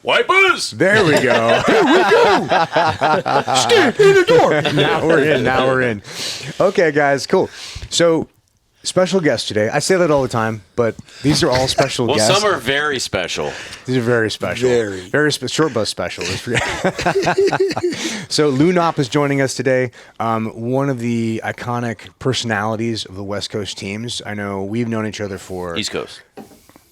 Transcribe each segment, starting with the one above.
Wipers! There we go. Here we go. Stand in the door. Now we're in. Okay, guys, cool. So, special guest today. I say that all the time, but these are all special guests. Well, some are very special. These are very special. Very short bus special. So Lew Knopp is joining us today. One of the iconic personalities of the West Coast teams. I know we've known each other for East Coast.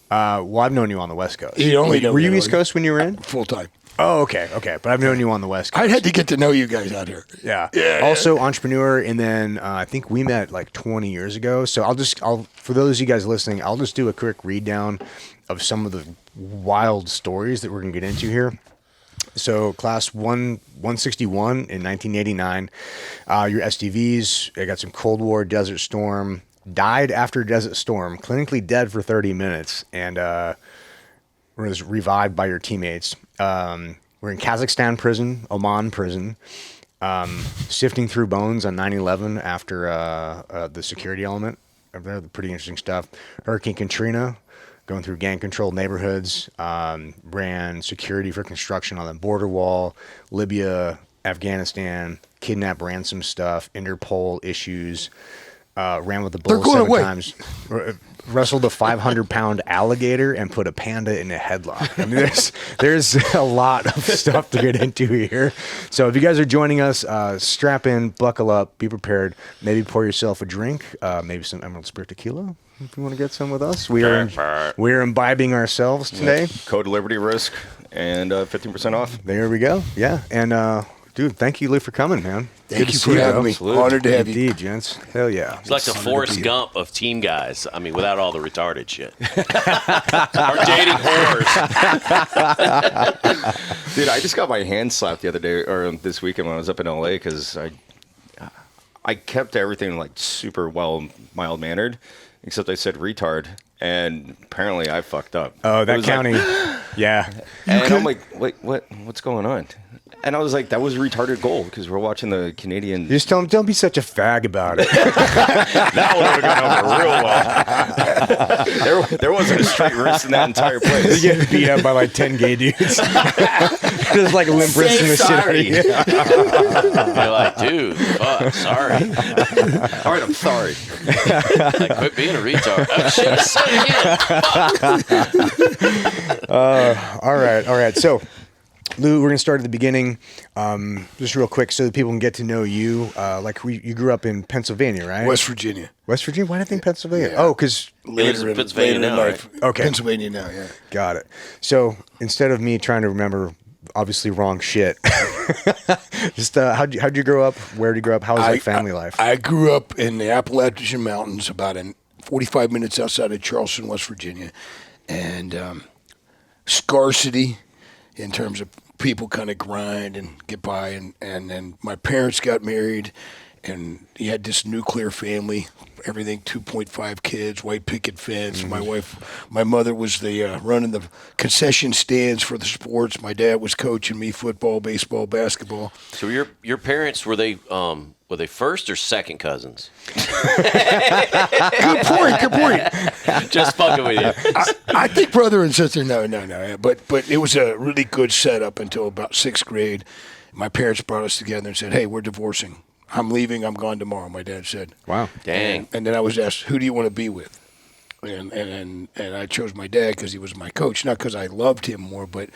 Well, I've known you on the West Coast. Were you East Coast when you were in? Full time. Oh, okay. But I've known you on the West Coast. I had to get to know you guys out here. Yeah. Also entrepreneur, and then I think we met like 20 years ago. So I'll for those of you guys listening, I'll just do a quick read down of some of the wild stories that we're gonna get into here. So class 161 in 1989, your SDVs. I got some Cold War, Desert Storm. Died after Desert Storm, clinically dead for 30 minutes, and was revived by your teammates. We're in Kazakhstan prison, Oman prison, sifting through bones on 9/11 after the security element. Pretty interesting stuff. Hurricane Katrina, going through gang-controlled neighborhoods, ran security for construction on the border wall, Libya, Afghanistan, kidnap ransom stuff, Interpol issues. Ran with the bull 7 times, wrestled a 500-pound alligator, and put a panda in a headlock. I mean, there's a lot of stuff to get into here. So if you guys are joining us, strap in, buckle up, be prepared. Maybe pour yourself a drink, maybe some Emerald Spirit tequila if you want to get some with us. We're imbibing ourselves today. Code Liberty Risk and 15% off. There we go. Yeah, and dude, thank you, Lou, for coming, man. Thank you for having me. Honored to have you. Indeed, gents. Hell yeah. It's like the Forrest Gump of team guys. I mean, without all the retarded shit. Or dating whores. Dude, I just got my hand slapped the other day, or this weekend when I was up in LA, because I kept everything like super well mild-mannered, except I said retard, and apparently I fucked up. Oh, that county. Yeah. And I'm like, wait, what's going on? And I was like, that was retarded gold, because we're watching the Canadian. You just tell him, don't be such a fag about it. That one would have gone over real well. There wasn't a straight wrist in that entire place. You get beat up by like 10 gay dudes. Just like limp wristing the shit out of you. You're like, dude, fuck, sorry. All right, I'm sorry. Like, quit being a retard. Oh, shit, I said it again. All right. So, Lou, we're going to start at the beginning, just real quick so that people can get to know you. You grew up in Pennsylvania, right? West Virginia. Why did I think Pennsylvania? Yeah. Oh, because... Later in life. Right? Okay. Pennsylvania now, yeah. Got it. So, instead of me trying to remember obviously wrong shit, just how'd you grow up? Where did you grow up? How was family life? I grew up in the Appalachian Mountains, about 45 minutes outside of Charleston, West Virginia. And scarcity in terms of people kind of grind and get by. And then my parents got married, and he had this nuclear family, everything 2.5 kids, white picket fence. Mm-hmm. My mother was running the concession stands for the sports. My dad was coaching me football, baseball, basketball. So your parents, were they first or second cousins? Good point. Just fucking with you. I think brother and sister, no. But it was a really good setup until about 6th grade. My parents brought us together and said, hey, we're divorcing. I'm leaving. I'm gone tomorrow, my dad said. Wow. Dang. And then I was asked, who do you want to be with? And I chose my dad because he was my coach, not because I loved him more, but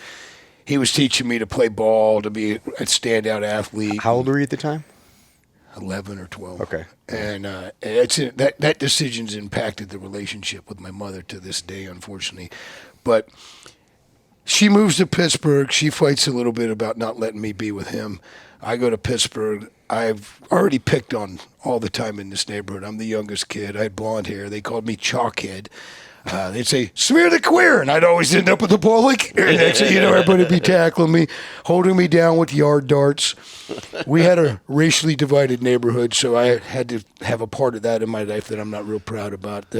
he was teaching me to play ball, to be a standout athlete. How old were you at the time? 11 or 12. Okay. And that decision's impacted the relationship with my mother to this day, unfortunately. But she moves to Pittsburgh. She fights a little bit about not letting me be with him. I go to Pittsburgh. I've already picked on all the time in this neighborhood. I'm the youngest kid. I had blonde hair. They called me Chalkhead. They'd say, smear the queer, and I'd always end up with the ball like, and next thing you know, everybody would be tackling me, holding me down with yard darts. We had a racially divided neighborhood, so I had to have a part of that in my life that I'm not real proud about.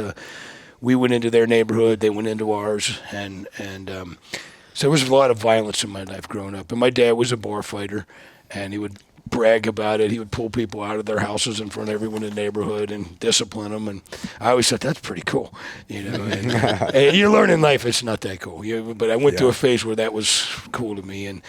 We went into their neighborhood, they went into ours, and so there was a lot of violence in my life growing up. And my dad was a bar fighter, and he would brag about it. He would pull people out of their houses in front of everyone in the neighborhood and discipline them. And I always thought, that's pretty cool. And you learn in life it's not that cool. But I went through a phase where that was cool to me.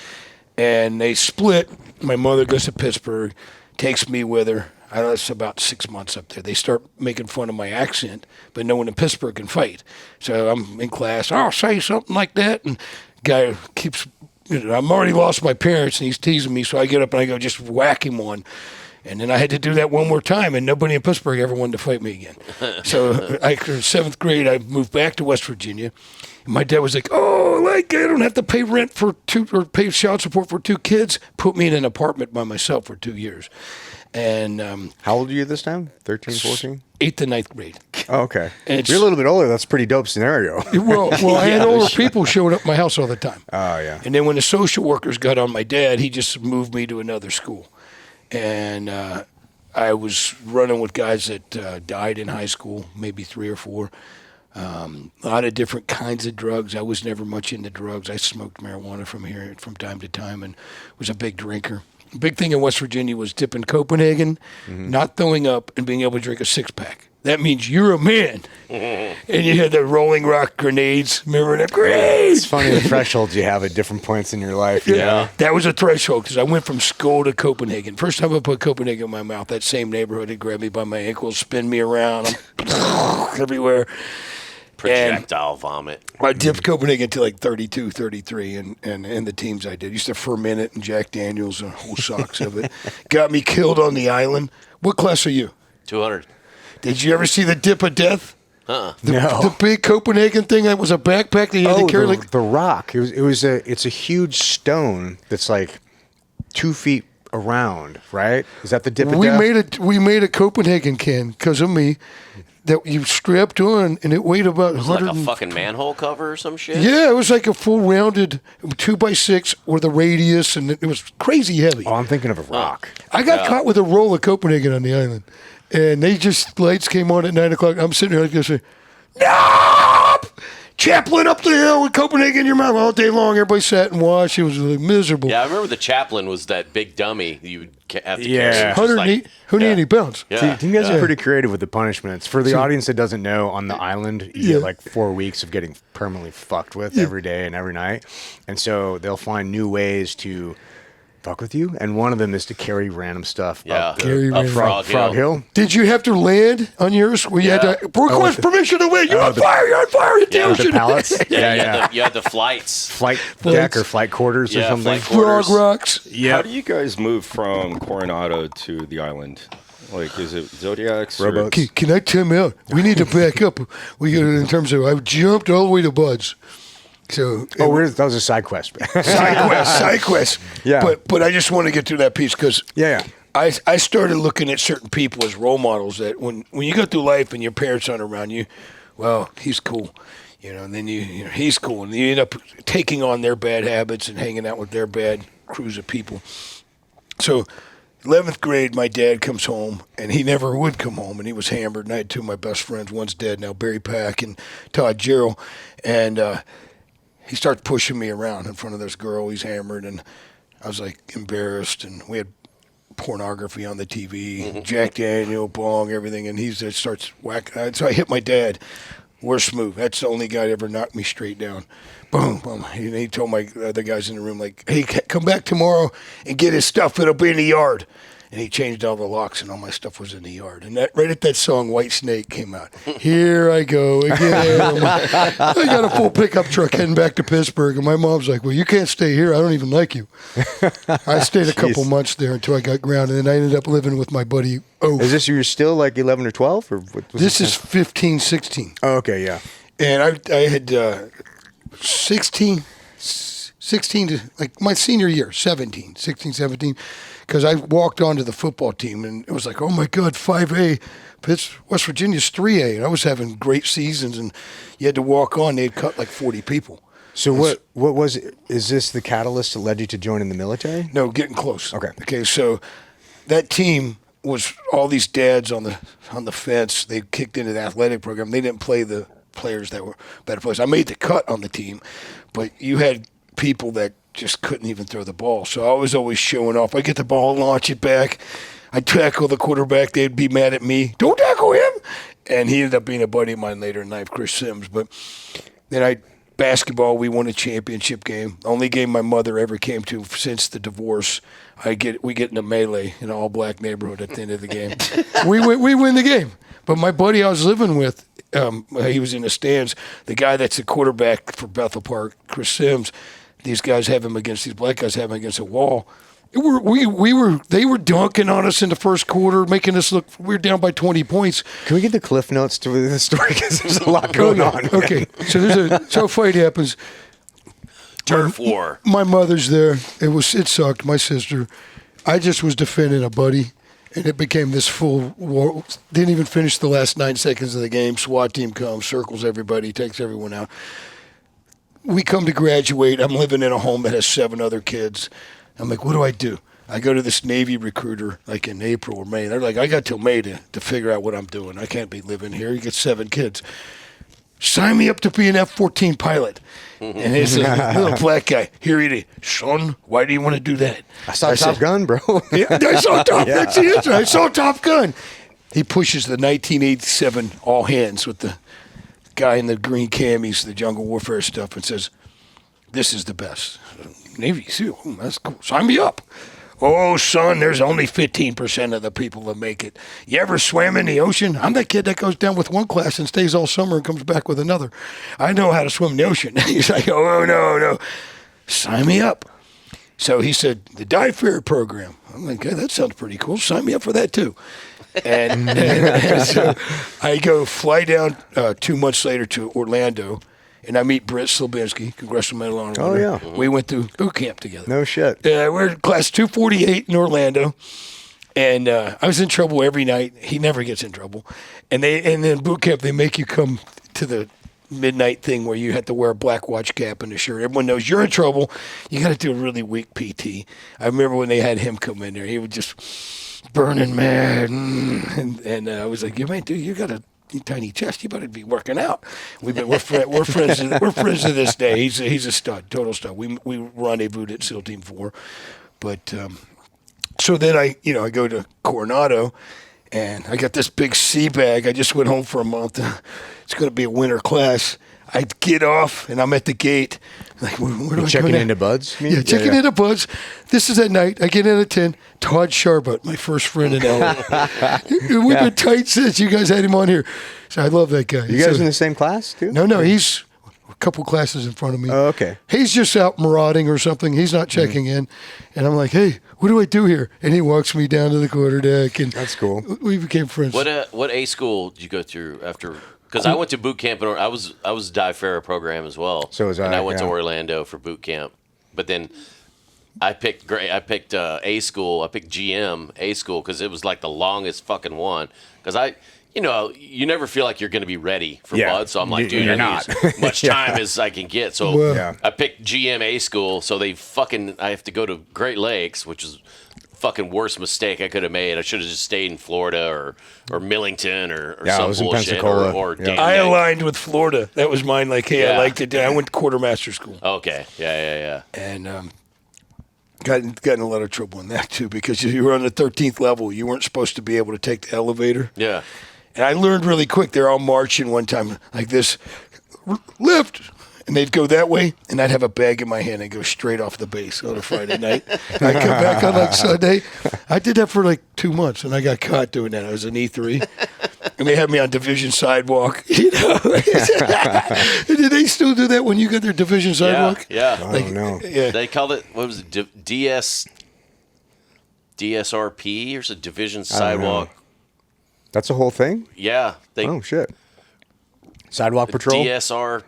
And they split. My mother goes to Pittsburgh, takes me with her. I don't know, it's about 6 months up there. They start making fun of my accent, but no one in Pittsburgh can fight. So I'm in class. I'll say something like that. And guy keeps... I'm already lost my parents, and he's teasing me, so I get up and I go just whack him one. And then I had to do that one more time, and nobody in Pittsburgh ever wanted to fight me again. So in seventh grade, I moved back to West Virginia. And my dad was like, I don't have to pay rent for pay child support for 2 kids. Put me in an apartment by myself for 2 years. And how old are you this time? 13, 14? 8th and 9th grade. Oh, okay. You're a little bit older. That's a pretty dope scenario. Well, I had older people showing up at my house all the time. Oh, yeah. And then when the social workers got on my dad, he just moved me to another school. And I was running with guys that died in high school, maybe 3 or 4. A lot of different kinds of drugs. I was never much into drugs. I smoked marijuana from time to time and was a big drinker. The big thing in West Virginia was dipping Copenhagen, not throwing up, and being able to drink a 6-pack. That means you're a man. And you had the Rolling Rock grenades. Remember that? Grenades! It's funny the thresholds you have at different points in your life. Yeah. That was a threshold because I went from school to Copenhagen. First time I put Copenhagen in my mouth, that same neighborhood had grabbed me by my ankles, spin me around. I'm everywhere. Projectile vomit. I dipped Copenhagen to like 32, 33, and the teams I did. Used to ferment it and Jack Daniels and whole socks of it. Got me killed on the island. What class are you? 200. Did you ever see the dip of death? No. The big Copenhagen thing that was a backpack that you had to carry. The rock. It's a huge stone that's like 2 feet around, right? Is that the dip of death? We made a Copenhagen can because of me. That you strapped on, and it weighed about 100. Like a fucking manhole cover or some shit? Yeah, it was like a full rounded 2x6 with a radius, and it was crazy heavy. Oh, I'm thinking of a rock. I got caught with a roll of Copenhagen on the island, and lights came on at 9 o'clock. I'm sitting there like this, Knopp! Chaplain up the hill with Copenhagen in your mouth all day long. Everybody sat and watched. It was like, miserable. Yeah, I remember the chaplain was that big dummy that you would have to Yeah. carry. 180 pounds. Yeah. See, you guys are pretty creative with the punishments. For the audience that doesn't know, on the island, you get like 4 weeks of getting permanently fucked with every day and every night. And so they'll find new ways to fuck with you. And one of them is to carry random stuff up Frog Hill. Did you have to land on yours where you had to request permission to land? You're on fire, you're on fire. The pallets? You had the flights. Flight deck or flight quarters or something. Frog rocks. Yeah. How do you guys move from Coronado to the island? Like, is it Zodiacs? Rowboats? Can I time out? We need to back up. In terms of, I jumped all the way to Bud's. So that was a side quest. side quest. Yeah. But I just want to get through that piece because I started looking at certain people as role models that when you go through life and your parents aren't around you, well, he's cool. And then he's cool. And you end up taking on their bad habits and hanging out with their bad crews of people. So 11th grade, my dad comes home, and he never would come home, and he was hammered. And I had 2 of my best friends. One's dead now, Barry Pack and Todd Gerald. And he starts pushing me around in front of this girl. He's hammered, and I was like embarrassed. And we had pornography on the TV, Jack Daniel, bong, everything. And he just starts whacking. So I hit my dad. Worst move. That's the only guy that ever knocked me straight down. Boom, boom. And he told my other guys in the room, like, hey, come back tomorrow and get his stuff. It'll be in the yard. And he changed all the locks, and all my stuff was in the yard. And right at that song, White Snake came out. Here I go again. I got a full pickup truck heading back to Pittsburgh, and my mom's like, well, you can't stay here. I don't even like you. I stayed a couple months there until I got grounded, and I ended up living with my buddy Oak. Is this you're still like 11 or 12? Or what was this is 15, 16. Oh, okay, yeah. And I had 16 to, like, my senior year, 16, 17. Because I walked onto the football team, and it was like, oh, my God, 5A. West Virginia's 3A. And I was having great seasons, and you had to walk on. They'd cut like 40 people. So what was it? Is this the catalyst that led you to join in the military? No, getting close. Okay, so that team was all these dads on the fence. They kicked into the athletic program. They didn't play the players that were better players. I made the cut on the team, but you had people that just couldn't even throw the ball. So I was always showing off. I get the ball, launch it back. I tackle the quarterback. They'd be mad at me. Don't tackle him. And he ended up being a buddy of mine later in life, Chris Sims. But then basketball, we won a championship game. Only game my mother ever came to since the divorce. We get in a melee in an all-black neighborhood at the end of the game. we win the game. But my buddy I was living with, he was in the stands. The guy that's the quarterback for Bethel Park, Chris Sims, these black guys have him against a wall. They were dunking on us in the first quarter, making us look. We were down by 20 points. Can we get the cliff notes to this story because there's a lot going on? Okay, so a fight happens. Turf war. My mother's there. It sucked. My sister. I just was defending a buddy, and it became this full war. Didn't even finish the last 9 seconds of the game. SWAT team comes, circles everybody, takes everyone out. We come to graduate. I'm living in a home that has 7 other kids. I'm like, what do I do? I go to this Navy recruiter like in April or May. They're like, I got till May to figure out what I'm doing. I can't be living here. You get 7 kids. Sign me up to be an F-14 pilot. And it's a little black guy. Here it is. Son, why do you want to do that? I saw Top Gun, bro. Yeah, I saw Top Gun. That's the answer. I saw Top Gun. He pushes the 1987 all hands with the guy in the green camis, the jungle warfare stuff, and says, this is the best. Navy SEAL, that's cool. Sign me up. Oh, son, there's only 15% of the people that make it. You ever swam in the ocean? I'm that kid that goes down with one class and stays all summer and comes back with another. I know how to swim in the ocean. He's like, oh, no. Sign me up. So he said, the dive fair program. I'm like, hey, that sounds pretty cool. Sign me up for that, too. And so I fly down 2 months later to Orlando. And I meet Brett Slabinski, Congressional Medal of Honor. Oh, yeah. We went to boot camp together. No shit. We're in class 248 in Orlando. And I was in trouble every night. He never gets in trouble. And then boot camp, they make you come to the midnight thing where you have to wear a black watch cap and a shirt. Everyone knows you're in trouble. You got to do a really weak PT. I remember when they had him come in there. He was just burning mad. And I was like, man, dude, you got a tiny chest. You better be working out. We're friends. We're friends to this day. He's a stud, total stud. We rendezvoused at SEAL Team 4, but so then I go to Coronado, and I got this big sea bag. I just went home for a month. It's going to be a winter class. I get off, and I'm at the gate. Like, where do I checking go into buds? Yeah, checking into buds. This is at night. I get in at 10. Todd Sharbutt, my first friend in LA. We've been tight since. You guys had him on here. So I love that guy. You guys in the same class, too? No. He's a couple classes in front of me. Oh, okay. He's just out marauding or something. He's not checking in. And I'm like, hey, what do I do here? And he walks me down to the quarterdeck. And that's cool. We became friends. What A school did you go through after? Because I went to boot camp, and I was dive fair program as well. So was I. And I went to Orlando for boot camp. But then I picked A school. I picked GM A school because it was like the longest fucking one. Because you never feel like you're going to be ready for Bud. So I'm like, dude, you're I not. need as much time as I can get. So Well, I picked GM A school. So I have to go to Great Lakes, which is fucking worst mistake I could have made. I should have just stayed in Florida or Millington or some I was in bullshit Pensacola. or Yeah. I aligned with Florida. That was mine. Like, hey, I liked it. I went to quartermaster school. Okay. Yeah. And got in a lot of trouble in that, too, because you were on the 13th level. You weren't supposed to be able to take the elevator. Yeah. And I learned really quick. They're all marching one time like this, lift. And they'd go that way, and I'd have a bag in my hand and go straight off the base on a Friday night. And I'd come back on like Sunday. I did that for like 2 months, and I got caught doing that. I was an E3. And they had me on division sidewalk. Did they still do that when you got their division sidewalk? Yeah. I don't know. Yeah. They called it, what was it, DSRP or some division sidewalk? That's a whole thing? Yeah. Oh, shit. Sidewalk patrol? DSR.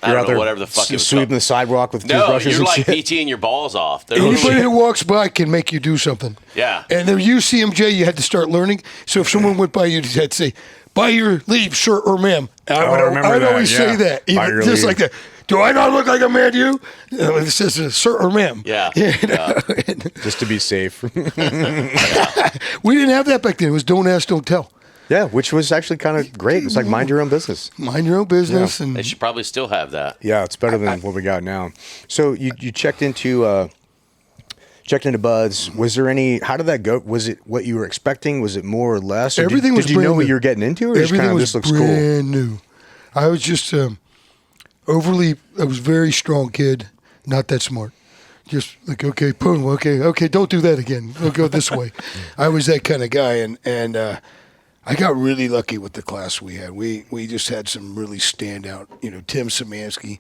I You're don't out know, there whatever the fuck it was sweeping called. the sidewalk with No, toothbrushes you're and like shit. PTing your balls off. They're Anybody who walks by can make you do something. Yeah. And the UCMJ, you had to start learning. So if someone went by, you had to say, "By your leave, sir or ma'am." I'd always say that, even, just leave. like that. Do I not look like a man to you? It says, "Sir or ma'am." Yeah. Just to be safe. We didn't have that back then. It was don't ask, don't tell. Yeah, which was actually kind of great. It's like mind your own business. Mind your own business. They should probably still have that. Yeah, it's better than what we got now. So you checked into Buds. Was there any? How did that go? Was it what you were expecting? Was it more or less? Or Everything was Did you know brand what new. you were getting into? Or Everything kind of was just looks cool? brand new. I was just I was a very strong kid, not that smart. Just like, okay, boom, okay, don't do that again. We'll go this way. I was that kind of guy, and I got really lucky with the class we had. We just had some really standout, Tim Szymanski,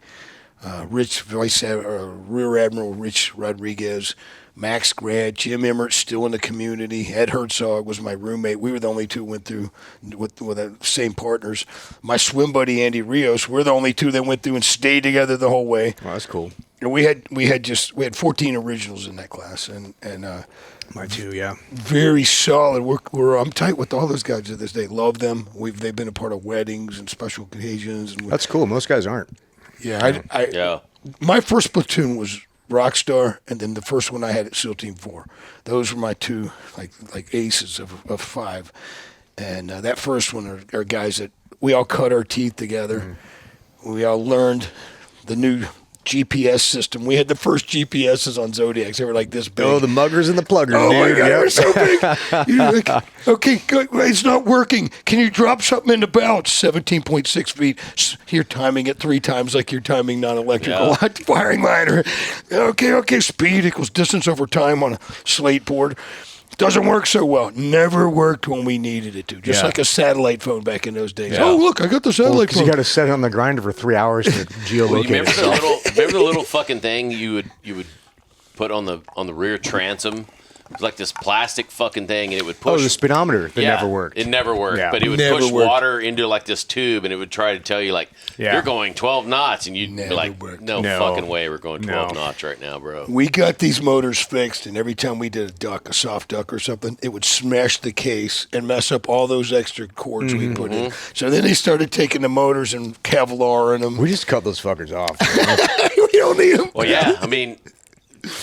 Rear Admiral Rich Rodriguez, Max Grad, Jim Emmert, still in the community. Ed Herzog was my roommate. We were the only two who went through with the same partners. My swim buddy Andy Rios. We're the only two that went through and stayed together the whole way. Oh, that's cool. And we had 14 originals in that class, and My two, yeah. very solid. I'm tight with all those guys to this day. Love them. They've been a part of weddings and special occasions. And That's cool. Most guys aren't. yeah. Yeah. My first platoon was Rockstar, and then the first one I had at SEAL Team 4. Those were my two like aces of five. And that first one are guys that we all cut our teeth together. We all learned the new GPS system. We had the first GPSs on Zodiacs. They were like this big. Oh, the muggers and the pluggers. Oh my dude. God, Yep. they're so big. You're like, okay, good. It's not working. Can you drop something in the bow? It's 17.6 feet. You're timing it 3 times like you're timing non-electrical firing line. Okay, speed equals distance over time on a slate board. Doesn't work so well. Never worked when we needed it to. Just like a satellite phone back in those days. Yeah. Oh, look, I got the satellite Because phone. you got to set it on the grinder for 3 hours to geolocate Well, you it. remember the little fucking thing you would put on the rear transom? It was like this plastic fucking thing, and it would push. Oh, the speedometer that never worked. It never worked, Yeah. but it would Never push worked. water into like this tube, and it would try to tell you like Yeah. you're going 12 knots, and you'd be Never like, worked. no fucking way, we're going 12 No. knots right now, bro. We got these motors fixed, and every time we did a soft duck or something, it would smash the case and mess up all those extra cords we put in. So then they started taking the motors and Kevlar in them. We just cut those fuckers off. We don't need them. Well, yeah, I mean,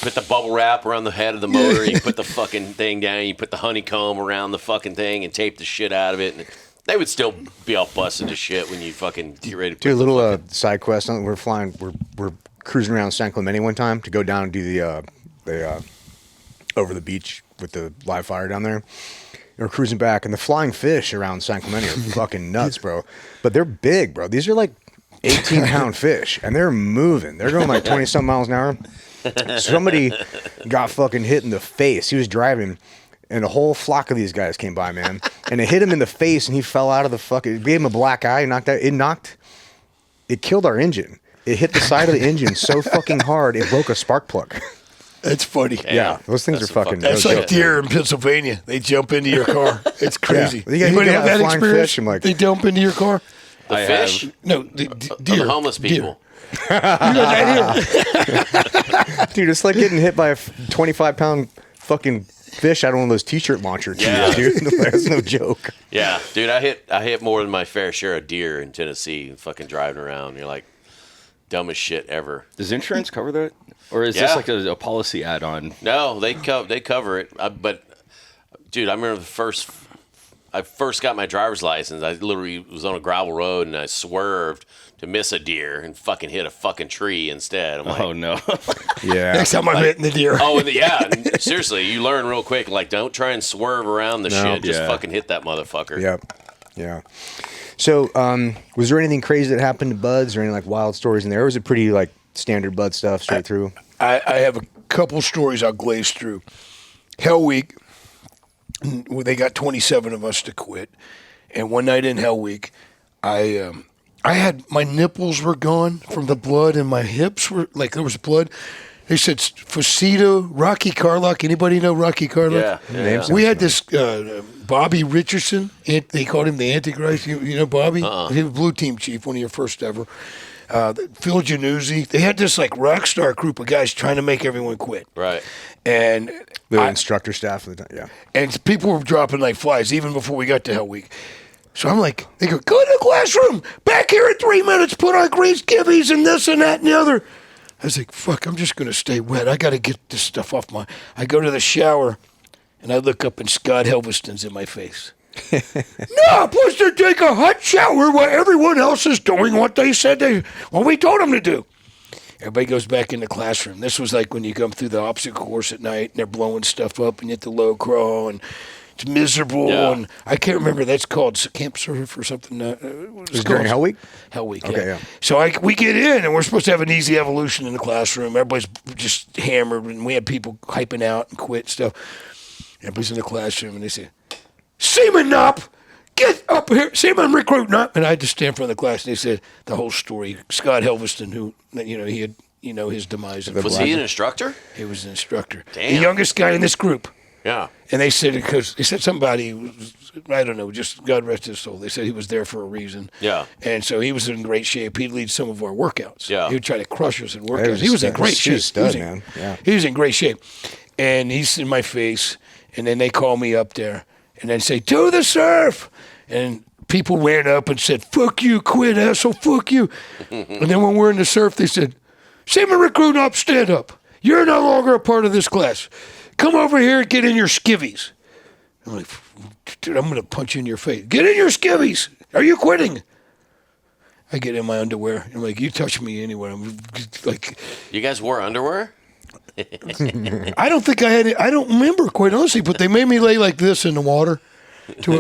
put the bubble wrap around the head of the motor, you put the fucking thing down, you put the honeycomb around the fucking thing, and tape the shit out of it, and they would still be all busted to shit when you fucking get ready to put Do a little the fucking- side quest. We're cruising around San Clemente one time to go down and do the over the beach with the live fire down there. And we're cruising back, and the flying fish around San Clemente are fucking nuts, bro. But they're big, bro. These are like 18-pound fish, and they're moving. They're going like 20-some miles an hour. Somebody got fucking hit in the face. He was driving, and a whole flock of these guys came by, man. And it hit him in the face, and he fell out of the fucking. It gave him a black eye. It killed our engine. It hit the side of the engine so fucking hard, it broke a spark plug. That's funny. Yeah, those things That's are some fucking. That's no like joke. deer in Pennsylvania. They jump into your car. It's crazy. Yeah. You Anybody got have that flying experience? fish, I'm like- They jump into your car? the I fish. have. No, deer. The homeless people. You know that Dude, it's like getting hit by a 25-pound fucking fish out of one of those T-shirt launcher tubes, Yeah. dude. That's no joke. Yeah, dude, I hit more than my fair share of deer in Tennessee, fucking driving around. You're like, dumbest shit ever. Does insurance cover that? Or is Yeah. this like a policy add-on? No, they cover it. But dude, I remember I first got my driver's license. I literally was on a gravel road and I swerved to miss a deer and fucking hit a fucking tree instead. I'm like, Oh, no. Yeah. Next time I'm hitting the deer. oh, and seriously, you learn real quick. Like, don't try and swerve around the shit. Just Yeah. fucking hit that motherfucker. Yep. Yeah. So, was there anything crazy that happened to Buds or any like wild stories in there? Or was it pretty like standard Bud stuff straight through? I have a couple stories I'll glaze through. Hell Week, they got 27 of us to quit. And one night in Hell Week, I had, my nipples were gone from the blood and my hips were, like there was blood. They said, Facito, Rocky Carlock. Anybody know Rocky Carlock? Yeah. Names We had this Bobby Richardson. They called him the Antichrist. You know Bobby? He was blue team chief, one of your first ever. Phil Januzzi. They had this like rock star group of guys trying to make everyone quit. Right. And The instructor staff of the time. Yeah. and people were dropping like flies even before we got to Hell Week. So I'm like, they go to the classroom, back here in 3 minutes, put on green skivvies and this and that and the other. I was like, fuck, I'm just going to stay wet. I got to get this stuff off I go to the shower and I look up and Scott Helveston's in my face. Knopp wants to take a hot shower while everyone else is doing what we told him to do. Everybody goes back in the classroom. This was like when you come through the obstacle course at night and they're blowing stuff up and you hit the low crawl and it's miserable. Yeah. And I can't remember. That's called Camp Surf or something. Was it during Hell Week? Hell Week, Okay, yeah. So we get in and we're supposed to have an easy evolution in the classroom. Everybody's just hammered and we had people hyping out and quit stuff. Everybody's in the classroom and they say, Seaman Knopp, get up here. Seaman Recruit Knopp. And I had to stand in front of the class and they said the whole story. Scott Helveston, who, he had, his demise. Was he an instructor? He was an instructor. Damn. The youngest guy in this group. Yeah. And they said, because they said somebody, I don't know, just God rest his soul. They said he was there for a reason. Yeah. And so he was in great shape. He'd lead some of our workouts. Yeah. He would try to crush us in He workouts. was He was in a great stud. shape. Stud, man. Yeah. He was in great shape. And he's in my face. And then they call me up there and then say, do the surf. And people ran up and said, fuck you, quit, asshole, fuck you. And then when we're in the surf, they said, Seaman Recruit Knopp, stand up. You're no longer a part of this class. Come over here and get in your skivvies. I'm like, dude, I'm going to punch you in your face. Get in your skivvies. Are you quitting? I get in my underwear. I'm like, you touch me anywhere. I'm like, You guys wore underwear? I don't think I had it. I don't remember, quite honestly, but they made me lay like this in the water.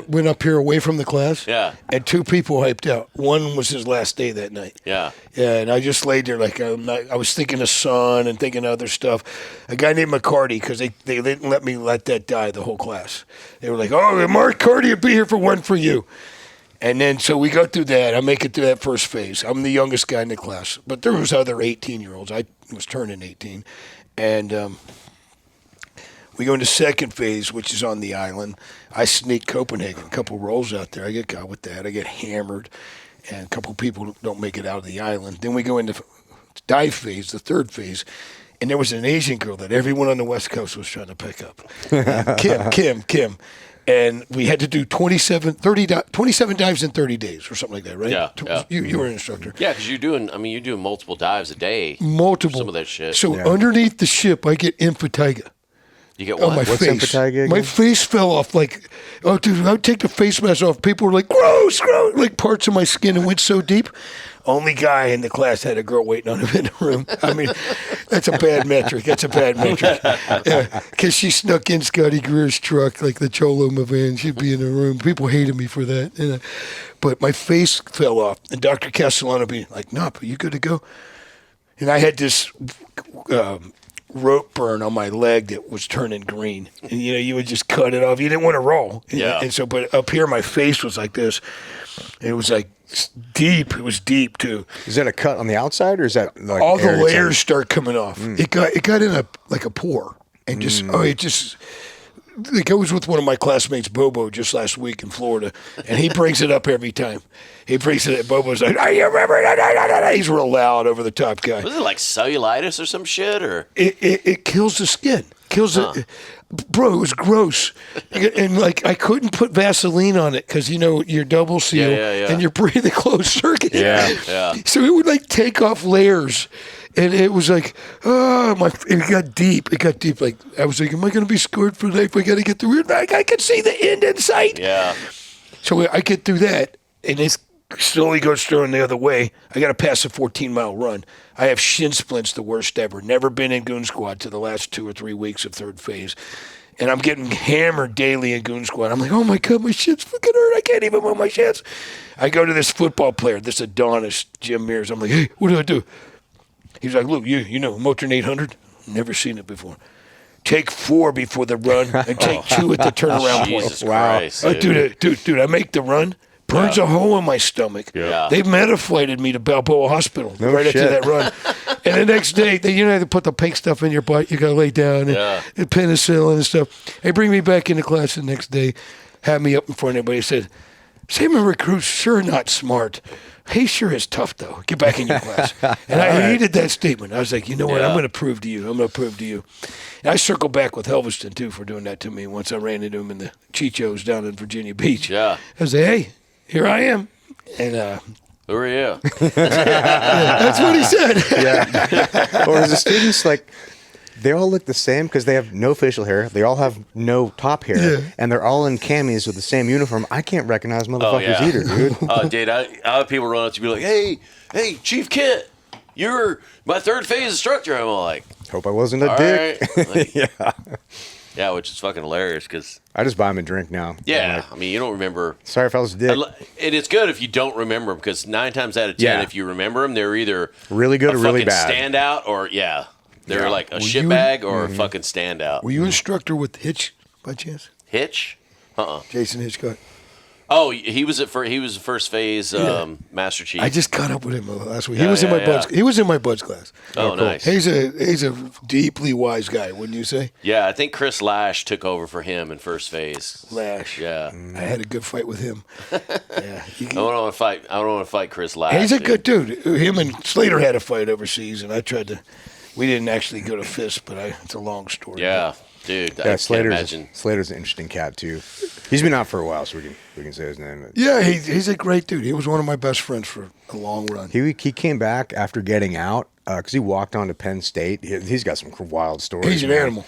Went up here away from the class. Yeah. And two people hyped out. One was his last day that night. Yeah. Yeah, and I just laid there like I was thinking of son and thinking of other stuff. A guy named McCarty, because they didn't let me let that die, the whole class. They were like, oh, Mark Carty will be here for one for you. And then so we go through that. I make it through that first phase. I'm the youngest guy in the class. But there was other 18-year-olds. I was turning 18. And we go into second phase, which is on the island. I sneak Copenhagen, a couple rolls out there. I get caught with that. I get hammered, and a couple people don't make it out of the island. Then we go into dive phase, the third phase, and there was an Asian girl that everyone on the West Coast was trying to pick up. Kim. And we had to do 27 dives in 30 days or something like that, right? Yeah. You were an instructor. Yeah, because you're doing multiple dives a day. Multiple. Some of that shit. So underneath the ship, I get emphysema. You get Oh, what? my What's face. impetigo again? My face fell off like, oh, dude, I would take the face mask off. People were like, gross, like parts of my skin. It went so deep. Only guy in the class had a girl waiting on him in the room. I mean, that's a bad metric. Yeah, because she snuck in Scotty Greer's truck, like the Cholo van. She'd be in the room. People hated me for that. But my face fell off. And Dr. Castellano be like, Knopp, are you good to go? And I had this rope burn on my leg that was turning green. And, you would just cut it off. You didn't want to roll. Yeah. And so, but up here, my face was like this. It was like deep. It was deep, too. Is that a cut on the outside, or is that like All the air layers inside? start coming off. It got in a pore. And I was with one of my classmates, Bobo, just last week in Florida, and he brings it up every time. He brings it up. Bobo's like, "I remember that." He's real loud, over the top guy. Was it like cellulitis or some shit, or? It kills the skin. Bro, it was gross. And like, I couldn't put Vaseline on it because, you're double seal Yeah. and you're breathing closed circuit. Yeah. So it would like take off layers. And it was like, it got deep. It got deep. Like, I was like, am I going to be scored for life? I got to get through it. Like, I can see the end in sight. Yeah. So I get through that, and it slowly goes through the other way. I got to pass a 14-mile run. I have shin splints, the worst ever. Never been in Goon Squad to the last 2 or 3 weeks of third phase. And I'm getting hammered daily in Goon Squad. I'm like, oh, my God, my shins fucking hurt. I can't even move my shins. I go to this football player, this Adonis, Jim Mears. I'm like, hey, what do I do? He's like, Lou, you know Motrin 800? Never seen it before. Take 4 before the run and take 2 at the turnaround Jesus point. Christ. Dude, I make the run. Burns a hole in my stomach. Yeah. They metaflighted me to Balboa Hospital No shit. after that run. And the next day, they put the pink stuff in your butt. You got to lay down and penicillin and stuff. They bring me back into class the next day, have me up in front of everybody, said, Seaman recruit's sure not smart. He sure is tough, though. Get back in your class. And I hated that statement. I was like, you know what? I'm going to prove to you. And I circled back with Helveston, too, for doing that to me once I ran into him in the Chichos down in Virginia Beach. Yeah. I was like, hey, here I am. And Who are you? that's what he said. Yeah. Or as the students, like, They all look the same because they have no facial hair. They all have no top hair, and they're all in camis with the same uniform. I can't recognize motherfuckers either, dude. Dude, I have people run up to me like, hey, Chief Kit, you're my third phase instructor. I'm all like, Hope I wasn't a all dick. right. Like, Yeah. which is fucking hilarious because. I just buy them a drink now. Yeah, I mean, you don't remember. Sorry if I was a dick. And it's good if you don't remember them because 9 times out of 10, Yeah. if you remember them, they're either Really good a or really fucking bad. standout or they're like a you- shitbag or a fucking standout. Were you instructor with Hitch by chance? Hitch? Jason Hitchcock. Oh, he was the first phase Master Chief. I just caught up with him last week. Yeah, He was in yeah, my buds. He was in my buds class. oh, nice. He's a deeply wise guy, wouldn't you say? Yeah, I think Chris Lash took over for him in first phase. Lash. Yeah. I had a good fight with him. Yeah. I don't want to fight Chris Lash. He's a good dude. Him and Slater had a fight overseas, and I tried to. We didn't actually go to fist, but it's a long story. Yeah, dude. I Yeah, can't Slater's imagine. an interesting cat too. He's been out for a while, so we can say his name. Yeah, he's a great dude. He was one of my best friends for a long run. He came back after getting out because he walked on to Penn State. He's got some wild stories. He's an man. animal.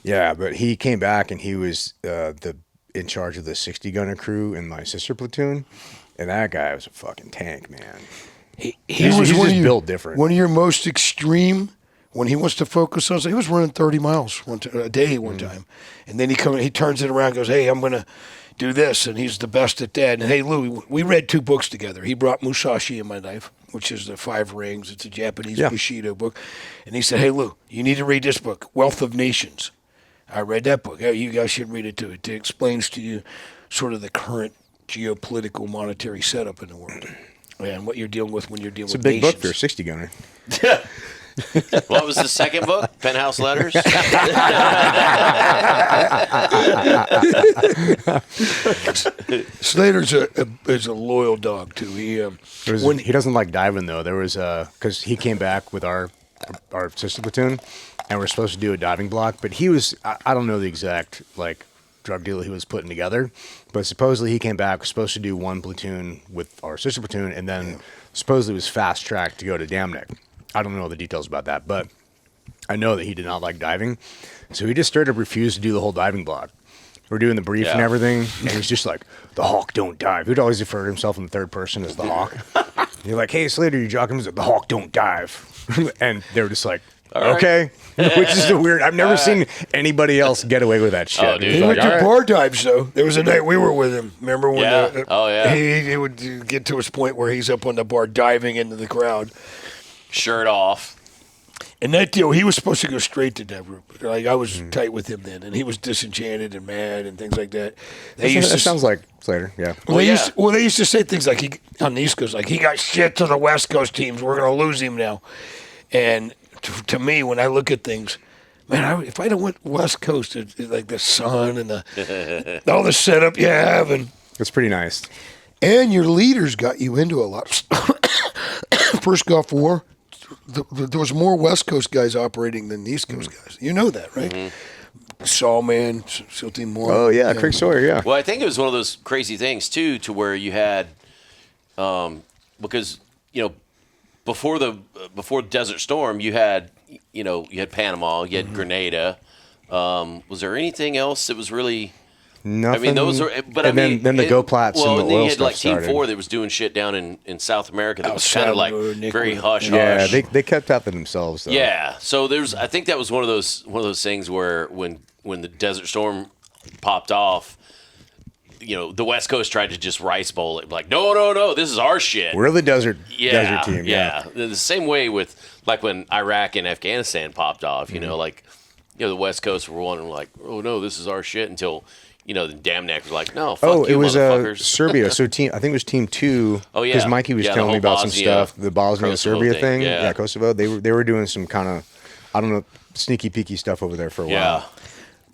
Yeah, but he came back and he was in charge of the 60 gunner crew in my sister platoon, and that guy was a fucking tank, man. He He's was just built different. One of your most extreme. When he wants to focus on, he was running 30 miles a day one time, and then he turns it around, and goes, "Hey, I'm gonna do this," and he's the best at that. And hey, Lou, we read 2 books together. He brought Musashi in my life, which is the 5 Rings. It's a Japanese Bushido book, and he said, "Hey, Lou, you need to read this book, Wealth of Nations." I read that book. Hey, you guys should read it too. It explains to you sort of the current geopolitical monetary setup in the world and what you're dealing with when you're dealing It's a with big nations. book for a 60 gunner. What was the second book? Penthouse Letters? Slater's is a loyal dog too. He doesn't like diving though. There was because he came back with our sister platoon, and we're supposed to do a diving block. But he was I don't know the exact like drug deal he was putting together, but supposedly he came back was supposed to do one platoon with our sister platoon, and then supposedly was fast tracked to go to Dam Neck. I don't know the details about that, but I know that he did not like diving, so he just straight up refused to do the whole diving block. We're doing the brief and everything, and he's just like, "The Hawk don't dive." He'd always refer to himself in the third person as the Hawk. You're like, "Hey, Slater, you jogging?" He's like, "The Hawk don't dive," and they were just like, "Okay," which is the weird. I've never seen anybody else get away with that shit. Oh, dude. He He's went like, to "All right." bar dives though. There was a night we were with him. Remember when? Yeah. He would get to his point where he's up on the bar diving into the crowd. Shirt off. And that deal, he was supposed to go straight to that group. Like I was tight with him then, and he was disenchanted and mad and things like that. That sounds like Slater. Yeah. They used to say things like on the East Coast, like he got shit to the West Coast teams. We're gonna lose him now. And to me, when I look at things, man, if I'd have went West Coast, like the sun and all the setup you have, and It's pretty nice. your leaders got you into a lot. First Gulf War. There was more West Coast guys operating than the East Coast guys. You know that, right? Mm-hmm. Sawman, Silty Moore. Oh yeah, Craig Sawyer. Yeah. Well, I think it was one of those crazy things too, to where you had, because before Desert Storm, you had Panama, you had Grenada. Was there anything else that was really? Nothing. I mean, those are. But and then the Go Plats well, and the then oil you had stuff like Team started. 4 that was doing shit down in South America that El was kind of like Salvador, very Nicaragua. hush Yeah, hush. they kept that to themselves though. Yeah, so I think that was one of those things where when the Desert Storm popped off, the West Coast tried to just rice bowl it, like no, this is our shit. We're the desert Yeah, team. yeah. The same way with like when Iraq and Afghanistan popped off. The West Coast were one like, oh no, this is our shit until. The Dam Neck was like, no, fuck Oh, you, it was motherfuckers. Serbia. So I think it was Team 2. Oh, yeah. Because Mikey was Yeah, the telling me whole about some Bosnia, stuff. The Bosnia Kosovo Serbia thing, thing. yeah. Kosovo. They were doing some kind of, I don't know, sneaky peeky stuff over there for a Yeah. while.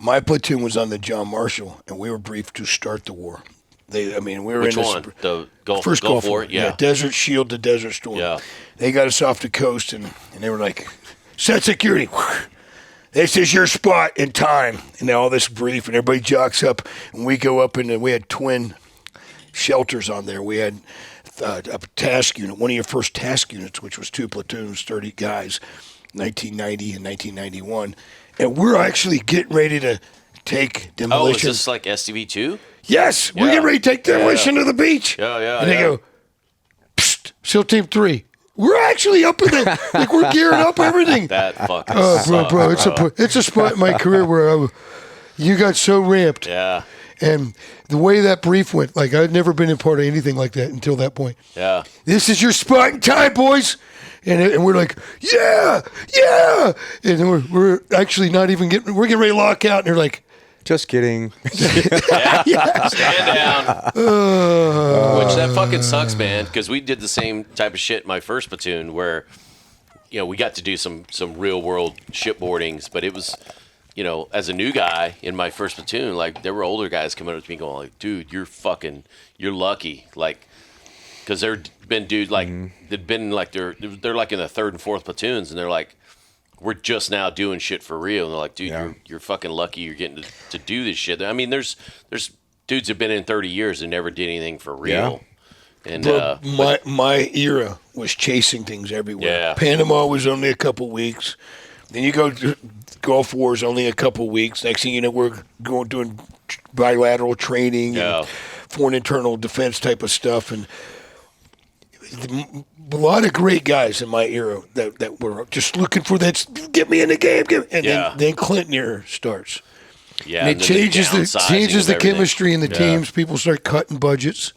My platoon was on the John Marshall, and we were briefed to start the war. We were Which in one? The Gulf Gulf War? War. Yeah. Desert Shield to Desert Storm. Yeah. They got us off the coast, and they were like, set security. This is your spot in time. And all this brief, and everybody jocks up, and we go up, and we had twin shelters on there. We had a task unit, one of your first task units, which was 2 platoons, 30 guys. 1990 and 1991, and we're actually getting ready to take Oh, demolition. is this like STV2? Yes, we're Yeah. getting ready to take demolition to the beach. Yeah, yeah, And they yeah. go, Psst, SEAL Team 3. We're actually up in the, like we're gearing up everything. That fucking Bro, sucked, it's a spot in my career where you got so ramped. Yeah, And the way that brief went, like I'd never been a part of anything like that until that point. yeah. This is your spot in time, boys. And we're like, yeah. And we're actually not even we're getting ready to lock out. And they're like, Just kidding. Stand down. Which that fucking sucks, man. Because we did the same type of shit in my first platoon, where we got to do some real world shipboardings, but it was, as a new guy in my first platoon, like there were older guys coming up to me going like, "Dude, you're lucky," like. Because there'd been dudes like they'd been like they're like in the third and fourth platoons, and they're like, we're just now doing shit for real. And they're like, dude, you're fucking lucky you're getting to do this shit. I mean, there's dudes have been in 30 years and never did anything for real. Yeah. And bro, my era was chasing things everywhere. Yeah. Panama was only a couple weeks. Then you go to Gulf War is only a couple weeks. Next thing you know, we're doing bilateral training and foreign internal defense type of stuff. And a lot of great guys in my era that were just looking for that, get me in the game, and then Clinton era starts. Yeah, and it changes the chemistry in the teams. People start cutting budgets,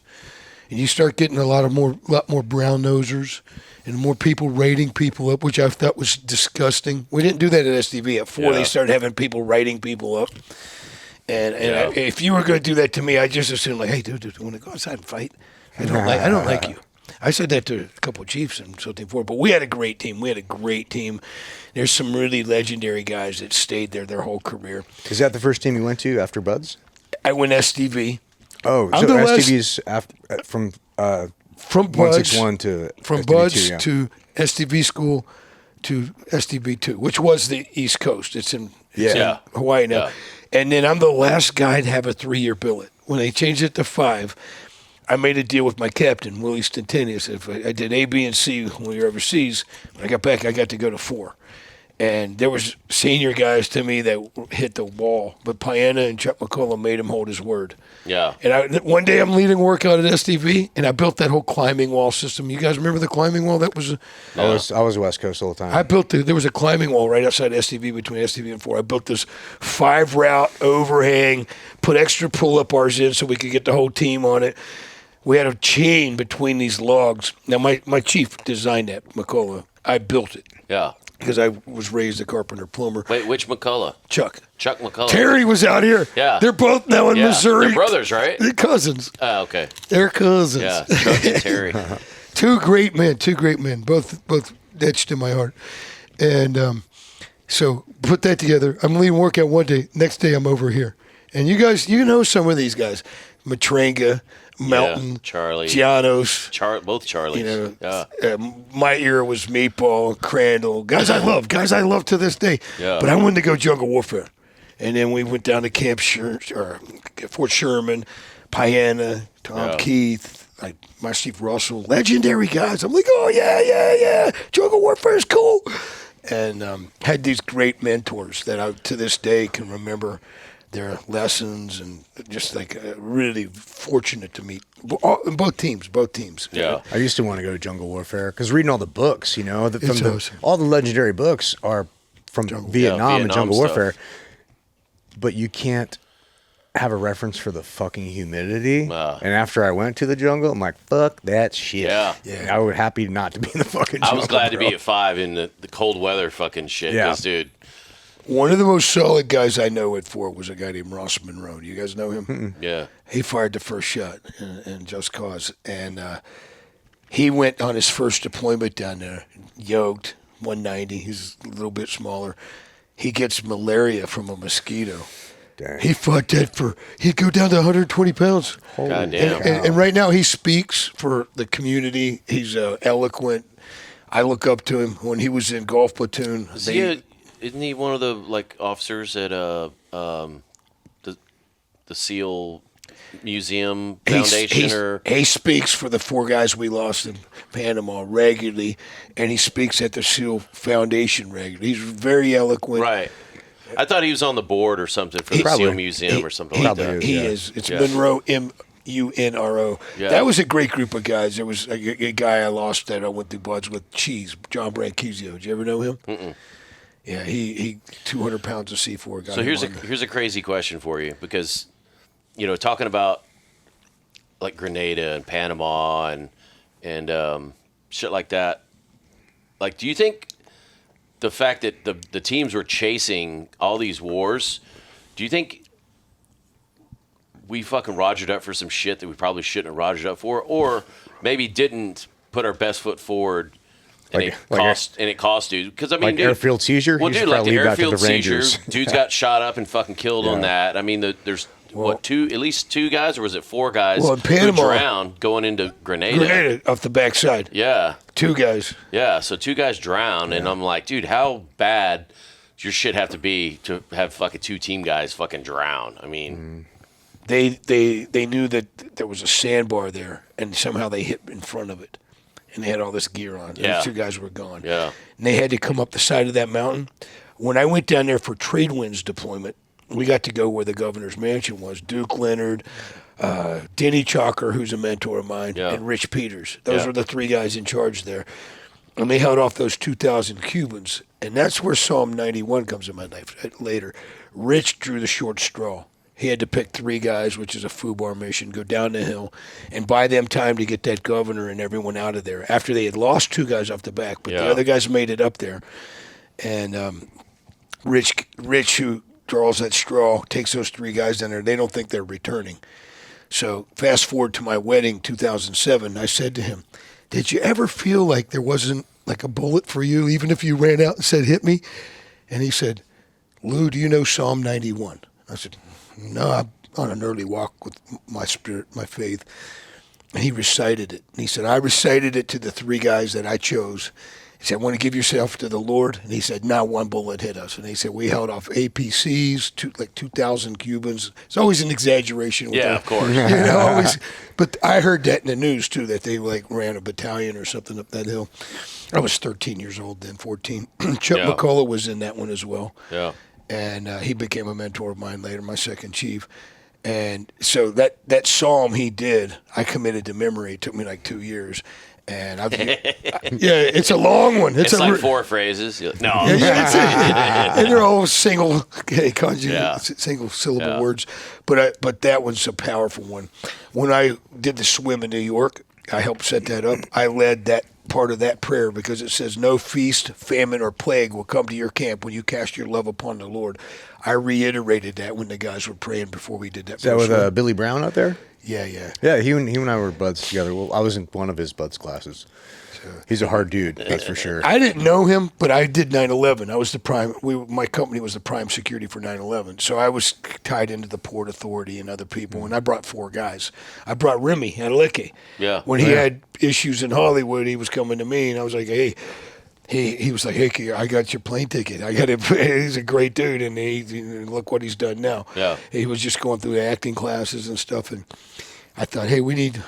and you start getting a lot more brown nosers and more people rating people up, which I thought was disgusting. We didn't do that at SDV. At 4, they started having people writing people up. And if you were going to do that to me, I just assumed like, hey, dude, you want to go outside and fight? I don't like you. I said that to a couple of chiefs in SEAL Team 4, but we had a great team. There's some really legendary guys that stayed there their whole career. Is that the first team you went to after Buds? I went SDV. Oh, so SDV's from Buds 161 to from SDV2, Buds to SDV school to SDV2, which was the East Coast. It's in Hawaii now. Yeah. And then I'm the last guy to have a 3-year billet. When they changed it to 5, I made a deal with my captain, Willie Stantinius. If I did A, B, and C when we were overseas, when I got back, I got to go to 4. And there was senior guys to me that hit the wall, but Piana and Chuck McCullough made him hold his word. Yeah. And one day I'm leading workout at SDV, and I built that whole climbing wall system. You guys remember the climbing wall? That was I was West Coast all the time. I built there was a climbing wall right outside SDV between SDV and 4. I built this 5-route overhang, put extra pull-up bars in so we could get the whole team on it. We had a chain between these logs. Now, my chief designed that, McCullough. I built it. Yeah. Because I was raised a carpenter plumber. Wait, which McCullough? Chuck McCullough. Terry was out here. Yeah. They're both now in Missouri. They're brothers, right? They're cousins. Oh, okay. They're cousins. Yeah, Chuck and Terry. Two great men, both etched in my heart. And so put that together. I'm leading workout one day. Next day I'm over here. And you guys, some of these guys. Matranga, Melton, Charlie, Gianos. both Charlies. My era was Meatball, Crandall. Guys I love to this day. Yeah. But I wanted to go jungle warfare. And then we went down to Fort Sherman, Piana, Tom Keith, like my Steve Russell, legendary guys. I'm like, oh, yeah. Jungle warfare is cool. And had these great mentors that I, to this day, can remember their lessons, and just like really fortunate to meet both teams. Yeah. I used to want to go to jungle warfare because reading all the books, awesome. all the legendary books are from Vietnam and jungle stuff. warfare, but you can't have a reference for the fucking humidity. And after I went to the jungle, I'm like, fuck that shit. Yeah. I was happy not to be in the fucking jungle. I was glad to be at 5 in the cold weather fucking shit. Yeah. Because, dude. One of the most solid guys I know at 4 was a guy named Ross Monroe. Do you guys know him? Mm-mm. Yeah. He fired the first shot in Just Cause. And he went on his first deployment down there, yoked, 190. He's a little bit smaller. He gets malaria from a mosquito. Dang. He fought that he'd go down to 120 pounds. Goddamn. And right now he speaks for the community. He's eloquent. I look up to him. When he was in Gulf Platoon. Isn't he one of the officers at the SEAL Museum Foundation he speaks for the 4 guys we lost in Panama regularly, and he speaks at the SEAL Foundation regularly. He's very eloquent. Right. I thought he was on the board or something for the SEAL Museum or something like that. He is. It's Monroe, MUNRO. Yeah. That was a great group of guys. There was a guy I lost that I went through buds with, Cheese, John Branquizio. Did you ever know him? Mm-mm. Yeah, he 200 pounds of C4 guy. So here's a crazy question for you, because, talking about like Grenada and Panama and shit like that, like, do you think the fact that the teams were chasing all these wars, do you think we fucking rogered up for some shit that we probably shouldn't have rogered up for, or maybe didn't put our best foot forward? And it cost dude, because I mean, like airfield seizure. Well, dude, like the airfield seizure, Rangers. Dudes got shot up and fucking killed on that. I mean, there's at least 2 guys, or was it 4 guys in Panama, who drowned going into Grenada? Grenada off the backside. Yeah, 2 guys. Yeah, so 2 guys drowned, and I'm like, dude, how bad does your shit have to be to have fucking 2 team guys fucking drown? I mean, they knew that there was a sandbar there, and somehow they hit in front of it. And they had all this gear on. Yeah. Those 2 guys were gone. Yeah. And they had to come up the side of that mountain. When I went down there for Trade Winds deployment, we got to go where the governor's mansion was. Duke Leonard, Denny Chalker, who's a mentor of mine, and Rich Peters. Those were the 3 guys in charge there. And they held off those 2,000 Cubans. And that's where Psalm 91 comes in my life later. Rich drew the short straw. He had to pick 3 guys, which is a FUBAR mission, go down the hill, and buy them time to get that governor and everyone out of there. After they had lost 2 guys off the back, but the other guys made it up there. And Rich, who draws that straw, takes those 3 guys down there. They don't think they're returning. So fast forward to my wedding, 2007, I said to him, did you ever feel like there wasn't like a bullet for you, even if you ran out and said, hit me? And he said, Lou, do you know Psalm 91? I said, no, I'm on an early walk with my spirit, my faith. And he recited it. And he said, I recited it to the 3 guys that I chose. He said, want to give yourself to the Lord? And he said, not 1 bullet hit us. And he said, we held off APCs, like 2,000 Cubans. It's always an exaggeration. With of course. Always. But I heard that in the news, too, that they like ran a battalion or something up that hill. I was 13 years old then, 14. Chuck McCullough was in that one as well. Yeah. And he became a mentor of mine later, my second chief. And so that psalm he did, I committed to memory. It took me like 2 years. And it's a long one. It's like 4 phrases. No. And they're all single syllable words. But that one's a powerful one. When I did the swim in New York, I helped set that up. I led that part of that prayer because it says, no feast, famine, or plague will come to your camp when you cast your love upon the Lord. I reiterated that when the guys were praying before we did that. Is that with Billy Brown out there? Yeah. Yeah, he and I were buds together. Well, I was in one of his buds classes. He's a hard dude, that's for sure. I didn't know him, but I did 9/11. I was the prime. My company was the prime security for 9/11, so I was tied into the Port Authority and other people. And I brought 4 guys. I brought Remy Adeleke. Yeah. When he had issues in Hollywood, he was coming to me, and I was like, hey. He was like, hey, I got your plane ticket. I got it. He's a great dude, and look what he's done now. Yeah. He was just going through the acting classes and stuff, and I thought, hey, we need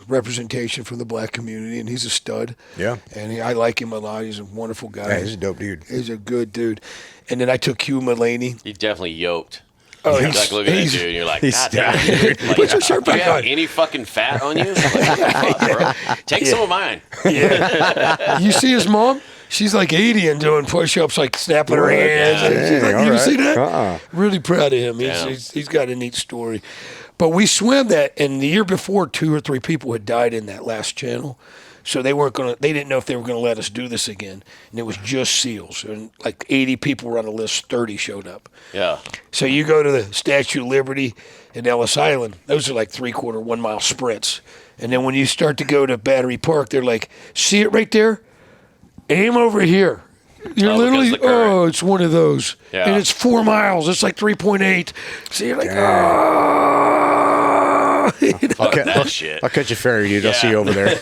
representation from the black community, and he's a stud. Yeah. And I like him a lot. He's a wonderful guy. Yeah, he's a dope dude. He's a good dude. And then I took Hugh Mulaney. He definitely yoked. Oh, You're like looking at you, and you're like, God damn it. Like, put your shirt back do you have on. any fucking fat on you? Like, what the fuck, bro? Take some of mine. Yeah. You see his mom? She's like 80 and doing push-ups, like snapping her hands. Yeah. She's like, you see that? Uh-uh. Really proud of him. He's got a neat story. But we swam that, and the year before, 2 or 3 people had died in that last channel. So they didn't know if they were going to let us do this again. And it was just SEALs. And like 80 people were on the list, 30 showed up. Yeah. So you go to the Statue of Liberty in Ellis Island, those are like 3/4, 1 mile sprints. And then when you start to go to Battery Park, they're like, see it right there? Aim over here. You're literally, it's one of those. And it's 4 miles. It's like 3.8. So you're like, Fuck that shit. I'll catch a ferry, dude. I'll see you over there.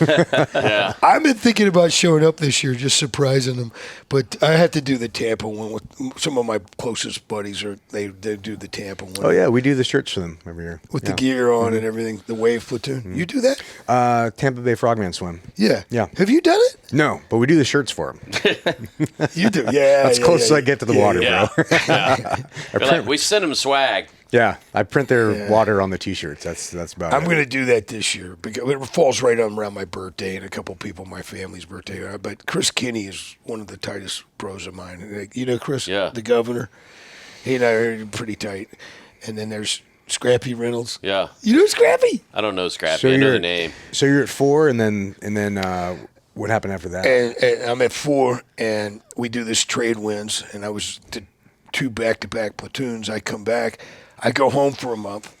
Yeah. I've been thinking about showing up this year, just surprising them. But I have to do the Tampa one with some of my closest buddies. Or they do the Tampa one. Oh yeah, we do the shirts for them every year With the gear on and everything, the wave platoon. You do that? Tampa Bay Frogman swim. Yeah. Yeah. Have you done it? No, but we do the shirts for them. You do. Yeah. That's close as I get to the water, Yeah. bro. Yeah. We're like, we send them swag. Yeah, I print their water on the T-shirts. That's about it. I'm going to do that this year because it falls right on around my birthday and a couple people, my family's birthday. But Chris Kinney is one of the tightest bros of mine. You know Chris, Yeah. the governor. He and I are pretty tight. And then there's Scrappy Reynolds. Yeah. You know Scrappy? I don't know Scrappy. So I know you're- the name. So you're at 4, and then what happened after that? And I'm at 4, and we do this trade winds, and I was did 2 back-to-back platoons. I come back, I go home for a month,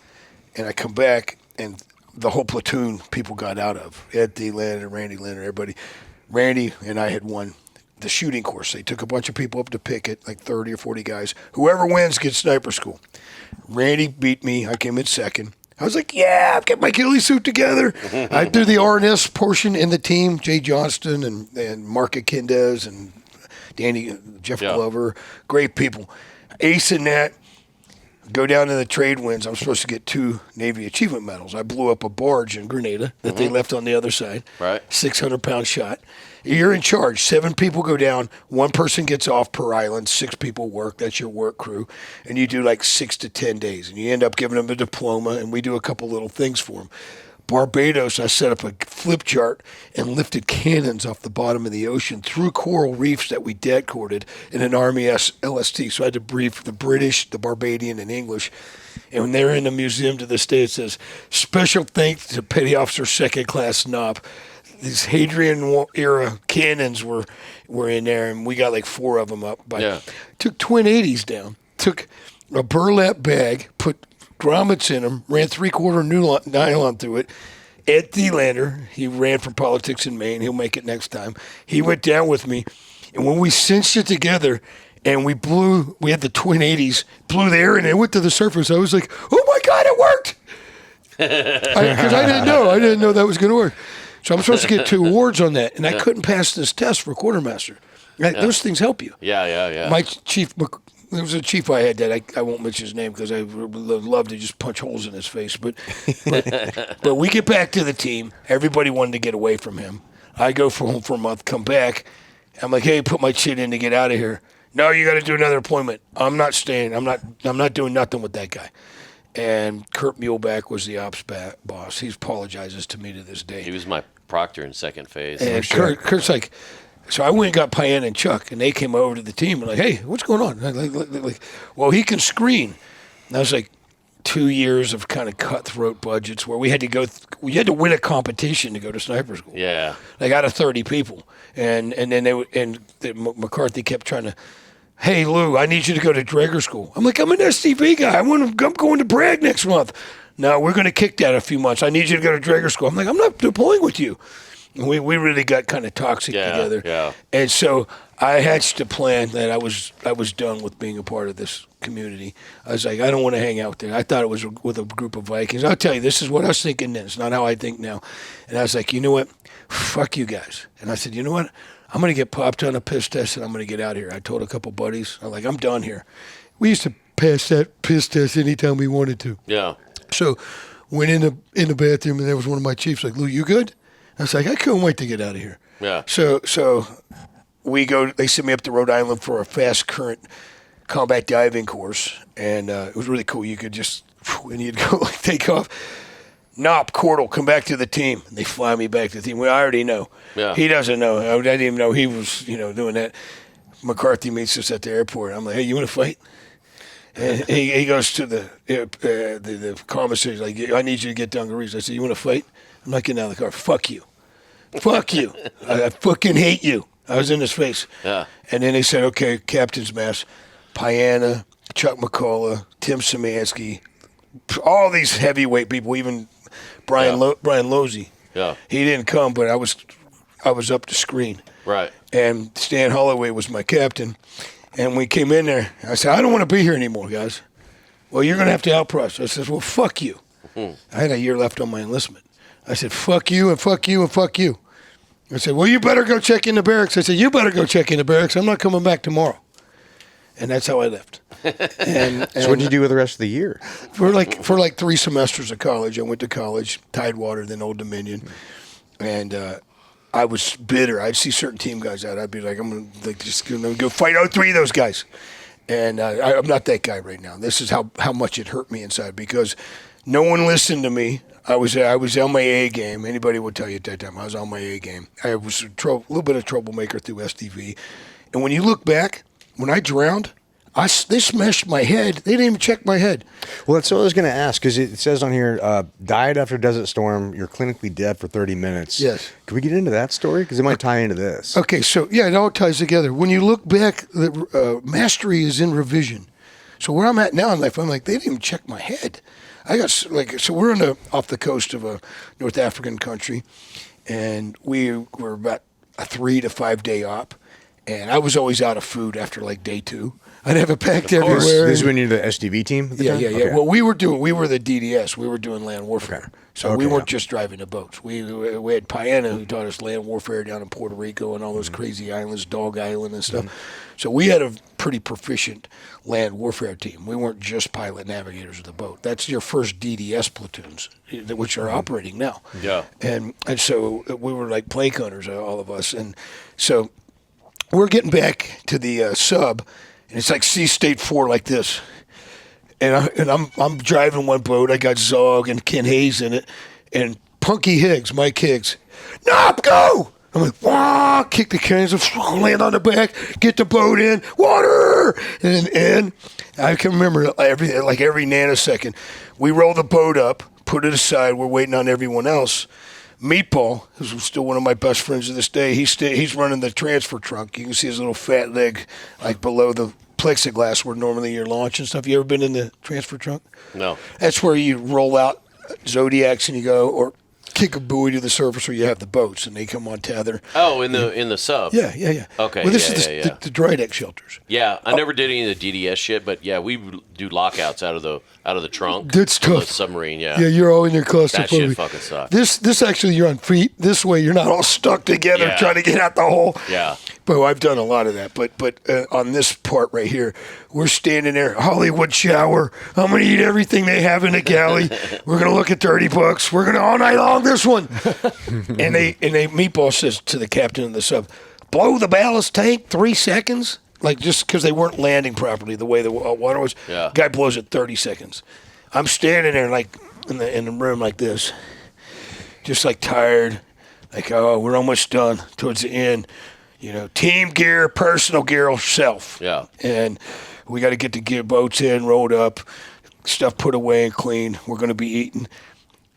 and I come back, and the whole platoon people got out of. Ed D. Leonard, Randy Leonard, everybody. Randy and I had won the shooting course. They took a bunch of people up to Pickett, like 30 or 40 guys. Whoever wins gets sniper school. Randy beat me. I came in second. I was like, yeah, I've got my ghillie suit together. I do the RNS portion in the team. Jay Johnston and Mark Akindes and Jeff Glover. Great people. Ace in that. Go down to the trade winds. I'm supposed to get 2 Navy Achievement Medals. I blew up a barge in Grenada that they left on the other side. Right. 600-pound shot. You're in charge. 7 people go down. 1 person gets off per island. 6 people work. That's your work crew. And you do like 6 to 10 days. And you end up giving them a diploma, and we do a couple little things for them. Barbados, I set up a flip chart and lifted cannons off the bottom of the ocean through coral reefs that we dead corded in an Army LST. So I had to brief the British, the Barbadian, and English. And when they're in the museum to this day, it says, special thanks to Petty Officer Second Class Knopp. These Hadrian-era cannons were in there, and we got like 4 of them up. Took twin 80s down, took a burlap bag, put grommets in them, ran 3/4 nylon through it. Ed Thielander, he ran for politics in Maine. He'll make it next time. He went down with me, and when we cinched it together and we had the twin 80s, blew the air in, and it went to the surface. I was like, oh my God, it worked! Because I didn't know that was going to work. So I'm supposed to get 2 awards on that, and I couldn't pass this test for quartermaster. Those things help you. Yeah. My chief, there was a chief I had that I won't mention his name because I would love to just punch holes in his face. But we get back to the team. Everybody wanted to get away from him. I go home for a month, come back. I'm like, hey, put my shit in to get out of here. No, you got to do another deployment. I'm not staying. I'm not doing nothing with that guy. And Kurt Muehlbach was the ops boss. He apologizes to me to this day. He was my proctor in second phase. And Kurt's like, so I went and got Payan and Chuck, and they came over to the team and like, hey, what's going on? Like, well, he can screen. And I was like, 2 years of kind of cutthroat budgets where we had to win a competition to go to sniper school. Yeah. Like out of 30 people, and then McCarthy kept trying to, hey Lou, I need you to go to Draeger school. I'm like, I'm an STV guy. I'm going to Bragg next month. No, we're going to kick that a few months. I need you to go to Draeger school. I'm like, I'm not deploying with you. And we really got kind of toxic together. Yeah. And so I hatched a plan that I was done with being a part of this community. I was like, I don't want to hang out there. I thought it was with a group of Vikings. I'll tell you, this is what I was thinking then. It's not how I think now. And I was like, you know what? Fuck you guys. And I said, you know what? I'm going to get popped on a piss test and I'm going to get out of here. I told a couple buddies, I'm like, I'm done here. We used to pass that piss test anytime we wanted to. Yeah. So went in the bathroom and there was one of my chiefs like, Lou, you good? I was like, I couldn't wait to get out of here. Yeah. So we go. They sent me up to Rhode Island for a fast current combat diving course, and it was really cool. You could just, and you'd go like take off. Knopp, Cordell, come back to the team. And they fly me back to the team. Well, I already know. Yeah. He doesn't know. I didn't even know he was, doing that. McCarthy meets us at the airport. I'm like, hey, you want to fight? And he goes to the commissary. He's like, I need you to get dungarees. I said, you want to fight? I'm not getting out of the car. Fuck you. Fuck you. I fucking hate you. I was in his face. Yeah. And then they said, okay, captain's mess. Piana, Chuck McCullough, Tim Szymanski, all these heavyweight people, even Brian Losey. Yeah. He didn't come, but I was up to screen. Right. And Stan Holloway was my captain. And we came in there. I said, I don't want to be here anymore, guys. Well, you're going to have to outpress. I said, well, fuck you. I had a year left on my enlistment. I said, fuck you and fuck you and fuck you. I said, well, you better go check in the barracks. I said, you better go check in the barracks. I'm not coming back tomorrow. And that's how I left. And So what did you do with the rest of the year? For like 3 semesters of college, I went to college, Tidewater, then Old Dominion. And I was bitter. I'd see certain team guys out. I'd be like, I'm just going to go fight out 3 of those guys. And I'm not that guy right now. This is how much it hurt me inside because no one listened to me. I was on my A game. Anybody would tell you at that time I was on my A game. I was a little bit of troublemaker through SDV. And when you look back, when I drowned, they smashed my head. They didn't even check my head. Well, that's what I was going to ask because it says on here, died after desert storm. You're clinically dead for 30 minutes. Yes. Can we get into that story? Because it might tie into this. Okay, so yeah, it all ties together. When you look back, the mastery is in revision. So where I'm at now in life, I'm like, they didn't even check my head. I got so we're off the coast of a North African country, and we were about a 3 to 5 day op, and I was always out of food after like day 2. I'd have it packed everywhere. This is when you're the SDV team? At the time? Yeah. Okay. Well, we were the DDS. We were doing land warfare. Okay. So we weren't just driving the boats. We had Piana who taught us land warfare down in Puerto Rico and all those crazy islands, Dog Island and stuff. So we had a pretty proficient land warfare team. We weren't just pilot navigators of the boat. That's your first DDS platoons, which are operating now. Yeah. And so we were like plank hunters, all of us. And so we're getting back to the sub, and it's like Sea State 4 like this. And I'm driving one boat. I got Zog and Ken Hayes in it. And Punky Higgs, Mike Higgs, Knopp, go! I'm like, wah, kick the cans, land on the back, get the boat in, water! And I can remember every nanosecond. We roll the boat up, put it aside. We're waiting on everyone else. Meatball, who's still one of my best friends to this day, he's running the transfer trunk. You can see his little fat leg like below the plexiglass where normally you're launching stuff. You ever been in the transfer trunk? No. That's where you roll out Zodiacs and you go, or kick a buoy to the surface where you have the boats and they come on tether. Oh, in the sub. Yeah. Okay. Well, this is the dry deck shelters. Yeah, I never did any of the DDS shit, but yeah, we do lockouts out of the trunk. That's of the tough. submarine. Yeah. Yeah, you're all in your claustrophobic. That shit fucking sucks. This actually, you're on feet. This way, you're not all stuck together Yeah. trying to get out the hole. Yeah. But I've done a lot of that. But on this part right here, we're standing there, Hollywood shower. I'm going to eat everything they have in the galley. We're going to look at $30. We're going to all night long this one. and they Meatball says to the captain of the sub, blow the ballast tank 3 seconds. Like just because they weren't landing properly the way the water was. Yeah. Guy blows it 30 seconds. I'm standing there like in the room like this, just like tired, like, oh, we're almost done towards the end. You know, team gear, personal gear, self. Yeah. And we got to get the gear boats in, rolled up, stuff put away and clean. We're going to be eating.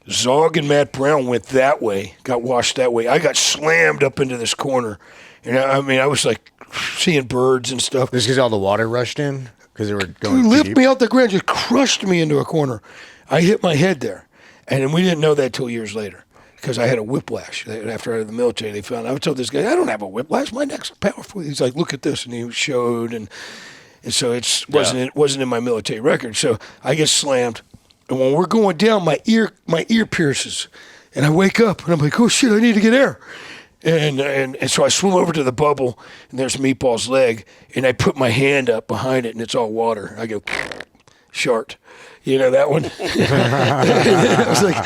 Zog and Matt Brown went that way, got washed that way. I got slammed up into this corner. And I was like seeing birds and stuff. Just because all the water rushed in? Because they were going He too lifted deep? me out the ground, just crushed me into a corner. I hit my head there. And then we didn't know that till years later because I had a whiplash. After I had the military, they found, I would tell this guy, I don't have a whiplash. My neck's powerful. He's like, look at this. And he showed. And so it wasn't in my military record. So I get slammed. And when we're going down, my ear pierces. And I wake up and I'm like, oh shit, I need to get air. And so I swim over to the bubble, and there's Meatball's leg, and I put my hand up behind it, and it's all water. I go, short. You know that one? I was like,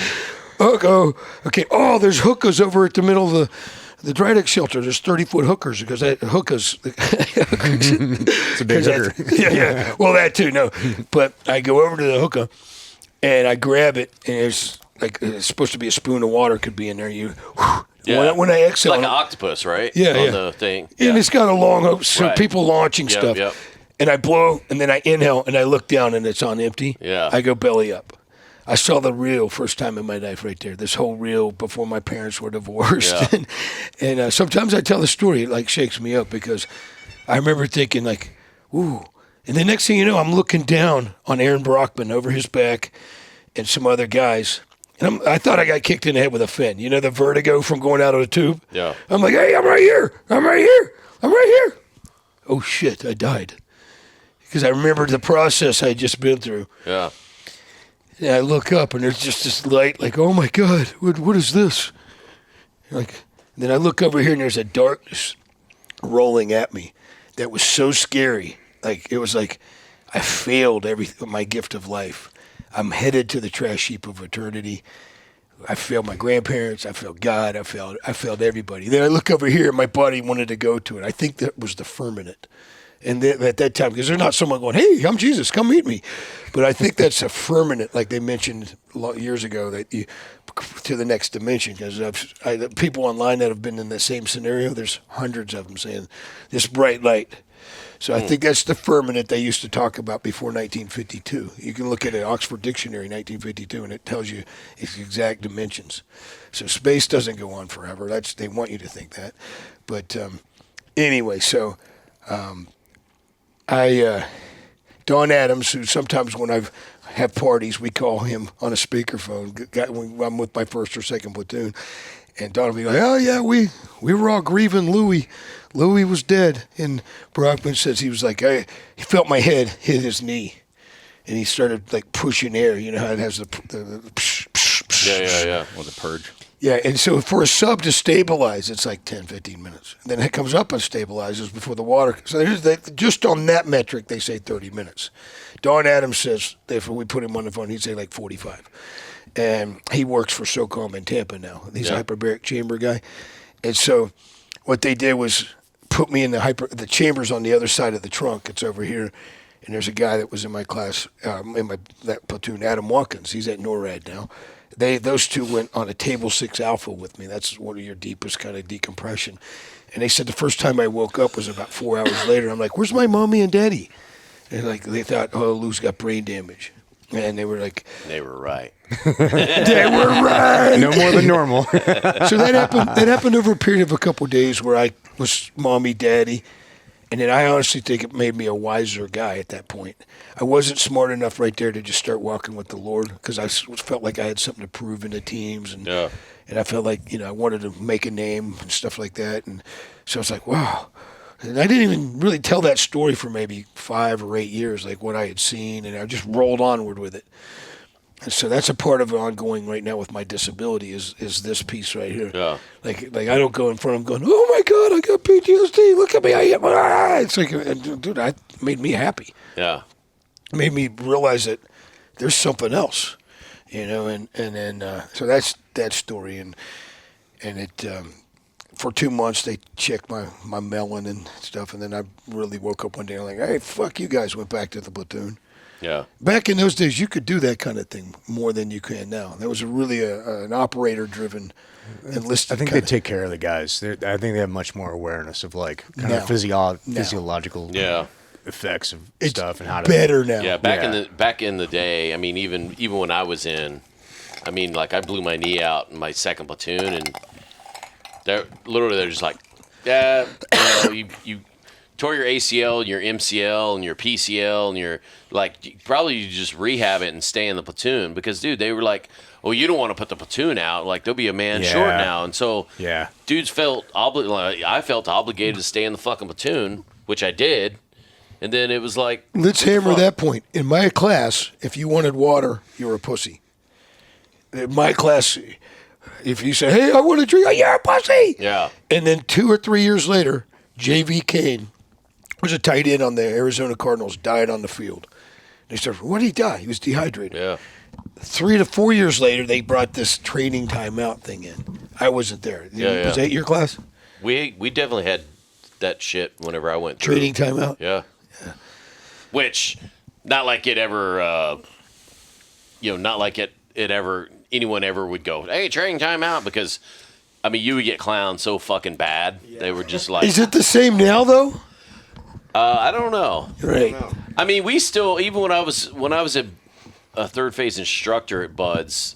okay. Oh, there's hookahs over at the middle of the dry deck shelter. There's 30-foot hookers because hookahs. It's a big hooker. Yeah. Well, that too, no. But I go over to the hookah, and I grab it, and it's supposed to be a spoon of water could be in there. Yeah. When I exhale, It's like an octopus, right? Yeah, On yeah. the thing. and it's got a long hook, so Right. people launching stuff. Yep. And I blow, and then I inhale, and I look down, and it's on empty. Yeah. I go belly up. I saw the reel first time in my life right there. This whole reel before my parents were divorced. Yeah. and sometimes I tell the story, it like shakes me up because I remember thinking like, ooh. And the next thing you know, I'm looking down on Aaron Brockman over his back and some other guys. And I thought I got kicked in the head with a fin. You know, the vertigo from going out of the tube? Yeah. I'm like, hey, I'm right here. Oh, shit, I died. Because I remembered the process I had just been through. Yeah. And I look up, and there's just this light, like, oh my God, what is this? Like, and then I look over here, and there's a darkness rolling at me that was so scary. Like, it was like I failed my gift of life. I'm headed to the trash heap of eternity. I failed my grandparents. I failed God. I failed everybody. Then I look over here, and my body wanted to go to it. I think that was the firmament. And then, at that time, because there's not someone going, hey, I'm Jesus, come meet me. But I think that's a firmament, like they mentioned years ago, that you to the next dimension. Because people online that have been in the same scenario, there's hundreds of them saying this bright light. So I think that's the firmament they used to talk about before 1952. You can look at an Oxford Dictionary, 1952, and it tells you its exact dimensions. So space doesn't go on forever. They want you to think that. But anyway, so Don Adams, who sometimes when I have parties, we call him on a speakerphone. When I'm with my 1st or 2nd platoon, and Don will be like, "Oh yeah, we were all grieving Louis. Louis was dead." And Brockman says he was like, he felt my head hit his knee, and he started like pushing air. You know how it has the psh, psh, psh. Yeah. Or the purge. Yeah, and so for a sub to stabilize, it's like 10, 15 minutes. And then it comes up and stabilizes before the water. So just on that metric, they say 30 minutes. Don Adams says, if we put him on the phone, he'd say like 45. And he works for SOCOM in Tampa now. He's a hyperbaric chamber guy. And so what they did was put me in the chambers on the other side of the trunk. It's over here. And there's a guy that was in my class, that platoon, Adam Watkins. He's at NORAD now. Those two went on a table 6 alpha with me. That's one of your deepest kind of decompression. And they said the first time I woke up was about 4 hours later. I'm like, where's my mommy and daddy? And like they thought, oh, Lou's got brain damage. And they were like, They were right. they were right. No more than normal. So that happened over a period of a couple of days where I was mommy, daddy. And then I honestly think it made me a wiser guy at that point. I wasn't smart enough right there to just start walking with the Lord because I felt like I had something to prove in the teams. And I felt like, I wanted to make a name and stuff like that. And so I was like, wow. And I didn't even really tell that story for maybe 5 or 8 years, like what I had seen. And I just rolled onward with it. And so that's a part of it ongoing right now with my disability is this piece right here. Yeah. Like I don't go in front of them going, oh my God, I got PTSD. Look at me. It's like, dude, that made me happy. Yeah. It made me realize that there's something else, and then so that's that story. And it, for 2 months they checked my melon and stuff. And then I really woke up one day and I'm like, hey, fuck you guys, went back to the platoon. Yeah. Back in those days, you could do that kind of thing more than you can now. That was really an operator-driven enlisted. I think kind they take care of the guys. I think they have much more awareness of like kind of physiological effects of stuff and how to better now. Yeah, back in the day. I mean, even when I was in, I mean, like I blew my knee out in my 2nd platoon, and they're just like, yeah, you tore your ACL and your MCL and your PCL and your probably you just rehab it and stay in the platoon because dude, they were like, oh, you don't want to put the platoon out, like there'll be a man short now, and so dudes I felt obligated to stay in the fucking platoon, which I did, and then it was like, let's hammer that point. In my class, if you wanted water, you were a pussy. In my class, if you say, hey, I want a drink, you're a pussy. Yeah. And then 2 or 3 years later, J.V. Kane was a tight end on the Arizona Cardinals, died on the field. They said, what did he die? He was dehydrated. Yeah. 3 to 4 years later, they brought this training timeout thing in. I wasn't there. Was that your class? We definitely had that shit whenever I went through. Training timeout? Yeah. Which, not like it ever, not like it ever, anyone ever would go, hey, training timeout, because, I mean, you would get clowned so fucking bad. Yeah. They were just like. Is it the same now, though? I don't know. Right. I mean, we still, even when I was a third phase instructor at Buds,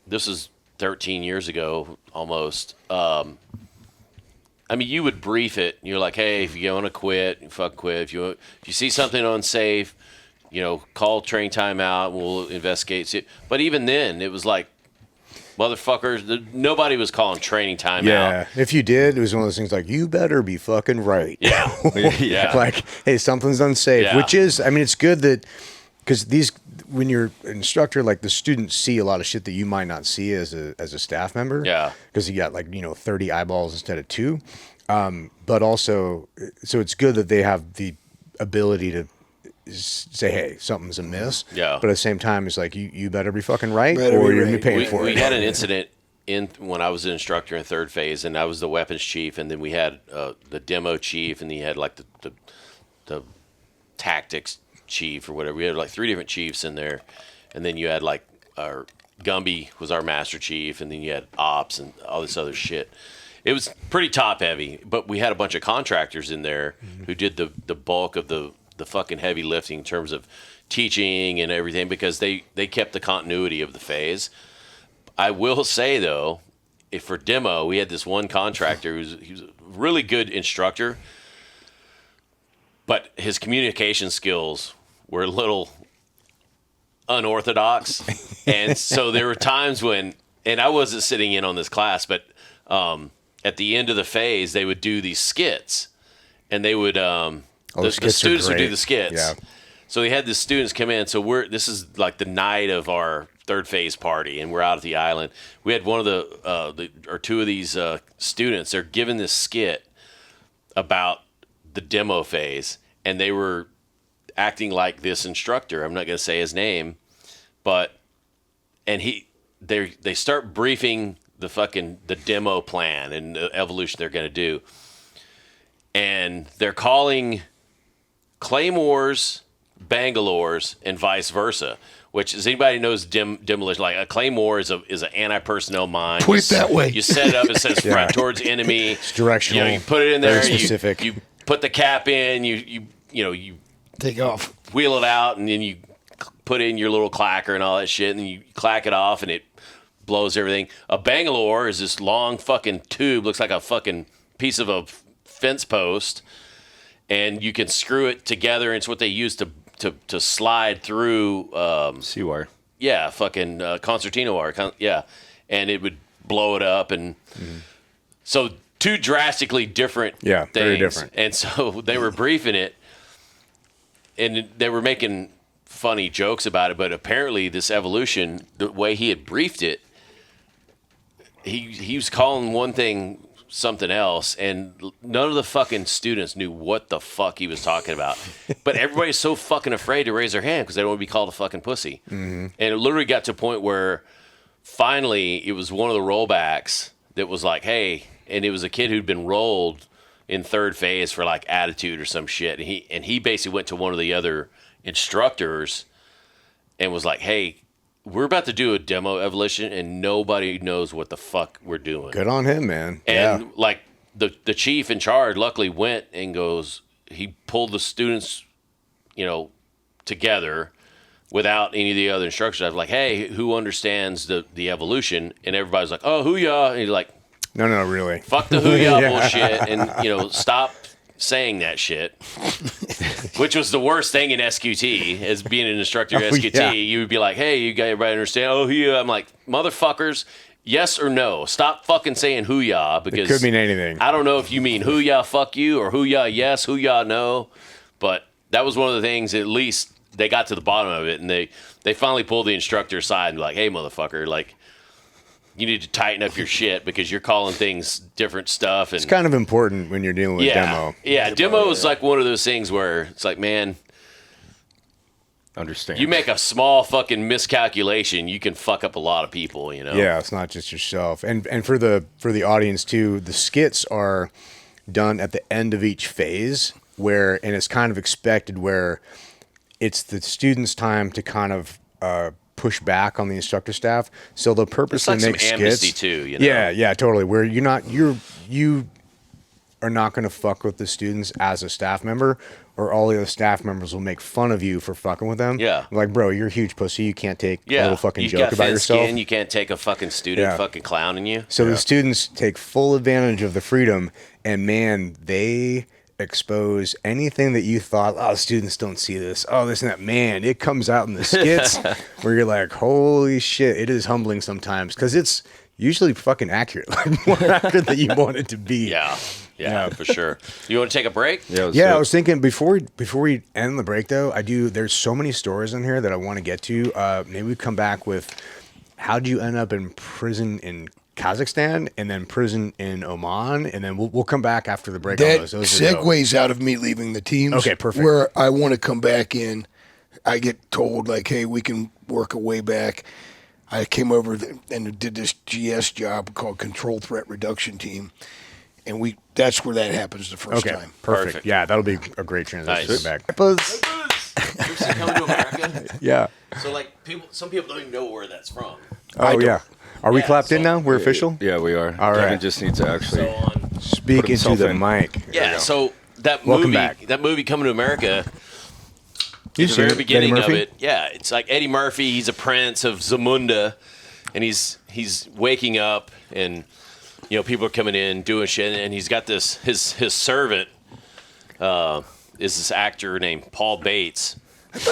this was 13 years ago almost. I mean, you would brief it. You're like, hey, if you want to quit, you fuck quit. If you see something unsafe, call training timeout. We'll investigate. But even then, it was like, motherfuckers, nobody was calling training timeout. Yeah, if you did, it was one of those things like, you better be fucking right. Yeah. Yeah. Like, hey, something's unsafe, which is, I mean, it's good that, because when you're an instructor, like the students see a lot of shit that you might not see as a staff member. Yeah. Because you got 30 eyeballs instead of 2. But also, so it's good that they have the ability to say, hey, something's amiss. Yeah. But at the same time, it's like, you better be fucking right, Better or be you're going right. to be paying we, for we it. had an incident when I was an instructor in 3rd phase, and I was the weapons chief, and then we had the demo chief, and then you had like the tactics chief or whatever. We had like 3 different chiefs in there, and then you had like our Gumby was our master chief, and then you had ops and all this other shit. It was pretty top heavy, but we had a bunch of contractors in there who did the bulk of the fucking heavy lifting in terms of teaching and everything, because they kept the continuity of the phase. I will say though, if for demo, we had this one contractor he was a really good instructor, but his communication skills were a little unorthodox. And so there were times when, and I wasn't sitting in on this class, but at the end of the phase, they would do these skits, and they would, the students would do the skits. Yeah. So they had the students come in. So this is like the night of our 3rd phase party, and we're out at the island. We had one of or 2 of these students. They're giving this skit about the demo phase, and they were acting like this instructor. I'm not going to say his name, and they start briefing the demo plan and the evolution they're going to do, and they're calling Claymores Bangalores and vice versa. Which is, anybody knows demolition, like a claymore is an anti-personnel mine. Put it that way. You set it up, it says front towards enemy. It's directional. You put it in there. Very specific. You put the cap in. You Take off. wheel it out, and then you put in your little clacker and all that shit, and then you clack it off, and it blows everything. A Bangalore is this long fucking tube, looks like a fucking piece of a fence post, and you can screw it together. And it's what they use to slide through Seawire. yeah, fucking concertina wire, yeah, and it would blow it up, and so 2 drastically different things. Very different. And so they were briefing it, and they were making funny jokes about it, but apparently this evolution, the way he had briefed it, he was calling one thing something else, and none of the fucking students knew what the fuck he was talking about. But everybody's so fucking afraid to raise their hand because they don't want to be called a fucking pussy. And it literally got to a point where finally it was one of the rollbacks that was like, hey, and it was a kid who'd been rolled in 3rd phase for like attitude or some shit, and he basically went to one of the other instructors and was like, hey, we're about to do a demo evolution, and nobody knows what the fuck we're doing. Good on him, man. And like the chief in charge luckily went and goes, he pulled the students, together without any of the other instructors. I was like, hey, who understands the evolution? And everybody's like, oh, hoo-yah. And he's like, No, really. fuck the hoo-yah bullshit, and, stop saying that shit. Which was the worst thing in SQT, as being an instructor in SQT. Yeah. You would be like, hey, you got everybody understand? Oh, hoo-yah. I'm like, motherfuckers, yes or no? Stop fucking saying hoo-yah, because It could mean anything. I don't know if you mean hoo-yah fuck you, or hoo-yah yes, hoo-yah no. But that was one of the things, at least they got to the bottom of it, and they finally pulled the instructor aside and be like, hey, motherfucker, like, you need to tighten up your shit because you're calling things different stuff. And It's kind of important when you're dealing with demo. Yeah, demo is like one of those things where it's like, man, Understand. you make a small fucking miscalculation, you can fuck up a lot of people, Yeah, it's not just yourself. And for the audience too, the skits are done at the end of each phase, and it's kind of expected, where it's the students' time to kind of push back on the instructor staff. So they'll purposely It's like make some skits. amnesty too, Yeah, totally. Where you are not going to fuck with the students as a staff member, or all the other staff members will make fun of you for fucking with them. Yeah. Like, bro, you're a huge pussy. You can't take a Yeah, little fucking you've joke got about thin yourself. skin, you can't take a fucking student Yeah. fucking clowning you. So the students take full advantage of the freedom, and man, they expose anything that you thought, oh, students don't see this, oh, this and that. Man, it comes out in the skits where you're like, holy shit, it is humbling sometimes, because it's usually fucking accurate, like more accurate than you want it to be. Yeah. Yeah, for sure. You want to take a break? Yeah, I was thinking before we end the break though, there's so many stories in here that I want to get to. Maybe we come back with how do you end up in prison in Kazakhstan and then prison in Oman, and then we'll come back after the break. That on those segues out of me leaving the teams. Okay, perfect. Where I want to come back in, I get told like, hey, we can work a way back. I came over and did this GS job called Control Threat Reduction Team, and that's where that happens the first time. Perfect. Yeah, that'll be a great transition. Nice. Back. Coming to America. Yeah. So like some people don't even know where that's from. Oh yeah. Are we clapped in now? We're official? Yeah, we are. All right. Kevin just needs to actually Speak put into himself the in. mic. Yeah. So that Welcome movie, back. that movie Coming to America. You've The seen very it, beginning Eddie of Murphy? it, yeah, it's like Eddie Murphy. He's a prince of Zamunda, and he's waking up, and people are coming in doing shit, and he's got this his servant is this actor named Paul Bates.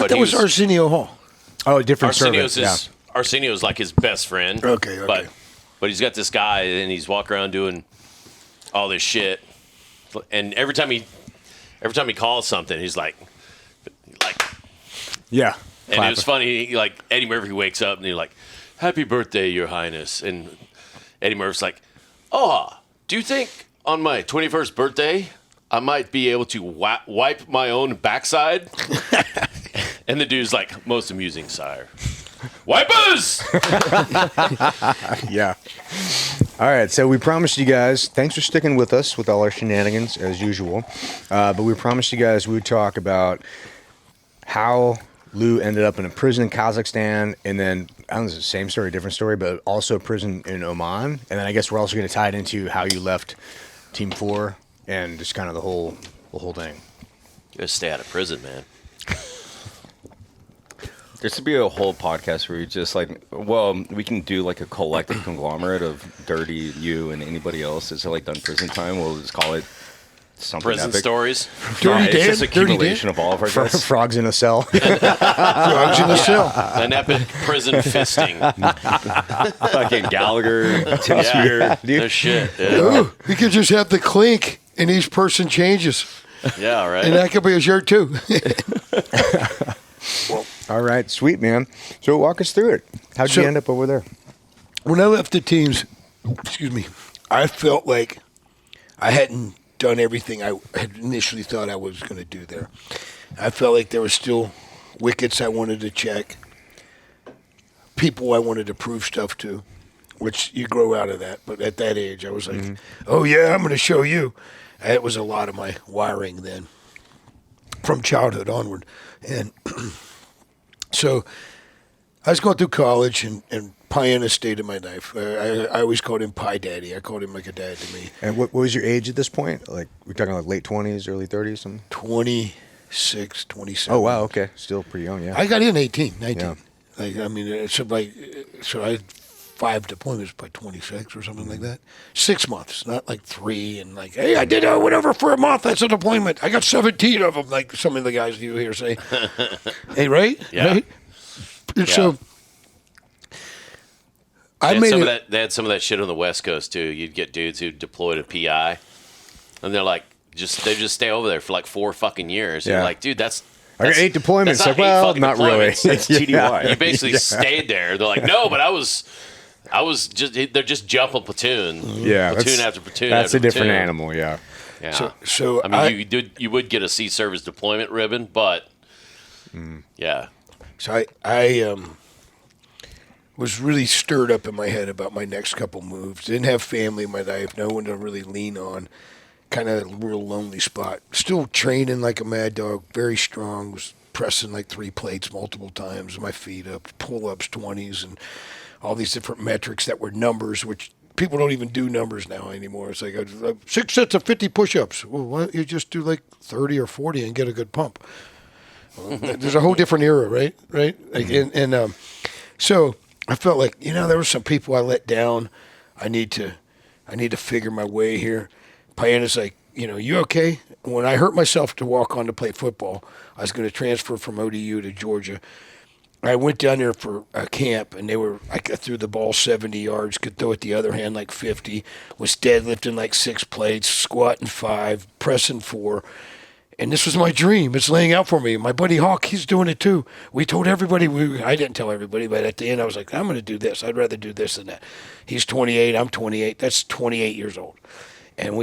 But That was Arsenio Hall. Oh, different service. Yeah. Arsenio's like his best friend. Okay. But he's got this guy, and he's walking around doing all this shit, and every time he calls something, he's like. Yeah. And it was funny, like Eddie Murphy wakes up and he's like, "Happy birthday, Your Highness." And Eddie Murphy's like, "Oh, do you think on my 21st birthday I might be able to wipe my own backside?" And the dude's like, "Most amusing, sire. Wipers!" Yeah. All right, so we promised you guys, thanks for sticking with us with all our shenanigans as usual. But we promised you guys we would talk about how Lew ended up in a prison in Kazakhstan, and then, I don't know if it's the same story, different story, but also a prison in Oman. And then I guess we're also going to tie it into how you left Team 4 and just kind of the whole thing. You gotta stay out of prison, man. There should be a whole podcast where you just we can do like a collective conglomerate of Dirty, you, and anybody else that's done prison time. We'll just call it something Prison epic. stories. Dirty It's Dan? just Dirty accumulation of all of our guys. Frogs in a cell. Frogs in the cell. An epic prison fisting. Fucking Gallagher, Tim Spear. No shit. Yeah. Ooh, you could just have the clink, and each person changes, Yeah, right. and that could be a shirt too. All right, sweet, man. So walk us through it. How'd you end up over there? When I left the teams, excuse me, I felt like I hadn't done everything I had initially thought I was going to do there. I felt like there were still wickets I wanted to check, people I wanted to prove stuff to, which you grow out of that. But at that age, I was like, oh, yeah, I'm going to show you. It was a lot of my wiring then from childhood onward. And so I was going through college, and Piana stayed in my life. I always called him Pie Daddy. I called him like a dad to me. And what was your age at this point? Like, we're talking like late 20s, early 30s, something? 26, 27. Oh, wow, okay. Still pretty young, yeah. I got in 18, 19. Yeah. So I had 5 deployments by 26 or something like that. 6 months, not like 3. And like, hey, I did whatever for a month. That's a deployment. I got 17 of them, like some of the guys you hear say. Hey, right? Yeah. Right? And so They had some of that shit on the West Coast too. You'd get dudes who deployed a PI, and they're like, they just stay over there for like 4 fucking years. Yeah. You're like, dude, that's I got 8 deployments. that's Like, not 8 well, fucking not really. deployments. That's TDY. You basically stayed there. They're like, no, but I was just. They're just jumping platoon. Yeah, platoon after platoon. That's after a different platoon. animal, yeah. Yeah. So I mean, you would get a sea service deployment ribbon, but yeah. So I was really stirred up in my head about my next couple moves. Didn't have family in my life, no one to really lean on. Kind of a real lonely spot. Still training like a mad dog, very strong. Was pressing like 3 plates multiple times, my feet up, pull-ups, 20s, and all these different metrics that were numbers, which people don't even do numbers now anymore. It's like 6 sets of 50 push-ups. Well, why don't you just do like 30 or 40 and get a good pump? Well, there's a whole different era, right? Like, and so I felt like, there were some people I let down. I need to figure my way here. Piana's like, you okay? When I hurt myself to walk on to play football, I was going to transfer from ODU to Georgia. I went down there for a camp, and I threw the ball 70 yards, could throw it the other hand like 50, was deadlifting like 6 plates, squatting 5, pressing 4. And this was my dream. It's laying out for me. My buddy Hawk, he's doing it too. We told everybody. I didn't tell everybody, but at the end I was like, I'm going to do this. I'd rather do this than that. He's 28. I'm 28. That's 28 years old. And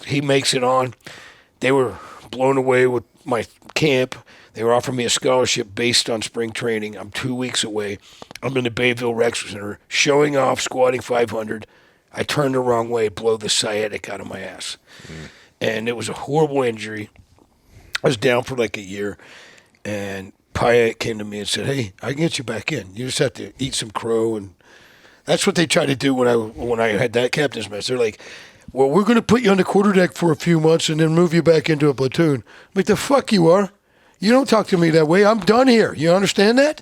he makes it on. They were blown away with my camp. They were offering me a scholarship based on spring training. I'm 2 weeks away. I'm in the Bayville Rec Center, showing off, squatting 500. I turned the wrong way, blow the sciatic out of my ass. And it was a horrible injury. I was down for like a year. And Pyatt came to me and said, hey, I can get you back in. You just have to eat some crow. And that's what they tried to do when I had that captain's mess. They're like, well, we're going to put you on the quarterdeck for a few months and then move you back into a platoon. I'm like, the fuck you are? You don't talk to me that way. I'm done here. You understand that?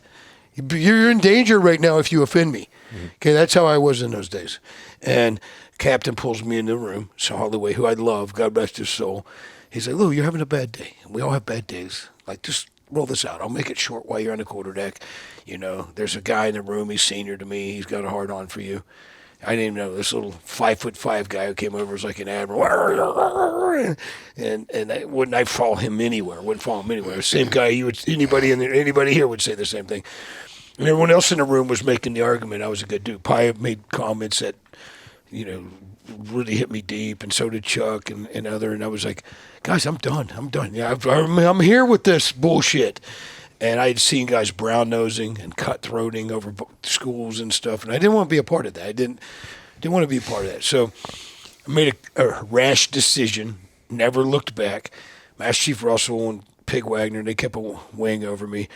You're in danger right now if you offend me. Okay, that's how I was in those days. And Captain pulls me in the room, Sir Holloway, who I love, God rest his soul. He's like, Lou, you're having a bad day. We all have bad days. Like, just roll this out. I'll make it short while you're on the quarterdeck. You know, there's a guy in the room. He's senior to me. He's got a hard on for you. I didn't even know this little 5'5" guy who came over was like an admiral, and I follow him anywhere. Wouldn't follow him anywhere. Same guy. Anybody here would say the same thing. And everyone else in the room was making the argument I was a good dude. Pyatt made comments that, really hit me deep, and so did Chuck and other. And I was like, guys, I'm done. Yeah, I'm here with this bullshit. And I had seen guys brown-nosing and cut-throating over schools and stuff, and I didn't want to be a part of that. I didn't want to be a part of that. So I made a rash decision, never looked back. Master Chief Russell and Pig Wagner, they kept a wing over me.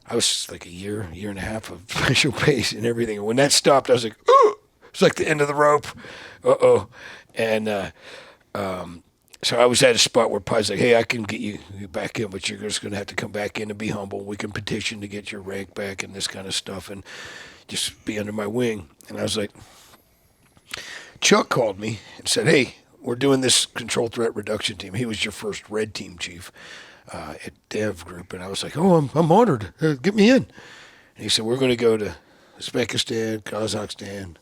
I was like a year and a half of special base and everything. And when that stopped, I was like, ooh! It's like the end of the rope. Uh-oh. And so I was at a spot where Pie's like, hey, I can get you back in, but you're just going to have to come back in and be humble. We can petition to get your rank back and this kind of stuff and just be under my wing. And I was like, Chuck called me and said, hey, we're doing this control threat reduction team. He was your first red team chief at Dev Group. And I was like, oh, I'm honored. Get me in. And he said, we're going to go to Uzbekistan, Kazakhstan,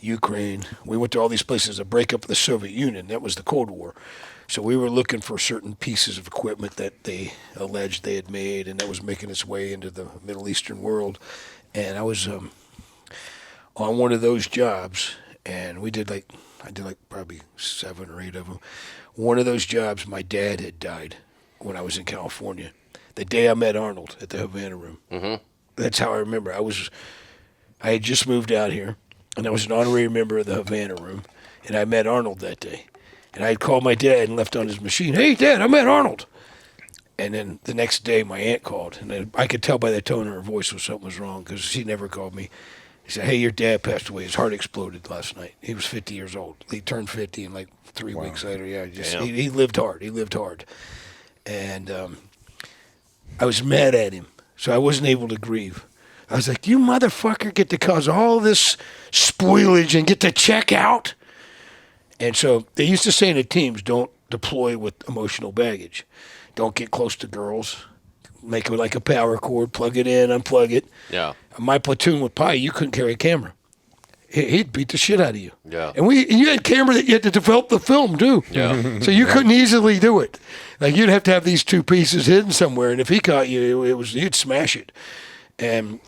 Ukraine. We went to all these places to break up the Soviet Union. That was the Cold War. So we were looking for certain pieces of equipment that they alleged they had made, and that was making its way into the Middle Eastern world. And I was on one of those jobs, and I did like probably 7 or 8 of them. One of those jobs, my dad had died when I was in California. The day I met Arnold at the Havana Room. Mm-hmm. That's how I remember. I had just moved out here. And I was an honorary member of the Havana Room, and I met Arnold that day. And I had called my dad and left on his machine, hey, Dad, I met Arnold. And then the next day, my aunt called, and I could tell by the tone of her voice when something was wrong because she never called me. He said, hey, your dad passed away. His heart exploded last night. He was 50 years old. He turned 50, and like 3 weeks later, he lived hard. He lived hard. And I was mad at him, so I wasn't able to grieve. I was like, you motherfucker get to cause all this spoilage and get to check out. And so they used to say in the teams, don't deploy with emotional baggage. Don't get close to girls. Make it like a power cord, plug it in, unplug it. Yeah. My platoon with Pi, you couldn't carry a camera. He'd beat the shit out of you. Yeah. And you had camera that you had to develop the film too. Yeah. So you couldn't easily do it. Like you'd have to have these 2 pieces hidden somewhere, and if he caught you, you'd smash it. And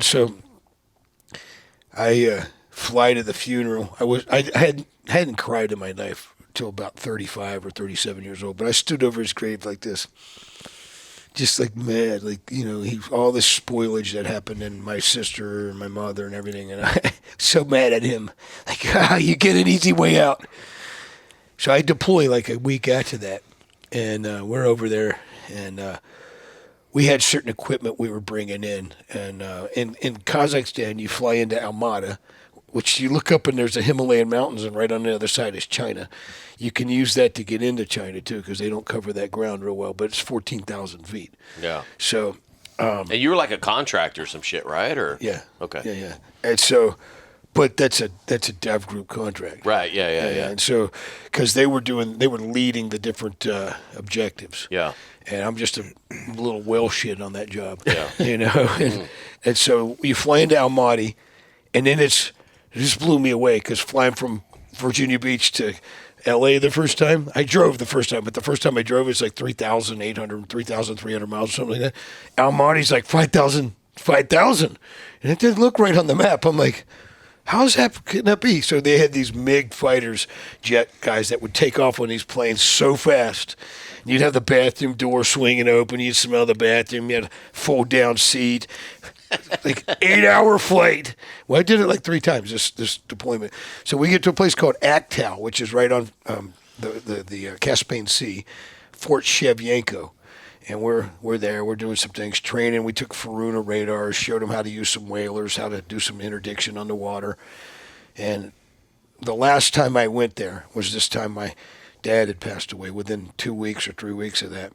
so I fly to the funeral. I hadn't cried in my life until about 35 or 37 years old, but I stood over his grave like this, just like mad, like, all this spoilage that happened, and my sister and my mother and everything, and I so mad at him, like, you get an easy way out. So I deploy like a week after that, and we're over there, and we had certain equipment we were bringing in. And in Kazakhstan, you fly into Almaty, which you look up and there's the Himalayan mountains, and right on the other side is China. You can use that to get into China, too, because they don't cover that ground real well, but it's 14,000 feet. Yeah. So. And you were like a contractor or some shit, right? Or Yeah. Okay. Yeah. And so But that's a dev group contract. Right. Yeah. And so, because they were leading the different objectives. Yeah. And I'm just a little whale shit on that job. Yeah. You know? And so you fly into Almaty, and then it just blew me away because flying from Virginia Beach to L.A. the first time, I drove the first time, but the first time I drove, it was like 3,800, 3,300 miles or something like that. Almaty's like 5,000. And it didn't look right on the map. I'm like, can that be? So they had these MiG fighters, jet guys that would take off on these planes so fast. You'd have the bathroom door swinging open. You'd smell the bathroom. You had a fold-down seat. Like 8-hour flight. Well, I did it like 3 times, this deployment. So we get to a place called Aktal, which is right on the Caspian Sea, Fort Shevchenko. And we're there. We're doing some things, training. We took Faruna radars, showed them how to use some whalers, how to do some interdiction on the water. And the last time I went there was this time my dad had passed away within 2 weeks or 3 weeks of that.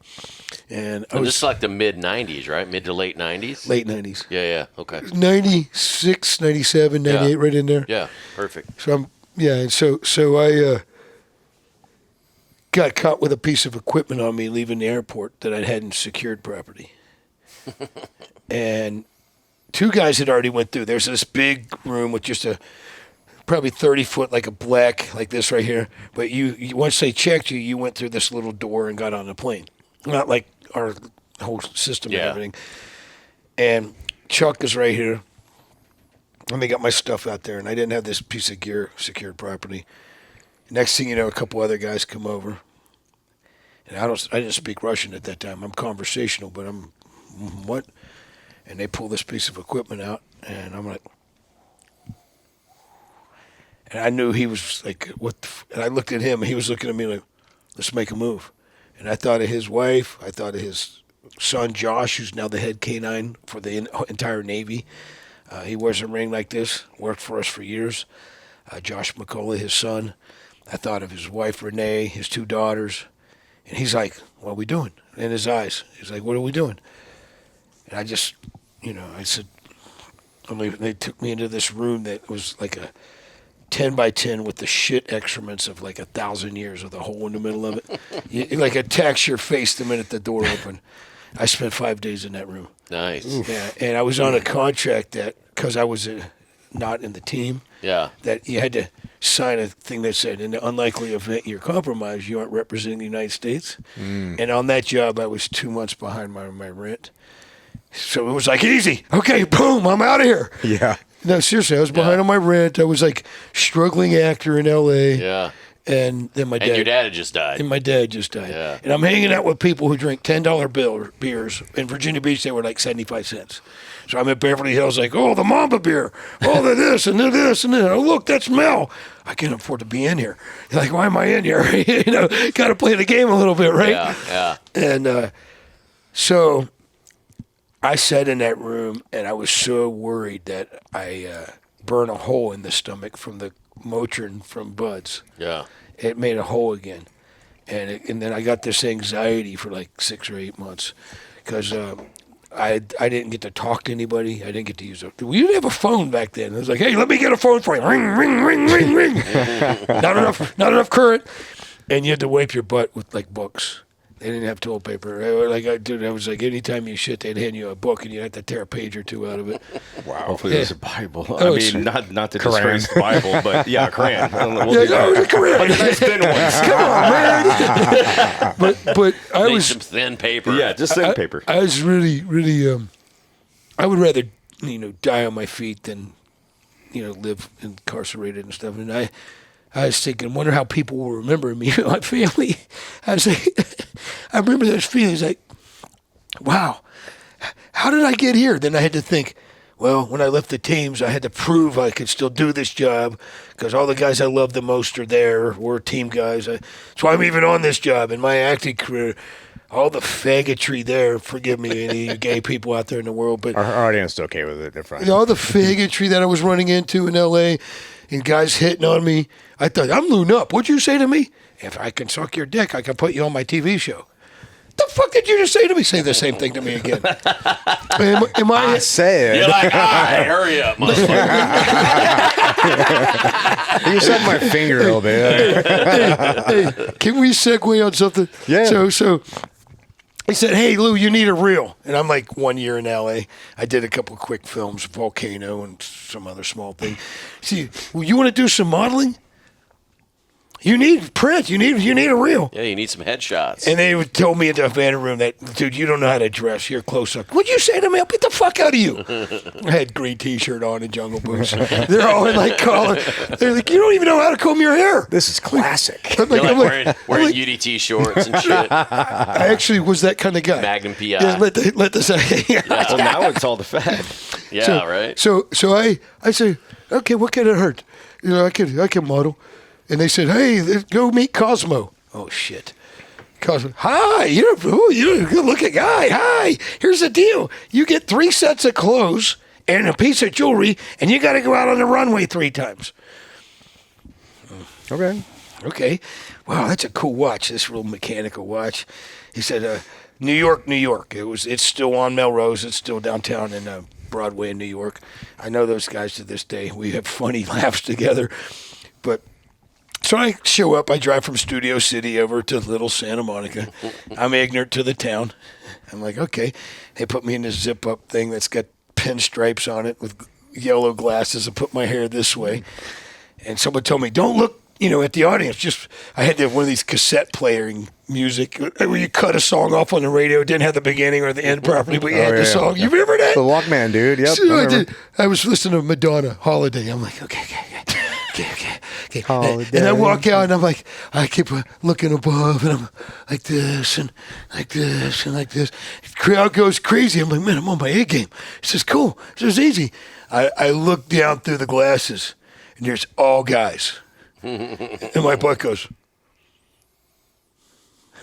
And I was this is like the mid 90s, right? Mid to late 90s? late 90s. Yeah. Okay. 96, 97, 98, Yeah. right in there. Yeah. Perfect. So and so I got caught with a piece of equipment on me leaving the airport that I hadn't secured properly. And 2 guys had already went through. There's this big room with just probably 30 foot, like a black, like this right here. But you once they checked you went through this little door and got on the plane. Not like our whole system and everything. And Chuck is right here. And they got my stuff out there, and I didn't have this piece of gear secured properly. Next thing you know, a couple other guys come over. And I didn't speak Russian at that time. I'm conversational, but I'm, what? And they pull this piece of equipment out, and I'm like, and I knew he was like, what the and I looked at him, and he was looking at me like, let's make a move. And I thought of his wife. I thought of his son, Josh, who's now the head K-9 for the entire Navy. He wears a ring like this, worked for us for years. Josh McCullough, his son. I thought of his wife, Renee, his 2 daughters. And he's like, what are we doing? In his eyes. He's like, what are we doing? And I just, I said, they took me into this room that was like a 10 by 10 with the shit excrements of like 1,000 years with a hole in the middle of it. It like attacks your face the minute the door opened. I spent 5 days in that room. Nice. Yeah, and I was on a contract that, because I was not in the team, that you had to sign a thing that said, in the unlikely event you're compromised, you aren't representing the United States. And on that job, I was 2 months behind my rent. So it was like, easy. Okay, boom, I'm out of here. Yeah. No, seriously, I was behind on my rent. I was like struggling actor in L.A. Yeah. And then my dad. And your dad had just died. And my dad just died. Yeah. And I'm hanging out with people who drink $10 beers. In Virginia Beach, they were like 75 cents. So I'm at Beverly Hills like, oh, the Mamba beer. Oh, the this and the this and that. Oh, look, that's Mel. I can't afford to be in here. You're like, why am I in here? Got to play the game a little bit, right? Yeah. And so I sat in that room, and I was so worried that I burn a hole in the stomach from the Motrin from Bud's. Yeah. It made a hole again. And then I got this anxiety for like 6 or 8 months because I didn't get to talk to anybody. I didn't get to use it. We didn't have a phone back then. It was like, hey, let me get a phone for you. Ring, ring, ring, ring, ring. Not enough current. And you had to wipe your butt with like books. They didn't have toilet paper. I was like, anytime you shit, they'd hand you a book, and you'd have to tear a page or 2 out of it. Wow. Hopefully it was a Bible. Oh, I mean, not to disgrace the Bible, but yeah, Koran. We'll do that. It was a Koran. Like the nice thin ones. Come on, man. but I Need was some thin paper. Yeah, just thin paper. I was really, really. I would rather die on my feet than live incarcerated and stuff. And I was thinking, wonder how people will remember me, my family. I was like, I remember those feelings like, wow, how did I get here? Then I had to think, well, when I left the teams, I had to prove I could still do this job because all the guys I loved the most are there. We're team guys. So I'm even on this job. In my acting career, all the faggotry there, forgive me, any of you gay people out there in the world, but Our audience is okay with it. They're fine. all the faggotry that I was running into in L.A. and guys hitting on me, I thought, I'm Lew Knopp. What'd you say to me? If I can suck your dick, I can put you on my TV show. The fuck did you just say to me? Say the same thing to me again. Am I? Say You're it. like, hurry up, motherfucker. You suck my finger a little bit. Hey, can we segue on something? Yeah. So he said, "Hey, Lou, you need a reel." And I'm like 1 year in L.A. I did a couple quick films, Volcano and some other small thing. See, well, you want to do some modeling? You need print. You need a reel. Yeah, you need some headshots. And they would tell me in the van room that, dude, you don't know how to dress. You're close up. What'd you say to me? I'll beat the fuck out of you. I had green T-shirt on and jungle boots. They're all in like collar. They're like, you don't even know how to comb your hair. This is classic. I'm You're like I'm wearing like, UDT shorts and shit. I actually was that kind of guy. Magnum PI. Yeah, let this. Well, now it's all the fad. Yeah, right. So I say, okay, what can it hurt? You know, I can model. And they said, hey, go meet Cosmo. Oh shit. Cosmo, hi, you're a good looking guy. Hi, here's the deal. You get 3 sets of clothes and a piece of jewelry, and you got to go out on the runway 3 times. Okay. Wow, that's a cool watch. This real mechanical watch. He said, New York. It's still on Melrose. It's still downtown in Broadway in New York. I know those guys to this day. We have funny laughs together. But so I show up. I drive from Studio City over to Little Santa Monica. I'm ignorant to the town. I'm like, okay. They put me in this zip-up thing that's got pinstripes on it with yellow glasses and put my hair this way. And someone told me, don't look, at the audience. Just I had to have one of these cassette playing music where you cut a song off on the radio. It didn't have the beginning or the end properly, but you had the song. You remember that? The Walkman, dude. Yep. So I did. I was listening to Madonna, Holiday. I'm like, okay. Holiday. And I walk out and I'm like, I keep looking above and I'm like this and like this and like this. The crowd goes crazy. I'm like, man, I'm on my A game. This is cool. This is easy. I look down through the glasses and there's all guys. And my butt goes.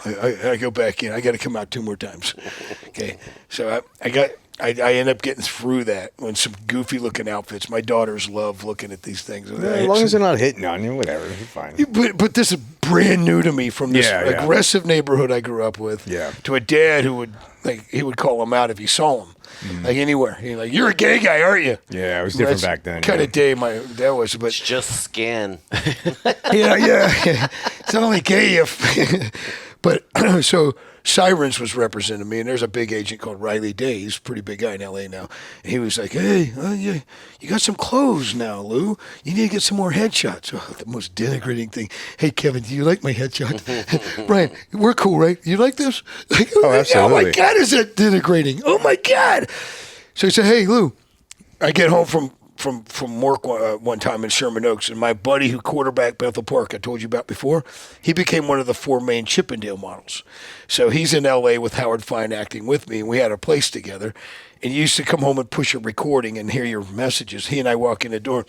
I go back in. I got to come out 2 more times. Okay. So I end up getting through that when some goofy looking outfits. My daughters love looking at these things. As long as they're not hitting on you, whatever, you're fine. But this is brand new to me from this aggressive neighborhood I grew up with. Yeah. To a dad who would call him out if he saw him. Like anywhere. He's like, you're a gay guy, aren't you? Yeah, it was different back then. Kind of day my dad was, but It's just skin. yeah. It's not only gay if but so Sirens was representing me, and there's a big agent called Riley Day. He's a pretty big guy in L.A. now. And he was like, hey, you got some clothes now, Lou. You need to get some more headshots. Oh, the most denigrating thing. Hey, Kevin, do you like my headshot? Brian, we're cool, right? You like this? Oh, absolutely. Oh, my God, is that denigrating? Oh, my God. So he said, hey, Lou, I get home from work one time in Sherman Oaks, and my buddy who quarterbacked Bethel Park, I told you about before, he became one of the 4 main Chippendale models. So he's in L.A. with Howard Fine acting with me, and we had a place together. And you used to come home and push a recording and hear your messages. He and I walk in the door.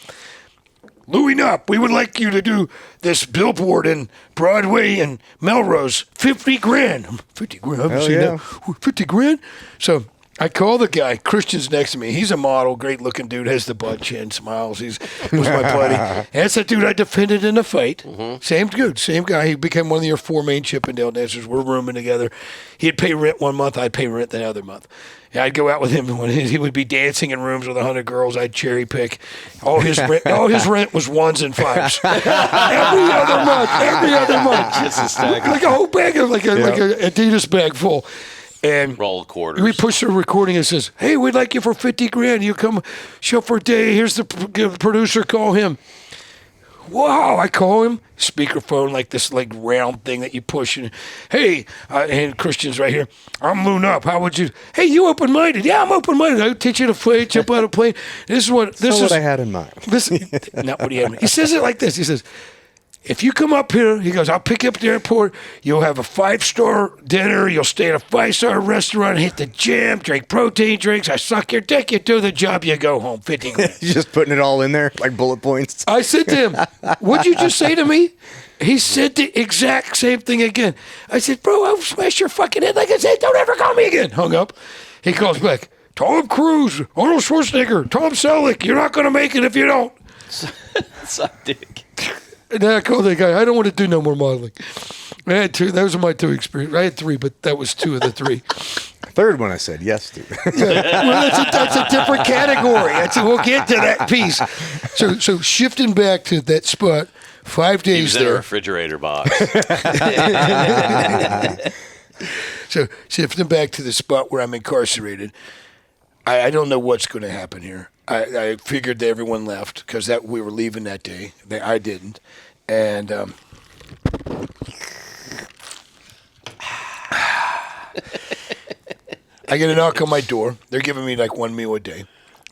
Lew Knopp, we would like you to do this billboard in Broadway and Melrose. 50 grand. 50 grand. I haven't seen that. 50 grand? So I call the guy. Christian's next to me. He's a model, great-looking dude, has the butt chin, smiles. He was my buddy. And that's the dude I defended in the fight. Same dude, same guy. He became one of your 4 main Chippendale dancers. We're rooming together. He'd pay rent one month. I'd pay rent the other month. Yeah, I'd go out with him when he would be dancing in rooms with 100 girls. I'd cherry pick. All his rent was 1s and 5s. Every other month. Just a stack. Like a whole bag of like a Adidas bag full. And Roll quarters. we push the recording and says, hey, we'd like you for 50 grand. You come show for a day. Here's the producer. Call him. Wow, I call him. Speakerphone, like this like round thing that you push. And, hey, and Christian's right here. I'm Lew Knopp. How would you? Hey, you open-minded? Yeah, I'm open-minded. I'll teach you to play, jump out of plane. This is what I had in mind. This not what he had in mind. He says it like this. He says, if you come up here, he goes, I'll pick you up at the airport. You'll have a 5-star dinner. You'll stay at a 5-star restaurant, hit the gym, drink protein drinks. I suck your dick. You do the job. You go home. 50 grand. You're just putting it all in there, like bullet points. I said to him, what'd you just say to me? He said the exact same thing again. I said, bro, I'll smash your fucking head. Like I said, don't ever call me again. Hung up. He calls back. Tom Cruise, Arnold Schwarzenegger, Tom Selleck. You're not going to make it if you don't. Suck dick. And then I called that guy. I don't want to do no more modeling. I had 2. Those are my 2 experiences. I had 3, but that was 2 of the 3. Third one I said yes to. Well, that's a different category. We'll get to that piece. So shifting back to that spot, 5 days He was in a there. refrigerator box. So shifting back to the spot where I'm incarcerated, I don't know what's going to happen here. I figured that everyone left because that we were leaving that day. I didn't, and I get a knock on my door. They're giving me like 1 meal a day,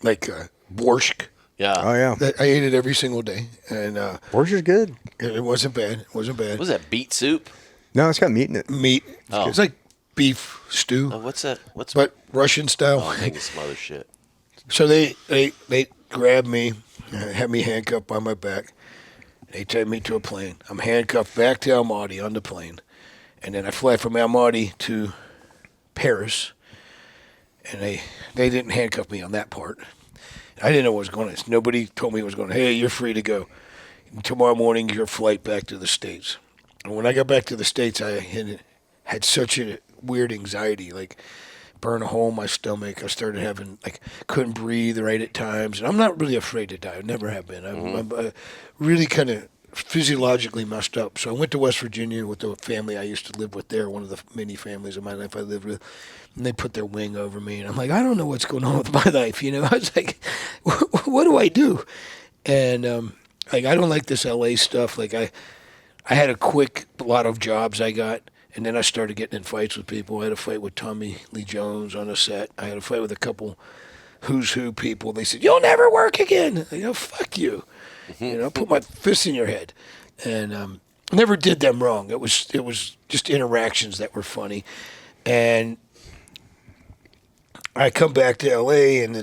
like borscht. Yeah. Oh yeah, I ate it every single day, and borscht is good. it wasn't bad. It wasn't bad. What was that, beet soup? No, it's got meat in it. Meat. Oh. It's like beef stew, Oh, what's that? What's but Russian style. Oh, I'm thinking some other shit. So they grabbed me, had me handcuffed by my back. They take me to a plane. I'm handcuffed back to Almaty on the plane. And then I fly from Almaty to Paris. And they didn't handcuff me on that part. I didn't know what was going on. Nobody told me it was going on. Hey, you're free to go. Tomorrow morning, your flight back to the States. And when I got back to the States, I had such a weird anxiety, like burn a hole in my stomach. I started having, like, couldn't breathe right at times. And I'm not really afraid to die. I never have been. I'm really kind of physiologically messed up. So I went to West Virginia with the family I used to live with there, one of the many families in my life I lived with. And they put their wing over me. And I'm like, I don't know what's going on with my life. You know, I was like, what do I do? And, like, I don't like this LA stuff. Like, I had a quick lot of jobs I got. And then I started getting in fights with people. I had a fight with Tommy Lee Jones on a set. I had a fight with a couple who's who people. They said, "You'll never work again." You know, fuck you. You know, put my fist in your head. And never did them wrong. It was just interactions that were funny. And I come back to L.A. and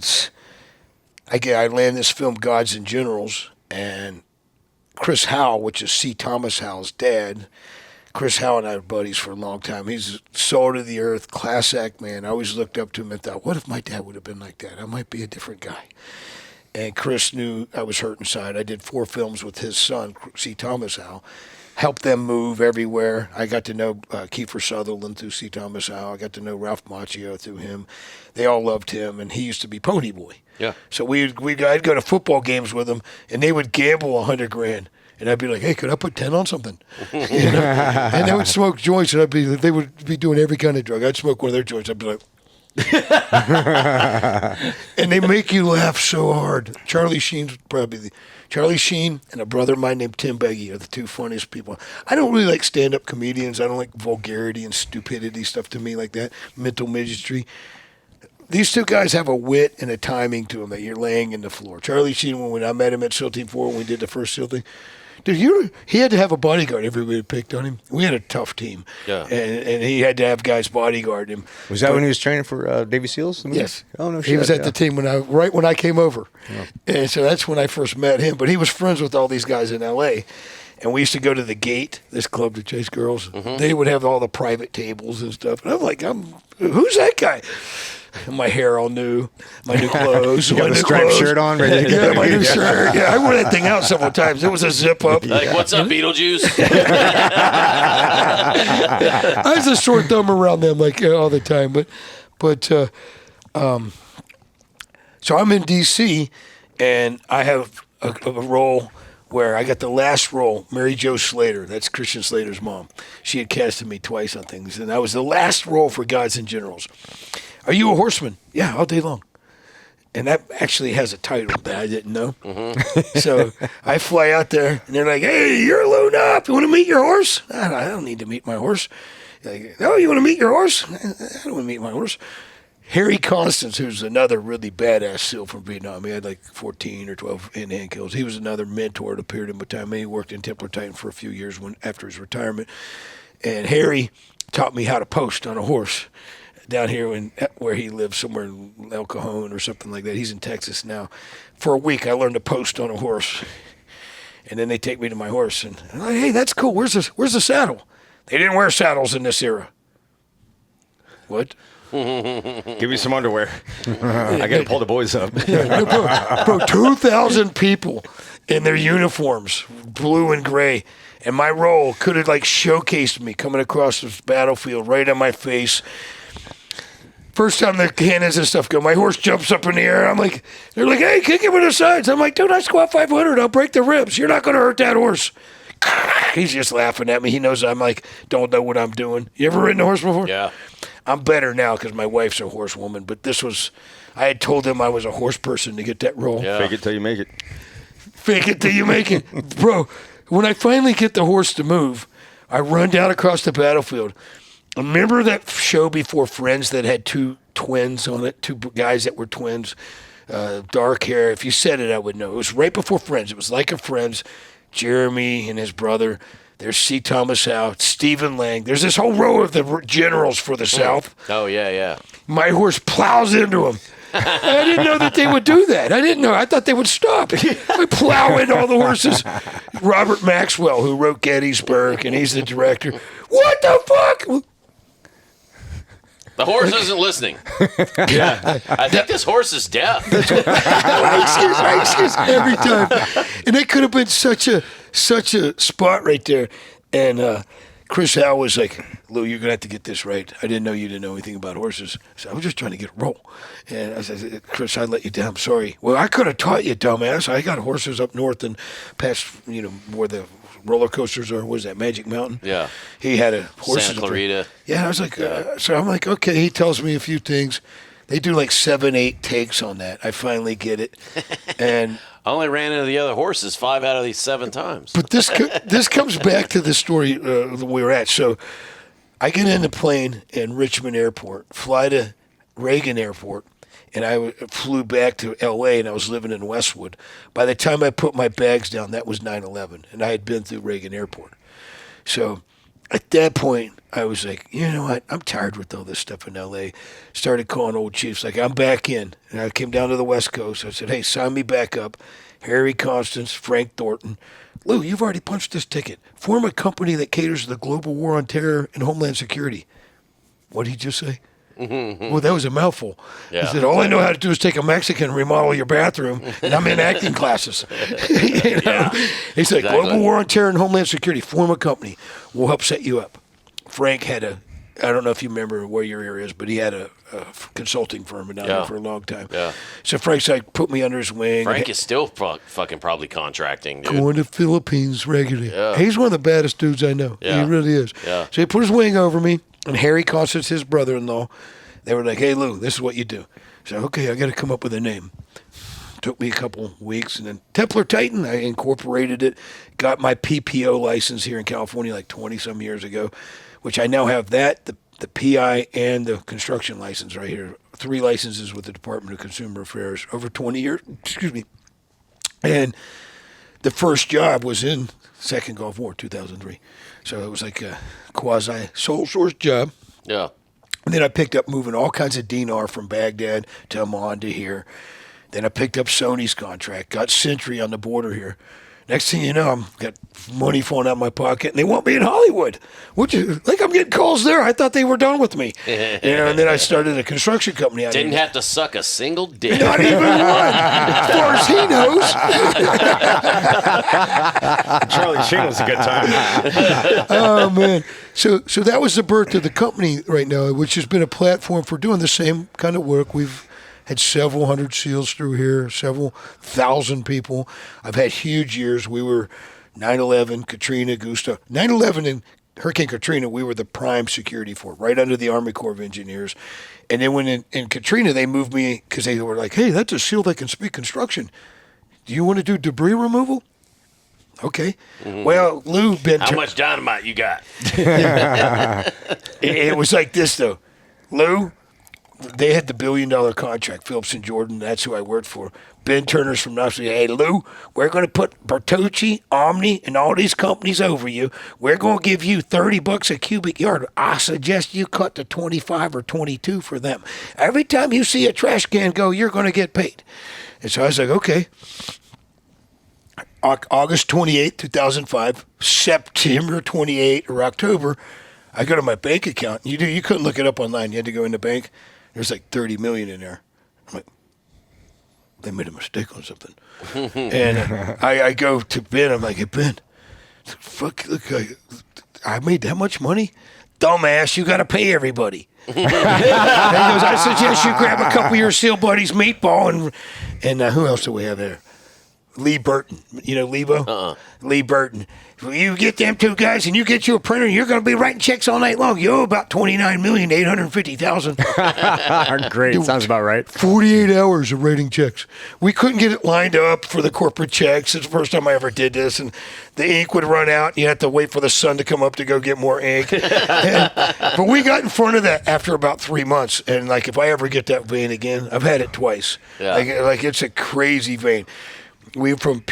I land this film, Gods and Generals, and Chris Howe, which is C. Thomas Howe's dad. Chris Howe and I were buddies for a long time. He's salt of the earth, class act man. I always looked up to him and thought, what if my dad would have been like that? I might be a different guy. And Chris knew I was hurt inside. I did 4 films with his son, C. Thomas Howe. Helped them move everywhere. I got to know Kiefer Sutherland through C. Thomas Howe. I got to know Ralph Macchio through him. They all loved him, and he used to be Pony Boy. Yeah. So I'd go to football games with him, and they would gamble $100 grand. And I'd be like, hey, could I put 10 on something? You know? And they would smoke joints, and they would be doing every kind of drug. I'd smoke one of their joints. I'd be like, and they make you laugh so hard. Charlie Sheen's probably Charlie Sheen and a brother of mine named Tim Beggy are the 2 funniest people. I don't really like stand-up comedians. I don't like vulgarity and stupidity stuff to me like that, mental midgetry. These 2 guys have a wit and a timing to them that you're laying in the floor. Charlie Sheen, when I met him at SEAL Team 4 when we did the first SEAL thing, dude, he had to have a bodyguard. Everybody picked on him. We had a tough team. Yeah. And he had to have guys bodyguard him. Was that when he was training for Navy SEALs? Yes. Oh, no shit. He was at the team right when I came over. Yeah. And so that's when I first met him. But he was friends with all these guys in L.A., and we used to go to the Gate, this club to chase girls. Mm-hmm. They would have all the private tables and stuff. And I'm like, who's that guy? And my hair all new, my new clothes. You got a striped shirt on, ready to go. Yeah, my new shirt. Yeah, I wore that thing out several times. It was a zip up. Like, what's up, Beetlejuice? I was a short thumb around them like all the time, but so I'm in D.C. and I have a role where I got the last role, Mary Jo Slater. That's Christian Slater's mom. She had casted me twice on things, and I was the last role for Gods and Generals. Are you a horseman? Yeah, all day long. And that actually has a title that I didn't know. Mm-hmm. So I fly out there, and they're like, hey, you're Lew Knopp. You want to meet your horse? I don't need to meet my horse. Like, oh, you want to meet your horse? I don't want to meet my horse. Harry Constance, who's another really badass SEAL from Vietnam. He had like 14 or 12 hand kills. He was another mentor at a period of time. He worked in Templar Titan for a few years after his retirement. And Harry taught me how to post on a horse down here where he lives, somewhere in El Cajon or something like that. He's in Texas now. For a week, I learned to post on a horse. And then they take me to my horse. And I'm like, hey, that's cool. Where's the saddle? They didn't wear saddles in this era. What? Give me some underwear. I got to pull the boys up. Bro, 2,000 people in their uniforms, blue and gray. And my role could have like showcased me coming across this battlefield right on my face. First time the cannons and stuff go, my horse jumps up in the air. I'm like, they're like, hey, kick him in the sides. I'm like, dude, I squat 500. I'll break the ribs. You're not going to hurt that horse. He's just laughing at me. He knows I'm like, don't know what I'm doing. You ever ridden a horse before? Yeah. I'm better now because my wife's a horsewoman. But this was, I had told him I was a horse person to get that role. Yeah. Fake it till you make it. Fake it till you make it. Bro, when I finally get the horse to move, I run down across the battlefield. Remember that show before Friends that had two twins on it, two guys that were twins, dark hair? If you said it, I would know. It was right before Friends. It was like a Friends. Jeremy and his brother. There's C. Thomas Howe, Stephen Lang. There's this whole row of the generals for the South. Oh, yeah. My horse plows into them. I didn't know that they would do that. I didn't know. I thought they would stop. I plow into all the horses. Robert Maxwell, who wrote Gettysburg, and he's the director. What the fuck? The horse isn't listening. Yeah. I think this horse is deaf. Excuse every time. And that could have been such a spot right there. And Chris Howe was like, Lou, you're going to have to get this right. I didn't know you didn't know anything about horses. I said, I was just trying to get a roll. And I said, Chris, I let you down. I'm sorry. Well, I could have taught you, dumbass. I got horses up north and past, where the roller coasters are. What is that, Magic Mountain? Yeah. He had a horse. Santa Clarita. Yeah, I was like, so I'm like, okay. He tells me a few things. They do like 7-8 takes on that. I finally get it. And I only ran into the other horses 5 out of these 7 times. But this comes back to the story we were at. So I get in the plane in Richmond Airport, fly to Reagan Airport, and I flew back to L.A., and I was living in Westwood. By the time I put my bags down, that was 9/11, and I had been through Reagan Airport. So at that point, I was like, you know what? I'm tired with all this stuff in L.A. Started calling old chiefs, like, I'm back in. And I came down to the West Coast. I said, hey, sign me back up. Harry Constance, Frank Thornton. Lou, you've already punched this ticket. Form a company that caters to the global war on terror and homeland security. What did he just say? Well, that was a mouthful. Yeah. He said, all I know how to do is take a Mexican and remodel your bathroom, and I'm in acting classes. Yeah. He said, Exactly. global war on terror and homeland security. Form a company. We'll help set you up. Frank had I don't know if you remember where your area is, but he had a consulting firm down there for a long time. Yeah. So Frank's like, put me under his wing. Frank is still fucking probably contracting, dude. Going to Philippines regularly. Yeah. He's one of the baddest dudes I know. Yeah. He really is. Yeah. So he put his wing over me, and Harry Constance, his brother-in-law, they were like, hey, Lou, this is what you do. So, okay, I got to come up with a name. Took me a couple weeks, and then Templar Titan, I incorporated it, got my PPO license here in California like 20-some years ago, which I now have that, the PI, and the construction license right here. 3 licenses with the Department of Consumer Affairs over 20 years. Excuse me. And the first job was in Second Gulf War, 2003. So it was like a quasi-sole source job. Yeah. And then I picked up moving all kinds of dinar from Baghdad to Amman to here. Then I picked up Sony's contract, got Sentry on the border here. Next thing you know, I'm got money falling out of my pocket, and they want me in Hollywood. I'm getting calls there. I thought they were done with me. And then I started a construction company. Didn't have to suck a single dick. Not even one, as far as he knows. Charlie Sheen was a good time. Oh, man. So that was the birth of the company right now, which has been a platform for doing the same kind of work. We've had several hundred SEALs through here, several thousand people. I've had huge years. We were 9/11, Katrina, Gustav. 9/11 and Hurricane Katrina, we were the prime security for, right under the Army Corps of Engineers. And then when in Katrina, they moved me because they were like, hey, that's a SEAL that can speak construction. Do you want to do debris removal? Okay. Mm-hmm. Well, Lou been... How much dynamite you got? It was like this, though. Lou... They had the $1 billion contract, Phillips and Jordan. That's who I worked for. Ben Turner's from Knoxville. Hey, Lou, we're going to put Bertucci, Omni, and all these companies over you. We're going to give you $30 a cubic yard. I suggest you cut to 25 or 22 for them. Every time you see a trash can go, you're going to get paid. And so I was like, okay. August 28, 2005, September 28 or October, I go to my bank account. You couldn't look it up online. You had to go in the bank. There's like $30 million in there. I'm like, they made a mistake on something. And I go to Ben. I'm like, hey, Ben, fuck, look, I made that much money? Dumbass, you got to pay everybody. And he goes, I suggest you grab a couple of your SEAL buddies, Meatball, and who else do we have there? Lee Burton. You know Lebo? Lee Burton. You get them two guys and you get you a printer, you're going to be writing checks all night long. You owe about $29,850,000. Great. Dude, Sounds about right. 48 hours of writing checks. We couldn't get it lined up for the corporate checks. It's the first time I ever did this. And the ink would run out. And you had to wait for the sun to come up to go get more ink. But we got in front of that after about 3 months. And, like, if I ever get that vein again, I've had it twice. Yeah. Like it's a crazy vein. We from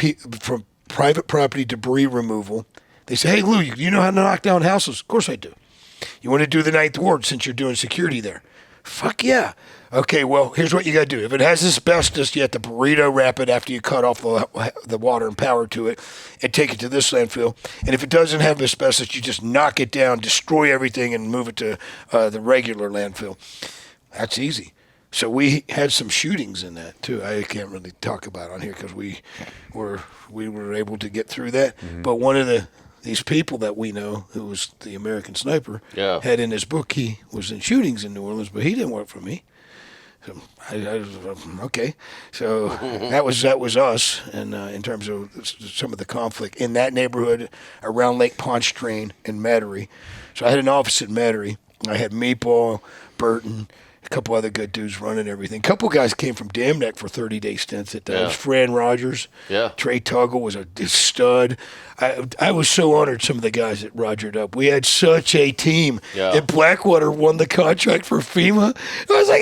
private property debris removal. They say, hey, Lou, you know how to knock down houses? Of course I do. You want to do the Ninth Ward since you're doing security there? Fuck yeah. Okay, well, here's what you got to do. If it has asbestos, you have to burrito wrap it after you cut off the water and power to it and take it to this landfill. And if it doesn't have asbestos, you just knock it down, destroy everything, and move it to the regular landfill. That's easy. So we had some shootings in that too. I can't really talk about it on here because we were able to get through that. Mm-hmm. But one of these people that we know, who was the American sniper, had in his book he was in shootings in New Orleans, but he didn't work for me. So okay, so that was us, and in terms of some of the conflict in that neighborhood around Lake Pontchartrain and Metairie. So I had an office in Metairie. I had Meatball, Burton, a couple other good dudes running everything. A couple guys came from Dam Neck for 30-day stints at that. Yeah. It was Fran Rogers. Yeah. Trey Tuggle was a stud. I was so honored some of the guys that rogered up. We had such a team. Yeah. And Blackwater won the contract for FEMA. I was like,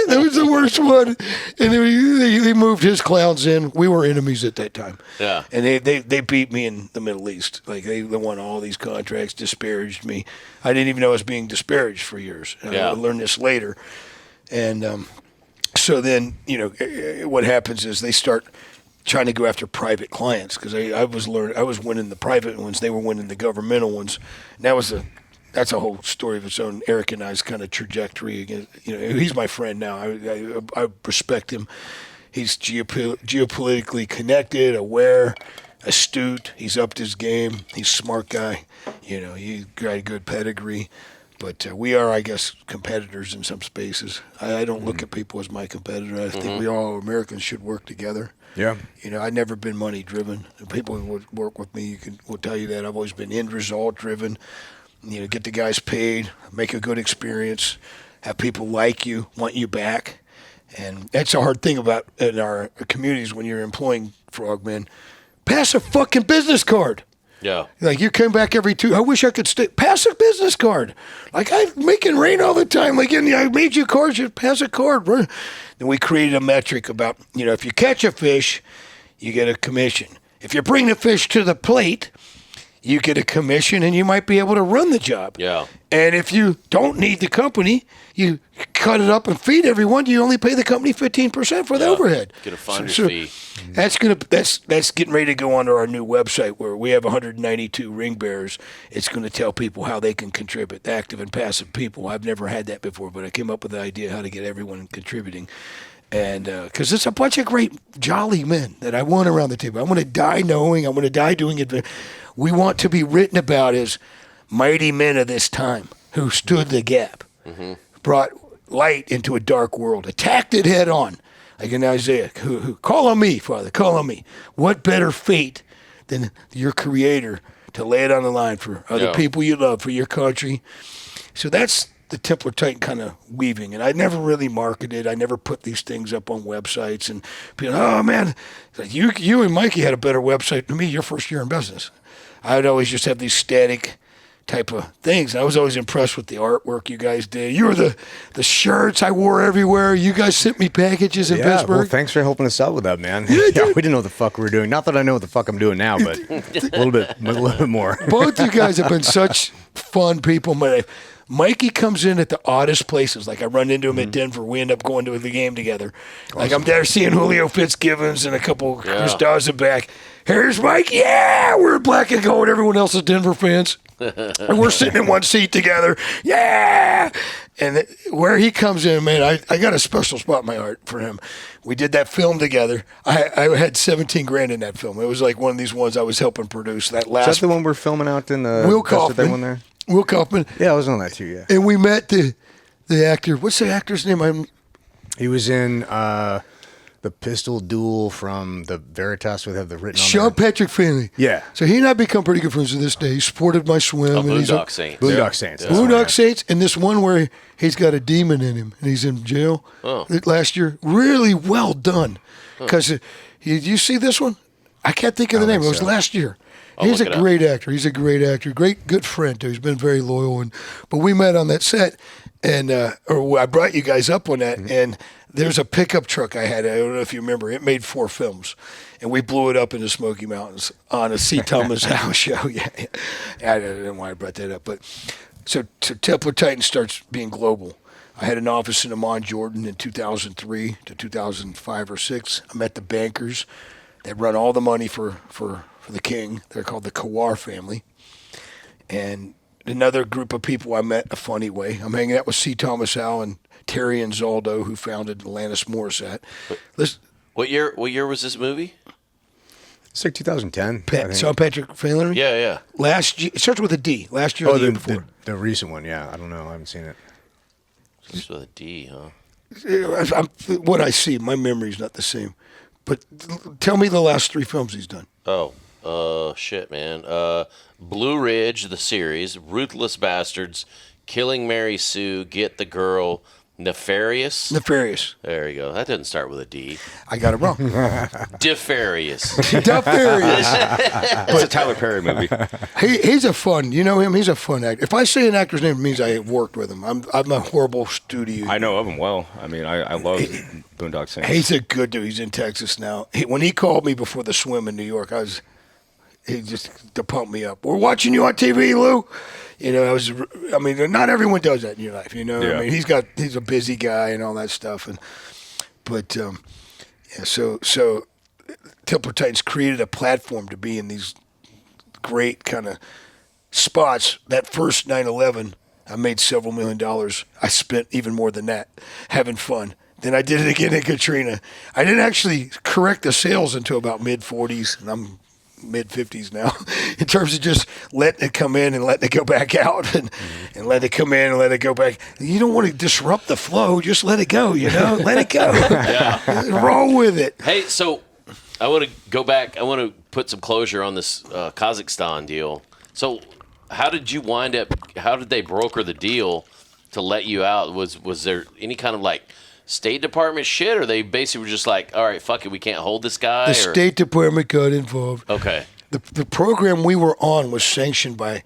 that was the worst one. And they moved his clowns in. We were enemies at that time. Yeah. And they beat me in the Middle East. Like, they won all these contracts, disparaged me. I didn't even know I was being disparaged for years. I learned this later. And so then, what happens is they start trying to go after private clients because I was winning the private ones. They were winning the governmental ones. And that's a whole story of its own. Eric and I's kind of trajectory. He's my friend now. I respect him. He's geopolitically connected, aware, astute. He's upped his game. He's a smart guy. He's got a good pedigree. But we are, I guess, competitors in some spaces. I don't look at people as my competitor. I think we all Americans should work together. Yeah. I've never been money driven. People who would work with me will tell you that. I've always been end result driven. Get the guys paid, make a good experience, have people like you, want you back. And that's a hard thing about in our communities when you're employing frogmen. Pass a fucking business card. Yeah. Like, you come back every I wish I could stay. Pass a business card. Like, I'm making rain all the time. Like, I made you cards, you pass a card. Then we created a metric about, if you catch a fish, you get a commission. If you bring the fish to the plate, you get a commission and you might be able to run the job. Yeah. And if you don't need the company, you cut it up and feed everyone, you only pay the company 15% for the overhead. Get a finder's fee. That's getting ready to go onto our new website where we have 192 ring bearers. It's going to tell people how they can contribute, the active and passive people. I've never had that before, but I came up with the idea how to get everyone contributing. And because it's a bunch of great, jolly men that I want around the table. I want to die knowing. I want to die doing it. We want to be written about as mighty men of this time who stood the gap, brought light into a dark world, attacked it head on. Like in Isaiah, who call on me, Father, call on me. What better fate than your Creator to lay it on the line for other people you love, for your country. So that's the Templar Titan kind of weaving. And I never really marketed. I never put these things up on websites. And people, oh, man, like you and Mikey had a better website than me your first year in business. I would always just have these static type of things. I was always impressed with the artwork you guys did. You were the shirts I wore everywhere. You guys sent me packages in Pittsburgh. Well, thanks for helping us out with that, man. We didn't know what the fuck we were doing. Not that I know what the fuck I'm doing now, but a little bit more. Both you guys have been such fun people. Mikey comes in at the oddest places. Like I run into him at Denver. We end up going to the game together. Like I'm there seeing Julio Fitzgibbons and a couple Chris Dawson back. Here's Mike. Yeah, we're black and gold. Everyone else is Denver fans. And we're sitting in one seat together. Yeah. And where he comes in, man, I got a special spot in my heart for him. We did that film together. I had 17 grand in that film. It was like one of these ones I was helping produce. That last. Is that the one we're filming out in the Will Kaufman. one there? Will Kaufman. Yeah, I was on that too. Yeah. And we met the actor. What's the actor's name? He was in the pistol duel from the Veritas would have the written on Sean there. Patrick Finley. Yeah. So he and I become pretty good friends to this day. He supported my swim. and he's Boondock Saints. Boondock Saints. that's Boondock right. Saints, and this one where he's got a demon in him and he's in jail last year. Really well done. Because you see this one? I can't think of the name. It was last year. He's a great actor. He's a great actor. Good friend too. He's been very loyal. But we met on that set, and or I brought you guys up on that. And there's a pickup truck I had. I don't know if you remember. It made 4 films, and we blew it up in the Smoky Mountains on a C. Thomas House show. Yeah. I don't know why I brought that up, but so Templar Titan starts being global. I had an office in Amman, Jordan in 2003 to 2005 or 6. I met the bankers that run all the money for the king. They're called the Kawar family. And another group of people I met in a funny way. I'm hanging out with C. Thomas Howell and Terry and Zaldo, who founded Alanis Morissette. What year was this movie? It's like 2010. I think. Sean Patrick Finley? Yeah. Last year, it starts with a D. Last year or the year before. The recent one, yeah. I don't know. I haven't seen it. Just with a D, huh? What I see, my memory's not the same. But tell me the last 3 films he's done. Shit, man. Blue Ridge, the series, Ruthless Bastards, Killing Mary Sue, Get the Girl, Nefarious. There you go. That doesn't start with a D. I got it wrong. Defarious. It's a Tyler Perry movie. He's a fun. You know him. He's a fun actor. If I say an actor's name, it means I have worked with him. I'm a horrible studio. I know of him well. I mean, I love Boondock Saints. He's a good dude. He's in Texas now. When he called me before the swim in New York, he just to pump me up. We're watching you on TV, Lou. You know, not everyone does that in your life. You know, Yeah. I mean, he's a busy guy and all that stuff. So Templar Titans created a platform to be in these great kind of spots. That first 9/11, I made several $1 million. I spent even more than that having fun. Then I did it again in Katrina. I didn't actually correct the sales until about mid-40s, and I'm mid-50s now, in terms of just letting it come in and letting it go back out, and let it come in and let it go back. You don't want to disrupt the flow. Just let it go, you know? Let it go. Roll with it. Hey, so I want to go back. I want to put some closure on this Kazakhstan deal. So how did you wind up, how did they broker the deal to let you out? Was there any kind of like State Department shit, or they basically were just like, all right, fuck it, we can't hold this guy? The State Department got involved. Okay. The program we were on was sanctioned by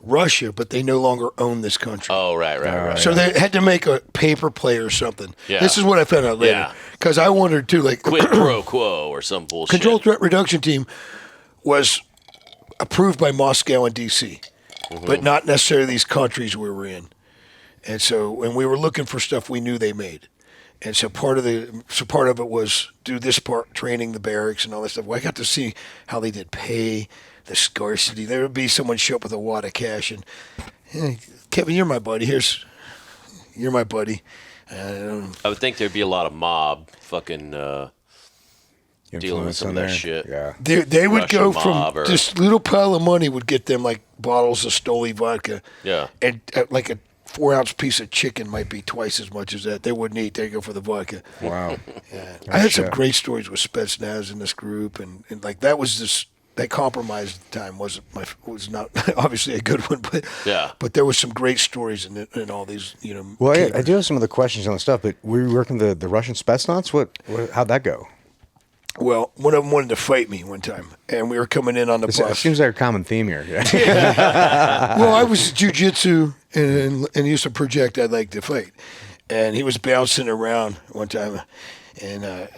Russia, but they no longer own this country. Oh, right. So they had to make a paper play or something. Yeah. This is what I found out later. Yeah. Because I wondered too, like Quid pro quo or some bullshit. Control Threat Reduction Team was approved by Moscow and D.C., but not necessarily these countries we were in. And so when we were looking for stuff we knew they made. And so part of it was do this part, training the barracks and all that stuff. Well, I got to see how they did pay, the scarcity. There would be someone show up with a wad of cash and, hey, Kevin, you're my buddy. You're my buddy. I would think there'd be a lot of mob fucking dealing with some of that shit. Yeah. They would Russian go mob from or- this little pile of money would get them like bottles of Stoli vodka. Yeah. And like a 4-ounce piece of chicken might be twice as much as that. They wouldn't eat. They'd go for the vodka. Wow. I had some great stories with Spetsnaz in this group, and like that was this that compromise at the time was not obviously a good one, but Yeah. But there was some great stories in all these, you know. Well, I cables. do have some of the questions on the stuff, but were you working the Russian Spetsnaz? How'd that go? Well, one of them wanted to fight me one time, and we were coming in on the It bus. seems like a common theme here. Well, I was jiu-jitsu and used to project I'd like to fight. And he was bouncing around one time, and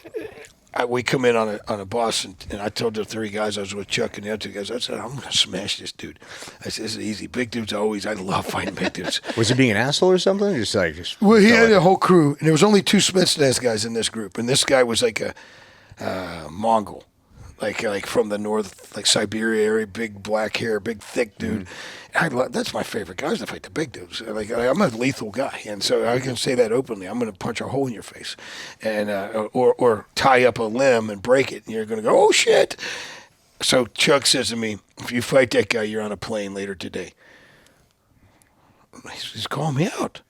we come in on a bus, and I told the 3 guys I was with, Chuck and the other 2 guys, I said, I'm going to smash this dude. I said, this is easy. Big dudes always, I love fighting big dudes. Was he being an asshole or something? Well, he had a whole crew, and there was only 2 Smith's Nest guys in this group, and this guy was like a Mongol. Like from the north, like Siberia area, big black hair, big thick dude. That's my favorite guys to fight, the big dudes. Like I'm a lethal guy, and so I can say that openly. I'm going to punch a hole in your face, and or tie up a limb and break it, and you're going to go, oh shit. So Chuck says to me, if you fight that guy, you're on a plane later today. He's calling me out.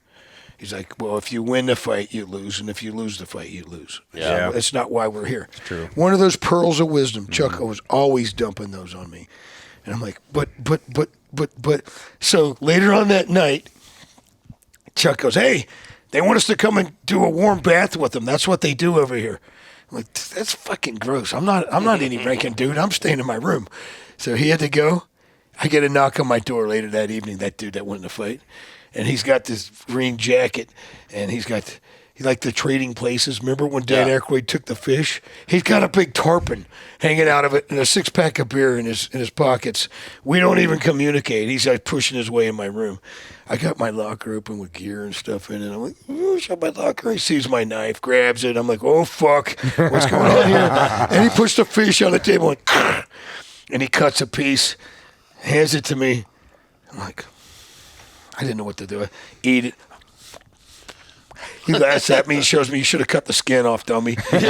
He's like, well, if you win the fight, you lose, and if you lose the fight, you lose. Yeah. So that's not why we're here. It's true. One of those pearls of wisdom. Chuck was always dumping those on me. And I'm like, but. So later on that night, Chuck goes, hey, they want us to come and do a warm bath with them. That's what they do over here. I'm like, that's fucking gross. I'm not any ranking dude. I'm staying in my room. So he had to go. I get a knock on my door later that evening, that dude that won the fight. And he's got this green jacket, and he like the trading places. Remember when Dan Aykroyd took the fish? He's got a big tarpon hanging out of it and a 6-pack of beer in his pockets. We don't even communicate. He's like pushing his way in my room. I got my locker open with gear and stuff in it. I'm like, oh, shut my locker. He sees my knife, grabs it. I'm like, oh, fuck. What's going on here? And he puts the fish on the table, and he cuts a piece, hands it to me. I'm like, I didn't know what to do. Eat it. He laughs at me. He shows me, you should have cut the skin off, dummy. No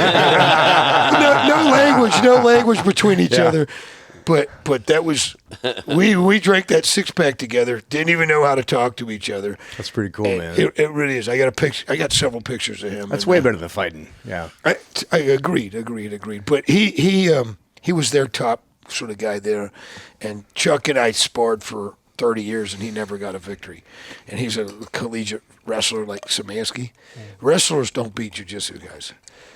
language between each other. But that was, we drank that 6-pack together. Didn't even know how to talk to each other. That's pretty cool, man. It really is. I got a picture. I got several pictures of him. That's way better than fighting. Yeah. I agreed. But he was their top sort of guy there, and Chuck and I sparred for 30 years, and he never got a victory. And he's a collegiate wrestler like Szymanski. Wrestlers don't beat jiu-jitsu guys.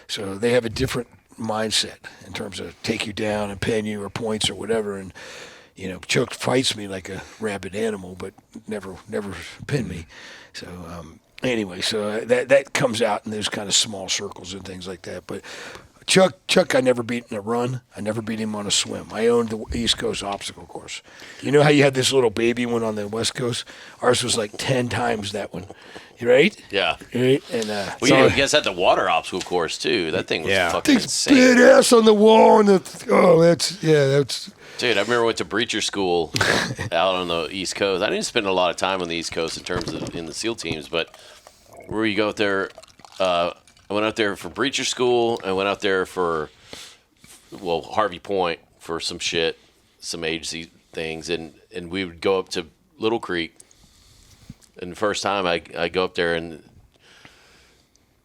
So they have a different mindset in terms of take you down and pin you or points or whatever. And, you know, Chuck fights me like a rabid animal, but never pin me. So anyway, so that comes out in those kind of small circles and things like that. But Chuck, I never beat in a run. I never beat him on a swim. I owned the East Coast obstacle course. You know how you had this little baby one on the West Coast? Ours was like 10 times that one. Right? Yeah. Right? And you guys had the water obstacle course too. That thing was fucking insane. Big ass on the wall, and that's. Dude, I remember I went to breacher school out on the East Coast. I didn't spend a lot of time on the East Coast in terms of in the SEAL teams, but where you go out there. I went out there for breacher school. I went out there for, Harvey Point for some shit, some agency things. And we would go up to Little Creek. And the first time I go up there and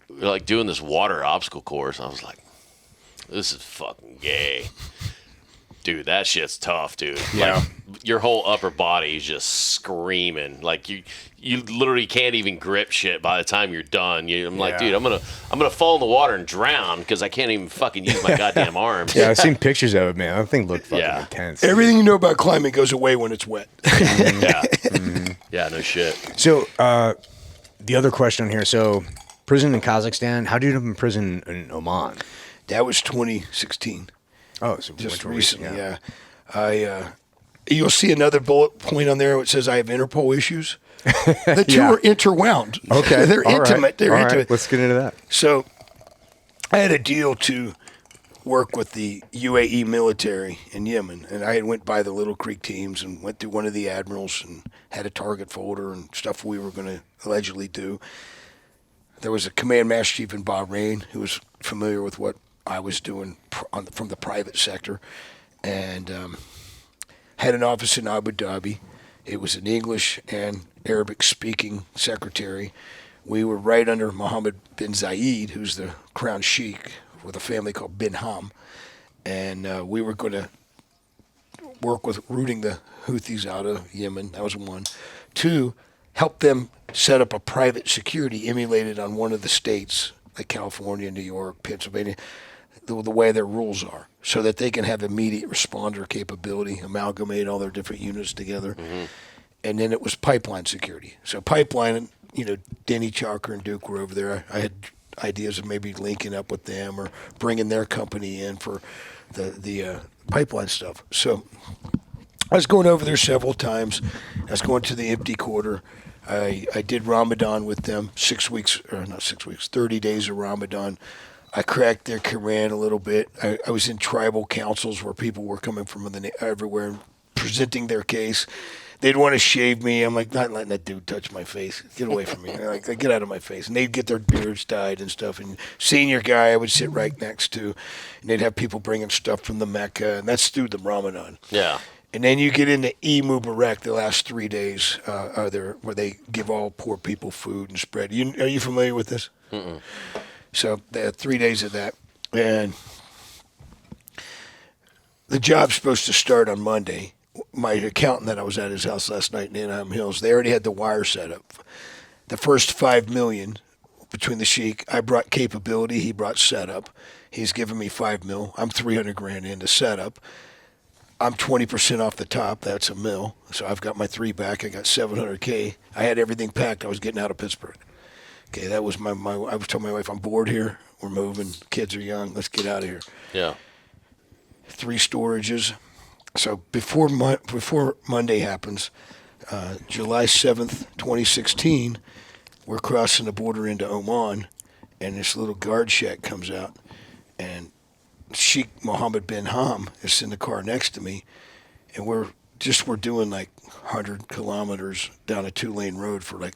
we're like doing this water obstacle course. I was like, this is fucking gay. Dude, that shit's tough, dude. Yeah. Like, your whole upper body is just screaming. Like you literally can't even grip shit by the time you're done. I'm like, dude, I'm gonna fall in the water and drown because I can't even fucking use my goddamn arms. Yeah, I've seen pictures of it, man. That thing looked fucking intense. Everything you know about climbing goes away when it's wet. Yeah. Yeah, no shit. So the other question on here. So prison in Kazakhstan. How did you end up in prison in Oman? That was 2016. Oh, so just recently, yeah. You'll see another bullet point on there. It says I have Interpol issues. The two are interwound. Okay, they're intimate. Right. They're intimate. Right. Let's get into that. So, I had a deal to work with the UAE military in Yemen, and I went by the Little Creek teams and went through one of the admirals and had a target folder and stuff we were going to allegedly do. There was a command master chief in Bahrain who was familiar with what I was doing from the private sector, and had an office in Abu Dhabi. It was an English and Arabic-speaking secretary. We were right under Mohammed bin Zayed, who's the crown sheikh with a family called Bin Ham, and we were going to work with rooting the Houthis out of Yemen. That was one. Two, help them set up a private security emulated on one of the states, like California, New York, Pennsylvania, the way their rules are, so that they can have immediate responder capability, amalgamate all their different units together. Mm-hmm. And then it was pipeline security. So pipeline, Denny Chalker and Duke were over there. ideas of maybe linking up with them or bringing their company in for the pipeline stuff. So I was going over there several times. I was going to the empty quarter. I did Ramadan with them, 30 days of Ramadan. I cracked their Quran a little bit. I was in tribal councils where people were coming from everywhere and presenting their case. They'd want to shave me. I'm like, not letting that dude touch my face. Get away from me. Like, get out of my face. And they'd get their beards dyed and stuff. And senior guy I would sit right next to. And they'd have people bringing stuff from the Mecca. And that's through the Ramadan. Yeah. And then you get into Eid Mubarak, the last 3 days are there where they give all poor people food and spread. Are you familiar with this? Mm-mm. So they had 3 days of that. And the job's supposed to start on Monday. My accountant that I was at his house last night in Anaheim Hills, they already had the wire set up. The first $5 million between the sheik, I brought capability, he brought setup. He's giving me $5 million. I'm $300,000 into setup. I'm 20% off the top. That's $1 million. So I've got my 3 back. I got $700K. I had everything packed. I was getting out of Pittsburgh. Okay, that was I was telling my wife, I'm bored here. We're moving. Kids are young. Let's get out of here. Yeah. 3 storages. So before Monday happens, July 7th, 2016, we're crossing the border into Oman, and this little guard shack comes out, and Sheikh Mohammed bin Ham is in the car next to me, and we're doing like 100 kilometers down a 2-lane road for like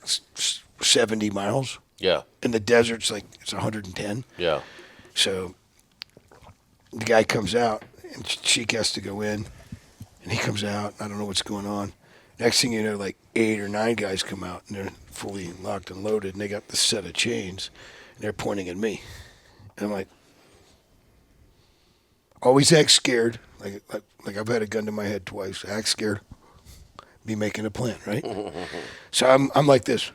70 miles. Yeah. In the desert's like it's 110. Yeah. So the guy comes out, and Sheikh has to go in, and he comes out. I don't know what's going on. Next thing you know, like 8 or 9 guys come out, and they're fully locked and loaded, and they got the set of chains, and they're pointing at me. And I'm like, always act scared. Like I've had a gun to my head twice. Act scared. Be making a plan, right? So I'm like this.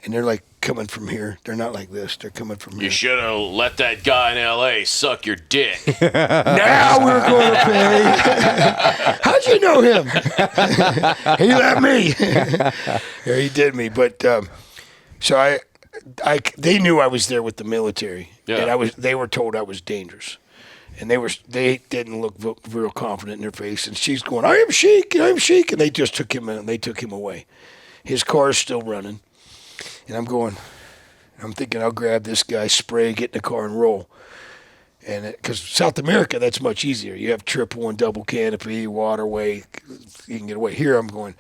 And they're like coming from here. They're not like this. They're coming from here. You should have let that guy in L.A. suck your dick. Now we're going to pay. How'd you know him? He let me. Yeah, he did me. But so they knew I was there with the military, Yeah. and they were told I was dangerous, and they didn't look real confident in their face. And she's going, I am Sheik, and they just took him in, and they took him away. His car is still running. And I'm thinking I'll grab this guy, spray, get in the car, and roll. And because South America, that's much easier. You have triple and double canopy, waterway, you can get away. Here I'm going,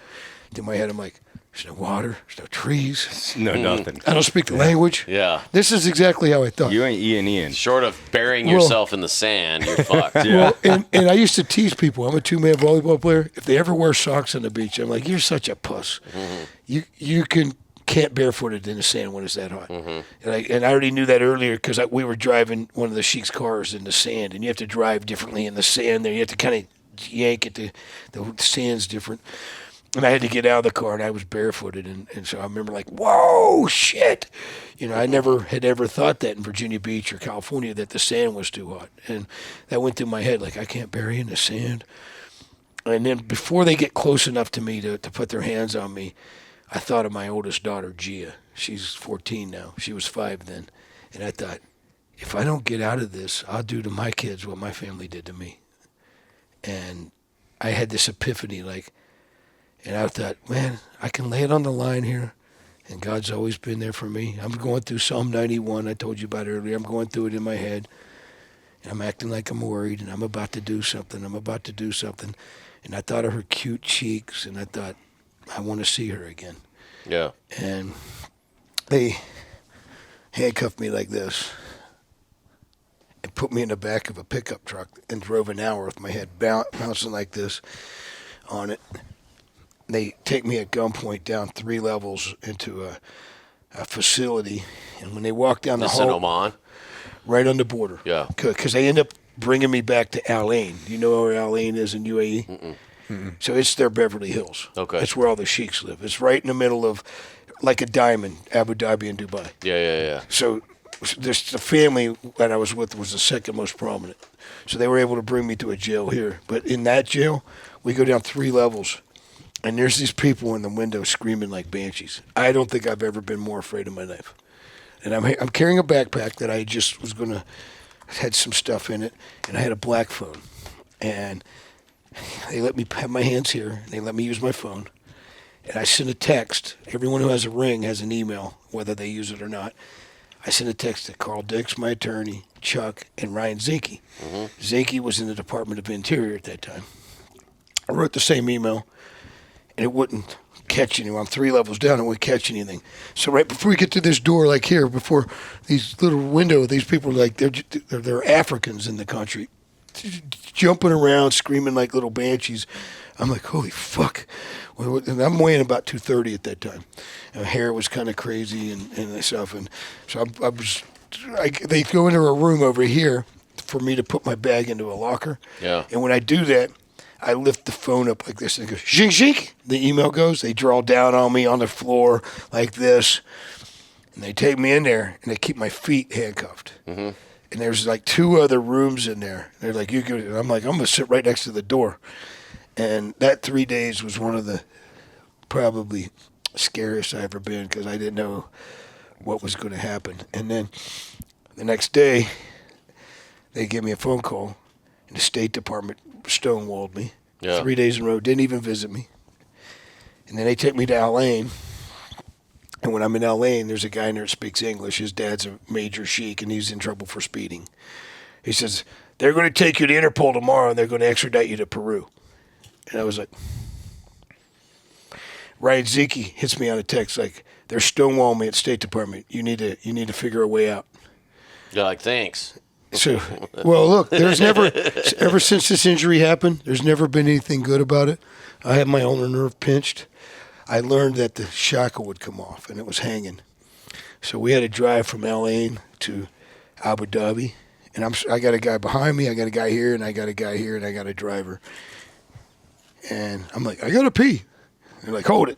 in my head, I'm like, there's no water, there's no trees. No, nothing. I don't speak the language. Yeah. This is exactly how I thought. You ain't Ian. Short of burying yourself in the sand, you're fucked. Yeah. Well, and I used to tease people. I'm a 2-man volleyball player. If they ever wear socks on the beach, I'm like, you're such a puss. Mm-hmm. You can't barefooted in the sand when it's that hot. Mm-hmm. And I already knew that earlier because we were driving one of the Sheik's cars in the sand, and you have to drive differently in the sand there. You have to kind of yank it. The sand's different. And I had to get out of the car, and I was barefooted. And so I remember like, whoa, shit. I never had ever thought that in Virginia Beach or California that the sand was too hot. And that went through my head like, I can't bury in the sand. And then before they get close enough to me to put their hands on me, I thought of my oldest daughter, Gia. She's 14 now. She was 5 then. And I thought, if I don't get out of this, I'll do to my kids what my family did to me. And I had this epiphany, and I thought, man, I can lay it on the line here, and God's always been there for me. I'm going through Psalm 91. I told you about it earlier. I'm going through it in my head, and I'm acting like I'm worried, and I'm about to do something. And I thought of her cute cheeks, and I thought, I want to see her again. Yeah. And they handcuffed me like this and put me in the back of a pickup truck and drove an hour with my head bouncing like this on it. They take me at gunpoint down 3 levels into a facility. And when they walk down the hall... This in Oman? Right on the border. Yeah. Because they end up bringing me back to Al Ain. You know where Al Ain is in UAE? Mm-mm. Mm-mm. So it's their Beverly Hills. Okay. It's where all the sheiks live. It's right in the middle of, like a diamond, Abu Dhabi and Dubai. Yeah. So the family that I was with was the second most prominent. So they were able to bring me to a jail here. But in that jail, we go down 3 levels, and there's these people in the window screaming like banshees. I don't think I've ever been more afraid in my life. And I'm carrying a backpack that I just was going to, had some stuff in it, and I had a black phone. And they let me have my hands here, and they let me use my phone. And I sent a text. Everyone who has a Ring has an email, whether they use it or not. I sent a text to Carl Dix, my attorney, Chuck, and Ryan Zinke. Zinke was in the Department of Interior at that time. I wrote the same email, and it wouldn't catch anyone. I'm 3 levels down, it wouldn't catch anything. So right before we get to this door, like here, before these little window, these people, like they're Africans in the country, jumping around, screaming like little banshees. I'm like, holy fuck. And I'm weighing about 230 at that time. My hair was kind of crazy and stuff. And so they go into a room over here for me to put my bag into a locker. Yeah. And when I do that, I lift the phone up like this and it goes, zing, zing. The email goes. They draw down on me on the floor like this. And they take me in there and they keep my feet handcuffed. And there's like 2 other rooms in there. They're like, you can, and I'm like, I'm going to sit right next to the door. And that 3 days was one of the probably scariest I ever been because I didn't know what was going to happen. And then the next day, they gave me a phone call, and the State Department stonewalled me. Yeah. 3 days in a row, didn't even visit me. And then they take me to Al-Ain. And when I'm in Al-Ain, there's a guy in there that speaks English. His dad's a major sheik, and he's in trouble for speeding. He says, they're going to take you to Interpol tomorrow, and they're going to extradite you to Peru. And I was like, Ryan Zinke hits me on a text like, they're stonewalling me at State Department. You need to figure a way out. You're like, thanks. So, well, look, there's never, ever since this injury happened, there's never been anything good about it. I had my ulnar nerve pinched. I learned that the shackle would come off, and it was hanging. So we had to drive from Al-Ain to Abu Dhabi. And I got a guy behind me, I got a guy here, and I got a guy here, and I got a driver. And I'm like, I got to pee. They're like, hold it.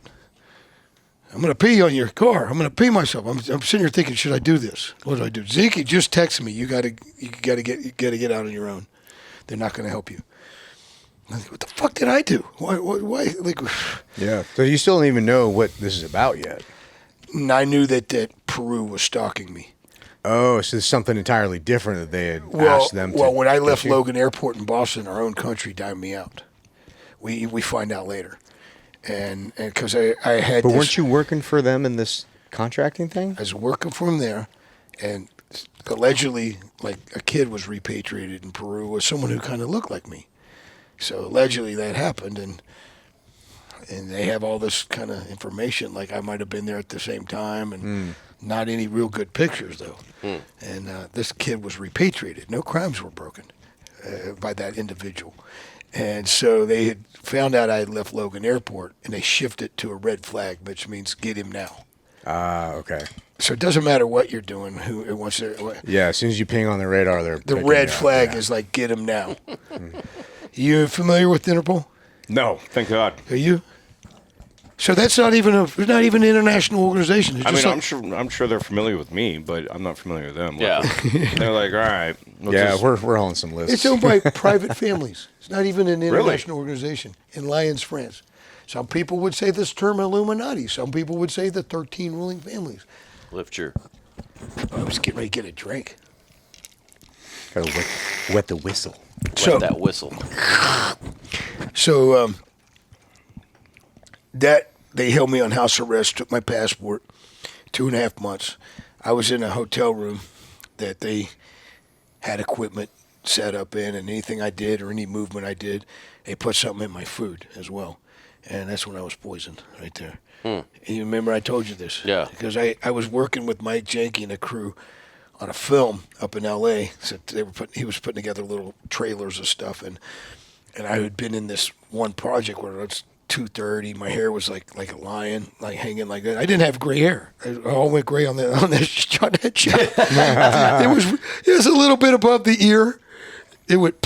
I'm going to pee on your car. I'm going to pee myself. I'm sitting here thinking, should I do this? What do I do? Zinke just texted me. You got to get out on your own. They're not going to help you. I'm like, what the fuck did I do? Why? Like, Yeah. So you still don't even know what this is about yet. I knew that Peru was stalking me. Oh, so it's something entirely different that they had asked them to. Well, when I left you? Logan Airport in Boston, our own country dined me out. We find out later. And because I had But this, weren't you working for them in this contracting thing? I was working for them there, and allegedly, like, a kid was repatriated in Peru with someone who kind of looked like me. So allegedly that happened, and they have all this kind of information, like I might have been there at the same time, and not any real good pictures, though. And this kid was repatriated. No crimes were broken by that individual. And so they had found out I had left Logan Airport, and they shifted to a red flag, which means get him now. Okay. So it doesn't matter what you're doing. Who it wants to. Yeah, as soon as you ping on the radar, they're The picking red you up, flag yeah. is like get him now. You familiar with Interpol? No, thank God. Are you? So that's not even an international organization. It's I mean, just I'm sure they're familiar with me, but I'm not familiar with them. Yeah. They're like, all right. Yeah, we're on some lists. It's owned by private families. It's not even an international organization in Lyons, France. Some people would say this term Illuminati. Some people would say the 13 ruling families. Lift your. I was getting ready to get a drink. Gotta wet the whistle. So Wet that whistle. So that they held me on house arrest, took my passport, 2.5 months. I was in a hotel room that they had equipment set up in, and anything I did or any movement I did, they put something in my food as well. And that's when I was poisoned right there. And you remember I told you this? Yeah. Because I was working with Mike Jenke and a crew on a film up in L.A. So he was putting together little trailers of stuff, and I had been in this one project where it's 2:30. My hair was like a lion, like hanging like that. I didn't have gray hair. I all went gray on that shot. It was a little bit above the ear. It went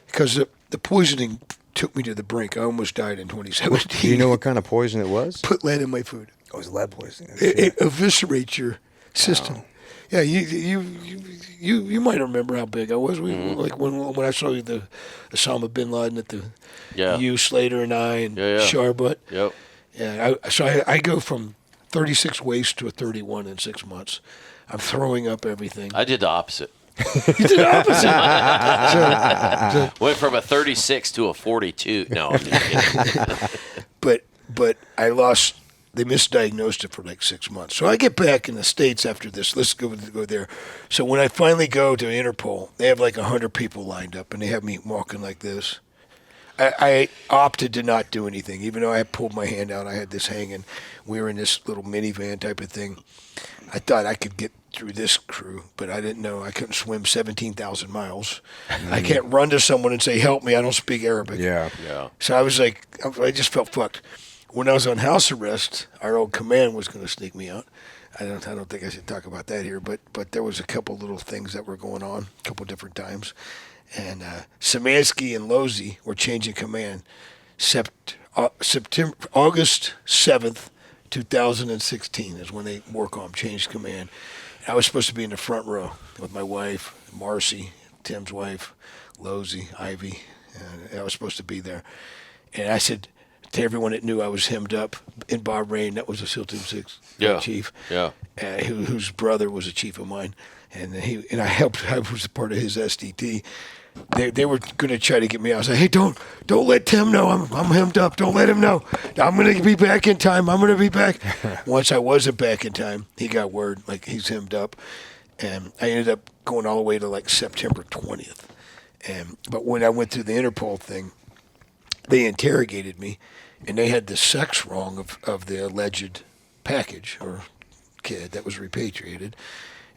because the poisoning took me to the brink. I almost died in 2017. Do you know what kind of poison it was? Put lead in my food. Oh, it was lead poisoning. It eviscerates your system. Wow. Yeah, you might remember how big I was. Like when I saw you, the Osama bin Laden at the you, Slater, and I, and Sharbutt. Yep. Yeah, so I go from 36 waist to a 31 in 6 months. I'm throwing up everything. I did the opposite. You did the opposite. Went from a 36 to a 42. No, I'm just kidding. But I lost. They misdiagnosed it for like 6 months. So I get back in the States after this. Let's go there. So when I finally go to Interpol, they have like 100 people lined up, and they have me walking like this. I opted to not do anything, even though I had pulled my hand out. I had this hanging. We were in this little minivan type of thing. I thought I could get through this crew, but I didn't know I couldn't swim 17,000 miles. I can't run to someone and say, help me, I don't speak Arabic. Yeah. So I was like, I just felt fucked. When I was on house arrest, our old command was going to sneak me out. I don't think I should talk about that here, but there was a couple little things that were going on, a couple different times. And Szymanski and Losey were changing command August 7th, 2016 is when they WORCOM changed command. I was supposed to be in the front row with my wife, Marcy, Tim's wife, Losey, Ivy, and I was supposed to be there. And I said to everyone that knew I was hemmed up in Bahrain, that was a SEAL Team 6 chief, whose brother was a chief of mine, and I was a part of his SDT. They were going to try to get me out. I said, hey, don't let Tim know I'm hemmed up. Don't let him know. I'm going to be back in time. I'm going to be back. Once I wasn't back in time, he got word, like, he's hemmed up. And I ended up going all the way to, like, September 20th. But when I went through the Interpol thing, they interrogated me, and they had the sex wrong of the alleged package or kid that was repatriated.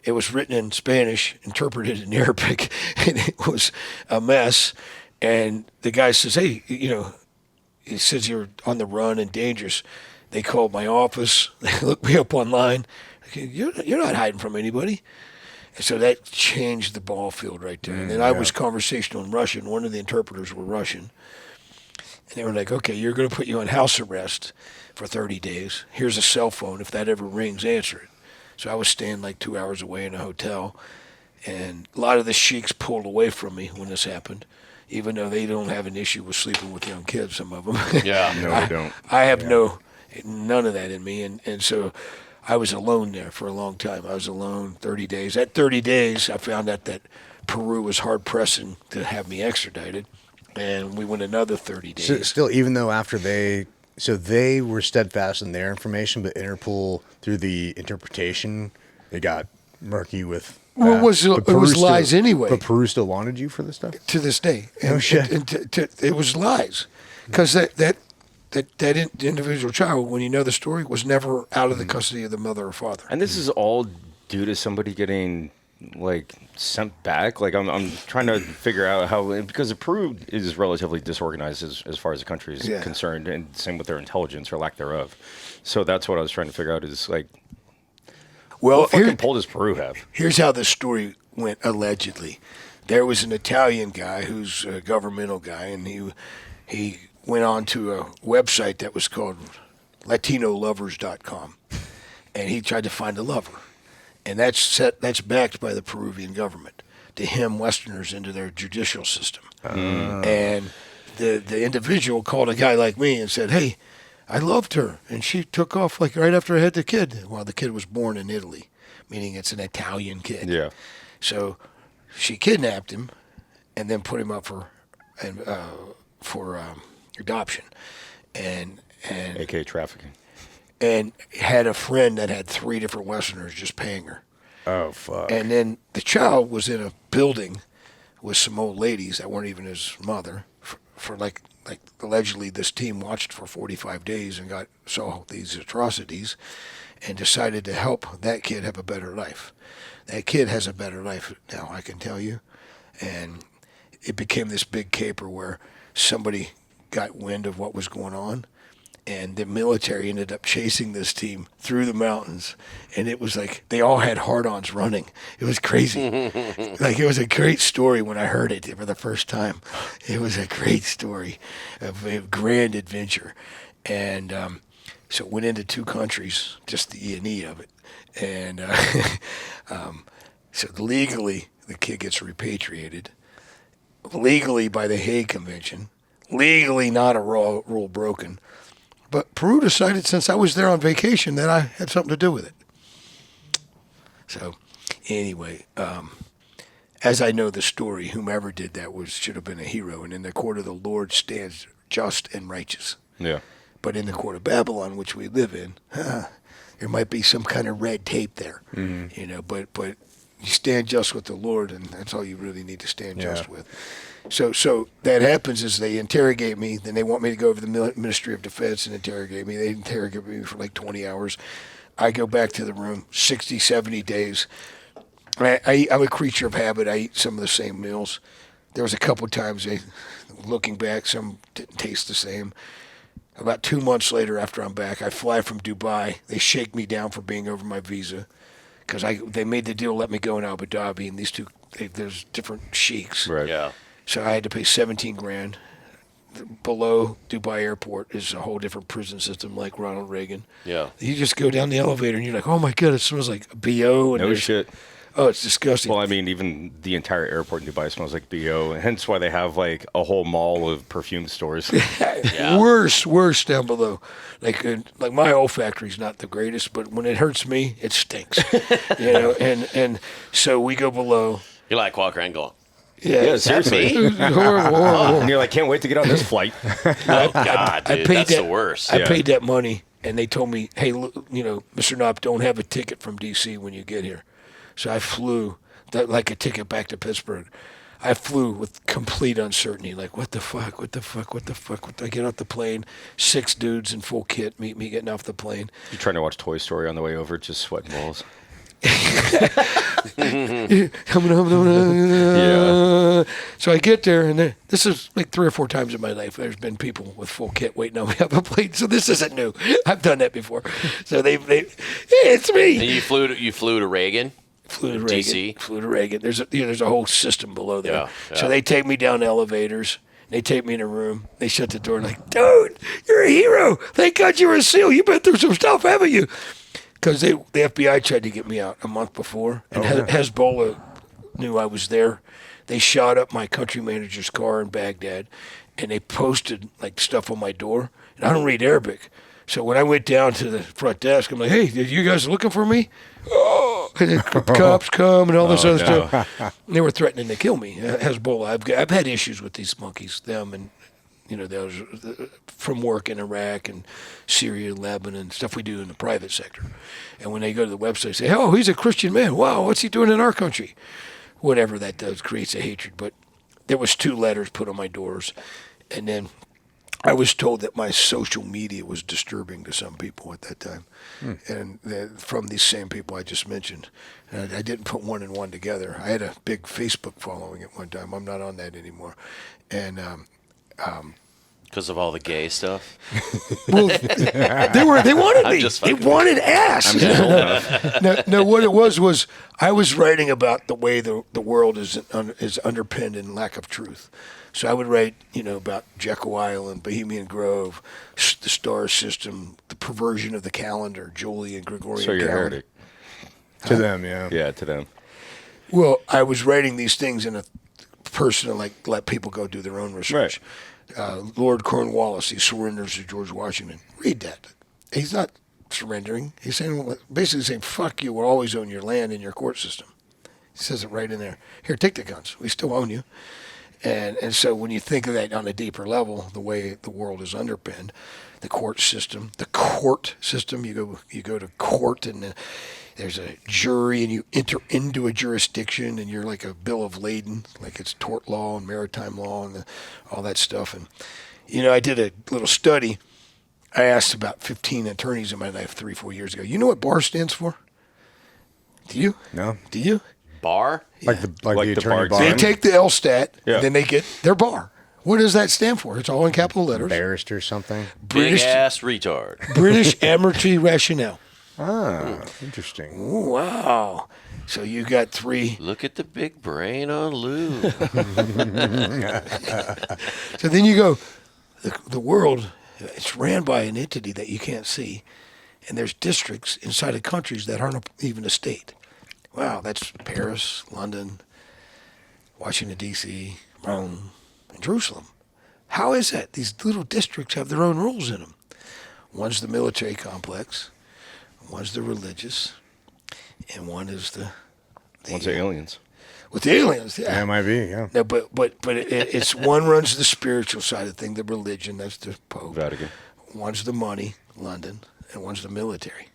It was written in Spanish, interpreted in Arabic, and it was a mess. And the guy says, hey, he says you're on the run and dangerous. They called my office. They looked me up online. You're not hiding from anybody. And so that changed the ball field right there. And then I was conversational in Russian. One of the interpreters were Russian. And they were like, okay, you're going to put you on house arrest for 30 days. Here's a cell phone. If that ever rings, answer it. So I was staying like 2 hours away in a hotel, and a lot of the sheiks pulled away from me when this happened, even though they don't have an issue with sleeping with young kids, some of them. Yeah. No, they don't. I have none of that in me, and so I was alone there for a long time. I was alone 30 days. At 30 days, I found out that Peru was hard-pressing to have me extradited, and we went another 30 days. So still, even though after they were steadfast in their information, but Interpol, through the interpretation, it got murky with. Well, it was lies anyway. But Peru still wanted you for this stuff? To this day. No shit. It was lies. Because that individual child, when you know the story, was never out of the custody of the mother or father. And this is all due to somebody getting, like, sent back. Like, I'm trying to figure out how, because Peru is relatively disorganized as far as the country is concerned, and same with their intelligence or lack thereof. So that's what I was trying to figure out is, like, what fucking pull does Peru have? Here's how the story went, allegedly. There was an Italian guy who's a governmental guy, and he went on to a website that was called LatinoLovers.com, and he tried to find a lover. And that's backed by the Peruvian government to hem Westerners into their judicial system. And the individual called a guy like me and said, hey, I loved her. And she took off like right after I had the kid. Well, the kid was born in Italy, meaning it's an Italian kid. Yeah. So she kidnapped him and then put him up for adoption. And A.K.A. trafficking. And had a friend that had 3 different Westerners just paying her. Oh, fuck. And then the child was in a building with some old ladies that weren't even his mother for like allegedly this team watched for 45 days and saw these atrocities and decided to help that kid have a better life. That kid has a better life now, I can tell you. And it became this big caper where somebody got wind of what was going on, and the military ended up chasing this team through the mountains, and it was like they all had hard-ons running. It was crazy. Like, it was a great story when I heard it for the first time. It was a great story of a grand adventure. And so it went into 2 countries, just the E&E of it. And so legally, the kid gets repatriated. Legally by the Hague Convention. Legally not a rule broken. But Peru decided since I was there on vacation that I had something to do with it. So, anyway, as I know the story, whomever did that should have been a hero. And in the court of the Lord stands just and righteous. Yeah. But in the court of Babylon, which we live in, there might be some kind of red tape there, you know. But you stand just with the Lord, and that's all you really need to stand just with. So that happens is they interrogate me. Then they want me to go over to the Ministry of Defense and interrogate me. They interrogate me for like 20 hours. I go back to the room 60, 70 days. I'm a creature of habit. I eat some of the same meals. There was a couple of times, looking back, some didn't taste the same. About 2 months later, after I'm back, I fly from Dubai. They shake me down for being over my visa because they made the deal to let me go in Abu Dhabi, and these two, there's different sheiks. Right. Yeah. So I had to pay $17,000. Below Dubai Airport is a whole different prison system, like Ronald Reagan. Yeah. You just go down the elevator, and you're like, oh my God, it smells like BO. And No shit. Oh, it's disgusting. Well, I mean, even the entire airport in Dubai smells like BO, and hence why they have like a whole mall of perfume stores. Yeah. Worse down below. Like my olfactory's not the greatest, but when it hurts me, it stinks. You know, and so we go below. You like walking around going, Yeah, seriously. Horrible. And you're like, can't wait to get on this flight. oh, God, dude, that's the worst. I paid that money, and they told me, hey, look, you know, Mr. Knopp, don't have a ticket from D.C. when you get here. So I flew like a ticket back to Pittsburgh. I flew with complete uncertainty, like, what the fuck? I get off the plane, 6 dudes in full kit meet me getting off the plane. You're trying to watch Toy Story on the way over, just sweating balls. Yeah. So I get there, and this is like 3 or 4 times in my life. There's been people with full kit waiting on me on a plane, so this isn't new. I've done that before. So hey, it's me. And you flew to Reagan? Flew to Reagan. DC? Flew to Reagan. There's a whole system below there. Yeah. So they take me down elevators. They take me in a room. They shut the door. Like, dude, you're a hero. Thank God you were a SEAL. You've been through some stuff, haven't you? Because the FBI tried to get me out a month before, and Hezbollah knew I was there. They shot up my country manager's car in Baghdad, and they posted like stuff on my door. And I don't read Arabic, so when I went down to the front desk, I'm like, "Hey, are you guys looking for me?" Oh, and the cops come and all this other stuff. And they were threatening to kill me. Hezbollah. I've had issues with these monkeys, them and. You know, those from work in Iraq and Syria, Lebanon, stuff we do in the private sector. And when they go to the website, say, oh, he's a Christian man. Wow, what's he doing in our country? Whatever that does creates a hatred. But there was 2 letters put on my doors. And then I was told that my social media was disturbing to some people at that time. And from these same people I just mentioned. And I didn't put one and one together. I had a big Facebook following at one time. I'm not on that anymore. And Because of all the gay stuff? well, they wanted me. They wanted ass. No, what it was I was writing about the way the world is underpinned in lack of truth. So I would write, you know, about Jekyll Island, Bohemian Grove, the star system, the perversion of the calendar, Julian Gregorian So you're calendar. heretic. To them, yeah. Yeah, to them. Well, I was writing these things in a person to like let people go do their own research. Lord Cornwallis, he surrenders to George Washington. Read that. He's not surrendering. He's saying basically saying, "Fuck you. We'll always own your land and your court system." He says it right in there. Here, take the guns. We still own you. And so when you think of that on a deeper level, the way the world is underpinned, the court system, you go to court and there's a jury and you enter into a jurisdiction and you're like a bill of lading, like it's tort law and maritime law and all that stuff. And, you know, I did a little study. I asked about 15 attorneys in my life 3-4 years ago. You know what BAR stands for? Do you? No. Do you? Bar? Like the attorney bar bar. They take the LSTAT, Yeah. then they get their bar. What does that stand for? It's all in capital letters. Barrister something. Big ass retard. British Admiralty Rationale. Ah, interesting. Ooh, wow. So you got 3. Look at the big brain on Lou. So then you go, the world, it's ran by an entity that you can't see. And there's districts inside of countries that aren't even a state. Wow, that's Paris, London, Washington, D.C., Rome, and Jerusalem. How is that? These little districts have their own rules in them. One's the military complex, one's the religious, and one is the One's the aliens. with the aliens. Yeah, it might be. Yeah. No, but it's one runs the spiritual side of thing, the religion. That's the Pope. Vatican. One's the money, London, and one's the military.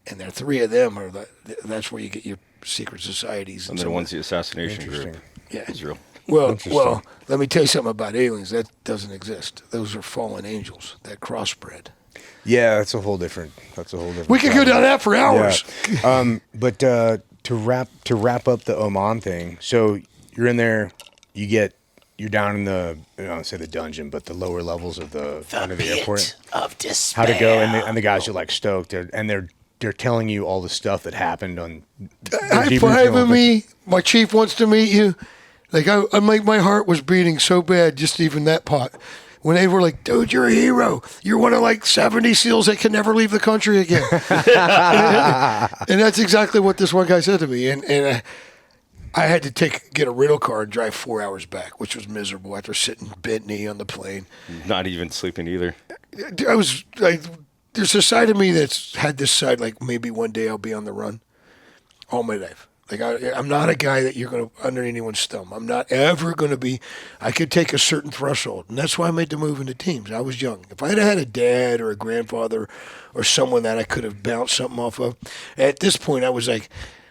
And there, three of them are that's where you get your secret societies. And then one's the assassination Interesting. group. Yeah. Israel. Well, let me tell you something about aliens. That doesn't exist. Those are fallen angels that crossbred. Yeah, that's a whole different. We could go down that for hours. Yeah. But to wrap up the Oman thing. So you're in there. You're down in the I don't say the dungeon, but the lower levels of the under the airport. Of despair. How to go, and the guys are like stoked, they're telling you all the stuff that happened on. High five me. My chief wants to meet you. Like my heart was beating so bad, just even that pot. When they were like, dude, you're a hero. You're one of like 70 SEALs that can never leave the country again. And that's exactly what this one guy said to me. And I had to get a rental car and drive 4 hours back, which was miserable after sitting bent knee on the plane. Not even sleeping either. I was like, there's a side of me that's had this side, like maybe one day I'll be on the run all my life. Like I'm not a guy that you're going to under anyone's thumb. I'm not ever going to be. I could take a certain threshold, and that's why I made the move into teams. I was young. If I had a dad or a grandfather or someone that I could have bounced something off of, at this point I was like,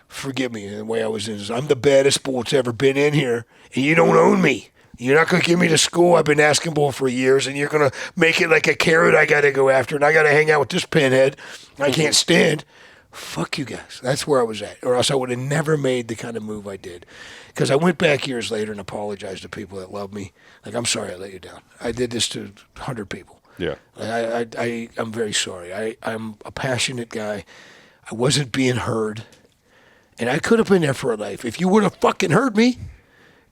forgive me, the way I was in. I'm the baddest bull that's ever been in here, and you don't own me. You're not going to give me the school I've been asking for years, and you're going to make it like a carrot I got to go after, and I got to hang out with this pinhead I can't stand. Fuck you guys. That's where I was at. Or else I would have never made the kind of move I did. Because I went back years later and apologized to people that love me. Like, I'm sorry I let you down. I did this to 100 people. Yeah. I'm very sorry. I'm a passionate guy. I wasn't being heard. And I could have been there for a life if you would have fucking heard me.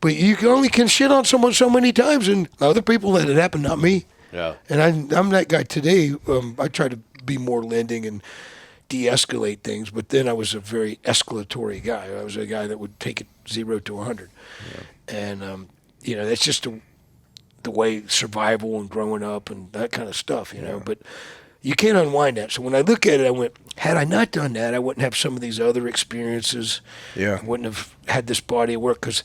But you only can shit on someone so many times, and other people let it happen, not me. Yeah. And I'm that guy today. I try to be more lending and de-escalate things, but then I was a very escalatory guy. I was a guy that would take it 0 to 100. Yeah. And, that's just the way survival and growing up and that kind of stuff, know. But you can't unwind that. So when I look at it, I went, had I not done that, I wouldn't have some of these other experiences. Yeah. I wouldn't have had this body of work because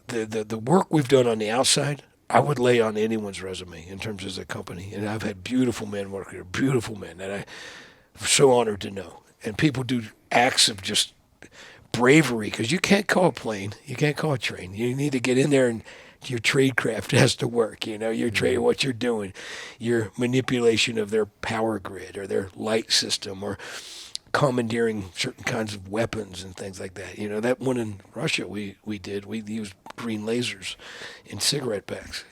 the work we've done on the outside, I would lay on anyone's resume in terms of the company. And I've had beautiful men work here, beautiful men that I'm so honored to know. And people do acts of just bravery because you can't call a plane, you can't call a train. You need to get in there and your tradecraft has to work, your trade, what you're doing, your manipulation of their power grid or their light system or commandeering certain kinds of weapons and things like that. That one in Russia we used green lasers in cigarette packs.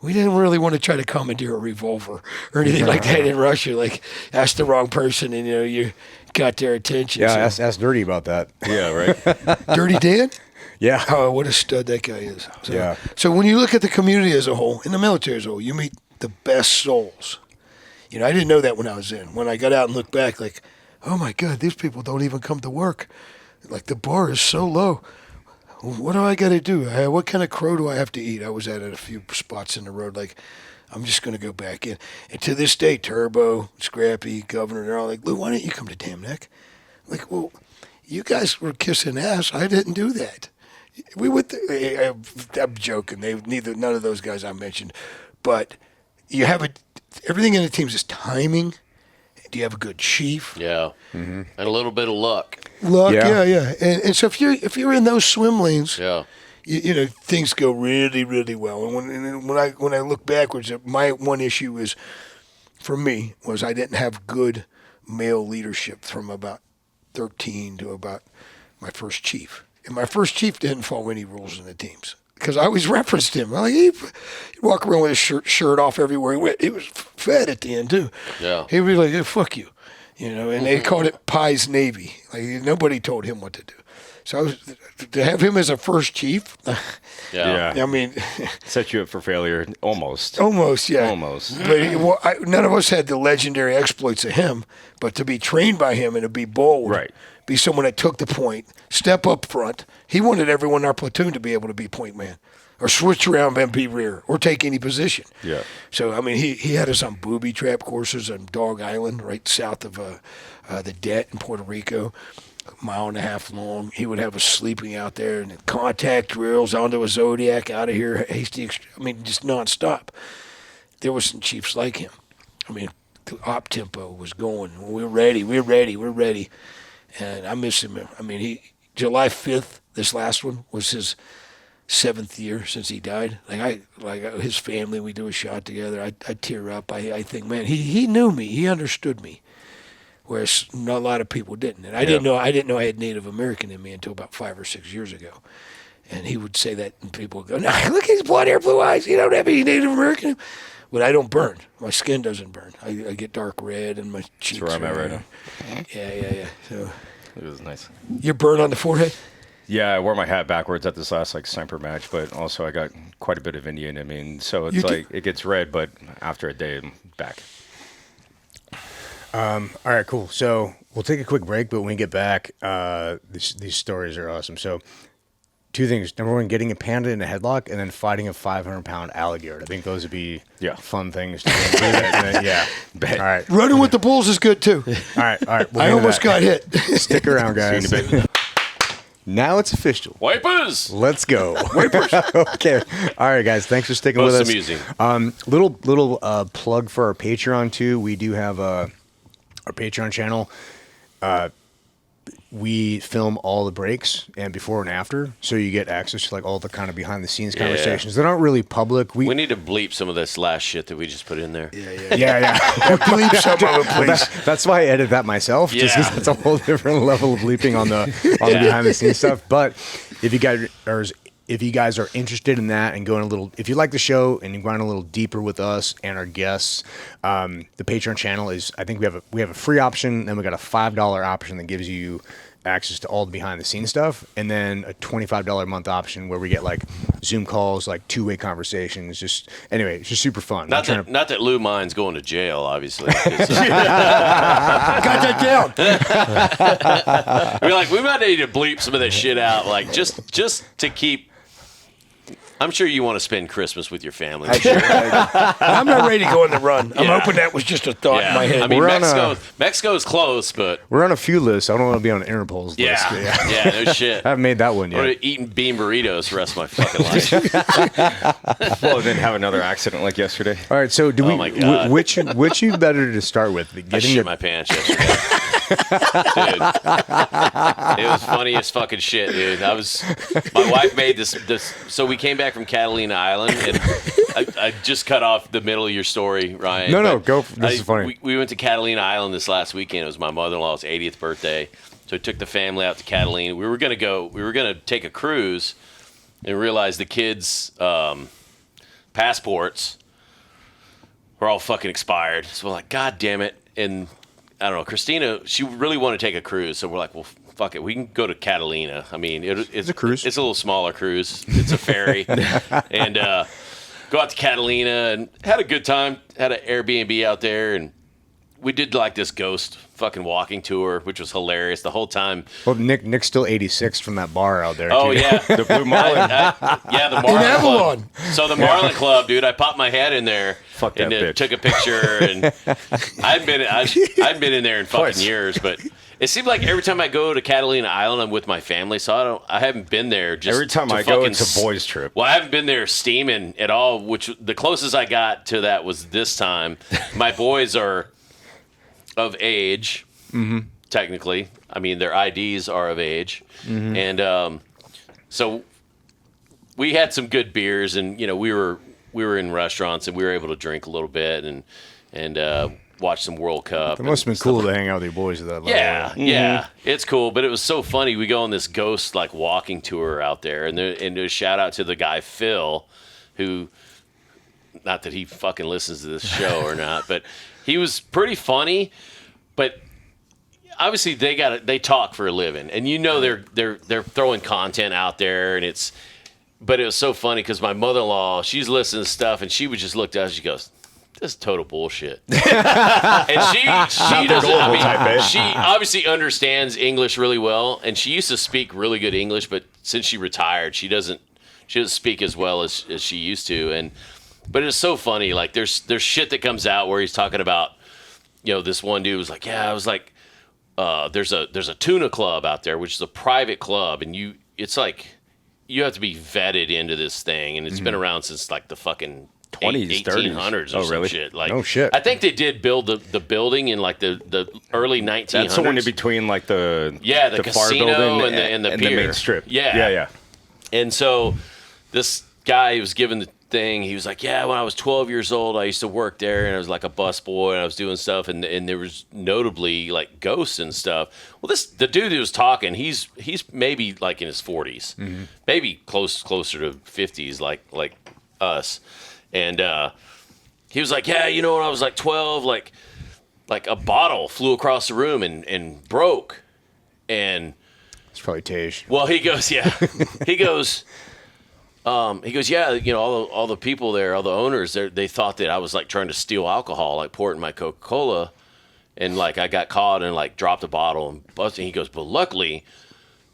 We didn't really want to try to commandeer a revolver or anything like that in Russia. Like, ask the wrong person and, you got their attention. Yeah, so. ask Dirty about that. Yeah, right. Dirty Dan? Yeah. Oh, what a stud that guy is. So, Yeah. So when you look at the community as a whole, in the military as a whole, you meet the best souls. I didn't know that when I was in. When I got out and looked back, like, oh my God, these people don't even come to work. Like, the bar is so low. What do I got to do? What kind of crow do I have to eat? I was at a few spots in the road, like, I'm just going to go back in. And to this day, Turbo, Scrappy, Governor, they're all like, Lou, why didn't you come to Damn Neck? Like, well, you guys were kissing ass. I didn't do that. We went. I'm joking. None of those guys I mentioned, but you have everything in the teams is timing. Do you have a good chief? Yeah. And a little bit of luck. Luck, Yeah. yeah. And so if you're in those swim lanes, Yeah. things go really, really well. And when I look backwards, my one issue is, for me, was I didn't have good male leadership from about 13 to about my first chief. And my first chief didn't follow any rules in the teams because I always referenced him. Like, he'd walk around with his shirt off everywhere he went. He was fed at the end too. Yeah. He'd be like, hey, "Fuck you," And they called it Pie's Navy. Like, nobody told him what to do. So to have him as a first chief, Yeah. I mean, Set you up for failure, almost. almost, yeah. Almost. But none of us had the legendary exploits of him, but to be trained by him and to be bold, Right. be someone that took the point, step up front. He wanted everyone in our platoon to be able to be point man. or switch around and be rear, or take any position. Yeah. So, I mean, he had us on booby trap courses on Dog Island, right south of the Det in Puerto Rico, a mile and a half long. He would have us sleeping out there, and contact drills onto a Zodiac, out of here, hasty, I mean, just nonstop. There was some chiefs like him. I mean, the op tempo was going. We're ready. And I miss him. I mean, July 5th, this last one, was his 7th year since he died. His family, we do a shot together. I tear up. I think, man, he knew me. He understood me, whereas not a lot of people didn't. And I didn't know I had Native American in me until about 5 or 6 years ago. And he would say that, and people would go, "No, look, he's blonde hair, blue eyes. You don't have any Native American." But I don't burn. My skin doesn't burn. I get dark red, and my cheeks. That's where I'm at right now. Yeah. So It was nice. you're burned on the forehead. Yeah, I wore my hat backwards at this last sniper match, but also I got quite a bit of Indian. I mean, so it's it gets red, but after a day, I'm back. All right, cool. So we'll take a quick break, but when we get back, these stories are awesome. So 2 things. Number 1, getting a panda in a headlock, and then fighting a 500-pound alligator. I think those would be fun things to do. Yeah. All right. Running with the bulls is good too. All right. I almost got hit. Stick around, guys. Now it's official. Wipers! Let's go. Wipers. Okay. All right, guys. Thanks for sticking with us. Amusing. Little plug for our Patreon too. We do have our Patreon channel. We film all the breaks and before and after, so you get access to like all the kind of behind the scenes conversations. They're not really public. We need to bleep some of this last shit that we just put in there. Yeah. Bleep some of it, please. That's why I edit that myself. Just 'cause that's a whole different level of bleeping on the behind the scenes stuff. But if you guys are interested in that and if you like the show and you're going a little deeper with us and our guests, the Patreon channel is, I think we have a free option, then we got a $5 option that gives you access to all the behind the scenes stuff, and then a $25 a month option where we get like Zoom calls, like 2-way conversations. It's just super fun. Not that Lou minds going to jail, obviously. Got that down. We're like, we might need to bleep some of that shit out, like just to keep. I'm sure you want to spend Christmas with your family. I'm not ready to go on the run. I'm hoping that was just a thought in my head. I mean, Mexico's close, but we're on a few lists. I don't want to be on Interpol's list. Yeah, no shit. I haven't made that one yet. I'm going to eat bean burritos the rest of my fucking life. Well, I didn't have another accident like yesterday. All right, so Oh my God. which you better to start with? I shit my pants yesterday. Dude, it was funny as fucking shit, dude. My wife made this. So we came back from Catalina Island, and I just cut off the middle of your story, Ryan. No, go. This is funny. We went to Catalina Island this last weekend. It was my mother-in-law's 80th birthday, so I took the family out to Catalina. We were gonna take a cruise, and realized the kids' passports were all fucking expired. So we're like, God damn it! And I don't know, Christina, she really wanted to take a cruise, so we're like, well, fuck it, we can go to Catalina. I mean, it's a cruise. It's a little smaller cruise. It's a ferry, and go out to Catalina and had a good time. Had an Airbnb out there, and we did like this ghost fucking walking tour, which was hilarious the whole time. Well, Nick's still 86 from that bar out there. Oh, too. yeah. The Blue Marlin. The Marlin Avalon. Club. So the Marlin Club, dude, I popped my head in there. Fuck that and bitch. Took a picture, and I've been in there in fucking years, but it seems like every time I go to Catalina Island, I'm with my family, so I haven't been there. Just Every time I go, it's a boys' trip. Well, I haven't been there steaming at all, which the closest I got to that was this time. My boys are of age, technically. I mean, their IDs are of age, and so we had some good beers, and we were in restaurants, and we were able to drink a little bit and watch some World Cup. It must have been cool to hang out with your boys at that level. Yeah, it's cool, but it was so funny. We go on this ghost like walking tour out there, and a shout out to the guy Phil, who, not that he fucking listens to this show or not, but he was pretty funny. But obviously they talk for a living, and they're throwing content out there, and but it was so funny because my mother-in-law, she's listening to stuff, and she would just look at us, and she goes, "This is total bullshit." And she doesn't. I mean, she obviously understands English really well, and she used to speak really good English, but since she retired, she doesn't she doesn't speak as well as she used to. But it's so funny. Like there's shit that comes out where he's talking about, this one dude was like, yeah, I was like, there's a tuna club out there, which is a private club, and it's like you have to be vetted into this thing, and it's been around since like the fucking 20s, 1800s or some shit. Like, oh shit! I think they did build the building in like the early 1900s. That's the one in between like the casino FAR building and the and pier. the main strip. Yeah. And so this guy was given the thing. He was like, yeah, when I was 12 years old, I used to work there, and I was like a bus boy, and I was doing stuff, and there was notably like ghosts and stuff. Well, the dude who was talking, he's maybe like in his 40s, maybe closer to 50s, like us. And he was like, yeah, when I was like 12, like a bottle flew across the room and broke, and It's probably Tage. well, he goes, yeah, he goes, yeah, all the people there, all the owners, they thought that I was like trying to steal alcohol, like pour it in my Coca-Cola, and like I got caught and like dropped a bottle and busted. He goes, but luckily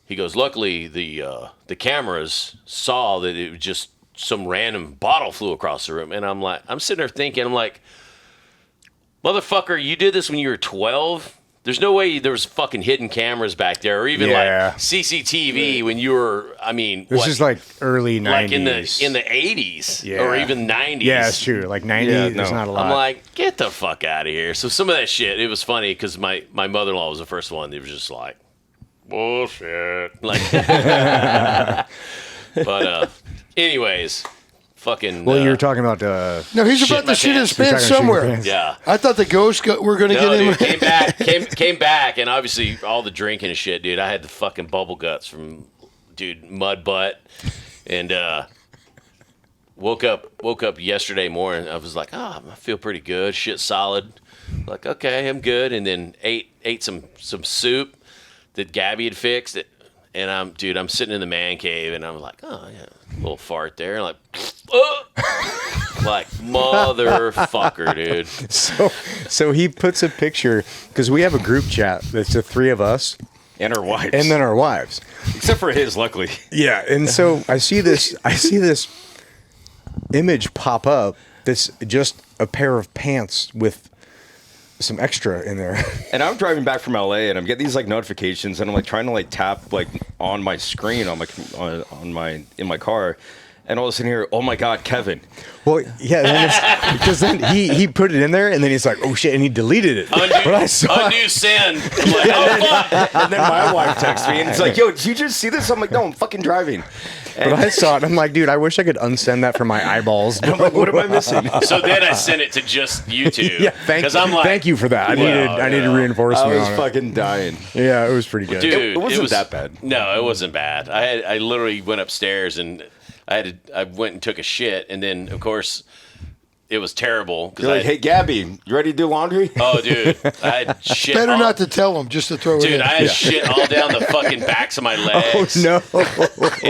the cameras saw that it was just some random bottle flew across the room. And I'm sitting there thinking, I'm like, motherfucker, you did this when you were 12? There's no way there was fucking hidden cameras back there, or even like CCTV when you were. I mean, This is like early 90s. like in the 80s or even 90s. Yeah, it's true. Like 90s, Yeah, there's no. not a lot. I'm like, get the fuck out of here. So some of that shit, it was funny because my mother-in-law was the first one. It was just like, bullshit. Like, but anyways, fucking. well, you were talking about No, he's Shit about my to shit his pants. You're pants talking shit your somewhere. pants. Yeah. I thought the ghosts were going to No, get him. dude, came back, and obviously all the drinking and shit, dude. I had the fucking bubble guts from, dude, mud butt, and woke up yesterday morning. I was like, I feel pretty good. Shit solid. Like, okay, I'm good. And then ate some soup that Gabby had fixed. And I'm sitting in the man cave, and I'm like, oh yeah, a little fart there, and like, like motherfucker, dude. So he puts a picture, because we have a group chat that's the three of us And our wives. and then our wives. Except for his, luckily. Yeah, and so I see this image pop up that's just a pair of pants with some extra in there. And I'm driving back from LA, and I'm getting these like notifications, and I'm like trying to like tap like on my screen in my car, and all of a sudden here, oh my God, Kevin. Well, yeah, then because then he put it in there, and then he's like, oh shit, and he deleted it. But I saw Undo send. I'm like, oh fuck. And then my wife texts me, and it's like, yo, did you just see this? I'm like, no, I'm fucking driving. But I saw it. I'm like, dude, I wish I could unsend that from my eyeballs. I'm like, what am I missing? So then I sent it to just you two. Yeah, I'm like, thank you for that. I needed reinforcement. I was on it. fucking dying. Yeah, it was pretty good. dude, It wasn't that bad. No, it wasn't bad. I literally went upstairs and I went and took a shit, and then of course it was terrible. You're like, hey, Gabby, you ready to do laundry? Oh, dude, I had shit. Better not to tell him, just to throw it in. Dude, I had shit all down the fucking backs of my legs. Oh no!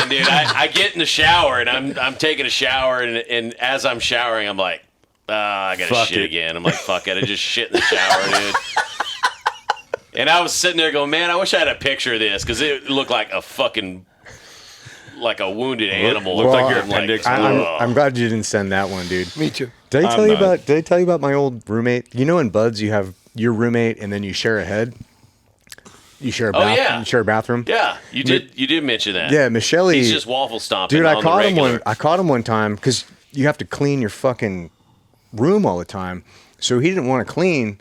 And dude, I get in the shower, and I'm taking a shower, and as I'm showering, I'm like, I gotta Fuck shit it. again. I'm like, fuck it, I just shit in the shower, dude. And I was sitting there going, man, I wish I had a picture of this, because it looked like a fucking, like a wounded animal. Looked like your I'm like, appendix. I'm glad you didn't send that one, dude. Me too. Did I I'm tell you not. about? Did I tell you about my old roommate? You know, in Buds, you have your roommate, and then you share a head. You share a Oh, yeah. You share a bathroom. yeah, you did mention that. Yeah, Michelle. He's just waffle stomping. Dude, on I caught him one time because you have to clean your fucking room all the time. So he didn't want to clean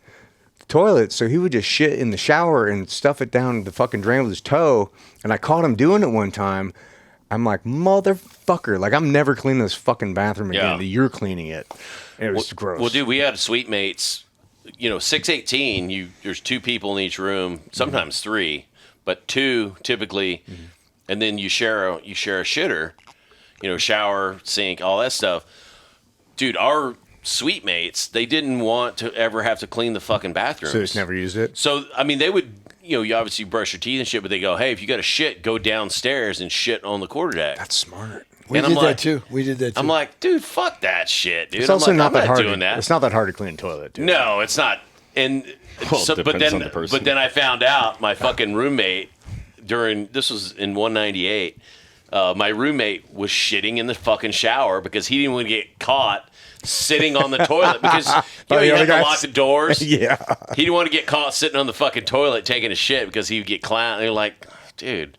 the toilet, so he would just shit in the shower and stuff it down the fucking drain with his toe. And I caught him doing it one time. I'm like, motherfucker, like I'm never cleaning this fucking bathroom again. Yeah. You're cleaning it. And it was gross. Well, dude, we had suite mates. 618. There's two people in each room, sometimes three, but two typically, and then you share a shitter, shower, sink, all that stuff. Dude, our suite mates, they didn't want to ever have to clean the fucking bathrooms. So just never used it. So I mean, they would. You obviously brush your teeth and shit, but they go, hey, if you got to shit, go downstairs and shit on the quarterdeck. That's smart. We And did I'm like- that too. We did that too. I'm like, dude, fuck that shit, dude. It's also I'm not like, that I'm hard. doing that. It's not that hard to clean a toilet, dude. No, it's not. And Well, so, it but depends on the person. then I found out my fucking roommate this was in 198. my roommate was shitting in the fucking shower because he didn't want to get caught sitting on the toilet because you had to lock the doors. Yeah. He didn't want to get caught sitting on the fucking toilet taking a shit because he would get clowned. They're like, dude,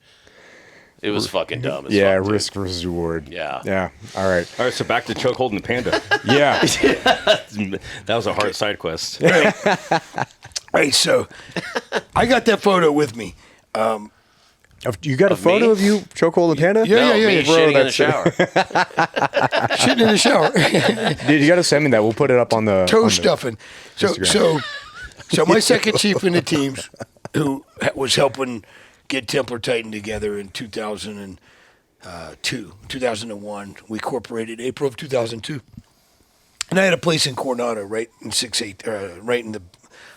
it was fucking dumb. As Yeah, fuck, dude. risk versus reward. Yeah. Yeah. All right. All right, so back to choke holding the panda. Yeah. That was a hard side quest. All right, so I got that photo with me. You got a photo me? of you chokehold the panda? Yeah, No, me yeah. shitting in the that's- shower. Shitting in the shower. Dude, you got to send me that. We'll put it up on the Toe on the- stuffing. So Instagram. my second chief in the teams, who was helping get Templar Titan together in 2001, we incorporated April of 2002, and I had a place in Coronado, right in right in the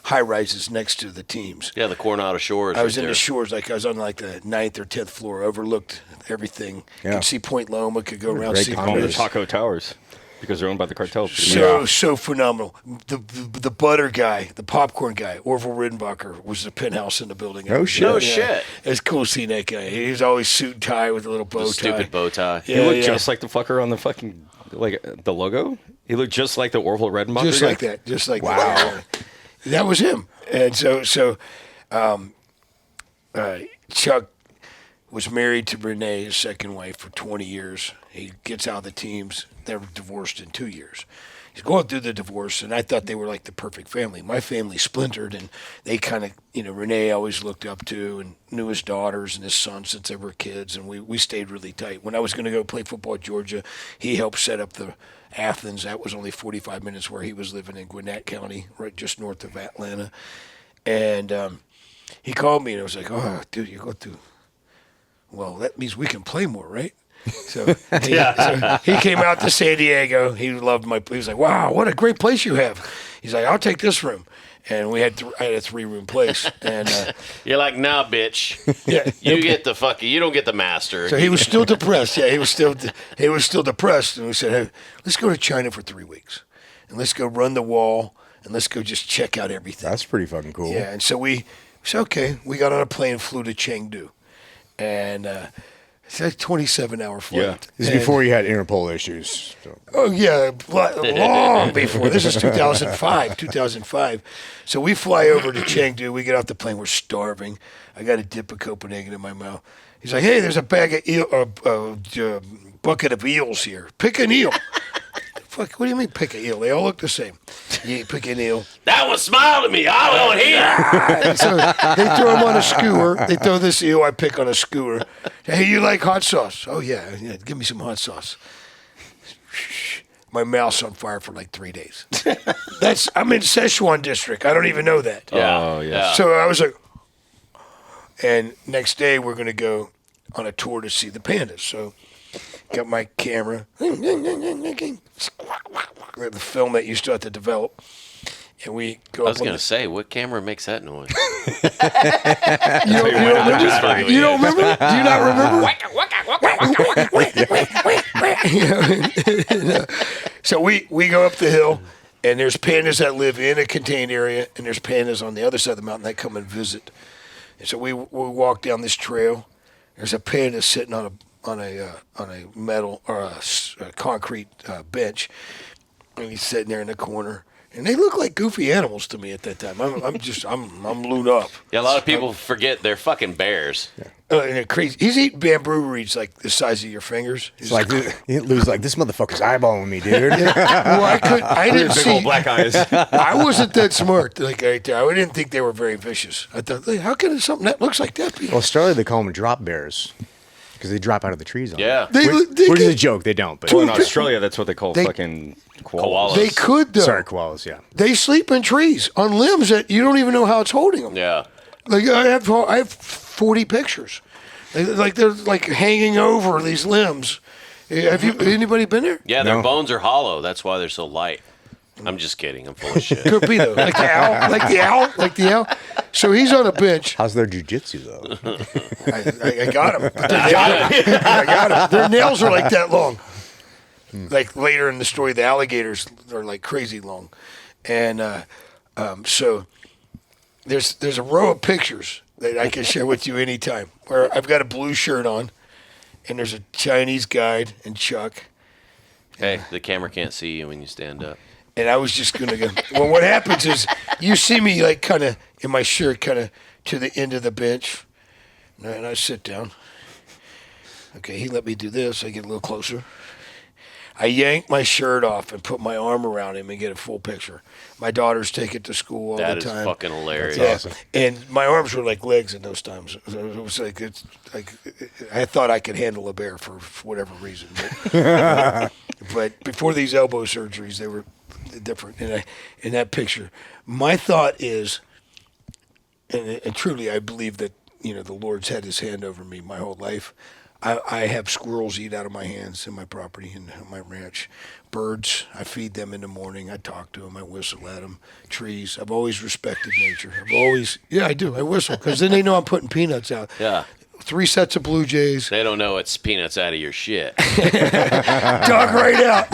high rises next to the teams. Yeah, the Coronado Shores. I was right in there. the shores, like I was on like the 9th or 10th floor, overlooked everything. Yeah. Could see Point Loma, could go around Great see combo. On the condos. Taco Towers because they're owned by the cartel. So phenomenal. The butter guy, the popcorn guy, Orville Ridenbacher, was the penthouse in the building. No shit. No shit. It's cool seeing that guy. He was always suit and tie with a little bow The tie. stupid bow tie. Yeah, He looked yeah. just like the fucker on the fucking the logo. He looked just like the Orville Redenbacher. Just guy. like that. Just like that. That was him. And Chuck was married to Renee, his second wife, for 20 years. He gets out of the teams. They were divorced in 2 years. He's going through the divorce, and I thought they were like the perfect family. My family splintered, and they kind of, Renee always looked up to and knew his daughters and his son since they were kids, and we stayed really tight. When I was going to go play football at Georgia, he helped set up the Athens. That was only 45 minutes where he was living in Gwinnett County, right just north of Atlanta. And he called me, and I was like, oh, dude, you go through. Well, that means we can play more, right? So he came out to San Diego. He loved he was like, wow, what a great place you have. He's like, I'll take this room. And I had a 3-room place. And You're like, nah, bitch. yeah, You get the fucking. You don't get the master. so he was still depressed. Yeah, he was still depressed. And we said, hey, let's go to China for 3 weeks, and let's go run the wall, and let's go just check out everything. That's pretty fucking cool. Yeah, and so we said, okay. We got on a plane, flew to Chengdu, and it's a 27-hour flight. Yeah. This is And- before you had Interpol issues. So. Oh yeah, long before. This is 2005. So we fly over to Chengdu. We get off the plane. We're starving. I got a dip of Copenhagen in my mouth. He's like, "Hey, there's a bag of bucket of eels here. Pick an eel." Fuck, what do you mean pick an eel? They all look the same. You pick an eel. That one smiled at me. I want here. And so they throw him on a skewer. They throw this eel I pick on a skewer. Hey, you like hot sauce? Oh yeah, give me some hot sauce. My mouth's on fire for like 3 days. I'm in Sichuan district. I don't even know that. Yeah. Oh, yeah. So I was like, and next day we're going to go on a tour to see the pandas. So got my camera, the film that you still have to develop. And we go I was up on gonna the, say, what camera makes that noise? you don't remember? Do you not remember? So we go up the hill, and there's pandas that live in a contained area, and there's pandas on the other side of the mountain that come and visit. And so we walk down this trail. There's a panda sitting on a metal or a concrete bench, and he's sitting there in the corner. And they look like goofy animals to me at that time. I'm Lew Knopp. Yeah, a lot of people forget they're fucking bears. And they're crazy. He's eating bamboo reeds like the size of your fingers. It's like Lou's like, this motherfucker's eyeballing me, dude. Well, I didn't Big see. old black eyes. I wasn't that smart. Like right there, I didn't think they were very vicious. I thought, hey, how can something that looks like that be? Well, Australia they call them drop bears because they drop out of the trees. On Yeah. They which is could- a joke. They don't. But Well, in Australia, that's what they call They- fucking Koalas. koalas. They could though. sorry, koalas. Yeah. They sleep in trees on limbs that you don't even know how it's holding them. Yeah. Like I have 40 pictures. Like they're like hanging over these limbs. Have you anybody been there? Yeah, their No. bones are hollow. That's why they're so light. I'm just kidding. I'm full of shit. Could be though. Like the owl. So he's on a bench. How's their jujitsu though? I got him. I got him. Their nails are like that long. Like later in the story, the alligators are like crazy long, and so there's a row of pictures that I can share with you anytime. Where I've got a blue shirt on, and there's a Chinese guide and Chuck. Hey, the camera can't see you when you stand up. And I was just going to go. Well, what happens is you see me like kind of in my shirt, kind of to the end of the bench. And I sit down. Okay, he let me do this. I get a little closer. I yank my shirt off and put my arm around him and get a full picture. My daughters take it to school all the time. That is fucking hilarious. That's awesome. And my arms were like legs in those times. It was like I thought I could handle a bear for whatever reason. But before these elbow surgeries, they were different. And in that picture, my thought is, and truly, I believe that the Lord's had His hand over me my whole life. I have squirrels eat out of my hands in my property and my ranch. Birds, I feed them in the morning. I talk to them. I whistle at them. Trees, I've always respected nature. I do. I whistle because then they know I'm putting peanuts out. Yeah. 3 sets of blue jays. They don't know it's peanuts out of your shit. Dog right out.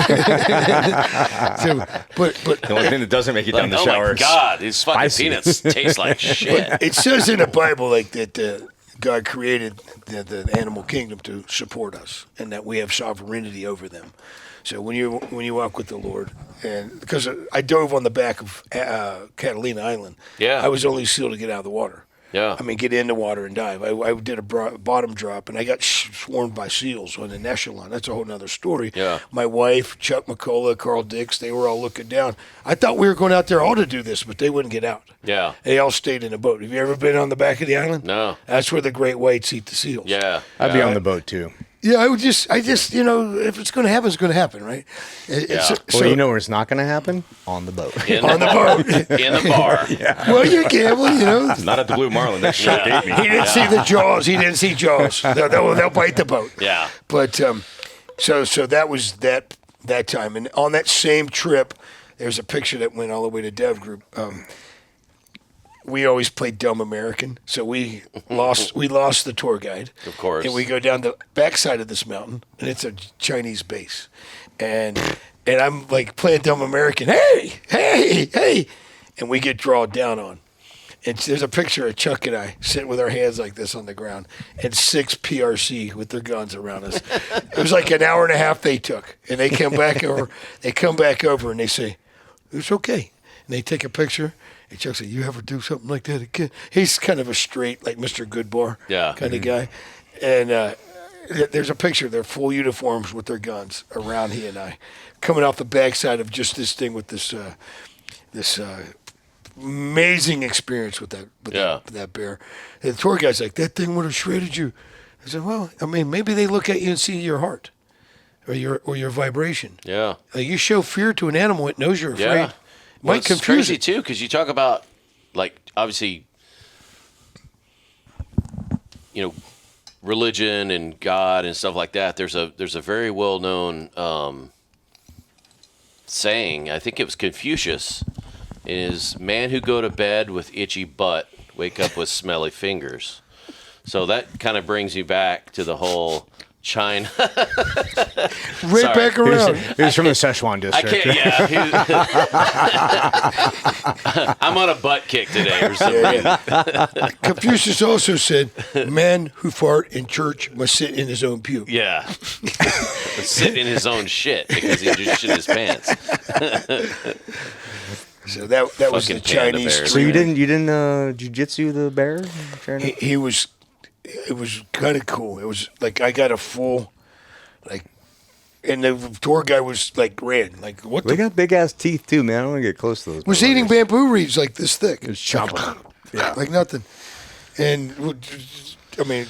but The only thing that doesn't make you down the Oh shower. my God, these fucking peanuts taste like shit. it says in the Bible like that God created the animal kingdom to support us, and that we have sovereignty over them. So when you walk with the Lord, and because I dove on the back of Catalina Island, Yeah. I was only SEAL to get out of the water. Yeah. I mean, get in the water and dive. I did a bottom drop, and I got swarmed by SEALs on an echelon. That's a whole nother story. Yeah. My wife, Chuck McCullough, Carl Dix, they were all looking down. I thought we were going out there all to do this, but they wouldn't get out. Yeah. They all stayed in a boat. Have you ever been on the back of the island? No. That's where the great whites eat the seals. Yeah. I'd be on the boat too. Yeah, I just, if it's going to happen, it's going to happen, right? Yeah. Well, you know where it's not going to happen? On the boat. On the boat. In the bar. Well, you gamble, Not at the Blue Marlin. That shit ate me. He didn't see the jaws. He didn't see jaws. They'll bite the boat. Yeah. But so that was that time, and on that same trip, there's a picture that went all the way to Dev Group. We always played dumb American, so we lost the tour guide. Of course. And we go down the backside of this mountain, and it's a Chinese base, and I'm like playing dumb American. Hey, and we get drawn down on. And there's a picture of Chuck and I sitting with our hands like this on the ground, and 6 PRC with their guns around us. It was like an hour and a half they took, and they come back over. They come back over and they say, "It's okay," and they take a picture. And Chuck said, "You ever do something like that again?" He's kind of a straight, like Mr. Goodbar kind of guy. And there's a picture of their full uniforms with their guns around he and I, coming off the backside of just this thing with this amazing experience with that bear. And the tour guide's like, "That thing would have shredded you." I said, "Well, I mean, maybe they look at you and see your heart or your vibration. Yeah. Like you show fear to an animal, it knows you're afraid." Yeah. Well, Might it's confuse crazy it. too, because you talk about, like, obviously, religion and God and stuff like that. There's a very well known saying. I think it was Confucius. Is man who go to bed with itchy butt wake up with smelly fingers. So that kind of brings you back to the whole China. Right back around. He was from the Szechuan I district. can't. Yeah, I'm on a butt kick today for some reason. Confucius also said, "Man who fart in church must sit in his own pew." Yeah, sit in his own shit because he just shit his pants. So that was the Fucking panda Chinese. bears. So you didn't jujitsu the bear? Fair enough. He was. It was kind of cool. It was like I got a full, like, and the tour guy was like red. Like what? They got big ass teeth too, man. I don't want to get close to those. Was eating bamboo reeds like this thick. It was chomping. Yeah. Like nothing. And I mean,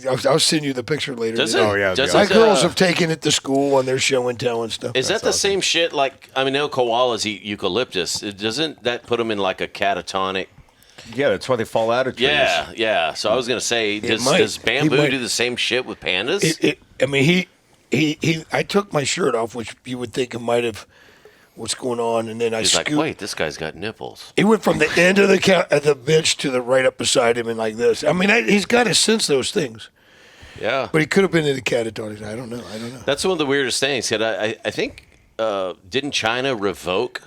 I'll send you the picture later. Does today. it? Oh, yeah, Does My it, girls have taken it to school on their show and tell and stuff. Is that the same shit? Like, I mean, no koalas eat eucalyptus. Doesn't that put them in like a catatonic? Yeah, that's why they fall out of trees. Yeah. So I was gonna say, does might. bamboo He might. do the same shit with pandas? I mean, he. I took my shirt off, which you would think it might have. What's going on? And then I He's like, scooped. wait, this guy's got nipples. He went from the end of the bench to the right up beside him and like this. I mean, he's got to sense those things. Yeah. But he could have been in the catatonic. I don't know. That's one of the weirdest things. I think didn't China revoke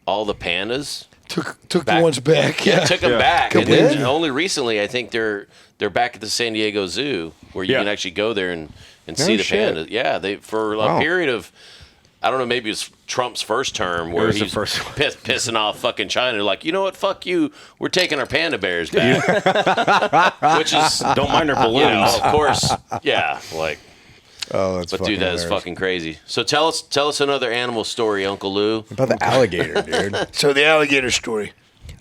all the pandas? Took the ones back. Yeah. Took them back. Couple And then years. only recently, I think they're back at the San Diego Zoo, where you can actually go there and see the shit. panda. Yeah, they for a Wow. period of, I don't know, maybe it's Trump's first term where was the he's first one. pissing off fucking China. They're like, you know what? Fuck you. We're taking our panda bears back. Which is, Don't mind our you balloons. know, of course, yeah, like. Oh, that's But fucking dude, that is hilarious. fucking crazy. So tell us another animal story, Uncle Lou. About the alligator, dude. So the alligator story.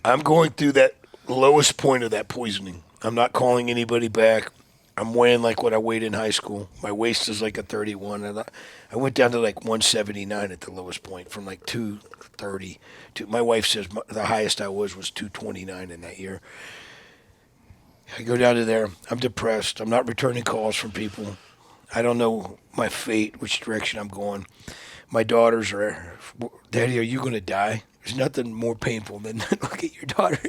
I'm going through that lowest point of that poisoning. I'm not calling anybody back. I'm weighing like what I weighed in high school. My waist is like a 31. And I went down to like 179 at the lowest point from like 230. My wife says the highest I was 229 in that year. I go down to there. I'm depressed. I'm not returning calls from people. I don't know my fate, which direction I'm going. My daughters are, Daddy, are you going to die? There's nothing more painful than look at your daughter.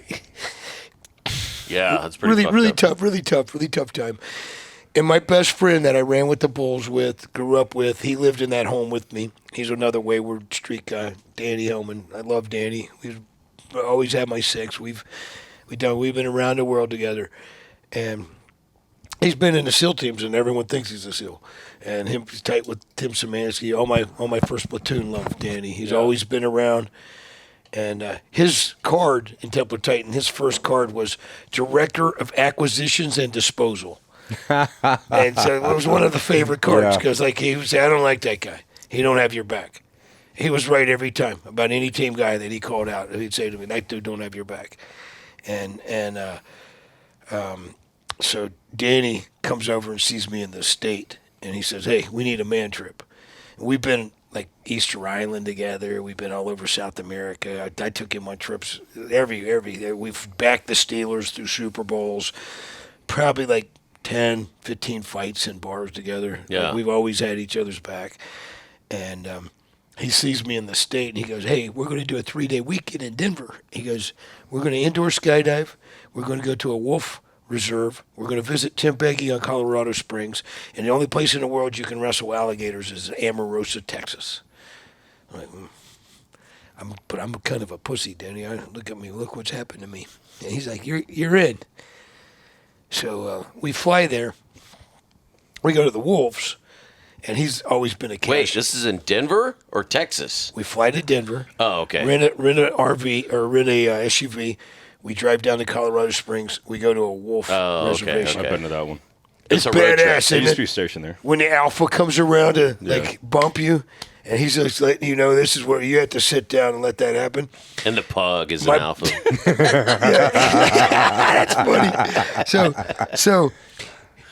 Yeah, that's pretty really fucked up. really tough time. And my best friend that I ran with the bulls with, grew up with, he lived in that home with me. He's another wayward street guy, Danny Hellman. I love Danny. We've always had my six. We've been around the world together, and he's been in the SEAL teams, and everyone thinks he's a SEAL. And he's tight with Tim Szymanski. All my first platoon loved Danny. He's always been around. And his card in Temple Titan, his first card was Director of Acquisitions and Disposal. And so it was one of the favorite cards because like he would say, I don't like that guy. He don't have your back. He was right every time about any team guy that he called out. He'd say to me, that dude don't have your back. So Danny comes over and sees me in the state, and he says, hey, we need a man trip. And we've been like Easter Island together. We've been all over South America. I took him on trips every. We've backed the Steelers through Super Bowls, probably like 10, 15 fights in bars together. Yeah. Like, we've always had each other's back. And he sees me in the state, and he goes, hey, we're going to do a 3-day weekend in Denver. He goes, we're going to indoor skydive. We're going to go to a wolf reserve. We're going to visit Tempe on Colorado Springs. And the only place in the world you can wrestle alligators is Amarosa, Texas. I'm like, but I'm kind of a pussy, Danny. Look at me. Look what's happened to me. And he's like, you're in. So we fly there. We go to the wolves. And he's always been a cash. Wait, this is in Denver or Texas? We fly to Denver. Oh, okay. Rent an RV or rent a SUV. We drive down to Colorado Springs. We go to a wolf reservation. I've been to that one. It's a road trip. badass. I Isn't used to it? be stationed there. When the alpha comes around to like bump you, and he's just letting you know this is where you have to sit down and let that happen. And the pug is My- an alpha. That's funny. So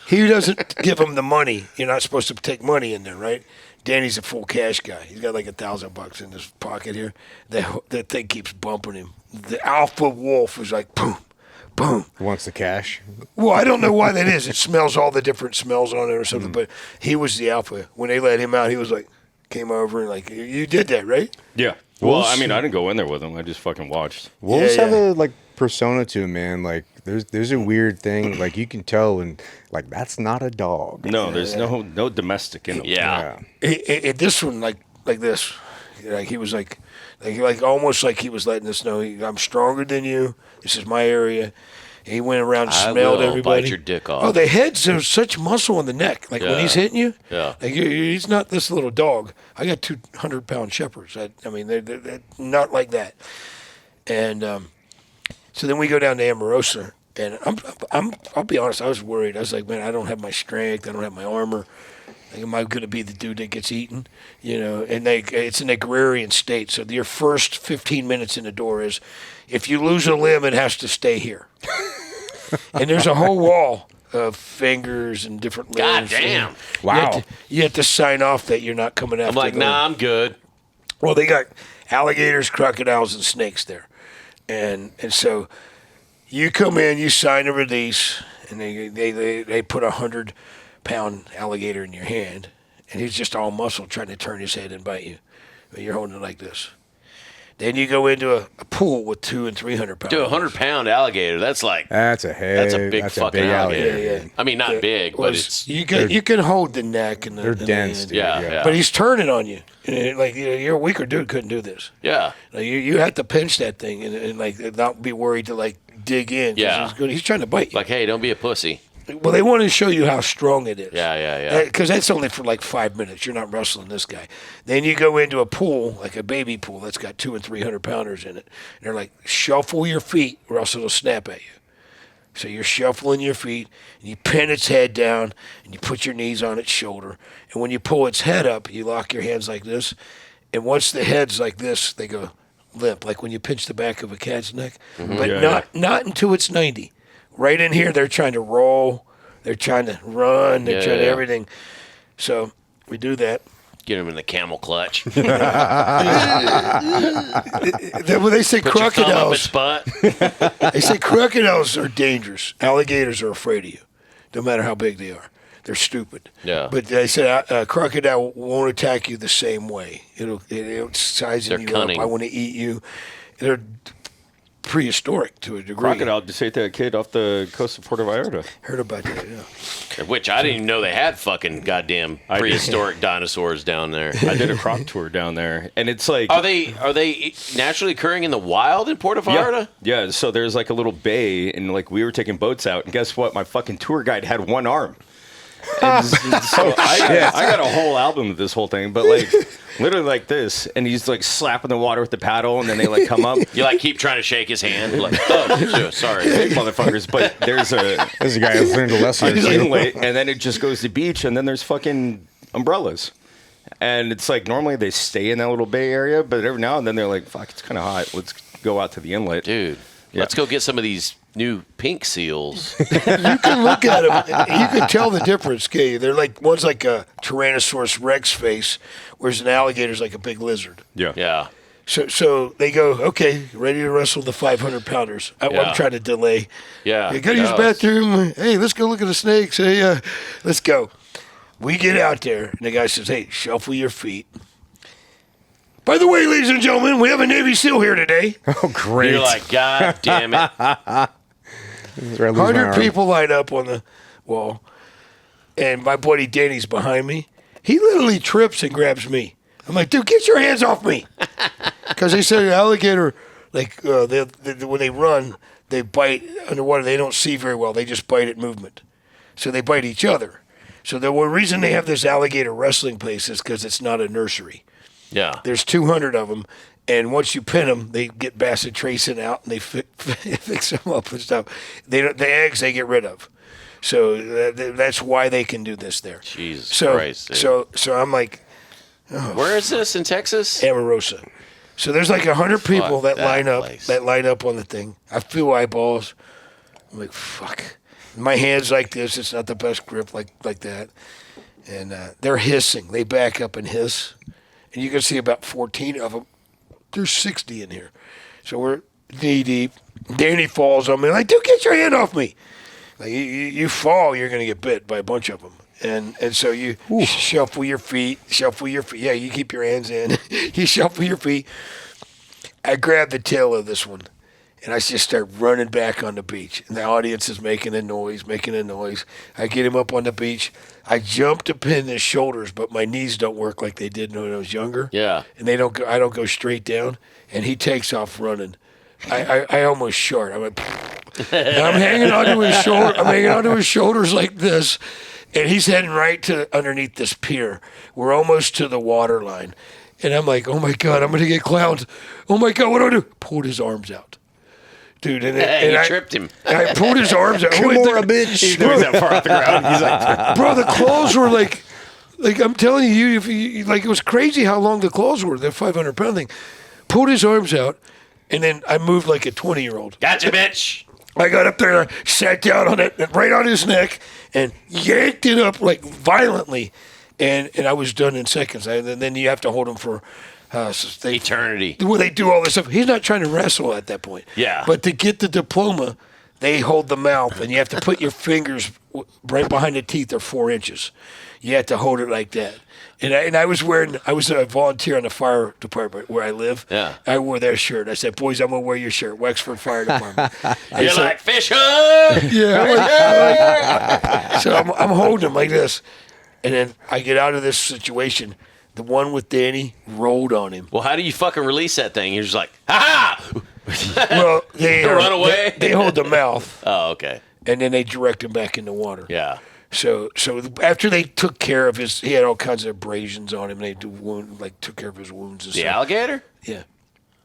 he doesn't give him the money. You're not supposed to take money in there, right? Danny's a full cash guy. He's got like $1,000 in his pocket here. That thing keeps bumping him. The alpha wolf is like boom, boom. Wants the cash. Well, I don't know why that is. It smells all the different smells on it or something. But he was the alpha. When they let him out, he was like, came over and like, you did that, right? Yeah. Well, Wolves- I mean, I didn't go in there with him. I just fucking watched. Wolves Yeah, have yeah. a like persona to 'em, man. Like there's a weird thing. Like you can tell, and like that's not a dog. No, there's no domestic in them. Yeah. This one like this, like he was like almost like he was letting us know I'm stronger than you. This is my area. He went around and I smelled will everybody. bite your dick off. Oh, the heads, there's such muscle on the neck. Like when Yeah. he's hitting you, Yeah. like he's not this little dog. I got 200-pound shepherds. I mean, they're not like that. And so then we go down to Amarosa, and I'll be honest, I was worried. I was like, man, I don't have my strength. I don't have my armor. Like, am I going to be the dude that gets eaten? You know, and it's an agrarian state. So your first 15 minutes in the door is, if you lose a limb, it has to stay here. And there's a whole wall of fingers and different God limbs. damn. And Wow. You have to sign off that you're not coming after I'm like, them. nah, I'm good. Well, they got alligators, crocodiles, and snakes there. And so you come in, you sign a release, and they put 100-pound alligator in your hand, and he's just all muscle trying to turn his head and bite you. But you're holding it like this. Then you go into a pool with 200 and 300 pounds. Dude, 100-pound alligator. That's like That's a big fucking alligator. Yeah. I mean, not big, but it's you can hold the neck and they're the dense, hand. dude. yeah. But he's turning on you. And like you're a weaker dude, couldn't do this. Yeah. Like, you have to pinch that thing and like not be worried to like dig in. 'Cause Yeah. he's trying to bite you. Like, hey, don't be a pussy. Well, they want to show you how strong it is. Yeah. Because that's only for like 5 minutes. You're not wrestling this guy. Then you go into a pool, like a baby pool that's got 200 and 300 pounders in it. And they're like, shuffle your feet or else it'll snap at you. So you're shuffling your feet and you pin its head down and you put your knees on its shoulder. And when you pull its head up, you lock your hands like this. And once the head's like this, they go limp, like when you pinch the back of a cat's neck. But not until it's 90. Right in here, they're trying to roll, they're trying to run, they're trying to everything. So we do that. Get him in the camel clutch. When they say Put your thumb up its crocodiles, butt. they say crocodiles are dangerous. Alligators are afraid of you, no matter how big they are. They're stupid. Yeah. But they said a crocodile won't attack you the same way. It'll size They're you cunning. up. I want to eat you. They're prehistoric to a degree. Crocodile just ate that kid off the coast of Puerto Vallarta. Heard about that, yeah. Which I didn't even know they had fucking goddamn prehistoric dinosaurs down there. I did a croc tour down there, and it's like, Are they naturally occurring in the wild in Puerto Vallarta? yeah. So there's like a little bay, and like we were taking boats out, and guess what? My fucking tour guide had one arm. And so I got a whole album of this whole thing, but like literally like this, and he's like slapping the water with the paddle, and then they like come up. You like keep trying to shake his hand, like, oh, sorry, Motherfuckers, but there's This is a guy who's learned a lesson. an or two. inlet, and then it just goes to beach, and then there's fucking umbrellas. And it's like normally they stay in that little bay area, but every now and then they're like, fuck, it's kind of hot. Let's go out to the inlet. dude. Let's go get some of these new pink seals. You can look at them. You can tell the difference, okay? They're like, one's like a Tyrannosaurus Rex face, whereas an alligator's like a big lizard. Yeah. So they go, okay, ready to wrestle the 500 pounders. I'm trying to delay. Yeah. You gotta use the bathroom. Hey, let's go look at the snakes. Hey, let's go. We get out there, and the guy says, hey, shuffle your feet. By the way, ladies and gentlemen, we have a Navy SEAL here today. Oh, great. You're like, God damn it. This is where I lose my 100 arm. people line up on the wall, and my buddy Danny's behind me. He literally trips and grabs me. I'm like, dude, get your hands off me. Because they said an alligator, like, when they run, they bite underwater. They don't see very well. They just bite at movement. So they bite each other. So the reason they have this alligator wrestling place is because it's not a nursery. Yeah. There's 200 of them, and once you pin them, they get bacitracin out and they fix them up and stuff. The eggs they get rid of, so that's why they can do this there. Jesus Christ. Dude. So I'm like, Where is this in Texas? Amarosa. So there's like 100 people that line up place. on the thing. I feel eyeballs. I'm like, fuck. My hand's like this. It's not the best grip like that. And they're hissing. They back up and hiss. And you can see about 14 of them. There's 60 in here. So we're knee deep. Danny falls on me like, dude, get your hand off me. Like, you fall, you're going to get bit by a bunch of them. And so you shuffle your feet. Yeah, you keep your hands in. You shuffle your feet. I grab the tail of this one, and I just start running back on the beach. And the audience is making a noise. I get him up on the beach. I jump to pin his shoulders, but my knees don't work like they did when I was younger. Yeah. And I don't go straight down. And he takes off running. I almost short. I'm like, and I'm hanging onto his shoulder. I'm hanging onto his shoulders like this, and he's heading right to underneath this pier. We're almost to the water line, and I'm like, oh my God, I'm gonna get clowned. Oh my God, what do I do? Pulled his arms out. Dude, and You tripped him. I pulled his arms out. Kimura, bitch. He was that far off the ground. He's like, Bro, the claws were like I'm telling you, if you, like, it was crazy how long the claws were. That 500-pound thing. Pulled his arms out, and then I moved like a 20-year-old. Gotcha, bitch. I got up there, sat down on it, right on his neck, and yanked it up like violently, and I was done in seconds. And then you have to hold him for Eternity. Well, they do all this stuff. He's not trying to wrestle at that point. Yeah. But to get the diploma, they hold the mouth, and you have to put your fingers right behind the teeth are 4 inches. You have to hold it like that. And I was a volunteer in the fire department where I live. Yeah. I wore their shirt. I said, boys, I'm going to wear your shirt. Wexford Fire Department. And You're so- like, fish hook! yeah. So I'm holding him like this. And then I get out of this situation. The one with Danny rolled on him. Well, how do you fucking release that thing? You're just like, ha Well, they Run away? They hold the mouth, Oh, okay. and then they direct him back in the water. Yeah. So after they took care of he had all kinds of abrasions on him. They took care of his wounds and The stuff. alligator? Yeah.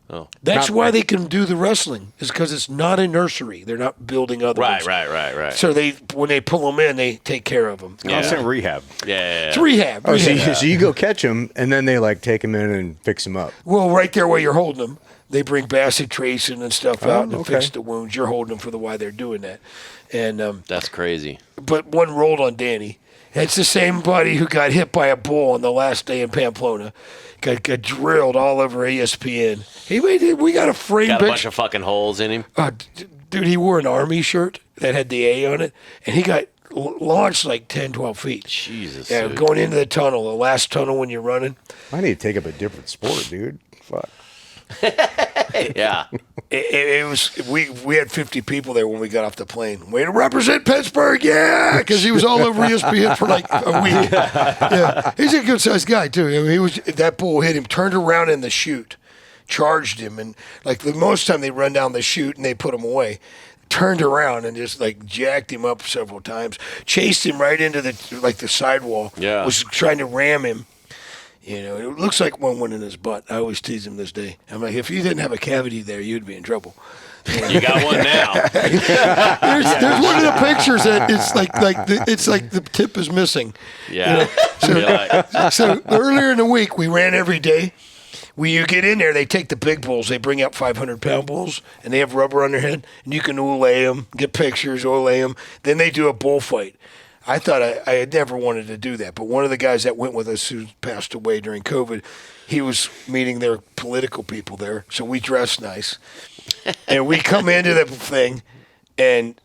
Oh. That's why they can do the wrestling, is because it's not a nursery. They're not building other Right, ones. right. So when they pull them in, they take care of them. Constant rehab. Yeah. It's rehab. Oh, rehab. so you go catch them, and then they like take them in and fix them up. Well, right there where you're holding them, they bring bacitracin and stuff out and okay. fix the wounds. You're holding them for why they're doing that. And That's crazy. but one rolled on Danny. It's the same buddy who got hit by a bull on the last day in Pamplona. Got drilled all over ESPN. We got a frame Got a picture. bunch of fucking holes in him. Dude, he wore an Army shirt that had the A on it, and he got launched like 10, 12 feet. Jesus. Yeah, dude. going into the tunnel, the last tunnel when you're running. I need to take up a different sport, dude. Fuck. Yeah. It was we had 50 people there when we got off the plane. Way to represent Pittsburgh, yeah, because he was all over ESPN for like a week. Yeah, he's a good sized guy too. I mean, that bull hit him, turned around in the chute, charged him, and like the most time they run down the chute and they put him away. Turned around and just like jacked him up several times, chased him right into the sidewall. Yeah. Was trying to ram him. You know, it looks like one went in his butt. I always tease him this day. I'm like, if you didn't have a cavity there, you'd be in trouble. You got one now. There's one of the pictures that it's like the tip is missing. Yeah. You're like, So earlier in the week, we ran every day. When you get in there, they take the big bulls. They bring out 500-pound bulls, and they have rubber on their head, and you can oolay them, get pictures, oolay them. Then they do a bullfight. I thought I had never wanted to do that, but one of the guys that went with us who passed away during COVID, he was meeting their political people there, so we dressed nice. And we come into the thing, and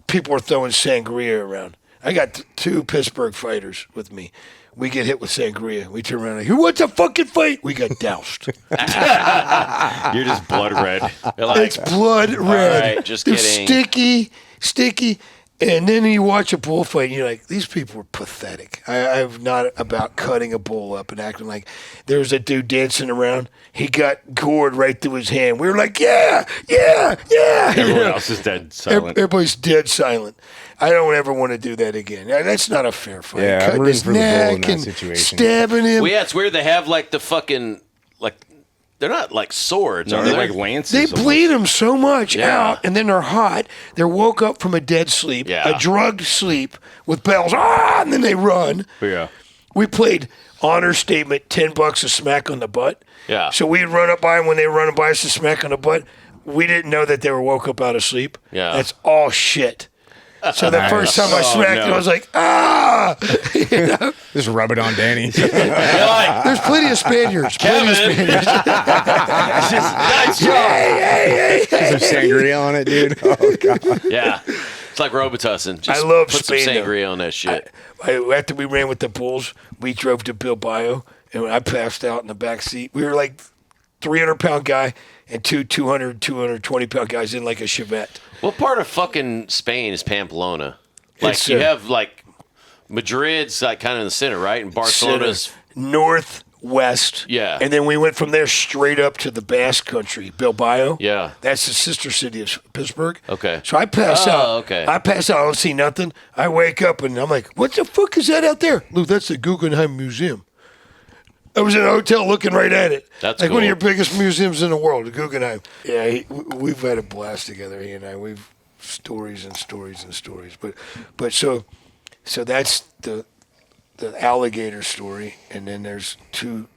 people are throwing sangria around. I got two Pittsburgh fighters with me. We get hit with sangria. We turn around like, who wants a fucking fight? We got doused. You're just blood red. you're like, It's blood red. right, just They're kidding. sticky. And then you watch a bullfight, and you're like, these people are pathetic. I'm not about cutting a bull up and acting like there's a dude dancing around. He got gored right through his hand. We were like, yeah. Everyone else is dead silent. Everybody's dead silent. I don't ever want to do that again. That's not a fair fight. Yeah, I'm Cutting rooting his for the bull in neck that and situation. stabbing him. well, yeah, it's weird. They have like the fucking, like, they're not like swords, No, are they're they? like lances. They almost. bleed them so much Yeah. out, and then they're hot. They're woke up from a dead sleep, Yeah. a drugged sleep with bells, and then they run. Yeah. We played honor statement, $10 a smack on the butt. Yeah. So we'd run up by them when they were running by us, a smack on the butt. We didn't know that they were woke up out of sleep. Yeah. That's all shit. So the first time I Oh, smacked no. I was like, You know? Just rub it on Danny. You're like, There's plenty of Spaniards. Plenty of Kevin. Spaniards. nice job. Hey. Some sangria on it, dude. Oh god. Yeah. It's like Robitussin. Just I love put Spain, some though. sangria on that shit. After we ran with the Bulls, we drove to Bilbao, and I passed out in the back seat. We were like 300-pound guy and two 220-pound guys in like a Chevette. What part of fucking Spain is Pamplona? Like, It's, you have, like, Madrid's, like, kind of in the center, right? And Barcelona's... Center, northwest. Yeah. And then we went from there straight up to the Basque Country, Bilbao. Yeah. That's the sister city of Pittsburgh. Okay. So I pass out. Okay. I pass out. I don't see nothing. I wake up and I'm like, what the fuck is that out there? Lou, that's the Guggenheim Museum. I was in a hotel looking right at it. That's like one of cool. your biggest museums in the world, the Guggenheim. Yeah, we've had a blast together, he and I. We've stories and stories and stories. But so that's the alligator story, and then there's two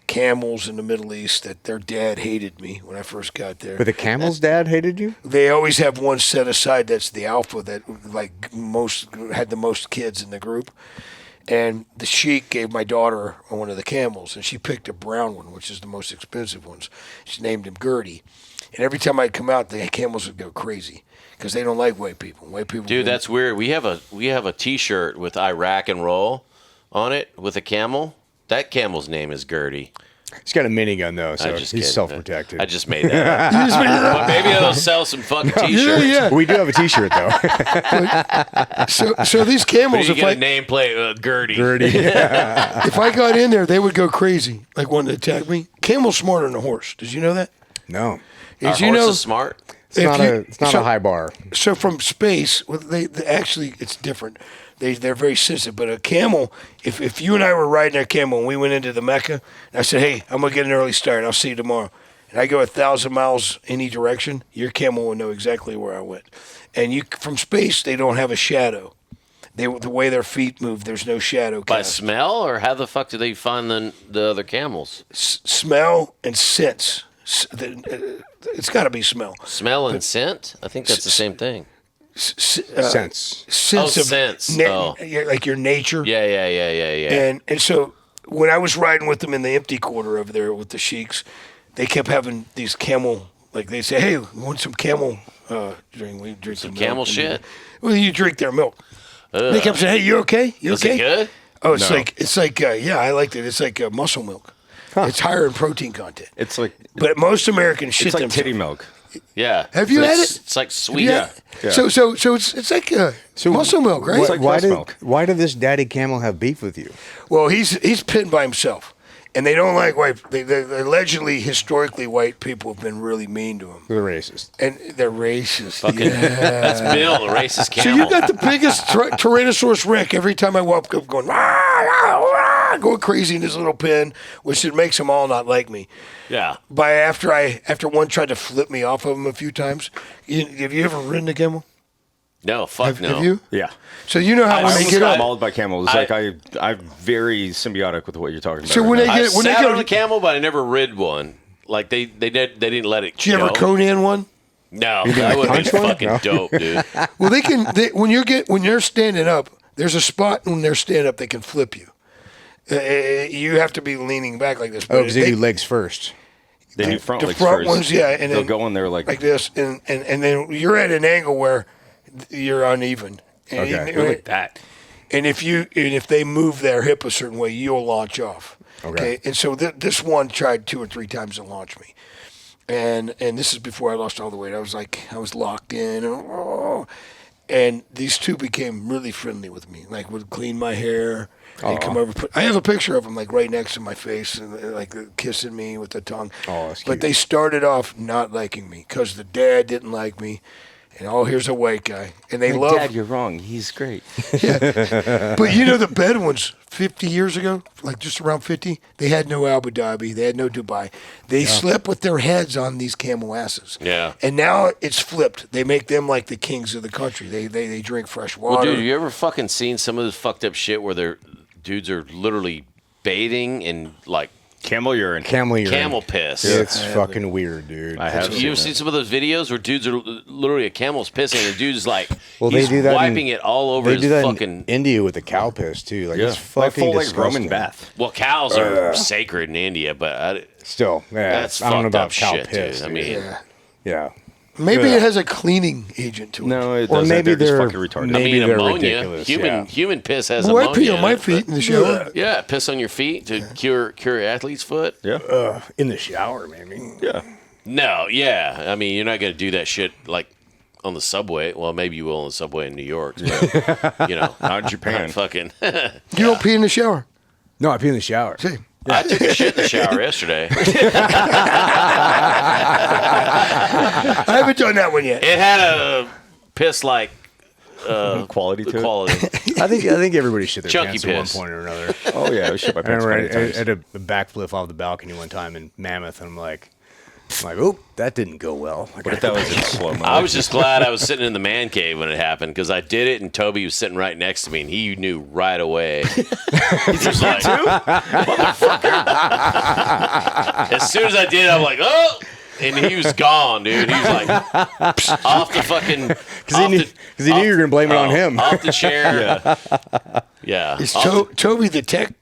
camels in the Middle East that their dad hated me when I first got there. But the camel's dad hated you? They always have one set aside that's the alpha that like had the most kids in the group. And the sheik gave my daughter one of the camels, and she picked a brown one, which is the most expensive ones. She named him Gertie. And every time I'd come out, the camels would go crazy because they don't like white people. White people. Dude, that's weird. We have a T-shirt with Iraq and roll on it with a camel. That camel's name is Gertie. He's got a minigun though, so just he's kidding. self-protected. I just made that up. But maybe they'll sell some fucking T-shirts. Yeah. We do have a T-shirt though. So these But camels, you if get a nameplate, Gertie. if I got in there, they would go crazy, like wanting to attack me. Camel's smarter than a horse. Did you know that? No, Our Did you horse know? is smart. it's not a high bar. So from space, well, they actually it's different. They're very sensitive. But a camel, if you and I were riding a camel and we went into the Mecca, and I said, hey, I'm gonna get an early start. I'll see you tomorrow. And I go 1,000 miles any direction, your camel will know exactly where I went. And you from space, they don't have a shadow. The way their feet move, there's no shadow. By cast. smell, or how the fuck do they find the other camels? Smell and sense. It's got to be smell. Smell and scent? I think that's the same thing. Sense. Sense Oh, of sense. like your nature. Yeah. And so when I was riding with them in the empty quarter over there with the sheiks, they kept having these camel, like they say, hey, you want some camel drink? We drink some camel milk. shit? Well, you drink their milk. They kept saying, hey, you okay? You Was okay? it good? Oh, it's like yeah, I liked it. It's like muscle milk. It's higher in protein content. It's like But most Americans shit it's like themselves. titty milk. Yeah. Have you had It's- it? It's like sweet. Yeah. So it's like muscle milk, right? It's like breast milk. Why did this daddy camel have beef with you? Well, he's pinned by himself, and they don't like white. They allegedly, historically, white people have been really mean to him, They're racist. and they're racist. Fucking, that's Bill, the racist So camel. you got the biggest Tyrannosaurus Rex every time I walk up, going rah, rah, rah, going crazy in his little pen, which it makes them all not like me. Yeah. After one tried to flip me off of him a few times. Have you ever ridden a camel? No, fuck no. Have you? Yeah. So you know how I when they almost get got up. Mauled by camels. I'm very symbiotic with what you're talking about. So when right they now. get- I sat go- on a camel, but I never rid one. Like they didn't let it Did you ever go. Conan one? No, that would be punch one? fucking No. dope, dude. Well, when you're standing up, there's a spot when they're standing up they can flip you. You have to be leaning back like this. Oh, because they do legs first. they do front the legs front first. ones, yeah, and they'll then go in there like this, and then you're at an angle where you're uneven. And Okay. you- like that. And if they move their hip a certain way, you'll launch off. Okay. And so this one tried 2 or 3 times to launch me, and this is before I lost all the weight. I was locked in, and these two became really friendly with me. Like would clean my hair. They'd come over. I have a picture of them like right next to my face, and like kissing me with the tongue. Oh, that's But cute. they started off not liking me because the dad didn't like me. And here's a white guy, and they love. Dad, you're wrong. He's great. But you know the Bedouins 50 years ago, like just around 50, they had no Abu Dhabi, they had no Dubai. They slept with their heads on these camel asses. Yeah. And now it's flipped. They make them like the kings of the country. They drink fresh water. Well, dude, you ever fucking seen some of this fucked up shit where their dudes are literally bathing in like Camel urine. Camel urine. camel piss? It's fucking weird, dude. I have You ever seen some of those videos where dudes are literally a camel's pissing and the dude's like Well, he's they do that wiping it all over They his do that fucking. in India with the cow piss too. Like it's Like fucking full like disgusting. Roman bath. Well, cows are sacred in India, but Still, yeah, that's I don't know fucked about up cow shit, piss. dude. I dude. mean, Yeah. yeah. Maybe Yeah. it has a cleaning agent to it. No, it Or doesn't. maybe They're just they're- fucking retarded. maybe I mean, they're ammonia. ridiculous, Human yeah. human piss has Well, I ammonia. pee on in my it, feet but- in the shower. Yeah, piss on your feet to cure your athlete's foot. Yeah. In the shower, maybe. Yeah. No, yeah. I mean, you're not gonna do that shit like on the subway. Well, maybe you will on the subway in New York. But, you know, Not in Japan. fucking. You don't pee in the shower. No, I pee in the shower. See, I took a shit in the shower yesterday. I haven't done that one yet. It had a piss like Quality to it. quality. I think everybody shit their Chunky pants at one piss. point or another. Oh yeah, I was shit my I pants remember plenty I of times. had a backflip off the balcony one time in Mammoth, and I'm like, oh, that didn't go well. I What gotta if that go was in slow mo? I was just glad I was sitting in the man cave when it happened because I did it and Toby was sitting right next to me and he knew right away. He was like, motherfucker. As soon as I did, I'm like, oh. and he was gone, dude. He was like off the fucking Because he knew you were going to blame it on him. off the chair. Yeah. Is Toby the tech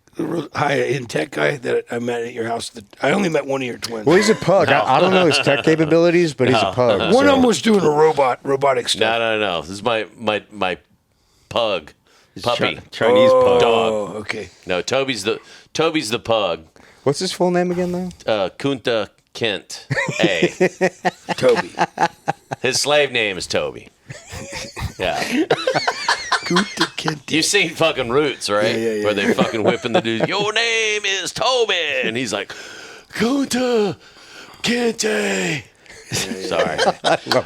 guy that I met at your house? I only met one of your twins. Well, he's a pug. I don't know his tech capabilities, but he's a pug. One of them was doing a robotic stuff. No. This is my pug. Puppy. Chinese pug. Dog. Oh, okay. No, Toby's the pug. What's his full name again, though? Kunta Kent A. Toby. His slave name is Toby. Yeah. Kunta Kinte. You've seen fucking Roots, right? Yeah. Where they fucking whipping the dude. Your name is Toby. And he's like, Kunta Kente. Sorry.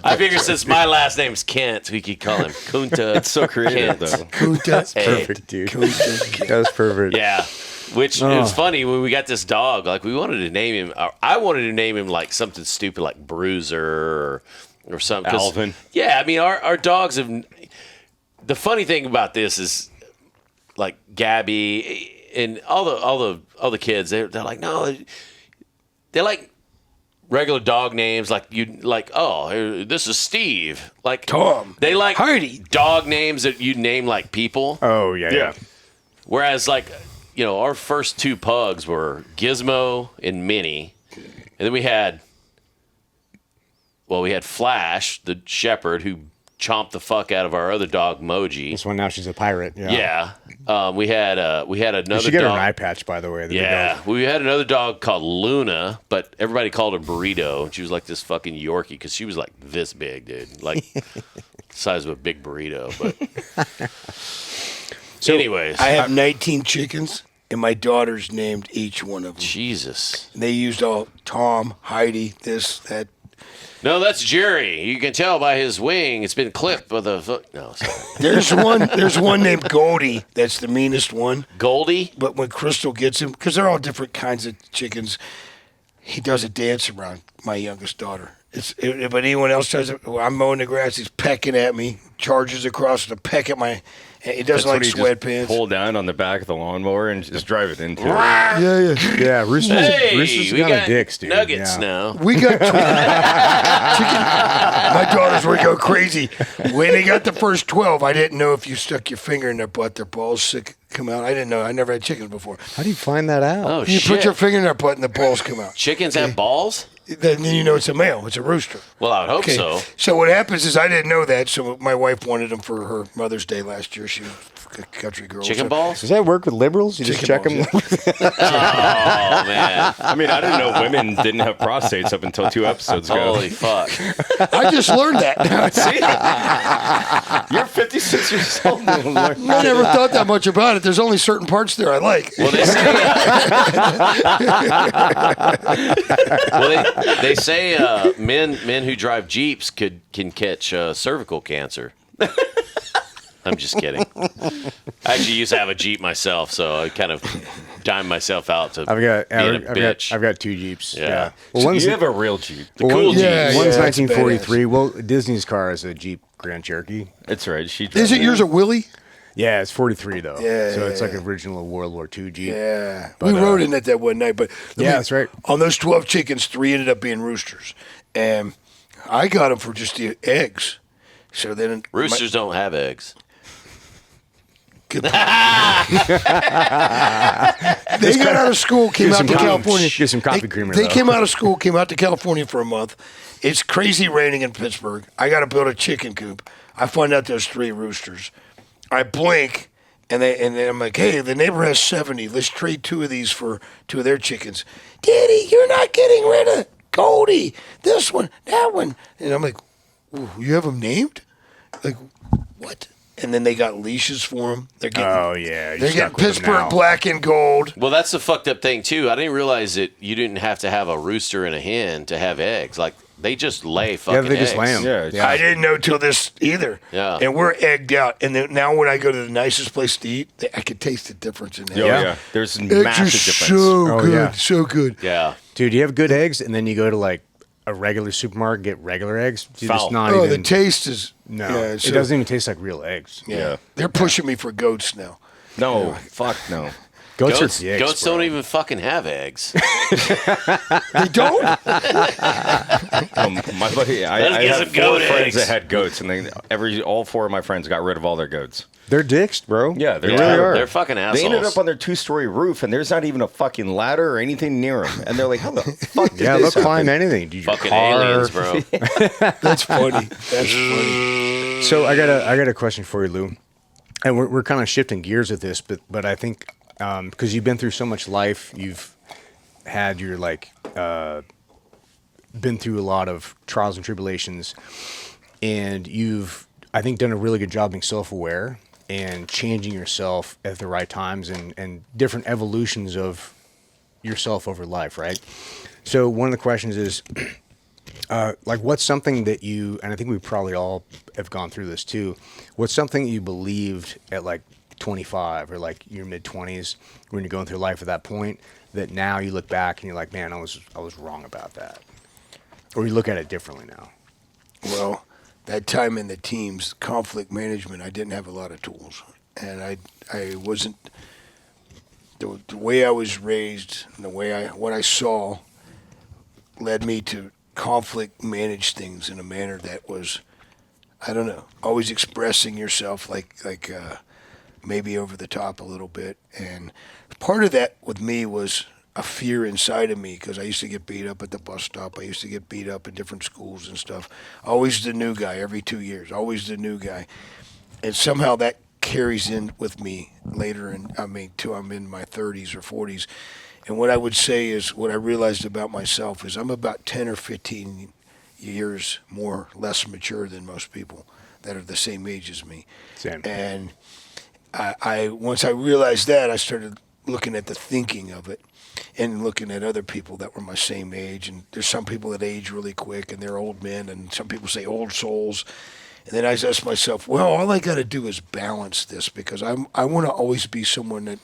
I figured since my last name's Kent, we could call him Kunta. It's so creative, Kent. though. Kunta. Perfect, dude. Kunta. That was perfect. Yeah. Which it was funny when we got this dog. Like we wanted to name him. I wanted to name him like something stupid like Bruiser or something. Alvin. Yeah, I mean our dogs have. The funny thing about this is, like Gabby and all the kids, they're like no, they like regular dog names like this is Steve, like Tom. They like Heidi. dog names that you name like people. Oh, yeah. Whereas like our first two pugs were Gizmo and Minnie, and then we had Flash the shepherd who chomped the fuck out of our other dog Moji. This one now she's a pirate. Yeah. We had another You should get her dog. an eye patch, by the way. The big Yeah, dog. we had another dog called Luna, but everybody called her Burrito. She was like this fucking Yorkie because she was like this big, dude, like size of a big burrito. But anyways, I have 19 chickens, and my daughters named each one of them. Jesus. They used all Tom, Heidi, this, that. No, that's Jerry. You can tell by his wing. It's been clipped with a foot. No, sorry. There's one named Goldie. That's the meanest one. Goldie? But when Crystal gets him, because they're all different kinds of chickens, he does a dance around my youngest daughter. But anyone else does it, I'm mowing the grass, he's pecking at me, charges across to peck at my. He doesn't like sweatpants. Pull down on the back of the lawnmower and just drive it into it. Yeah, Rooster's we got got a dicks, dude. nuggets Yeah. now. We got chicken. My daughters would go crazy. When they got the first 12, I didn't know if you stuck your finger in their butt, their balls come out. I didn't know. I never had chickens before. How do you find that out? Oh, You shit. put your finger in their butt and the balls come out. Chickens have balls? Then you know it's a male. It's a rooster. Well, I would hope Okay. so. So what happens is I didn't know that. So my wife wanted them for her Mother's Day last year. She was a country girl. Chicken so, balls? Does that work with liberals? You just check Chicken them? balls, Oh, man. I mean, I didn't know women didn't have prostates up until 2 episodes ago. Holy fuck. I just learned that. See? You're 56 years old. And I never thought that much about it. There's only certain parts there I like. Well, they say men who drive Jeeps can catch cervical cancer. I'm just kidding. I actually used to have a Jeep myself, so I kind of dimed myself out to being a bitch. I've got two Jeeps. Yeah. Yeah. so you have a real Jeep. The cool Jeeps. Yeah, One's yeah, 1943. Well, Disney's car is a Jeep Grand Cherokee. That's right. She Is it yours a Willie? Yeah, it's 43 though. Yeah, So it's yeah, like original World War II Jeep. Yeah. But, we rode in it that one night. But Yeah, that's right. On those 12 chickens, 3 ended up being roosters. And I got them for just the eggs. So then Roosters don't have eggs. They got out of school, came out to California. Get some coffee creamer, They though. came out of school, came out to California for a month. It's crazy raining in Pittsburgh. I got to build a chicken coop. I find out there's 3 roosters. I blink, and then I'm like, hey, the neighbor has 70. Let's trade 2 of these for 2 of their chickens. Daddy, you're not getting rid of Goldie. This one, that one. And I'm like, ooh, you have them named? Like, what? And then they got leashes for them. They're getting, Oh, yeah. You're they're stuck getting with them now. Pittsburgh black and gold. Well, that's the fucked up thing, too. I didn't realize that you didn't have to have a rooster and a hen to have eggs. Like, they just lay fucking Yeah, they just eggs. lay 'em. Yeah. I didn't know till this either. Yeah. And we're egged out. And then now when I go to the nicest place to eat, I could taste the difference in Oh, that. yeah. There's Eggs are massive difference. so Oh, good. yeah. So good. Yeah. Dude, you have good eggs, and then you go to like a regular supermarket, get regular eggs. Dude, Foul. it's not Oh, even. the taste is. No, Yeah, it so- doesn't even taste like real eggs. Yeah. Yeah. They're pushing me for goats now. No, fuck no. Goats are dicks, goats bro. don't even fucking have eggs. They don't? My buddy, I Let's get had some 4 goat friends eggs. that had goats, and all 4 of my friends got rid of all their goats. They're dicks, bro. Yeah, they they're really are. They're fucking assholes. They ended up on their 2-story roof, and there's not even a fucking ladder or anything near them. And they're like, "How the fuck did Yeah, they'll this happen?" climb anything. Dude, your Fucking car. aliens, bro. That's funny. That's funny. So I got a question for you, Lou, and we're kind of shifting gears with this, but I think because you've been through so much life, you've had your been through a lot of trials and tribulations, and you've I think done a really good job being self-aware and changing yourself at the right times and different evolutions of yourself over life, right? So one of the questions is. What's something that you, and I think we probably all have gone through this too, what's something you believed at like 25 or like your mid 20s when you're going through life at that point that now you look back and you're like, man, I was wrong about that. Or you look at it differently now. Well, that time in the teams, conflict management, I didn't have a lot of tools. And I wasn't, the way I was raised and what I saw led me to conflict manage things in a manner that was, I don't know, always expressing yourself like maybe over the top a little bit. And part of that with me was a fear inside of me because I used to get beat up at the bus stop. I used to get beat up in different schools and stuff. Always the new guy every 2 years, always the new guy. And somehow that carries in with me later, till I'm in my 30s or 40s. And what I would say is what I realized about myself is I'm about 10 or 15 years less mature than most people that are the same age as me. Same. And I once I realized that, I started looking at the thinking of it and looking at other people that were my same age. And there's some people that age really quick and they're old men, and some people say old souls. And then I asked myself, well, all I got to do is balance this because I want to always be someone that,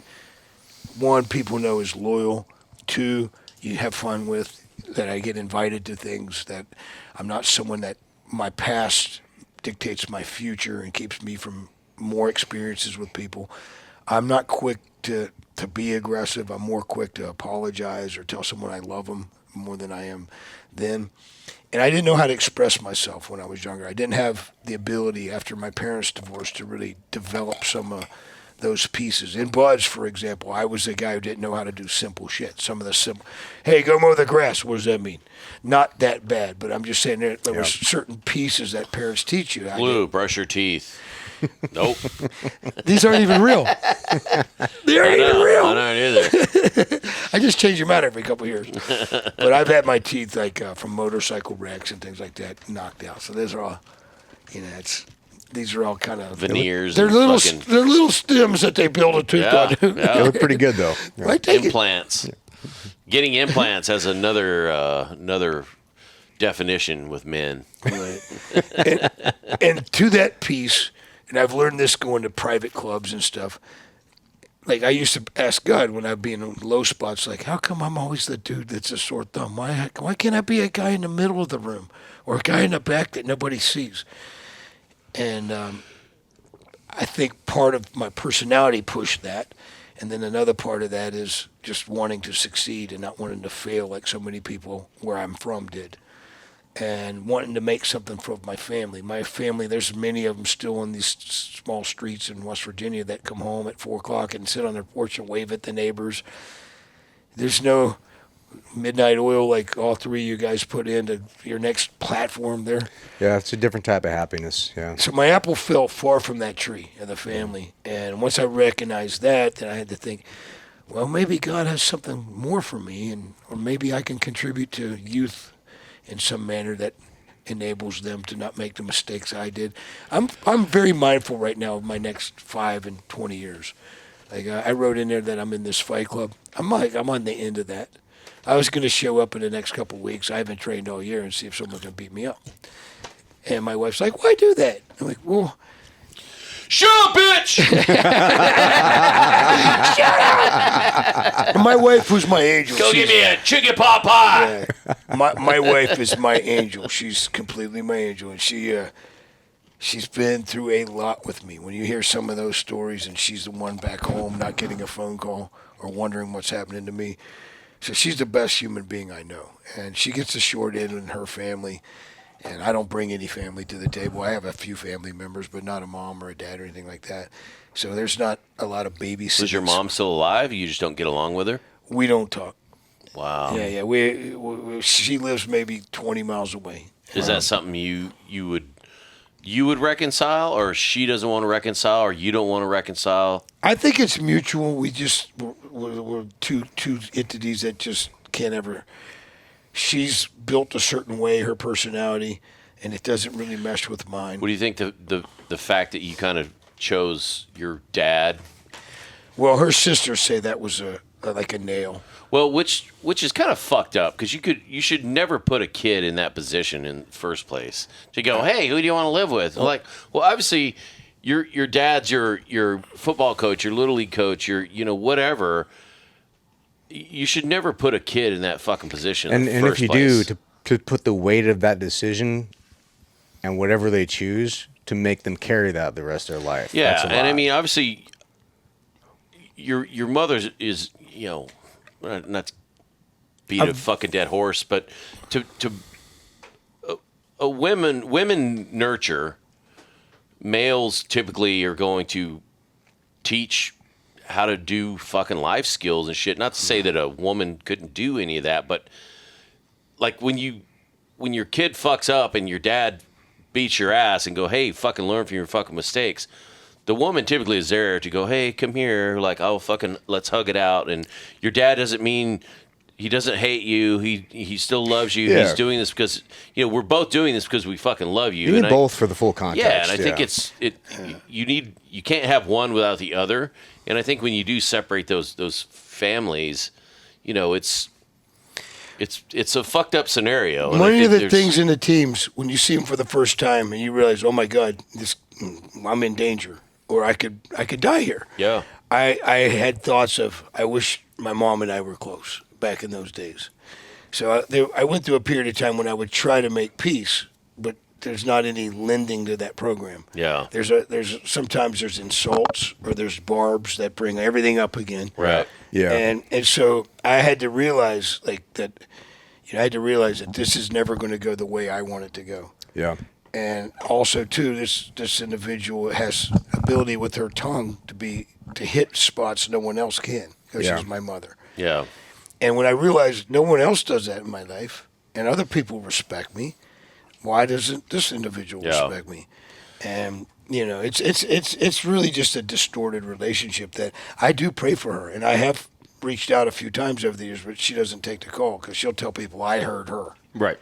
one, people know is loyal. 2, you have fun with, that I get invited to things, that I'm not someone that my past dictates my future and keeps me from more experiences with people. I'm not quick to be aggressive. I'm more quick to apologize or tell someone I love them more than I am then. And I didn't know how to express myself when I was younger. I didn't have the ability after my parents divorced to really develop some those pieces. In Buds, for example, I was the guy who didn't know how to do simple shit. Some of the simple, hey, go mow the grass. What does that mean? Not that bad, but I'm just saying there was certain pieces that parents teach you. Lou, brush your teeth. Nope. These aren't even real. They aren't even real. I don't either. I just change them out every couple of years. But I've had my teeth from motorcycle wrecks and things like that knocked out. So those are all, these are all kind of Veneers. They're and little fucking, they're little stems that they build a tooth yeah, on. yeah. They look pretty good though. Yeah. I take Implants. Getting implants has another definition with men. it. And to that piece, and I've learned this going to private clubs and stuff. Like I used to ask God when I'd be in low spots, like, how come I'm always the dude that's a sore thumb? Why can't I be a guy in the middle of the room or a guy in the back that nobody sees? And I think part of my personality pushed that. And then another part of that is just wanting to succeed and not wanting to fail like so many people where I'm from did. And wanting to make something for my family. My family, there's many of them still in these small streets in West Virginia that come home at 4 o'clock and sit on their porch and wave at the neighbors. There's no midnight oil like all 3 of you guys put into your next platform there. Yeah, it's a different type of happiness. Yeah. So my apple fell far from that tree of the family. And once I recognized that, then I had to think, well, maybe God has something more for me, or maybe I can contribute to youth in some manner that enables them to not make the mistakes I did. I'm very mindful right now of my next 5 and 20 years. Like I wrote in there that I'm in this fight club. I'm on the end of that. I was going to show up in the next couple of weeks. I haven't trained all year and see if someone can beat me up. And my wife's like, why do that? I'm like, well, Shut up, bitch! my wife was my angel. Go give me a chicken pot pie. My wife is my angel. She's completely my angel, and she's been through a lot with me. When you hear some of those stories, and she's the one back home not getting a phone call or wondering what's happening to me. So she's the best human being I know. And she gets the short end in her family. And I don't bring any family to the table. I have a few family members, but not a mom or a dad or anything like that. So there's not a lot of babysitting. Was your mom still alive? You just don't get along with her? We don't talk. Wow. Yeah. She lives maybe 20 miles away. Is that something you would reconcile, or she doesn't want to reconcile, or you don't want to reconcile? I think it's mutual. We're two entities that just can't ever. She's built a certain way, her personality, and it doesn't really mesh with mine. What do you think the fact that you kind of chose your dad? Well, her sisters say that was like a nail. Well, which is kind of fucked up, because you should never put a kid in that position in the first place. To go, hey, who do you want to live with? Like, well, obviously, your dad's your football coach, your little league coach, your whatever. You should never put a kid in that fucking position. And in the if you place. do, to put the weight of that decision and whatever they choose to make them carry that the rest of their life. Yeah, That's a and I lot. mean, obviously, your mother is not to beat a fucking dead horse, but women nurture. Males typically are going to teach how to do fucking life skills and shit. Not to say that a woman couldn't do any of that, but like when your kid fucks up and your dad beats your ass and go, hey, fucking learn from your fucking mistakes. The woman typically is there to go, hey, come here, like, oh, fucking, let's hug it out. And your dad doesn't mean he doesn't hate you. He still loves you. Yeah. He's doing this because we're both doing this because we fucking love you. You need both for the full context. Yeah, and I think you can't have one without the other. And I think when you do separate those families, it's a fucked up scenario. And One of the things in the teams, when you see them for the first time and you realize, oh my God, I'm in danger, or I could die here. Yeah. I had thoughts of, I wish my mom and I were close back in those days. So I went through a period of time when I would try to make peace, but there's not any lending to that program. Yeah. Sometimes there's insults or there's barbs that bring everything up again. Right. Yeah. And so I had to realize that this is never going to go the way I want it to go. Yeah. And also too, this individual has ability with her tongue to hit spots no one else can, because she's my mother. Yeah. And when I realized no one else does that in my life, and other people respect me, why doesn't this individual respect me? And it's really just a distorted relationship that I do pray for her, and I have reached out a few times over the years, but she doesn't take the call because she'll tell people I heard her. Right.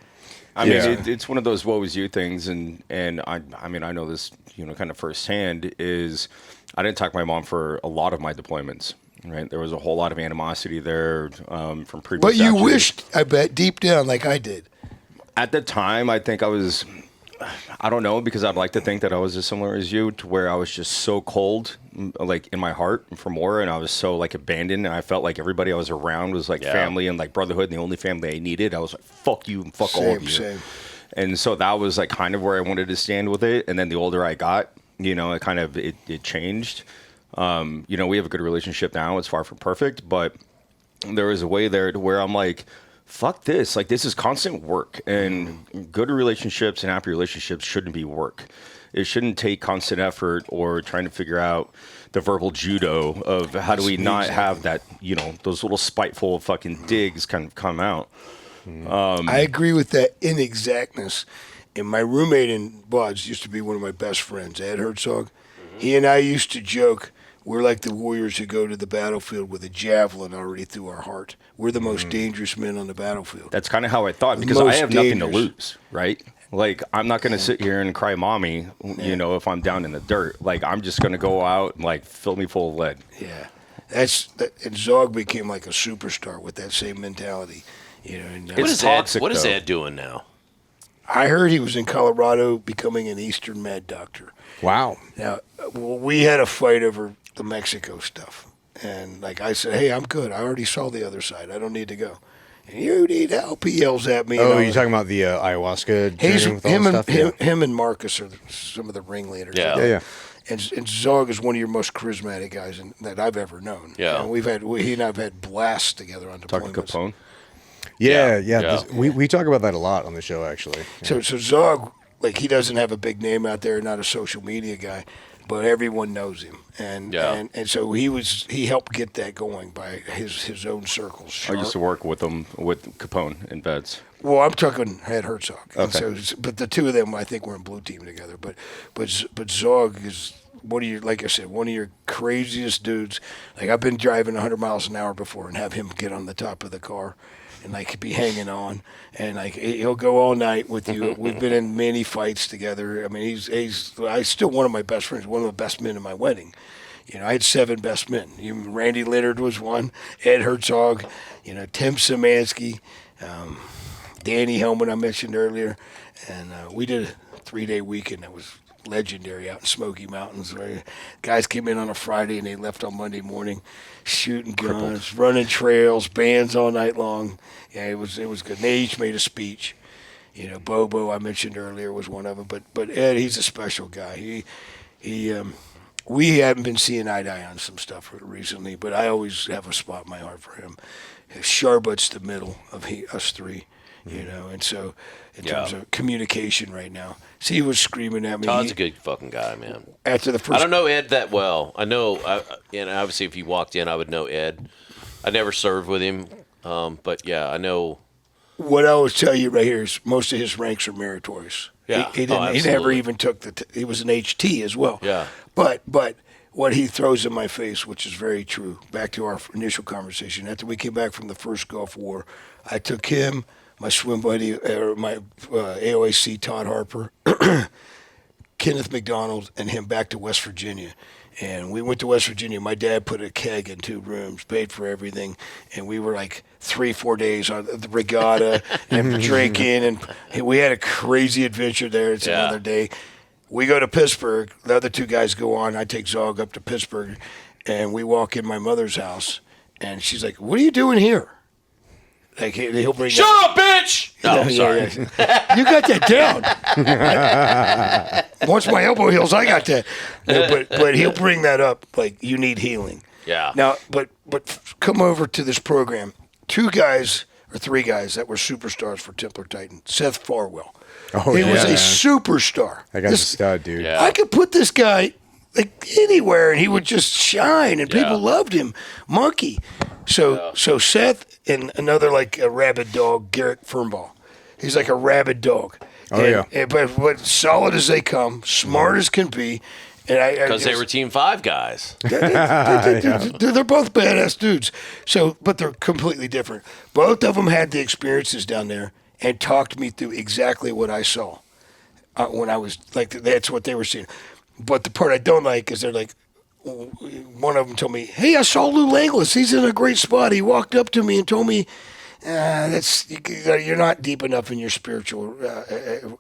I mean, it's one of those woe is you things, and I mean, I know this, kind of firsthand, is I didn't talk to my mom for a lot of my deployments. Right, there was a whole lot of animosity there from previous. But you actions. wished, I bet, deep down, like I did. At the time, I think I don't know, because I'd like to think that I was as similar as you, to where I was just so cold, like in my heart for more, and I was so like abandoned, and I felt like everybody I was around was like family and like brotherhood, and the only family I needed. I was like, fuck you and fuck all of you. Same. And so that was like kind of where I wanted to stand with it. And then the older I got, it kind of it changed. We have a good relationship now. It's far from perfect, but there was a way there to where I'm like, fuck this. Like, this is constant work, and good relationships and happy relationships shouldn't be work. It shouldn't take constant effort or trying to figure out the verbal judo of how do we not have that, those little spiteful fucking digs kind of come out. I agree with that inexactness. And my roommate in Buds used to be one of my best friends, Ed Herzog. He and I used to joke, we're like the warriors who go to the battlefield with a javelin already through our heart. We're the most dangerous men on the battlefield. That's kind of how I thought, because I have nothing to lose, right? Like, I'm not going to sit here and cry mommy, if I'm down in the dirt. Like, I'm just going to go out and, like, fill me full of lead. Yeah. And Zog became like a superstar with that same mentality. It's toxic, what is though. Ed doing now? I heard he was in Colorado becoming an Eastern med doctor. Wow. Now, we had a fight over the Mexico stuff. And like I said, hey, I'm good. I already saw the other side. I don't need to go. You need help, he yells at me. Oh, you're talking about the ayahuasca journey with all him, that and, stuff? Yeah. him and Marcus are some of the ringleaders. Yeah. Yeah. And Zog is one of your most charismatic guys that I've ever known. Yeah. And he and I've had blasts together on Talking deployments. Capone. Yeah. Yeah. We talk about that a lot on the show, actually. So Zog, like, he doesn't have a big name out there, not a social media guy, but everyone knows him. And so he helped get that going by his own circles. I used to work with him with Capone in beds. Well, I'm talking Ed Herzog. Okay. And so, but the two of them, I think, were in blue team together. But Zog is one of your, like I said, one of your craziest dudes. Like, I've been driving 100 miles an hour before and have him get on the top of the car and like be hanging on, and like he'll go all night with you. We've been in many fights together. I mean, he's still one of my best friends, one of the best men in my wedding. You know, I had 7 best men. Even Randy Leonard was one, Ed Herzog, Tim Szymanski, Danny Hellman I mentioned earlier, and we did a 3-day weekend that was legendary out in Smoky Mountains, where guys came in on a Friday and they left on Monday morning, shooting guns, running trails, bands all night long. Yeah, it was good. And they each made a speech. Bobo I mentioned earlier was one of them, but Ed, he's a special guy. We haven't been seeing eye to eye on some stuff recently, but I always have a spot in my heart for him. Charbut's the middle of us three. And so in terms of communication right now, see, he was screaming at me. Todd's a good fucking guy, man. After the first, I don't know Ed that well. I know, and obviously if you walked in, I would know Ed. I never served with him, but yeah, I know. What I always tell you right here is most of his ranks are meritorious. Yeah. He didn't. He never even took he was an HT as well. Yeah. But what he throws in my face, which is very true. Back to our initial conversation. After we came back from the first Gulf War, I took him, my swim buddy, my AOAC Todd Harper, Kenneth McDonald, and him back to West Virginia. And we went to West Virginia. My dad put a keg in 2 rooms, paid for everything, and we were like 3-4 days on the regatta and drinking, and we had a crazy adventure there. It's another day. We go to Pittsburgh. The other 2 guys go on. I take Zog up to Pittsburgh, and we walk in my mother's house, and she's like, "What are you doing here?" Like, he'll bring Shut up, bitch! Oh, sorry. Yeah. You got that down. Once my elbow heals, I got that. No, but he'll bring that up, like, you need healing. Yeah. Now, but come over to this program. 2 guys or 3 guys that were superstars for Templar Titan. Seth Farwell. Oh, he yeah, was a man. superstar. That guy's a stud, dude. Yeah. I could put this guy like anywhere, and he would just shine, and people loved him. Monkey. So Seth and another, like a rabid dog, Garrett Fernball. He's like a rabid dog. Oh, But solid as they come, smart as can be. Because they were Team 5 guys. They're both badass dudes. So, but they're completely different. Both of them had the experiences down there and talked me through exactly what I saw when I was like, that's what they were seeing. But the part I don't like is they're like, one of them told me, "Hey, I saw Lou Langlis. He's in a great spot. He walked up to me and told me, you're not deep enough in your spiritual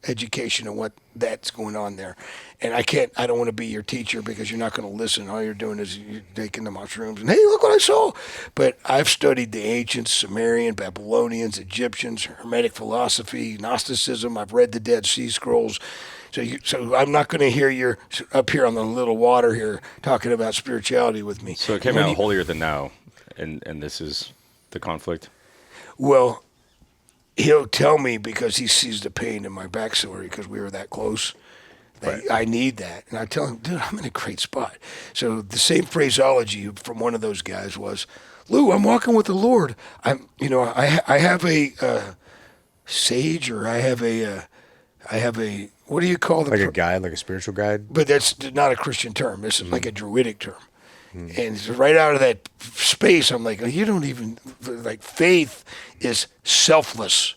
education and what that's going on there. And I don't want to be your teacher because you're not going to listen. All you're doing is you're taking the mushrooms and, hey, look what I saw." But I've studied the ancients, Sumerian, Babylonians, Egyptians, Hermetic philosophy, Gnosticism. I've read the Dead Sea Scrolls. So I'm not going to hear you up here on the little water here talking about spirituality with me. So it came out holier than thou, and this is the conflict? Well, he'll tell me because he sees the pain in my backstory because we were that close. Right. I need that. And I tell him, "Dude, I'm in a great spot." So the same phraseology from one of those guys was, "Lou, I'm walking with the Lord. I have a sage, or I have a what do you call the Like a guide, like a spiritual guide? But that's not a Christian term. This is like a Druidic term. And right out of that space, I'm like, you don't even, like, faith is selfless.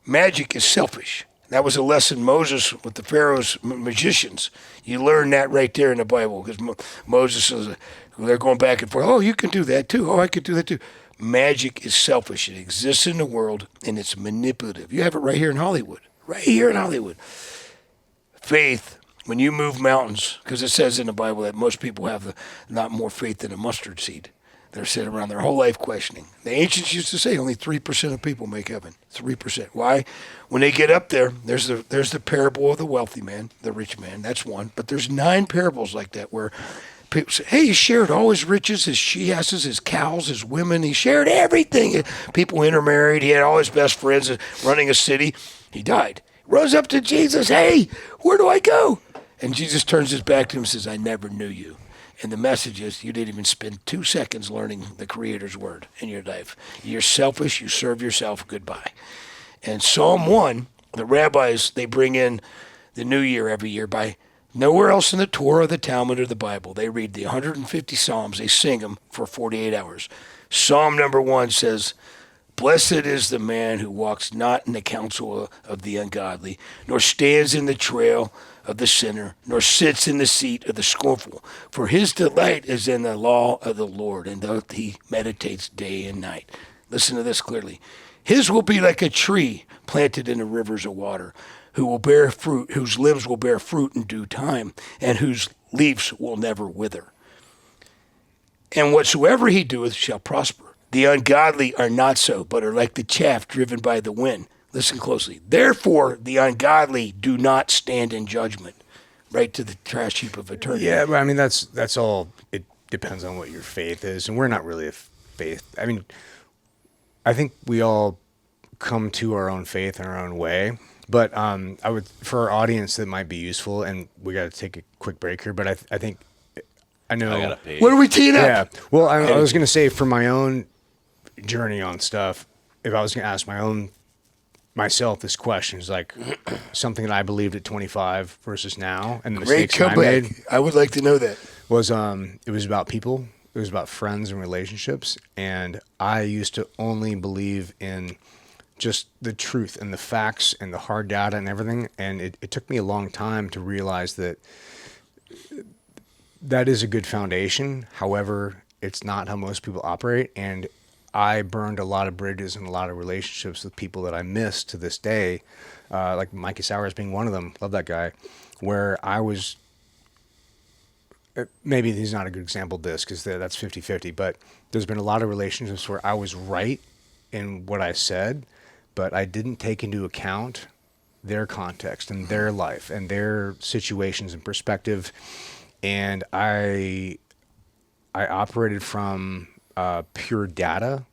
Magic is selfish. That was a lesson Moses with the Pharaoh's magicians. You learn that right there in the Bible because Moses is, they're going back and forth. "Oh, you can do that too. Oh, I could do that too." Magic is selfish. It exists in the world and it's manipulative. You have it right here in Hollywood. Right here in Hollywood. Faith, when you move mountains, because it says in the Bible that most people have not more faith than a mustard seed. They're sitting around their whole life questioning. The ancients used to say only 3% of people make heaven. 3%. Why? When they get up there, there's the parable of the wealthy man, the rich man. That's one. But there's 9 parables like that where people say, hey, he shared all his riches, his she-asses, his cows, his women. He shared everything. People intermarried. He had all his best friends running a city. He died. Rose up to Jesus. Hey, where do I go? And Jesus turns his back to him and says, I never knew you. And the message is you didn't even spend 2 seconds learning the Creator's word in your life. You're selfish. You serve yourself. Goodbye. And Psalm 1, the rabbis, they bring in the new year every year by nowhere else in the Torah, the Talmud, or the Bible. They read the 150 Psalms. They sing them for 48 hours. Psalm number 1 says, blessed is the man who walks not in the counsel of the ungodly, nor stands in the trail of the sinner, nor sits in the seat of the scornful. For his delight is in the law of the Lord, and though he meditates day and night. Listen to this clearly. His will be like a tree planted in the rivers of water, who will bear fruit, whose limbs will bear fruit in due time, and whose leaves will never wither. And whatsoever he doeth shall prosper. The ungodly are not so, but are like the chaff driven by the wind. Listen closely. Therefore, the ungodly do not stand in judgment, right to the trash heap of eternity. Yeah, but I mean, that's all. It depends on what your faith is, and we're not really a faith. I mean, I think we all come to our own faith in our own way. But I would, for our audience, that might be useful, and we got to take a quick break here. But I think I know. I gotta pee. What are we teeing up? Yeah. Well, I was going to say for my own journey on stuff, if I was going to ask myself this question, is like something that I believed at 25 versus now, and the Great mistakes that I comeback. made I would like to know that. was it was about people. It was about friends and relationships, and I used to only believe in just the truth and the facts and the hard data and everything. And it took me a long time to realize that that is a good foundation. However, it's not how most people operate. And I burned a lot of bridges and a lot of relationships with people that I miss to this day. Like Mikey Sowers being one of them. Love that guy. Where I was, maybe he's not a good example of this because that's 50-50, but there's been a lot of relationships where I was right in what I said, but I didn't take into account their context and their life and their situations and perspective. And I operated from pure data,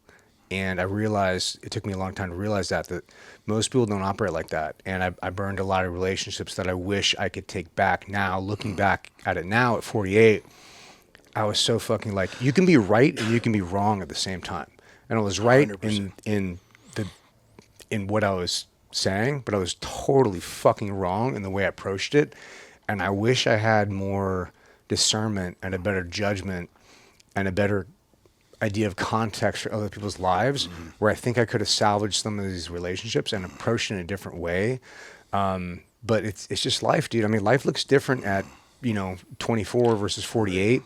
and I realized, it took me a long time to realize that most people don't operate like that. And I burned a lot of relationships that I wish I could take back now. Looking back at it now at 48, I was so fucking like, you can be right and you can be wrong at the same time. And I was right 100%. in what I was saying, but I was totally fucking wrong in the way I approached it. And I wish I had more discernment and a better judgment and a better idea of context for other people's lives, where I think I could have salvaged some of these relationships and approached it in a different way. But it's just life, dude. I mean, life looks different at, 24 versus 48.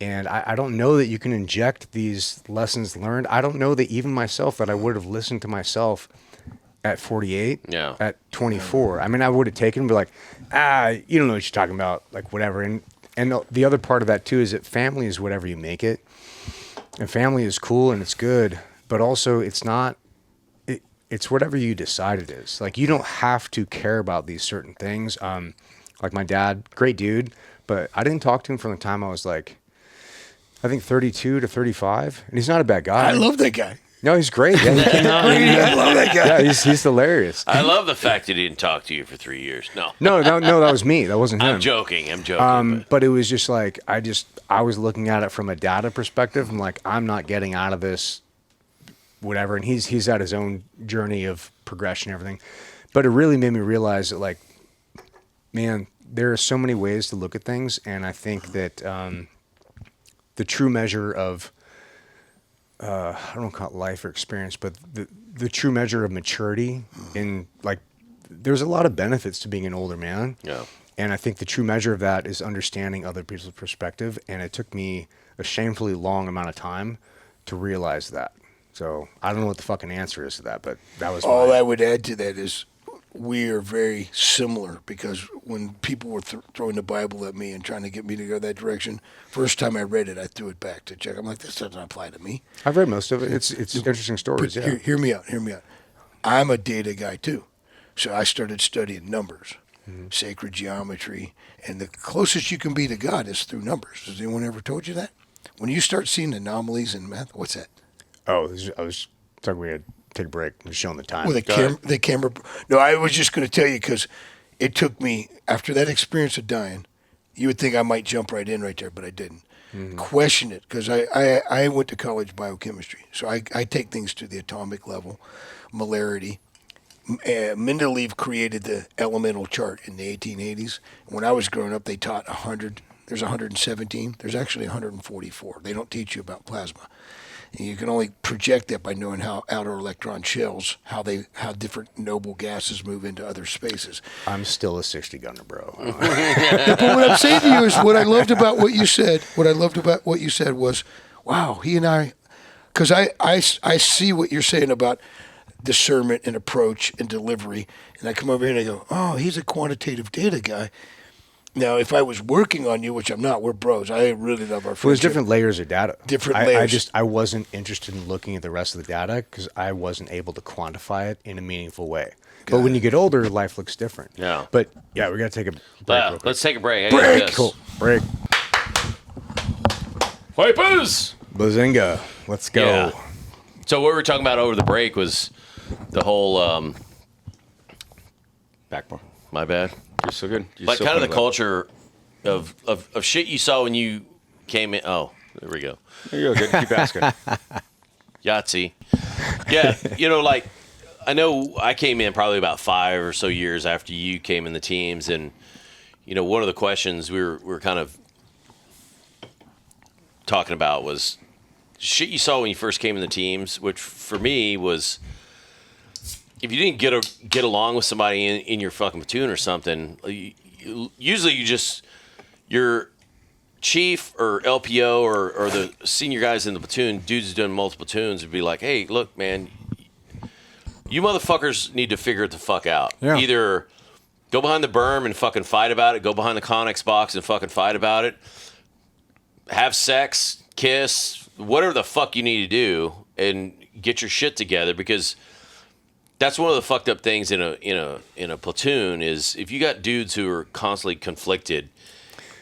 And I don't know that you can inject these lessons learned. I don't know that even myself, that I would have listened to myself at 48, at 24. I mean, I would have taken and be like, you don't know what you're talking about, like whatever. And the other part of that too is that family is whatever you make it. And family is cool and it's good, but also it's not, it's whatever you decide it is. Like, you don't have to care about these certain things. Like my dad, great dude, but I didn't talk to him from the time I was like, I think 32 to 35. And he's not a bad guy. I love that guy. No, he's great. Yeah, he came out. I love that guy. Yeah, he's hilarious. I love the fact that he didn't talk to you for 3 years. No, that was me. That wasn't him. I'm joking. But it was just like, I was looking at it from a data perspective. I'm like, I'm not getting out of this, whatever. And he's at his own journey of progression and everything. But it really made me realize that, like, man, there are so many ways to look at things. And I think that the true measure of, I don't want to call it life or experience, but the true measure of maturity in, like, there's a lot of benefits to being an older man. Yeah. And I think the true measure of that is understanding other people's perspective. And it took me a shamefully long amount of time to realize that. So I don't know what the fucking answer is to that, but that was All I would add to that is we are very similar because when people were throwing the Bible at me and trying to get me to go that direction, first time I read it, I threw it back to check. I'm like, this doesn't apply to me. I've read most of it. It's interesting stories. But Yeah. hear me out. I'm a data guy too. So I started studying numbers, sacred geometry, and the closest you can be to God is through numbers. Has anyone ever told you that? When you start seeing anomalies in math, what's that? Oh, I was talking. We had to take a break. I'm showing the time. Well, the camera. No, I was just going to tell you because it took me after that experience of dying. You would think I might jump right in right there, but I didn't. Question it because I went to college biochemistry, so I take things to the atomic level, molarity. Mendeleev created the elemental chart in the 1880s. When I was growing up, they taught 100. There's 117. There's actually 144. They don't teach you about plasma. And you can only project that by knowing how outer electron shells, how different noble gases move into other spaces. I'm still a 60 gunner, bro. But what I'm saying to you is what I loved about what you said. What I loved about what you said was, wow, he and I, because I see what you're saying about discernment and approach and delivery. And I come over here and I go, oh, he's a quantitative data guy. Now, if I was working on you, which I'm not, we're bros. I really love our friendship. There's different layers of data. Layers. I wasn't interested in looking at the rest of the data because I wasn't able to quantify it in a meaningful way. But when you get older, life looks different. Yeah. But yeah, we got to take a break. Real quick. Let's take a break. I gotta do this. Cool. Break. Wipers! Bazinga. Let's go. Yeah. So what we were talking about over the break was the whole Back more. my bad. You're so good. You're Like so kind of the funny, culture of shit you saw when you came in. Oh, there we go. There you go. Good. Keep asking. Yahtzee. Yeah, like I know I came in probably about 5 or so years after you came in the teams, and one of the questions we were kind of talking about was shit you saw when you first came in the teams, which for me was if you didn't get along with somebody in your fucking platoon or something, usually your chief or LPO or the senior guys in the platoon, dudes doing multiple platoons, would be like, hey, look, man, you motherfuckers need to figure it the fuck out. Yeah. Either go behind the berm and fucking fight about it, go behind the Connex box and fucking fight about it, have sex, kiss, whatever the fuck you need to do, and get your shit together, because that's one of the fucked up things in a platoon is if you got dudes who are constantly conflicted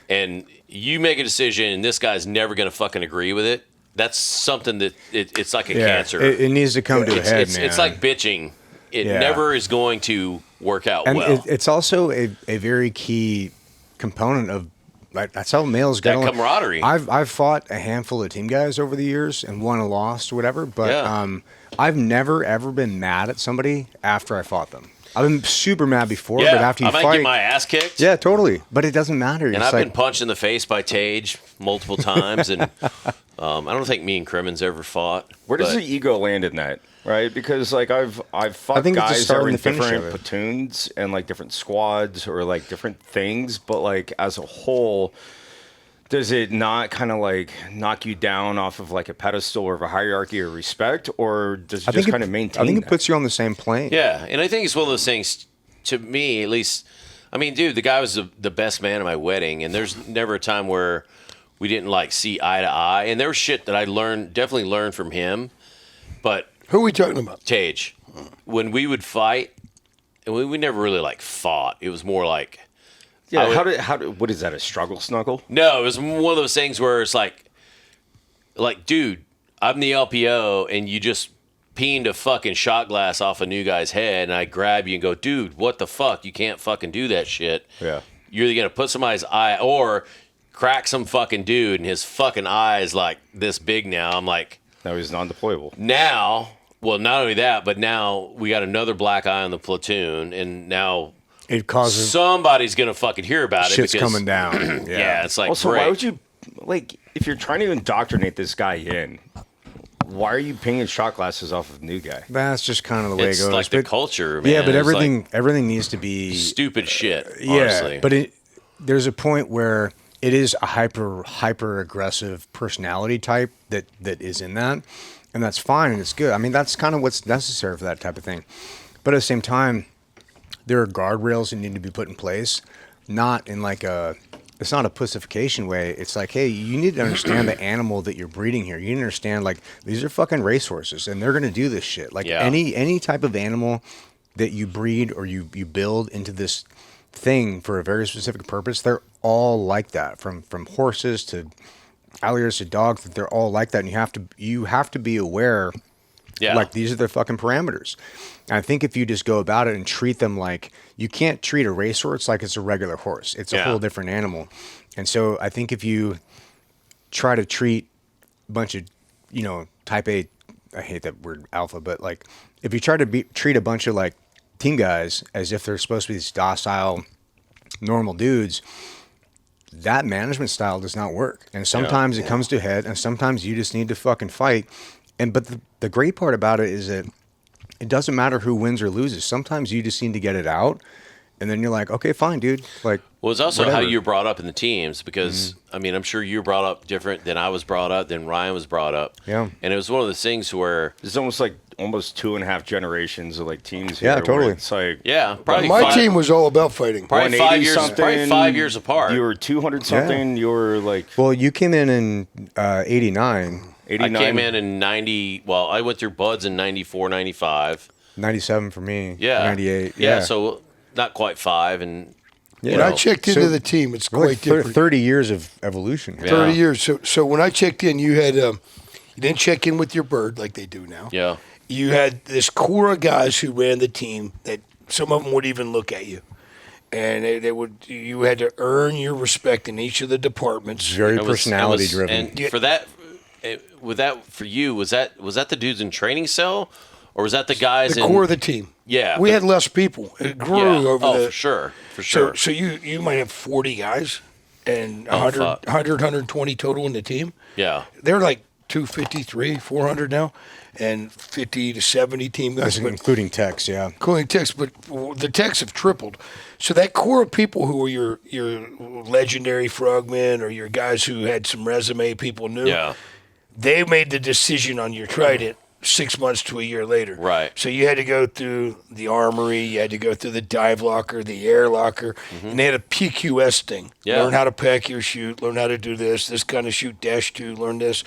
and you make a decision and this guy's never going to fucking agree with it, that's something that it's like a cancer. It needs to come to a head, man. It's like bitching. It never is going to work out well. It's also a very key component of, like, that's how males get that along. camaraderie. I've fought a handful of team guys over the years and won or lost or whatever, but I've never ever been mad at somebody after I fought them. I've been super mad before, but after you I might fight, get my ass kicked. yeah, totally. But it doesn't matter. And I've been punched in the face by Tage multiple times, and I don't think me and Crimmins ever fought. Where does the ego land in that? Right, because like I've fought think it's the guys start that were and in the finish of different it. platoons and like different squads or like different things, but like as a whole, does it not kind of like knock you down off of like a pedestal or of a hierarchy or respect, or does it just kind of maintain? I think that? it puts you on the same plane. Yeah, and I think it's one of those things, to me at least. I mean, dude, the guy was the best man at my wedding, and there's never a time where we didn't like see eye to eye. And there was shit that I definitely learned from him, but. Who are we talking about? Tage. When we would fight, and we never really like fought. It was more like, what is that, a struggle snuggle? no, it was one of those things where it's like, dude, I'm the LPO, and you just peened a fucking shot glass off a new guy's head, and I grab you and go, dude, what the fuck? You can't fucking do that shit. Yeah. You're either gonna put somebody's eye or crack some fucking dude, and his fucking eye is like this big now. I'm like, No, he's non-deployable. now. Well, not only that, but now we got another black eye on the platoon, and now It causes somebody's gonna fucking hear about shit's it. Because, coming down. yeah, it's like, Also, great. why would you like if you're trying to indoctrinate this guy in? Why are you pinging shot glasses off of the new guy? That's just kind of the way It's it goes. like the But- culture, man. Yeah, but It's like everything needs to be stupid shit. Honestly. Yeah, but there's a point where it is a hyper aggressive personality type that is in that, and that's fine and it's good. I mean, that's kind of what's necessary for that type of thing. But at the same time, there are guardrails that need to be put in place, not in like it's not a pussification way. It's like, hey, you need to understand the animal that you're breeding here. You need to understand, like, these are fucking racehorses, and they're going to do this shit. Like, any type of animal that you breed or you build into this thing for a very specific purpose, they're all like that. From horses to alligators to dogs, they're all like that, and you have to be aware. Yeah. Like, these are the fucking parameters. And I think if you just go about it and treat them like, you can't treat a racehorse like it's a regular horse. It's a whole different animal. And so I think if you try to treat a bunch of, type A, I hate that word alpha, but like, if you try to treat a bunch of like team guys as if they're supposed to be these docile, normal dudes, that management style does not work. And sometimes it comes to a head, and sometimes you just need to fucking fight. But the great part about it is that it doesn't matter who wins or loses. Sometimes you just need to get it out, and then you're like, okay, fine, dude. Like, well, it's also how you're brought up in the teams, because I mean, I'm sure you were brought up different than I was brought up, than Ryan was brought up. Yeah, and it was one of those things where it's almost 2.5 generations of like teams. Yeah, here, totally. It's like, probably my team was all about fighting. Probably 5 years apart. You were 200 something. You were like, well, you came in 89. 89. I came in 90. Well, I went through buds in 94, 95. 97 for me. Yeah. 98. Yeah. So not quite 5. And when I checked into the team, it's quite different. 30 years of evolution. 30 years. So when I checked in, you had you didn't check in with your bird like they do now. Yeah. You had this core of guys who ran the team that some of them would even look at you. And you had to earn your respect in each of the departments. Very personality driven. And for that, for you, was that the dudes in training cell, or was that the guys the core of the team? Yeah, we had less people. It grew over for sure. So you might have 40 guys and 120 total in the team. Yeah, they're like 253, 400 now, and 50 to 70 team guys, including techs. Yeah, including techs, but the techs have tripled. So that core of people who were your legendary frogmen or your guys who had some resume people knew. Yeah. They made the decision on your trident 6 months to a year later. Right. So you had to go through the armory, you had to go through the dive locker, the air locker, and they had a PQS thing. Yeah. Learn how to pack your chute, learn how to do this kind of chute, -2, learn this.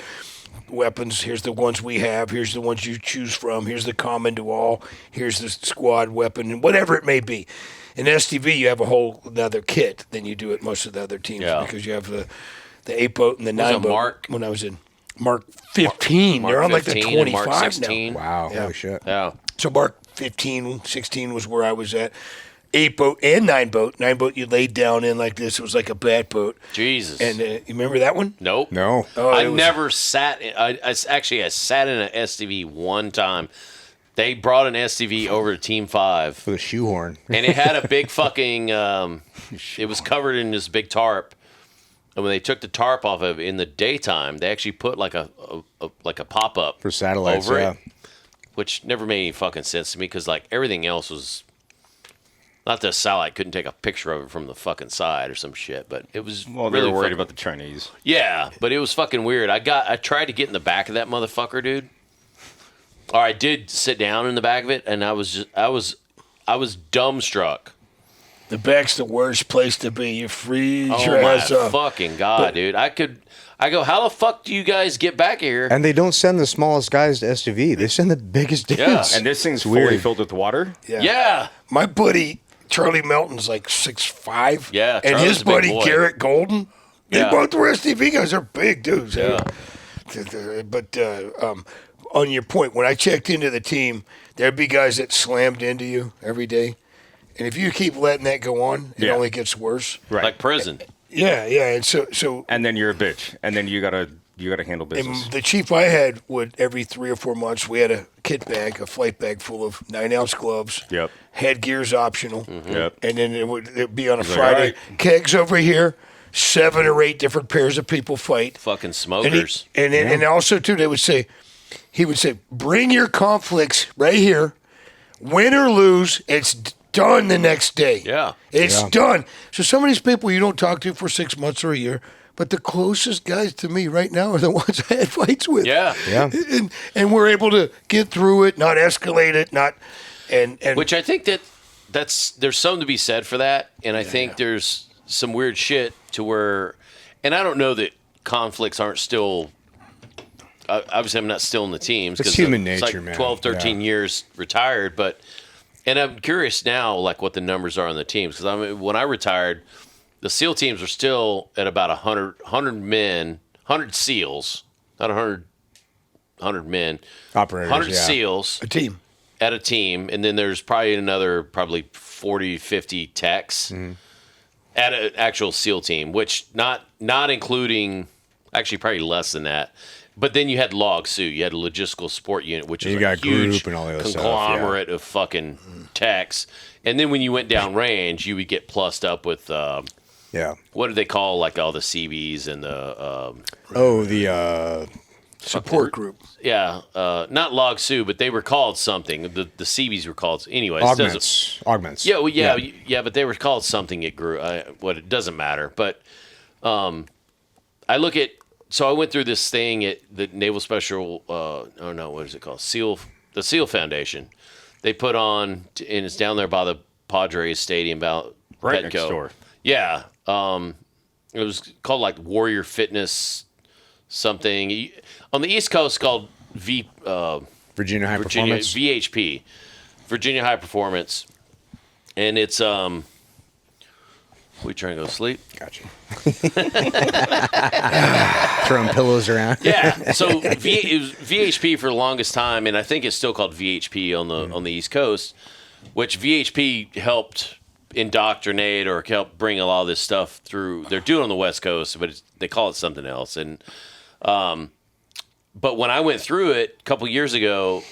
Weapons, here's the ones we have, here's the ones you choose from, here's the common to all, here's the squad weapon, and whatever it may be. In STV, you have a whole another kit than you do at most of the other teams because you have the 8-boat and the 9-boat. Mark? When I was in Mark 15. They're on like the 25 Mark 16. now. Wow, holy shit. Yeah. So Mark 15, 16 was where I was at. 8-boat and 9-boat. 9-boat you laid down in like this. It was like a bat boat. Jesus. And you remember that one? Nope. No. I never sat. I sat in an STV one time. They brought an STV over to Team 5 for the shoehorn, and it had a big fucking. It was covered in this big tarp. And when they took the tarp off of it in the daytime, they actually put like a pop up for satellites over it, which never made any fucking sense to me because like everything else was. Not that satellite couldn't take a picture of it from the fucking side or some shit, but it was. Well, they really were worried about the Chinese. Yeah, but it was fucking weird. I tried to get in the back of that motherfucker, dude. Or I did sit down in the back of it, and I was dumbstruck. The back's the worst place to be. You freeze Oh your my ass up. fucking god, dude! I go, how the fuck do you guys get back here? and they don't send the smallest guys to STV. They send the biggest dudes. Yeah. And this thing's weird. fully filled with water. Yeah. My buddy Charlie Melton's like 6'5". Yeah, and Charlie's his a big buddy boy. Garrett Golden. They Yeah. both were STV guys. They're big dudes. Yeah. But on your point, when I checked into the team, there'd be guys that slammed into you every day. And if you keep letting that go on, it only gets worse. Right. Like prison. Yeah. And so And then you're a bitch. And then you gotta handle business. and the chief I had would every 3 or 4 months we had a kit bag, a flight bag full of 9-ounce gloves. Yep. Headgear's optional. Yep. And then it'd be on a like, Friday. all right. Kegs over here. 7 or 8 different pairs of people fight. Fucking smokers. And also too, he would say, bring your conflicts right here. Win or lose, it's done the next day. Yeah. It's done. So some of these people you don't talk to for 6 months or a year, but the closest guys to me right now are the ones I had fights with. Yeah. And we're able to get through it, not escalate it, and Which I think that there's something to be said for that, and I think there's some weird shit to where, and I don't know that conflicts aren't still. Obviously, I'm not still in the teams. It's human it's nature, like man. 12, 13 years retired, and I'm curious now, like what the numbers are on the teams, because I mean, when I retired, the SEAL teams are still at about 100 men, 100 SEALs, not 100 men, Operators, 100 yeah. SEAls A team. at a team, and then there's probably another 40, 50 techs at an actual SEAL team, which not including, actually probably less than that. But then you had Log Suit, you had a logistical support unit, which is You a got huge group and all the other stuff, conglomerate of fucking techs. And then when you went down range, you would get plussed up with Yeah. what do they call like all the CVs and the The Support group. not Log Suit, but they were called something. The CVs were called anyways. it doesn't- augments. Yeah, well, yeah, but they were called something. It grew. It doesn't matter. But I look at. So I went through this thing at the Naval Special. Oh no, what is it called? The SEAL Foundation. They put on, and it's down there by the Padres Stadium, about Right Petco. next door. Yeah. It was called like Warrior Fitness something. On the East Coast, called Virginia High Performance. VHP, Virginia High Performance, and it's we trying to go to sleep. Gotcha. Throwing pillows around. Yeah, so it was VHP for the longest time, and I think it's still called VHP on the East Coast, which VHP helped indoctrinate or help bring a lot of this stuff through. They're doing it on the West Coast, but they call it something else. And but when I went through it a couple years ago,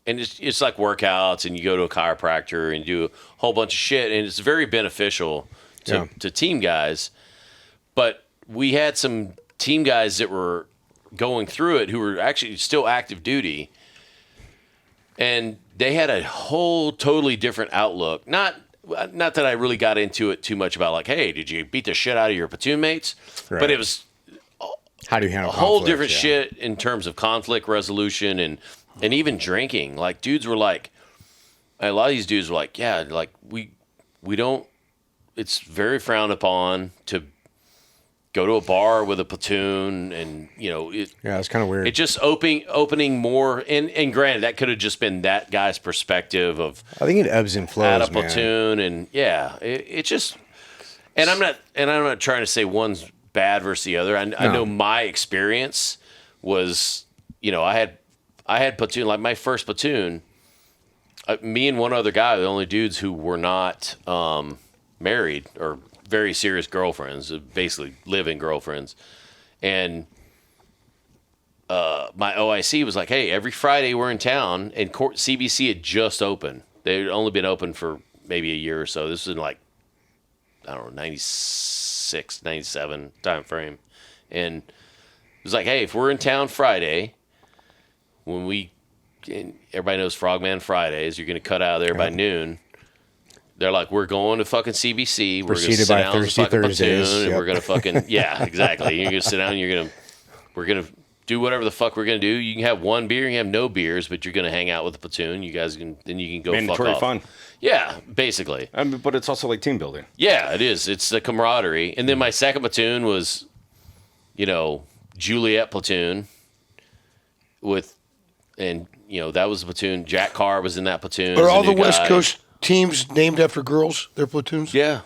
and it's like workouts, and you go to a chiropractor and do a whole bunch of shit, and it's very beneficial to team guys. But we had some team guys that were going through it who were actually still active duty, and they had a whole totally different outlook. Not that I really got into it too much about like, hey, did you beat the shit out of your platoon mates? Right. But it was How do you handle a whole conflict? different Yeah. shit in terms of conflict resolution and even drinking. Like dudes were like, a lot of these dudes were like, yeah, like we don't. It's very frowned upon to go to a bar with a platoon, and Yeah, it's kind of weird. it just opening more. And granted, that could have just been that guy's perspective of I think it ebbs and flows, at a man. platoon, and it just. And I'm not trying to say one's bad versus the other. I know my experience was, I had platoon, like my first platoon. Me and one other guy, the only dudes who were not married or very serious girlfriends, basically living girlfriends. And my OIC was like, hey, every Friday we're in town, and CBC had just opened. They'd only been open for maybe a year or so. This was in like, I don't know, 96, 97 time frame. And it was like, hey, if we're in town Friday, and everybody knows Frogman Fridays, you're going to cut out of there by noon. They're like, we're going to fucking CBC. We're going to Preceded sit by down as a Thirsty fucking Thursdays, platoon, and yep. we're going to fucking, yeah, exactly. You're going to sit down, and we're going to do whatever the fuck we're going to do. You can have one beer, you can have no beers, but you're going to hang out with the platoon. You guys can go Mandatory fuck off. fun. Yeah, basically. But it's also like team building. Yeah, it is. It's the camaraderie. And then my second platoon was, Juliet platoon that was the platoon. Jack Carr was in that platoon. Are as a all the new West guy. Coast teams named after girls? Their platoons? Yeah.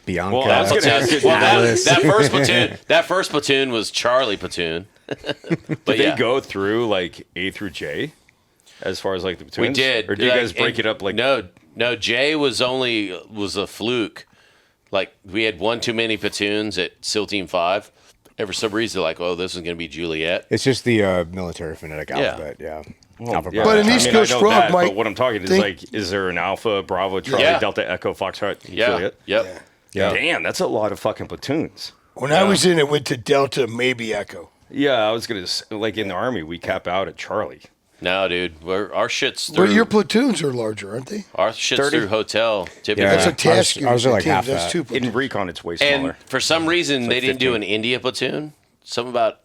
Bianca. Well, I was gonna ask you, Alice. that first platoon was Charlie platoon. But Did they go through like A through J, as far as like the platoons? We did. Or do you guys break it up like? No. J was a fluke. Like we had one too many platoons at SEAL Team 5. And for some reason, they're like, oh, this is going to be Juliet. It's just the military phonetic alphabet, yeah. Alpha Yeah, But an Bravo. East I Coast know Frog that, might But what I'm talking is think- like, is there an Alpha, Bravo, Charlie, Yeah. Delta, Echo, Foxtrot, Yeah. Juliet? Yep. Yeah. Damn, that's a lot of fucking platoons. When I was in, it went to Delta, maybe Echo. Yeah, I was gonna like in the Army, we cap out at Charlie. No, dude. Our shit's through. But your platoons are larger, aren't they? Our shit's 30? through hotel. Typically. Yeah. That's a task I was unit. like teams. half That's that. two platoons. In recon, it's way And smaller. for some reason, like they didn't do 15. an India platoon. Something about,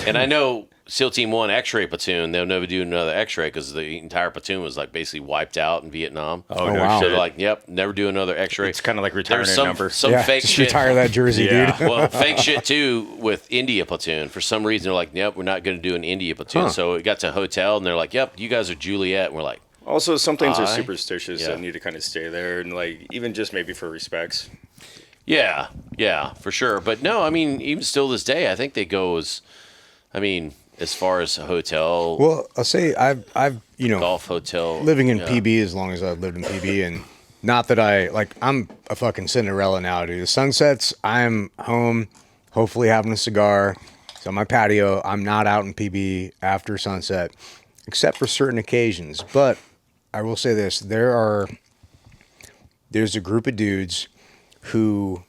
and I know SEAL Team 1 X-ray platoon, they'll never do another X-ray because the entire platoon was like basically wiped out in Vietnam. Oh, Oh, no wow. So shit. they're like, yep, never do another X-ray. It's kind of like retiring There's a number. some Yeah, fake just shit. retire that jersey, Yeah. dude. Well, fake shit too with India platoon. For some reason, they're like, yep, we're not going to do an India platoon. Huh. So it got to a hotel, and they're like, yep, you guys are Juliet. And we're like, Also, some things are I- superstitious yeah. that need to kind of stay there, and like even just maybe for respects. yeah, for sure. But no, I mean, even still this day, I think they go as, I mean, as far as a hotel, Well, I'll say I've golf hotel. living in yeah. PB as long as I've lived in PB, and not that I'm a fucking Cinderella now, dude. The sunsets, I'm home, hopefully having a cigar. It's on my patio. I'm not out in PB after sunset, except for certain occasions. But I will say this: there's a group of dudes who,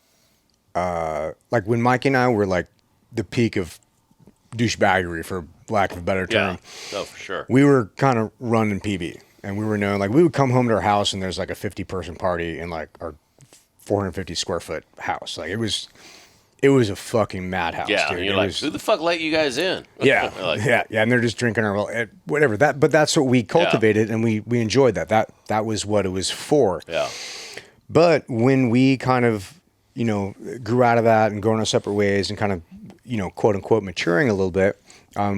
like when Mike and I were like the peak of douchebaggery, for lack of a better term. Yeah, oh, for sure. We were kind of running PB, and we were known, like we would come home to our house and there's like a 50-person party in like our 450 square foot house. Like it was a fucking madhouse. Yeah, dude. and you're It like, was- who the fuck let you guys in? yeah, Like, yeah, and they're just drinking our whatever that. But that's what we cultivated, and we enjoyed that. That was what it was for. yeah. But when we kind of, grew out of that and going our separate ways and kind of, quote unquote, maturing a little bit,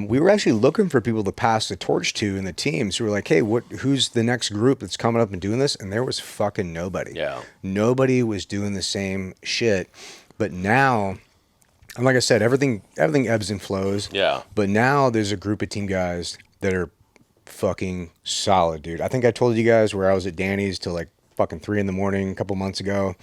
we were actually looking for people to pass the torch to in the teams who were like, hey, who's the next group that's coming up and doing this? And there was fucking nobody. Yeah. Nobody was doing the same shit. But now, and like I said, everything ebbs and flows. Yeah. But now there's a group of team guys that are fucking solid, dude. I think I told you guys where I was at Danny's till like fucking 3 a.m. a couple months ago.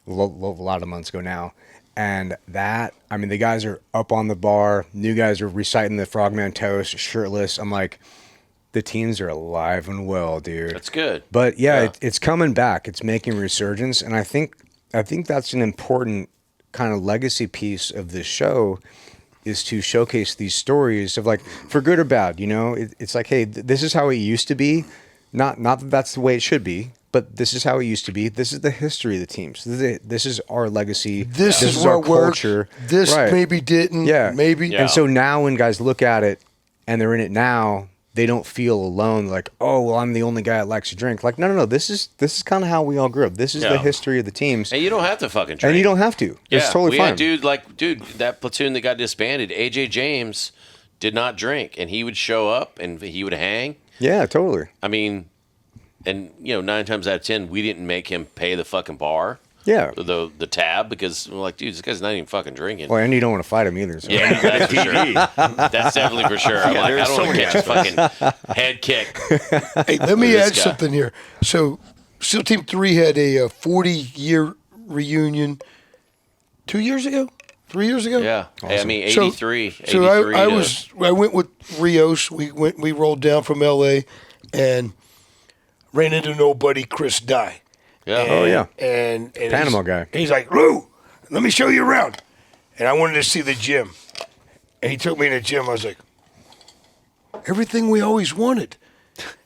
A lot of months ago now. And the guys are up on the bar. New guys are reciting the Frogman Toast, shirtless. I'm like, the teams are alive and well, dude. That's good. But yeah, Yeah. it's coming back. It's making resurgence. And I think that's an important kind of legacy piece of this show, is to showcase these stories of like, for good or bad, it's like, hey, this is how it used to be. Not that that's the way it should be, but this is how it used to be. This is the history of the teams. This is our legacy. This is our what worked. culture. This Right. maybe didn't. Yeah. Maybe. Yeah. And so now when guys look at it and they're in it now, they don't feel alone. Like, oh, well, I'm the only guy that likes to drink. Like, no. This is kind of how we all grew up. This is Yeah. the history of the teams. And you don't have to fucking drink. And you don't have to. It's totally we fine. had dude, that platoon that got disbanded, AJ James did not drink, and he would show up and he would hang. Yeah, totally. I mean, and 9 times out of 10, we didn't make him pay the fucking bar, Yeah. the tab, because we're like, dude, this guy's not even fucking drinking. Well, and you don't want to fight him either. So. Yeah, that's for sure. That's definitely for sure. I'm like, I there's don't so want to many catch a fucking head kick. Hey, let me this add guy. something here. So, SEAL Team 3 had a 40-year reunion 2 years ago? 3 years ago? Yeah. Hey, I mean, So- 83. So 83 I went with Rios. We rolled down from L.A. and ran into an old buddy, Chris Dye. Yeah. Oh, yeah. And Panama he's- guy. He's like, Lou, let me show you around. And I wanted to see the gym. And he took me in the gym. I was like, everything we always wanted.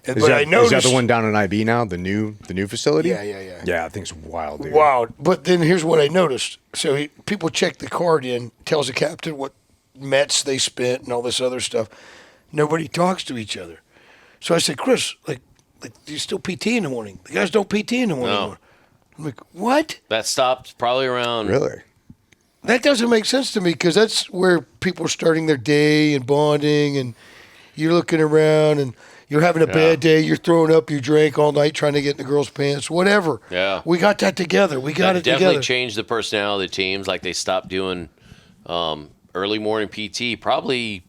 And, Is that the one down in IB now? The new facility? Yeah. Yeah, I think it's wild, dude. Wow. But then here's what I noticed. So people check the card in, tells the captain what Mets they spent and all this other stuff. Nobody talks to each other. So I said, Chris, like, do you still PT in the morning? The guys don't PT in the morning No. anymore. I'm like, what? That stopped probably around. Really? That doesn't make sense to me because that's where people are starting their day and bonding, and you're looking around and you're having a bad day. You're throwing up your drink all night trying to get in the girls' pants, whatever. Yeah. We got that together. We got That it definitely together. changed the personality of the teams. Like they stopped doing early morning PT probably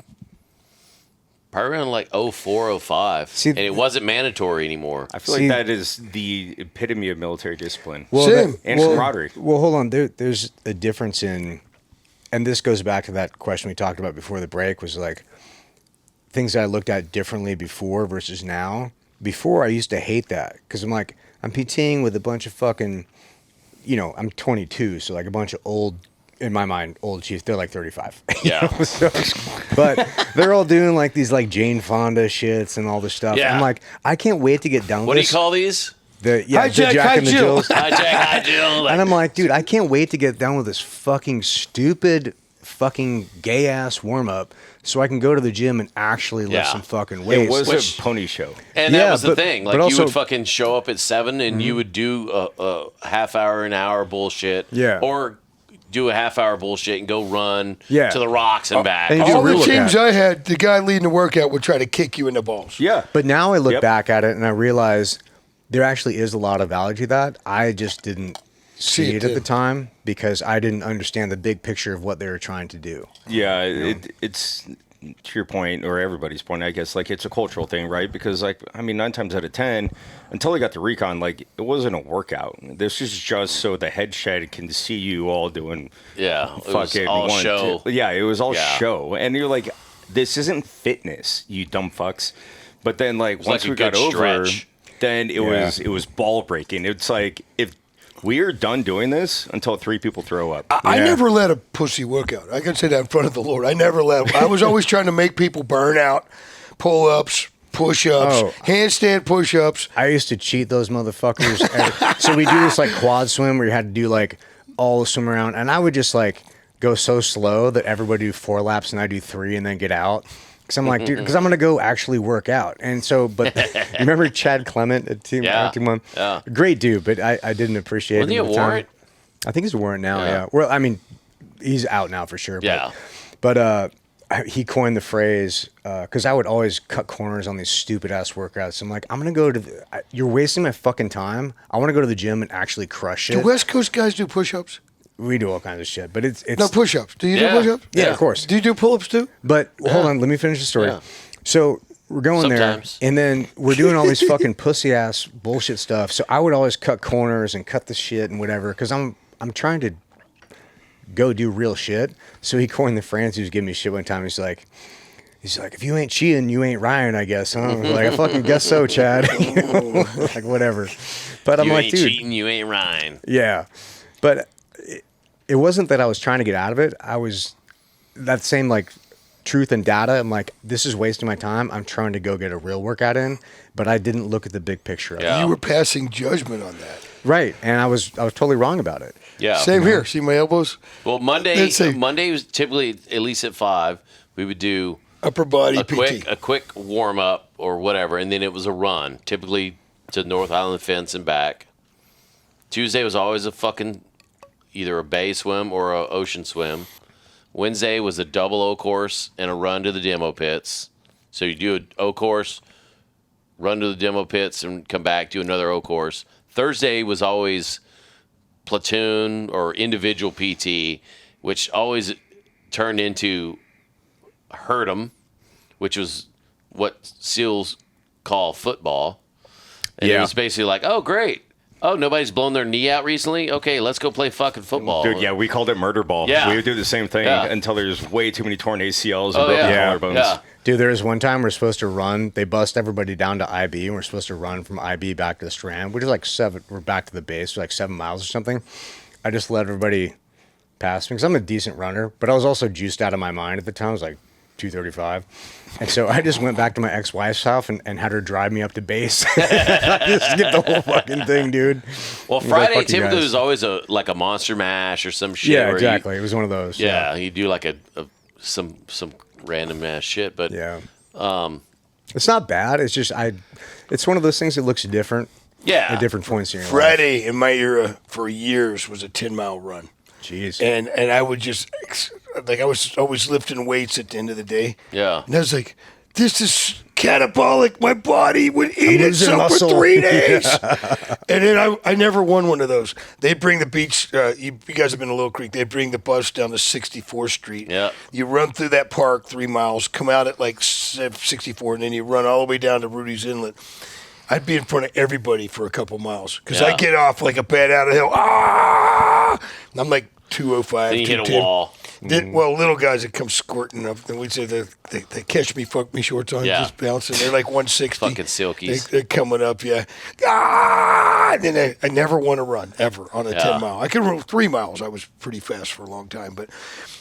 around like 04, 05. See, and it wasn't mandatory anymore. I feel See- like that is the epitome of military discipline. Well, Same. And camaraderie. Well, hold on. There's a difference in, and this goes back to that question we talked about before the break, was like things that I looked at differently before versus now. Before, I used to hate that because I'm like, I'm PTing with a bunch of fucking, I'm 22, so like a bunch of old, in my mind, old chiefs. They're like 35. Yeah. But they're all doing like these like Jane Fonda shits and all this stuff. Yeah. I'm like, I can't wait to get done with What do you this. call these? The Hi, Jack. Hi, and the Jill. Jills. Hi, Jack. Hi, Jill. And I'm like, dude, I can't wait to get done with this fucking stupid fucking gay ass warm up so I can go to the gym and actually lift Yeah. some fucking weights. It was a pony show. And Yeah, that was the but- thing. but Like, you also- would fucking show up at 7 and you would do a half hour, an hour bullshit. Yeah. Or do a half hour bullshit and go run Yeah. to the rocks and back. and you do All a real the teams workout. I had, the guy leading the workout would try to kick you in the balls. Yeah. But now I look Yep. back at it and I realize there actually is a lot of value to that. I just didn't see it at the time because I didn't understand the big picture of what they were trying to do. Yeah, it's to your point, or everybody's point, I guess, like, it's a cultural thing, right? Because, like, I mean, 9 times out of 10, until I got to recon, like, it wasn't a workout. This is just so the head shed can see you all doing Yeah, it was fucking all one, show. two. Yeah, it was all Yeah. show. And you're like, this isn't fitness, you dumb fucks. But then, like, once like a we got good over, stretch. then it was ball breaking. It's like, if we're done doing this until 3 people throw up. I never let a pussy workout. I can say that in front of the Lord. I never let. I was always trying to make people burn out, pull-ups, push-ups, Oh. handstand push-ups. I used to cheat those motherfuckers. So we do this like quad swim where you had to do like all the swim around, and I would just like go so slow that everybody do 4 laps and I do 3 and then get out. Because I'm like, dude, because I'm gonna go actually work out. And so, but you remember Chad Clement at Team Yeah. Team One? Yeah. Great dude, but I didn't appreciate Wasn't he him a at the time. warrant? I think he's a warrant now. Yeah. Yeah. Well, I mean, he's out now for sure. Yeah. But he coined the phrase because I would always cut corners on these stupid ass workouts. I'm like, I'm gonna go to. You're wasting my fucking time. I want to go to the gym and actually crush Do it. West Coast guys do push-ups? We do all kinds of shit, but it's No, push-ups. Do you Yeah. do push-ups? yeah, of course. Do you do pull-ups too? But hold on, let me finish the story. Yeah. So we're going Sometimes. there, and then we're doing all these fucking pussy ass bullshit stuff. So I would always cut corners and cut the shit and whatever because I'm trying to go do real shit. So he coined the phrase. He was giving me shit one time. He's like, if you ain't cheating, you ain't Ryan, I guess, huh? Like, I fucking guess so, Chad. You know? Like, whatever. But I'm You like, ain't dude, cheating, you ain't Ryan. yeah. But it wasn't that I was trying to get out of it. I was that same like truth and data. I'm like, this is wasting my time. I'm trying to go get a real workout in, but I didn't look at the big picture of Yeah. it. You were passing judgment on that. Right. And I was totally wrong about it. Yeah. Same here. See my elbows? Well, Monday Let's see. was typically at least at 5. We would do Upper body a PT. quick warm up or whatever, and then it was a run, typically to North Island Fence and back. Tuesday was always a fucking either a bay swim or a ocean swim. Wednesday was a double O course and a run to the demo pits. So you do an O course, run to the demo pits, and come back, do another O course. Thursday was always platoon or individual PT, which always turned into hurt 'em, which was what SEALs call football. And it Yeah. was basically like, oh, great. Oh, nobody's blown their knee out recently? Okay, let's go play fucking football. Dude, yeah, we called it murder ball. Yeah. We would do the same thing Yeah. until there's way too many torn ACLs and Oh, broken yeah. collarbones. Yeah. Dude, there was one time we're supposed to run. They bust everybody down to IB, and we're supposed to run from IB back to the Strand, which is like 7. We're back to the base, like 7 miles or something. I just let everybody pass me because I'm a decent runner, but I was also juiced out of my mind at the time. I was like 235. And so I just went back to my ex-wife's house and had her drive me up to base. I just skipped the whole fucking thing, dude. Well, I was like, Friday "Fuck you typically guys." was always like a monster mash or some shit. Yeah, where exactly. It was one of those. Yeah, you do like some random ass shit, but Yeah. It's not bad. It's just it's one of those things that looks different yeah, at different points in your life. Friday in my era for years was a 10-mile run. Jeez. And I would just, like, I was always lifting weights at the end of the day. Yeah. And I was like, this is catabolic. My body would eat losing itself muscle. for 3 days. And then I never won one of those. They'd bring the beach, you guys have been to Little Creek, they'd bring the bus down to 64th Street. Yeah. You run through that park 3 miles, come out at like 64, and then you run all the way down to Rudy's Inlet. I'd be in front of everybody for a couple miles because Yeah. I get off like a bat out of hell. Ah! And I'm like 205. Then you hit a 210. wall. Then, well, little guys that come squirting up, then we'd say they catch me, fuck me shorts on, Yeah. just bouncing. They're like 160. Fucking silkies. They're coming up, yeah. Ah! And then I never want to run, ever, on a Yeah. 10 mile. I could run 3 miles. I was pretty fast for a long time, but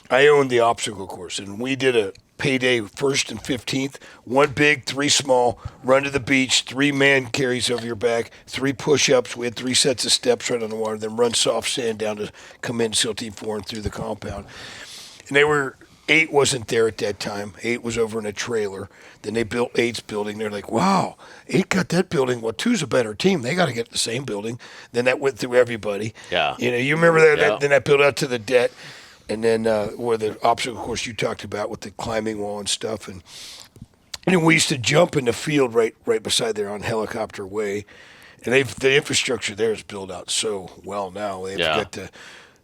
I owned the obstacle course, and we did a payday 1st and 15th, 1 big, 3 small, run to the beach, 3 man carries over your back, 3 push-ups. We had 3 sets of steps right on the water, then run soft sand down to come in SEAL Team 4 and through the compound. And they were 8 wasn't there at that time. 8 was over in a trailer. Then they built 8's building. They're like, wow, 8 got that building. Well, 2's a better team. They got to get the same building. Then that went through everybody. Yeah. You remember that? Yeah. Then that built out to the debt. And then where the obstacle course you talked about with the climbing wall and stuff. And we used to jump in the field right beside there on Helicopter Way. And the infrastructure there is built out so well now. They've got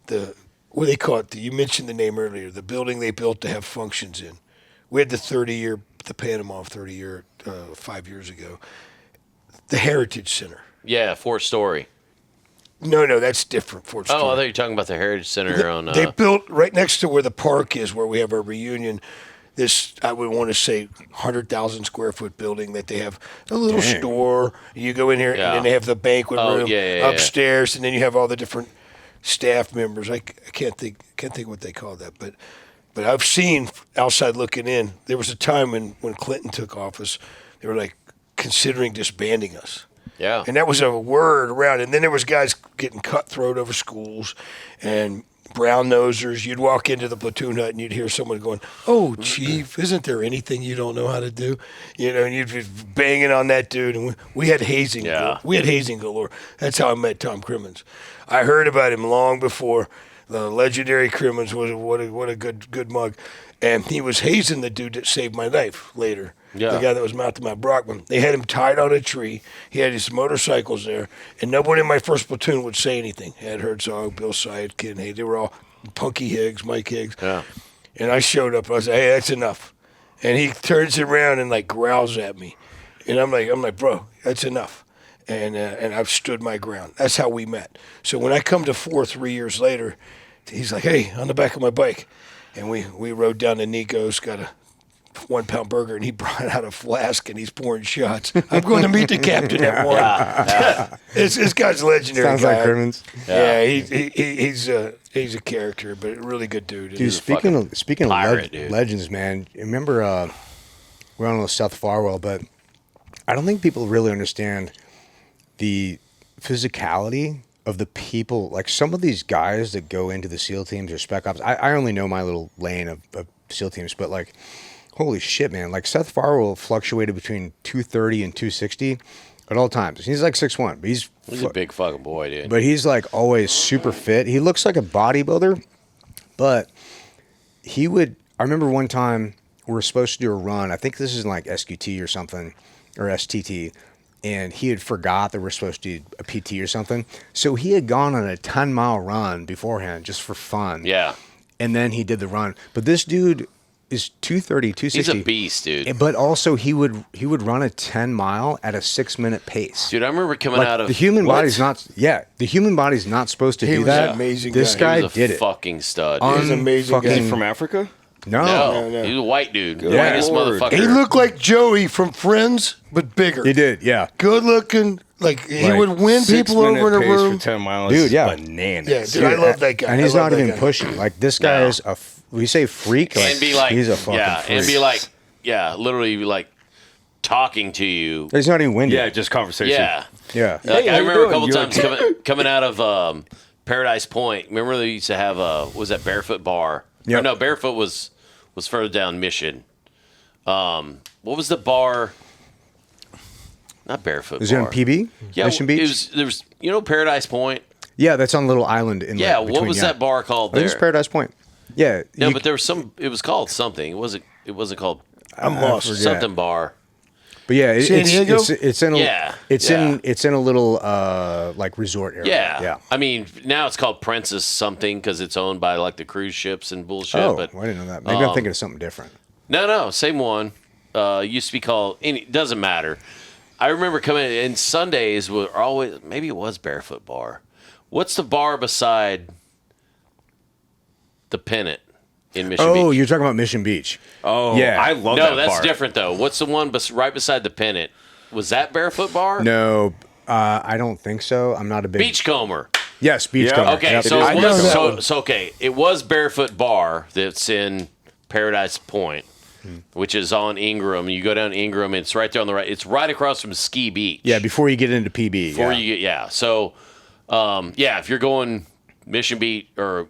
the what do they call it? You mentioned the name earlier. The building they built to have functions in. We had the Panama 30-year, 5 years ago. The Heritage Center. Yeah, 4-story. No, that's different. Fort Story. Oh, I thought you were talking about the Heritage Center on. They built right next to where the park is, where we have our reunion. This, I would want to say, 100,000 square foot building that they have a little store. You go in here, and then they have the banquet room upstairs, and then you have all the different staff members. I can't think what they call that, but I've seen outside looking in. There was a time when Clinton took office, they were like considering disbanding us. Yeah. And that was a word around. And then there was guys getting cutthroat over schools and brown nosers. You'd walk into the platoon hut and you'd hear someone going, "Oh, Chief, isn't there anything you don't know how to do?" And you'd be banging on that dude. And we had hazing. Yeah. We had hazing galore. That's how I met Tom Crimmins. I heard about him long before the legendary Crimmins was what a good mug. And he was hazing the dude that saved my life later. Yeah. The guy that was mounted my Brockman. They had him tied on a tree. He had his motorcycles there, and nobody in my first platoon would say anything. Ed Herzog, Bill Syed, Ken Hay. They were all Punky Higgs, Mike Higgs. Yeah. And I showed up. I was like, "Hey, that's enough." And he turns around and like growls at me, and I'm like, "Bro, that's enough." And I've stood my ground. That's how we met. So when I come to 3 years later, he's like, "Hey, on the back of my bike," and we rode down to Nico's, got a 1-pound burger, and he brought out a flask and he's pouring shots. I'm going to meet the captain at 1. This guy's legendary. Sounds guy. like Crimmins. Yeah, he's a character, but a really good dude. Dude, speaking of pirate, dude. legends, man, remember we're on South Farwell, but I don't think people really understand the physicality of the people. Like some of these guys that go into the SEAL teams or Spec Ops, I only know my little lane of SEAL teams, but like, holy shit, man. Like Seth Farwell fluctuated between 230 and 260 at all times. He's like 6'1", but he's a big fucking boy, dude. But he's like always super fit. He looks like a bodybuilder, but I remember one time we were supposed to do a run. I think this is in like SQT or something, or STT. And he had forgot that we're supposed to do a PT or something. So he had gone on a 10-mile run beforehand just for fun. Yeah. And then he did the run. But this dude is 230, 260. He's a beast, dude. But also he would run a 10-mile at a 6-minute pace. Dude, I remember coming Like, out of the human body's not. Yeah, the human body's not supposed to do was that. an amazing This guy. guy He was a did it. fucking stud. He was an amazing guy. Is he from Africa? No, No, he was a white dude. Yeah. Whitest Lord. motherfucker. He looked like Joey from Friends, but bigger. he did. Yeah, Good looking. Like he Like, would win people over in a pace room. for 10 miles. Dude, yeah. Bananas. Yeah, dude, I love that guy. And he's I love not that even guy. pushing. Like this guy No. is a. We say freak. Like, And be like, he's a fucking freak. and be like, literally be like talking to you. He's not even windy. Yeah, just conversation. Yeah. yeah. Like Hey, I how you remember a couple doing? times coming out of Paradise Point. Remember they used to have was that Barefoot Bar? Yep. Or no, Barefoot was further down Mission. What was the bar? Not Barefoot Is it Bar. on PB? Yeah, Mission Beach? There was Paradise Point. Yeah, that's on a little island in. Yeah, like, what between, was that bar called I think there? it's Paradise Point. Yeah. No, you- but there was some. It was called something. It wasn't called I'm lost. forget. something bar. But yeah, San Diego? it's in a Yeah, it's yeah. in a little like resort area. Yeah. Yeah. I mean, now it's called Princess something because it's owned by like the cruise ships and bullshit. Oh, but I didn't know that. Maybe I'm thinking of something different. no, same one. Used to be called. It doesn't matter. I remember coming in, and Sundays were always. Maybe it was Barefoot Bar. What's the bar beside the Pennant in Mission Oh, Beach? you're talking about Mission Beach. Oh, Yeah. I love No, that that's bar. different though. What's the one right beside the Pennant? Was that Barefoot Bar? No, I don't think so. I'm not a big Beachcomber. Yes, Yeah. Beachcomber. Okay, Yep. so I it know was that so, one. so okay. It was Barefoot Bar that's in Paradise Point, which is on Ingram. You go down Ingram, it's right there on the right. It's right across from Ski Beach. Yeah, before you get into PB. Before you get So, if you're going Mission Beach or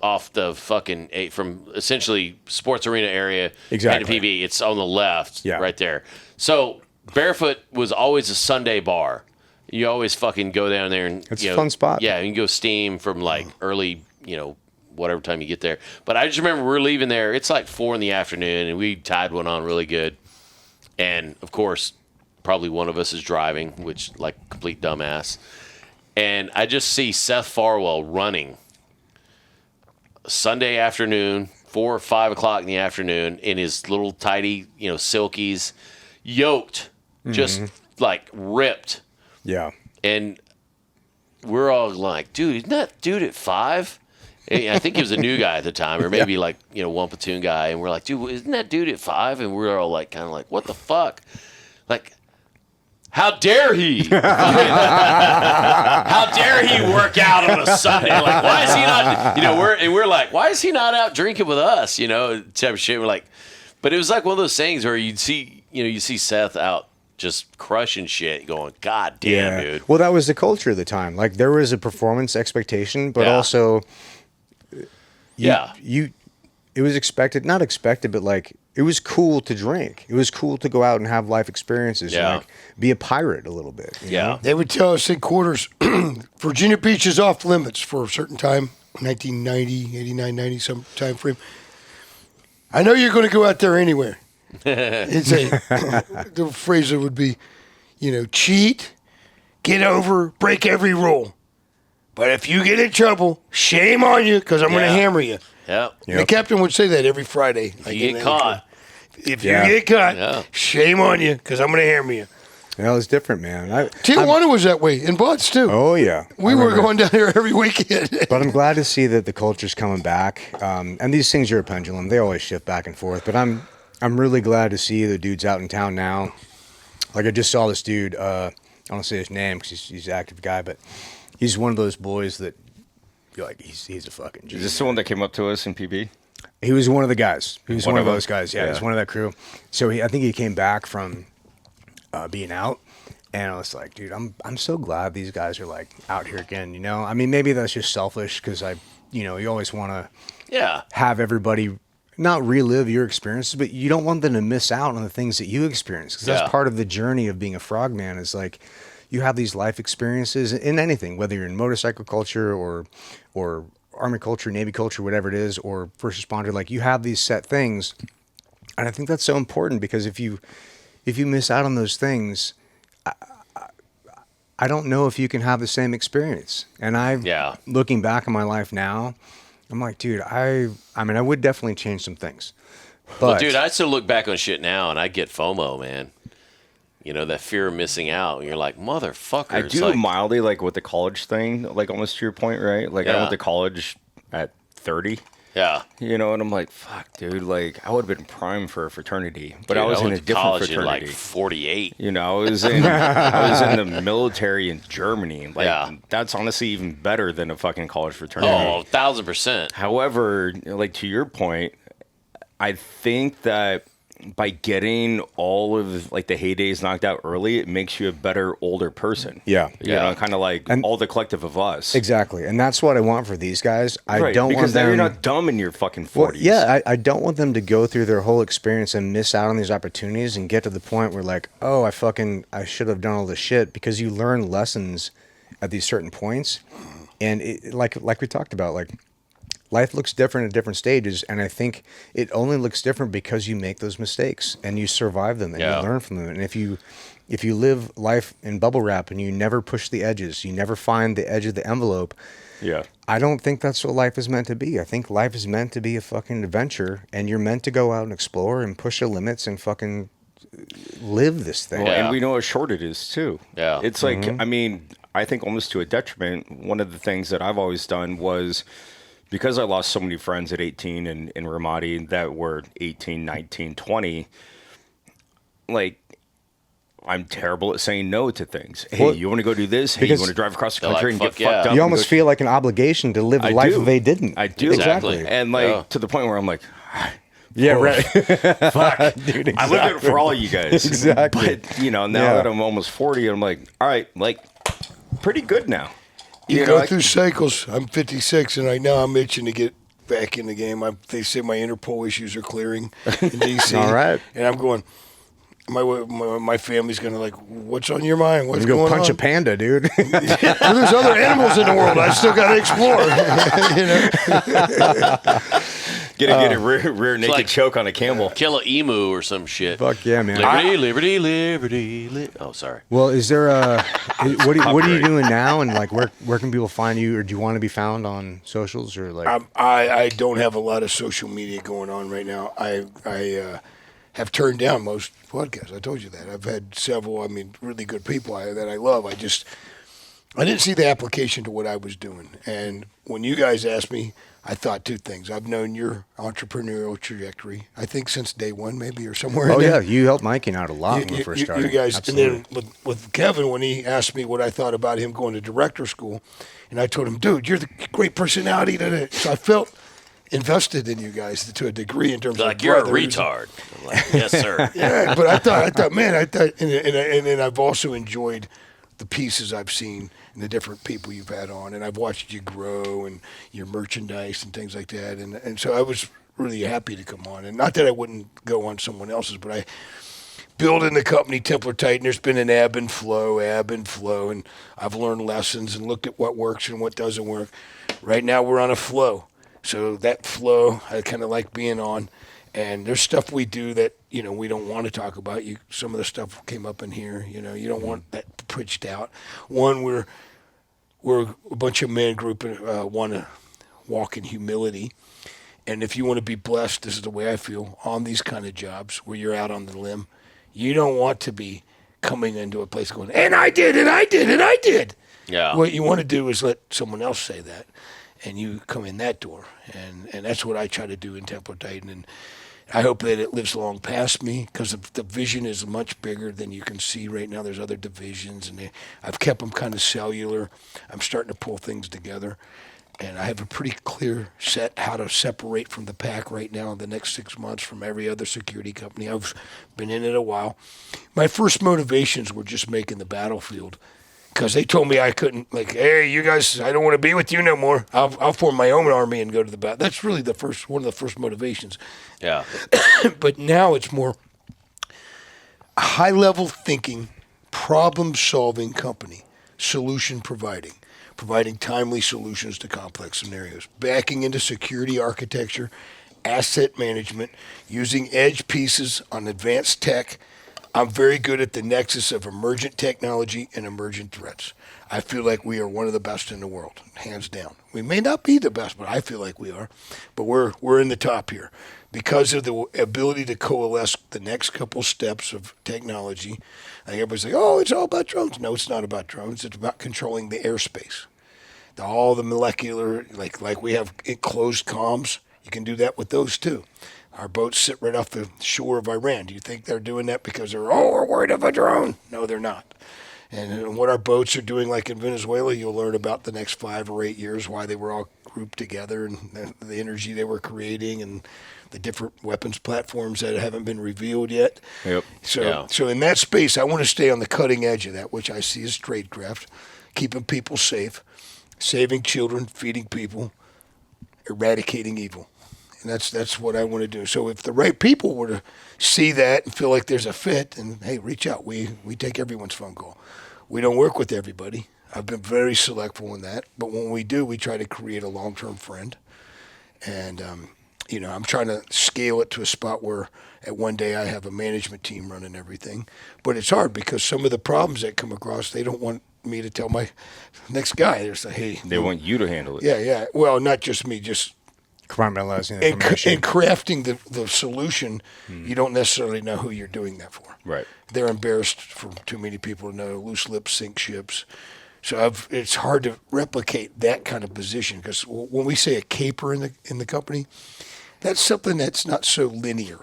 off the fucking from essentially sports arena area. Exactly. And PV. It's on the left, Yeah. right there. So Barefoot was always a Sunday bar. You always fucking go down there and It's a fun spot. Yeah, you can go steam from like early, whatever time you get there. But I just remember we're leaving there. It's like 4 p.m, and we tied one on really good. And of course, probably one of us is driving, which like complete dumbass. And I just see Seth Farwell running Sunday afternoon, 4 or 5 o'clock in the afternoon, in his little tidy, silkies, yoked, just like ripped. Yeah. And we're all like, dude, isn't that dude at 5? And I think he was a new guy at the time, or maybe like, one platoon guy. And we're like, dude, isn't that dude at 5? And we're all like, kind of like, what the fuck? Like, how dare he? How dare he work out on a Sunday? Like, why is he not? We're like, why is he not out drinking with us? Type of shit. We're like, but it was like one of those things where you see Seth out just crushing shit, going, God damn, dude. Well, that was the culture at the time. Like there was a performance expectation, but also, it was expected, not expected, but like it was cool to drink. It was cool to go out and have life experiences. Yeah. And like be a pirate a little bit. you know? They would tell us in quarters, Virginia Beach is off limits for a certain time, 1990, 89, 90, some time frame. I know you're going to go out there anywhere. It's the phrase that would be, cheat, get over, break every rule. But if you get in trouble, shame on you, because I'm going to hammer you. Yeah. The captain would say that every Friday. You get caught. If you get caught, shame on you, because I'm going to hammer you. Yeah, it was different, man. Tijuana was that way, in Butts, too. Oh, yeah. We were going down there every weekend. But I'm glad to see that the culture's coming back. And these things are a pendulum. They always shift back and forth. But I'm really glad to see the dudes out in town now. Like I just saw this dude. I don't say his name because he's an active guy, but he's one of those boys that you're like, he's a fucking G. Is this the one that came up to us in PB? He was one of the guys. He was one of them? those guys. Yeah, he was one of that crew. So I think he came back from being out. And I was like, dude, I'm so glad these guys are like out here again. I mean, maybe that's just selfish because you always want to have everybody not relive your experiences, but you don't want them to miss out on the things that you experience because that's part of the journey of being a frogman. Is like you have these life experiences in anything, whether you're in motorcycle culture or Army culture, Navy culture, whatever it is, or first responder. Like you have these set things, and I think that's so important because if you miss out on those things, I don't know if you can have the same experience. And looking back on my life now, I'm like, dude, I mean, I would definitely change some things. But, Well, dude, I still look back on shit now and I get FOMO, man. That fear of missing out. And you're like, motherfucker. I do mildly like with the college thing, like almost to your point, right? Like I went to college at 30. Yeah. And I'm like, fuck, dude, like I would have been prime for a fraternity, but I was in a different college fraternity. At like 48. I was in the military in Germany. Like that's honestly even better than a fucking college fraternity. Oh, 1,000%. However, like to your point, I think that by getting all of like the heydays knocked out early, it makes you a better older person. Yeah. Kind of like all the collective of us. Exactly. And that's what I want for these guys. I don't because want them, now you're not dumb in your fucking 40s. Well, yeah, I don't want them to go through their whole experience and miss out on these opportunities and get to the point where like, oh, I should have done all this shit, because you learn lessons at these certain points. And like we talked about, like life looks different at different stages, and I think it only looks different because you make those mistakes and you survive them and you learn from them. And if you live life in bubble wrap and you never push the edges, you never find the edge of the envelope. Yeah. I don't think that's what life is meant to be. I think life is meant to be a fucking adventure, and you're meant to go out and explore and push the limits and fucking live this thing. Well, and we know how short it is too. Yeah. It's like, I mean, I think almost to a detriment, one of the things that I've always done was, because I lost so many friends at 18 in Ramadi that were 18, 19, 20, like, I'm terrible at saying no to things. Hey, you want to go do this? Hey, you want to drive across the country and get fucked up? You almost feel like an obligation to live the life they didn't. I do. Exactly. And like to the point where I'm like, yeah, right. fuck. Dude, exactly. I lived it for all you guys. Exactly. But, now that I'm almost 40, I'm like, all right, like, pretty good now. You go through cycles. I'm 56, and right now I'm itching to get back in the game. They say my Interpol issues are clearing in D.C. All right. And I'm going, my family's going to like, what's on your mind? What's You going go punch on? a panda, dude. Well, there's other animals in the world I still got to explore. Get a rear naked like- choke on a camel. Kill a emu or some shit. Fuck yeah, man. Liberty. Oh, sorry. Well, is there what are you doing now, and like where can people find you, or do you want to be found on socials, or like? I don't have a lot of social media going on right now. I have turned down most podcasts. I told you that. I've had several, really good people that I love. I didn't see the application to what I was doing. And when you guys asked me, I thought two things. I've known your entrepreneurial trajectory, I think since day one maybe, or somewhere in there. Yeah, you helped Mikey out a lot when we first started. You guys, Absolutely. and then with Kevin, when he asked me what I thought about him going to director school, and I told him, dude, you're the great personality. So I felt invested in you guys to a degree in terms Like, of you're a brothers. retard. I'm like, yes, sir. Yeah, but I thought, man, and then I've also enjoyed the pieces I've seen and the different people you've had on, and I've watched you grow and your merchandise and things like that, and so I was really happy to come on. And not that I wouldn't go on someone else's, but I building the company Templar Titan, there's been an ebb and flow, and I've learned lessons and looked at what works and what doesn't work. Right now we're on a flow, so that flow I kind of like being on. And there's stuff we do that, we don't want to talk about. Some of the stuff came up in here, you don't want that preached out. One, we're a bunch of men group want to walk in humility. And if you want to be blessed, this is the way I feel, on these kind of jobs where you're out on the limb. You don't want to be coming into a place going, and I did, and I did, and I did. Yeah. What you want to do is let someone else say that, and you come in that door. And that's what I try to do in Templar Titan. And I hope that it lives long past me, because the vision is much bigger than you can see right now. There's other divisions, and I've kept them kind of cellular. I'm starting to pull things together, and I have a pretty clear set how to separate from the pack right now in the next 6 months from every other security company. I've been in it a while. My first motivations were just making the battlefield, because they told me I couldn't, hey, you guys, I don't want to be with you no more. I'll form my own army and go to the battle. That's really one of the first motivations. Yeah. But now it's more high-level thinking, problem-solving company, solution providing timely solutions to complex scenarios, backing into security architecture, asset management, using edge pieces on advanced tech. I'm very good at the nexus of emergent technology and emergent threats. I feel like we are one of the best in the world, hands down. We may not be the best, but I feel like we are. But we're in the top here because of the ability to coalesce the next couple steps of technology. I think everybody's like, oh, it's all about drones. No, it's not about drones. It's about controlling the airspace. All the molecular, like we have enclosed comms, you can do that with those too. Our boats sit right off the shore of Iran. Do you think they're doing that because we're worried of a drone? No, they're not. And what our boats are doing, like in Venezuela, you'll learn about the next 5 or 8 years, why they were all grouped together and the energy they were creating and the different weapons platforms that haven't been revealed yet. Yep. So in that space, I want to stay on the cutting edge of that, which I see as tradecraft, keeping people safe, saving children, feeding people, eradicating evil. And that's what I want to do. So if the right people were to see that and feel like there's a fit, and hey, reach out. We take everyone's phone call. We don't work with everybody. I've been very selectful in that. But when we do, we try to create a long-term friend. And, I'm trying to scale it to a spot where at one day I have a management team running everything. But it's hard because some of the problems that come across, they don't want me to tell my next guy. They're just like, hey. They want you to handle it. Yeah. Well, not just me, just Compartmentalizing and information. crafting the solution, you don't necessarily know who you're doing that for. Right. They're embarrassed for too many people to know. Loose lips sink ships. So it's hard to replicate that kind of position, because when we say a caper in the company, that's something that's not so linear.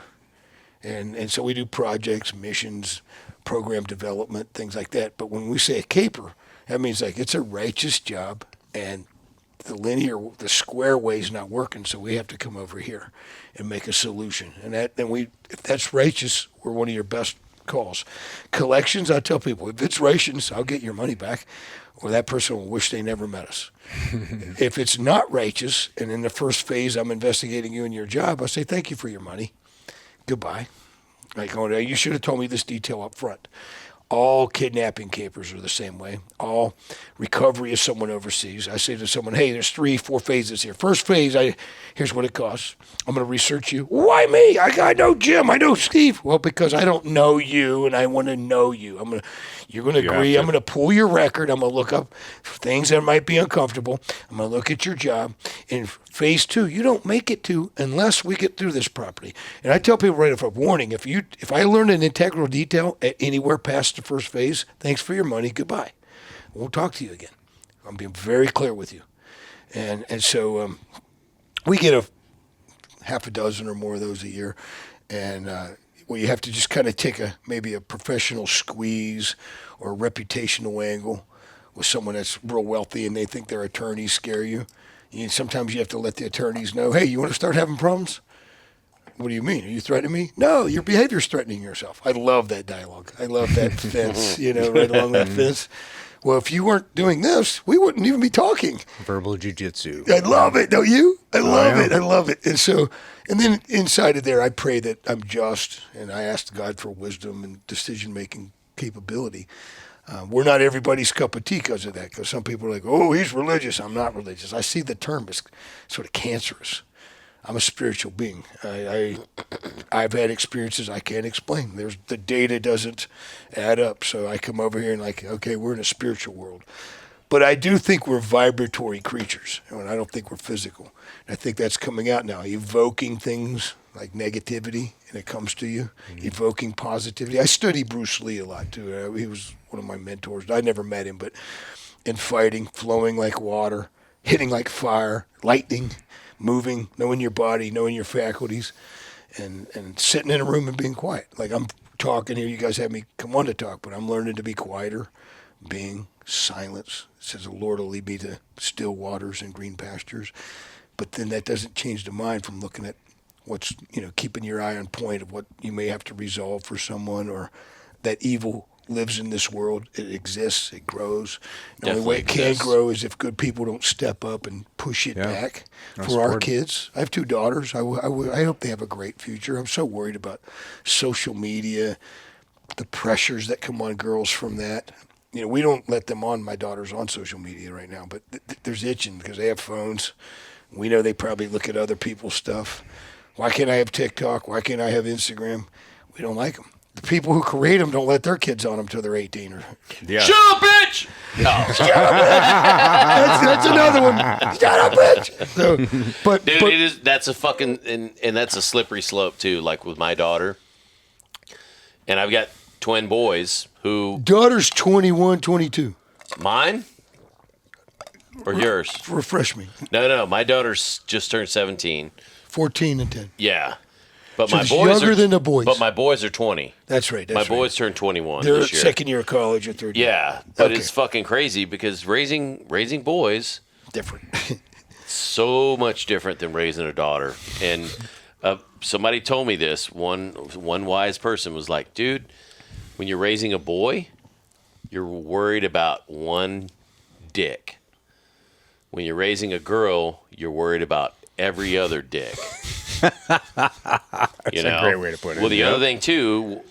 And so we do projects, missions, program development, things like that. But when we say a caper, that means it's a righteous job, and the square way is not working, so we have to come over here and make a solution. And if that's righteous, we're one of your best calls. Collections, I tell people, if it's rations, I'll get your money back, or that person will wish they never met us. If it's not righteous, and in the first phase I'm investigating you and your job, I say thank you for your money. Goodbye. Like, oh, you should have told me this detail up front. All kidnapping capers are the same way. All recovery is someone overseas. I say to someone, hey, there's 3-4 phases here. First phase, here's what it costs. I'm going to research you. Why me? I know Jim. I know Steve. Well, because I don't know you, and I want to know you. You're going to agree. I'm going to pull your record. I'm going to look up things that might be uncomfortable. I'm going to look at your job. In phase 2, you don't make it to unless we get through this properly. And I tell people right off, a warning, if I learn an integral detail at anywhere past the first phase, thanks for your money, goodbye. I won't talk to you again. I'm being very clear with you. And so we get a half a dozen or more of those a year. And you have to just kind of take maybe a professional squeeze or a reputational angle with someone that's real wealthy and they think their attorneys scare you. Sometimes you have to let the attorneys know, hey, you want to start having problems? What do you mean? Are you threatening me? No, your behavior's threatening yourself. I love that dialogue. I love that fence, right along that fence. Well, if you weren't doing this, we wouldn't even be talking. Verbal jujitsu. I love it, don't you? I love it. I love it. And then inside of there, I pray that I'm just, and I ask God for wisdom and decision-making capability. We're not everybody's cup of tea because of that, because some people are like, oh, he's religious. I'm not religious. I see the term as sort of cancerous. I'm a spiritual being. I've had experiences I can't explain. The data doesn't add up. So I come over here and okay, we're in a spiritual world. But I do think we're vibratory creatures, and I don't think we're physical. And I think that's coming out now, evoking things like negativity, and it comes to you, evoking positivity. I study Bruce Lee a lot, too. He was one of my mentors. I never met him, but in fighting, flowing like water, hitting like fire, lightning, moving, knowing your body, knowing your faculties, and sitting in a room and being quiet. Like I'm talking here, you guys have me come on to talk, but I'm learning to be quieter, being silence. It says the Lord will lead me to still waters and green pastures. But then that doesn't change the mind from looking at what's, keeping your eye on point of what you may have to resolve for someone, or that evil lives in this world. It exists. It grows. The only way it can grow is if good people don't step up and push it back for our kids. I have 2 daughters. I hope they have a great future. I'm so worried about social media, the pressures that come on girls from that. We don't let them on. My daughter's on social media right now, but there's itching because they have phones. We know they probably look at other people's stuff. Why can't I have TikTok? Why can't I have Instagram? We don't like them. The people who create them don't let their kids on them till they're 18. Shut up, bitch! No. Shut up, bitch! That's another one. Shut up, bitch! So, Dude, that's a fucking, and that's a slippery slope too, like with my daughter. And I've got twin boys who... Daughter's 21, 22. Mine? Or yours? Refresh me. No. My daughter's just turned 17. 14 and 10. Yeah. But So my she's boys younger are, than the boys. But my boys are 20. That's right. My boys turned 21 They're this year. second year of college or third year. Yeah, but Okay. it's fucking crazy because raising boys Different. so much different than raising a daughter. And somebody told me this. One wise person was like, dude, when you're raising a boy, you're worried about one dick. When you're raising a girl, you're worried about every other dick. That's a great way to put it. Well, the other thing too,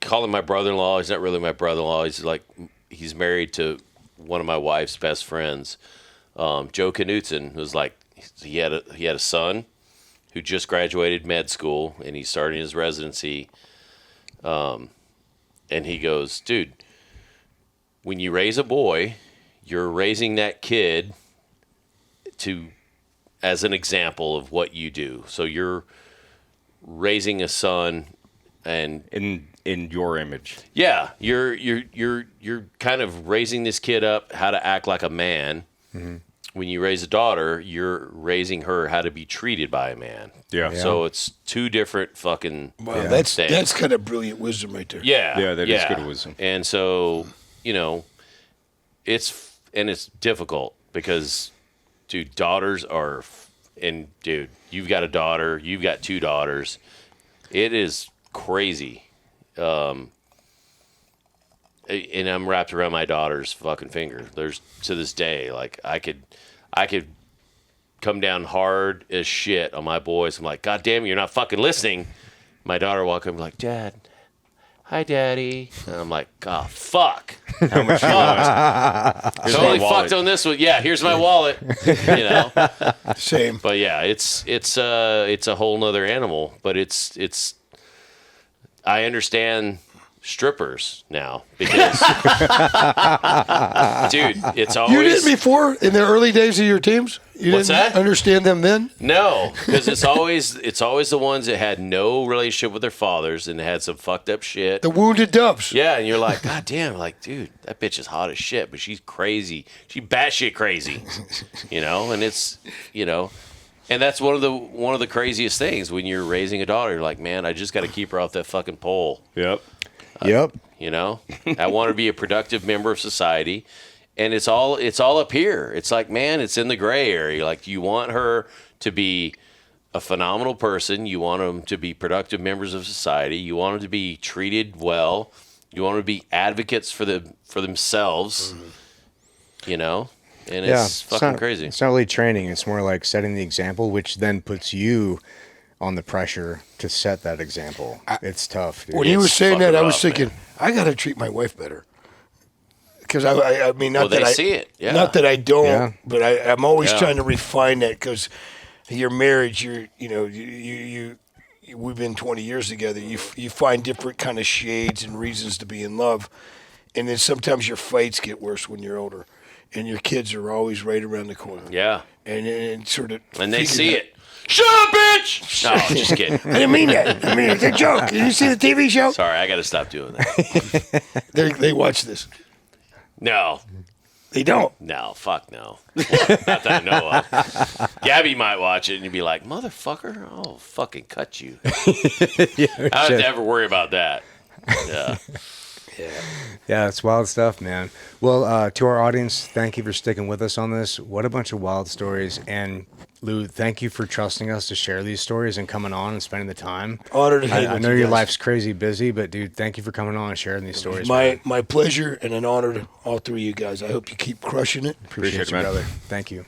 calling my brother-in-law, he's not really my brother-in-law. He's married to one of my wife's best friends. Joe Knutson was like, he had a son who just graduated med school and he's starting his residency. And he goes, dude, when you raise a boy, you're raising that kid as an example of what you do. So you're raising a son, and in your image. Yeah, you're kind of raising this kid up how to act like a man. Mm-hmm. When you raise a daughter, you're raising her how to be treated by a man. Yeah. So it's 2 different fucking That's things. that's kind of brilliant wisdom right there. Yeah, that is good wisdom. And so, it's difficult because, dude, daughters are, and dude, you've got a daughter, you've got 2 daughters. It is crazy. And I'm wrapped around my daughter's fucking finger. There's to this day, like I could come down hard as shit on my boys. I'm like, God damn, you're not fucking listening. My daughter walk up like, Dad, hi, Daddy. And I'm like, oh, fuck. How much Totally fucked on this one. Yeah, here's my wallet. You know. Same. But yeah, it's a whole nother animal. But it's. I understand strippers now because, dude, it's always. You did before in the early days of your teams. You What's didn't that? understand them then. No, because it's always the ones that had no relationship with their fathers and had some fucked up shit. The wounded doves. Yeah, and you're like, God damn, like, dude, that bitch is hot as shit, but she's crazy. She batshit crazy, you know. And it's, you know, and that's one of the craziest things when you're raising a daughter. You're like, man, I just got to keep her off that fucking pole. Yep. Yep. You know, I want her to be a productive member of society. And it's all up here. It's like, man, it's in the gray area. Like, you want her to be a phenomenal person. You want them to be productive members of society. You want them to be treated well. You want them to be advocates for themselves. You know, and it's fucking crazy. It's not really training. It's more like setting the example, which then puts you on the pressure to set that example. It's tough, dude. When he was It's saying that, fucking I was rough, thinking, man. I got to treat my wife better. Because I mean, not Well, that they I see it. Yeah. not that I don't, Yeah. but I'm always Yeah. trying to refine that because your marriage, we've been 20 years together. You find different kind of shades and reasons to be in love, and then sometimes your fights get worse when you're older, and your kids are always right around the corner. Yeah. And sort of And they figure see that- it. Shut up, bitch! No, just kidding. I didn't mean that. I mean it's a joke. Did you see the TV show? Sorry, I got to stop doing that. They watch this. No. They don't. No, fuck no. Not that I know of. Gabby might watch it and you'd be like, motherfucker, I'll fucking cut you. I don't have to ever worry about that. Yeah. Yeah, it's wild stuff, man. Well, to our audience, thank you for sticking with us on this. What a bunch of wild stories. And Lou, thank you for trusting us to share these stories and coming on and spending the time. Honored to hang I with know you your guys. life's crazy busy, but dude, thank you for coming on and sharing these stories. man. My pleasure and an honor to all three of you guys. I hope you keep crushing it. Appreciate it, you, man. brother. Thank you.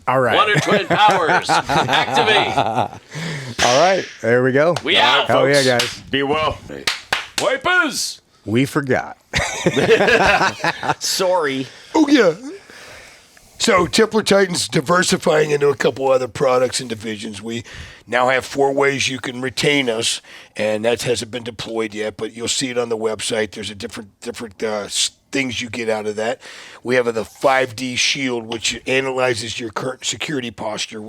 All right. Wonder Twin Powers. Activate. All right. There we go. We out, Hell folks. yeah, guys. Be well. Wipers. We forgot. Sorry. Oh, yeah. So Templar Titan's diversifying into a couple other products and divisions. We now have 4 ways you can retain us, and that hasn't been deployed yet, but you'll see it on the website. There's a different things you get out of that. We have the 5D Shield, which analyzes your current security posture,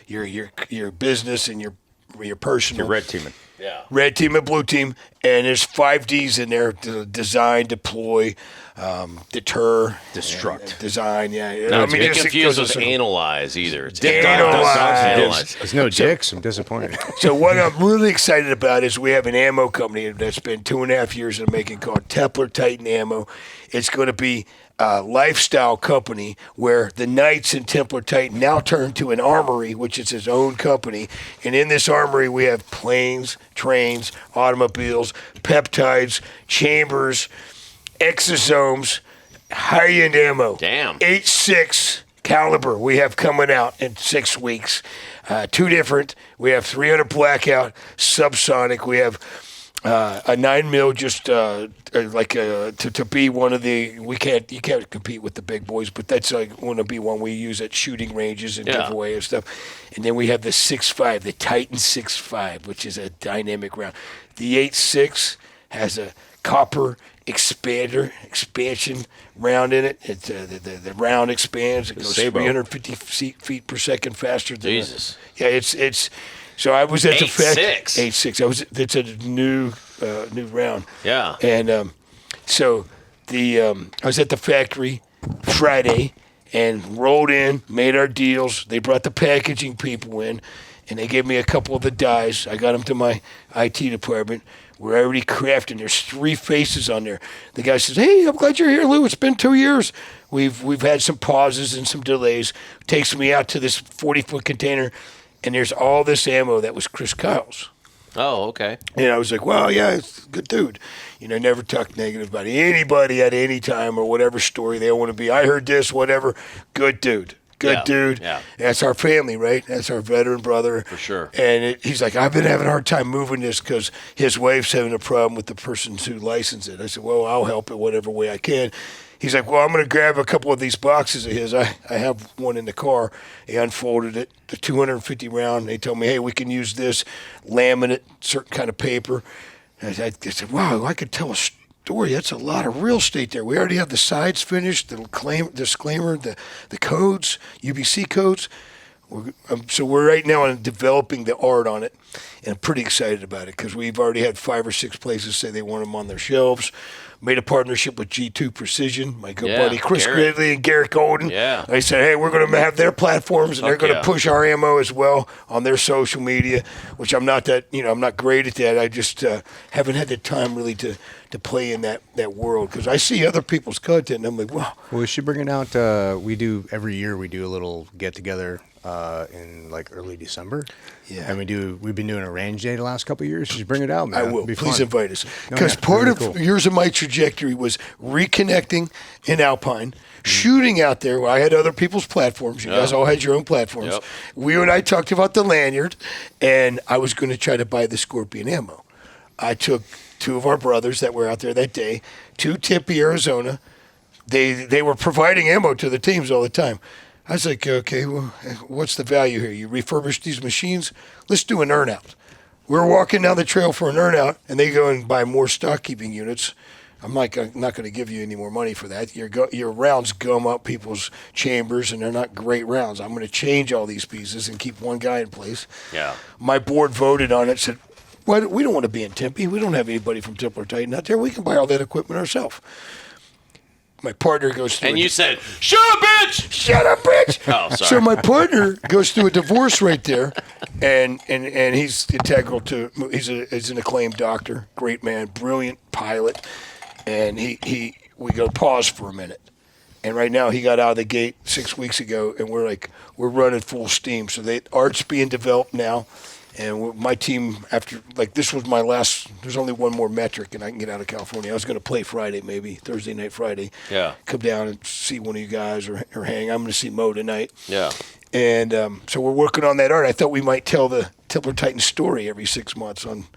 your business and your personal. You're red teaming. Yeah. Red team and blue team, and there's 5Ds in there: design, deploy, deter, Destruct. design. Yeah, Not to be it confused goes with in- analyze either. It's Analyze. There's no dicks. I'm disappointed. So what I'm really excited about is we have an ammo company that's been 2.5 years in the making called Templar Titan Ammo. It's going to be a lifestyle company where the Knights in Templar Titan now turn to an armory, which is his own company. And in this armory, we have planes, trains, automobiles, peptides, chambers, exosomes, high-end ammo. Damn. 8.6 caliber we have coming out in 6 weeks. 2 different. We have 300 blackout, subsonic. We have a 9mm just to be one of the you can't compete with the big boys, but that's like want to be one we use at shooting ranges and Yeah. giveaway and stuff. And then we have the 6.5, the Titan 6.5, which is a dynamic round. The 8.6 has a copper expansion round in it. It's the round expands. It goes Sabo. 350 feet per second faster than Jesus. it's. So I was at the 8.6. 8.6. It's a new round. Yeah. And so I was at the factory Friday and rolled in, made our deals. They brought the packaging people in, and they gave me a couple of the dies. I got them to my IT department. We're already crafting. There's 3 faces on there. The guy says, "Hey, I'm glad you're here, Lou. It's been 2 years. We've had some pauses and some delays." Takes me out to this 40-foot container. and there's all this ammo that was Chris Kyle's. Oh, okay. And I was like, well, yeah, it's a good dude. Never talk negative about anybody at any time or whatever story they want to be. I heard this, whatever. Good dude. Good dude. Yeah. That's our family, right? That's our veteran brother. For sure. And he's like, I've been having a hard time moving this because his wife's having a problem with the person who licensed it. I said, well, I'll help it whatever way I can. He's like, well, I'm going to grab a couple of these boxes of his. I have one in the car. He unfolded it, the 250 round. They told me, hey, we can use this laminate, certain kind of paper. And I said, wow, I could tell a story. That's a lot of real estate there. We already have the sides finished, the disclaimer, the codes, UBC codes. So we're right now on developing the art on it, and I'm pretty excited about it because we've already had 5 or 6 places say they want them on their shelves. Made a partnership with G2 Precision, my good buddy Chris Gridley and Garrett Golden. Yeah. I said, hey, we're going to have their platforms, and they're going to push our ammo as well on their social media, which I'm not I'm not great at that. I just haven't had the time really to play in that world because I see other people's content, and I'm like, wow. Well, we should bring it out. Every year we do a little get together in like early December. Yeah. And we've been doing a range day the last couple of years. Just bring it out, man. I will. It'll be Please fun. invite us. Because part really of cool. years of my trajectory was reconnecting in Alpine, shooting out there. I had other people's platforms. You guys all had your own platforms. Yep. You and I talked about the lanyard, and I was going to try to buy the Scorpion ammo. I took 2 of our brothers that were out there that day to Tempe, Arizona. They were providing ammo to the teams all the time. I was like, okay, well, what's the value here? You refurbish these machines? Let's do an earn-out. We're walking down the trail for an earn-out, and they go and buy more stock-keeping units. I'm not going to give you any more money for that. Your rounds gum up people's chambers, and they're not great rounds. I'm going to change all these pieces and keep one guy in place. Yeah. My board voted on it, said, well, we don't want to be in Tempe. We don't have anybody from Templar Titan out there. We can buy all that equipment ourselves. My partner goes through. And you said, "Shut up, bitch!" Shut up, bitch! Oh, sorry. So my partner goes through a divorce right there, and he's integral to. He's an acclaimed doctor, great man, brilliant pilot, and we go pause for a minute, and right now he got out of the gate 6 weeks ago, and we're running full steam. So art's being developed now. And my team, this was my last, there's only one more metric and I can get out of California. I was going to play Friday, maybe Thursday night, Friday. Yeah. Come down and see one of you guys or hang. I'm going to see Mo tonight. Yeah. And so we're working on that art. I thought we might tell the Templar Titan story every 6 months on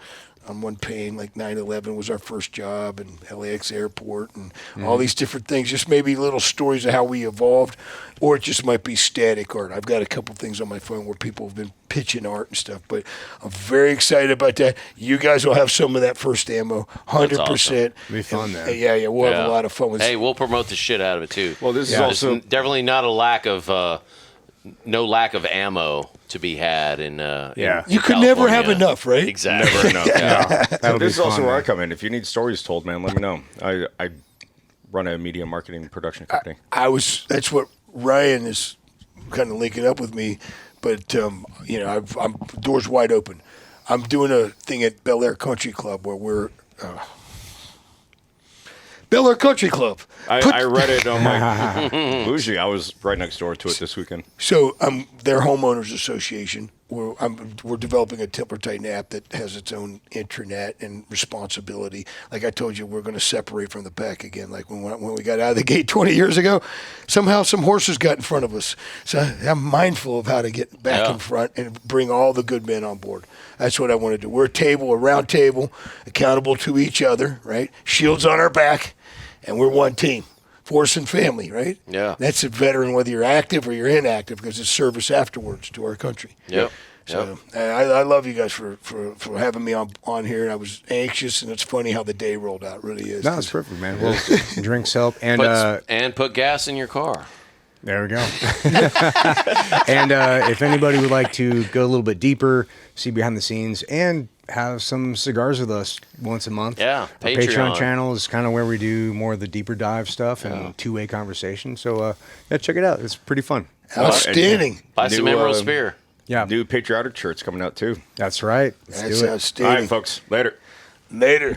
one pane, like 9/11 was our first job, and LAX airport, and all these different things. Just maybe little stories of how we evolved, or it just might be static art. I've got a couple things on my phone where people have been pitching art and stuff, but I'm very excited about that. You guys will have some of that first ammo, 100%. Awesome. It'll be fun, man. Yeah, we'll have a lot of fun with it. Hey, we'll promote the shit out of it too. Well, this is There's also definitely not a lack of no lack of ammo to be had in You could never have enough, right? Exactly. never enough. Yeah. That'll be This is also fun, where I man. come in. If you need stories told, man, let me know. I run a media marketing production company. That's what Ryan is kind of linking up with me, but I'm doors wide open. I'm doing a thing at Bel Air Country Club where we're Bel Air Country Club. I read it on my bougie. I was right next door to it this weekend. So their homeowners association. We're developing a Templar Titan app that has its own intranet and responsibility. Like I told you, we're going to separate from the pack again. Like when we got out of the gate 20 years ago, somehow some horses got in front of us. So I'm mindful of how to get back in front and bring all the good men on board. That's what I want to do. We're a round table, accountable to each other, right? Shields on our back, and we're one team. Force and family, right? Yeah. That's a veteran, whether you're active or you're inactive, because it's service afterwards to our country. Yep. So I love you guys for having me on here. And I was anxious, and it's funny how the day rolled out. It really is. No, it's perfect, man. Well, drinks help, and Put gas in your car. there we go. And if anybody would like to go a little bit deeper, see behind the scenes, and have some cigars with us once a month. Yeah, Our Patreon channel is kind of where we do more of the deeper dive stuff and two-way conversation. So check it out. It's pretty fun. Outstanding. Buy some Emerald Spear. Yeah, New patriotic shirts coming out too. that's right. Let's That's do it. outstanding. All right, folks. Later. Later.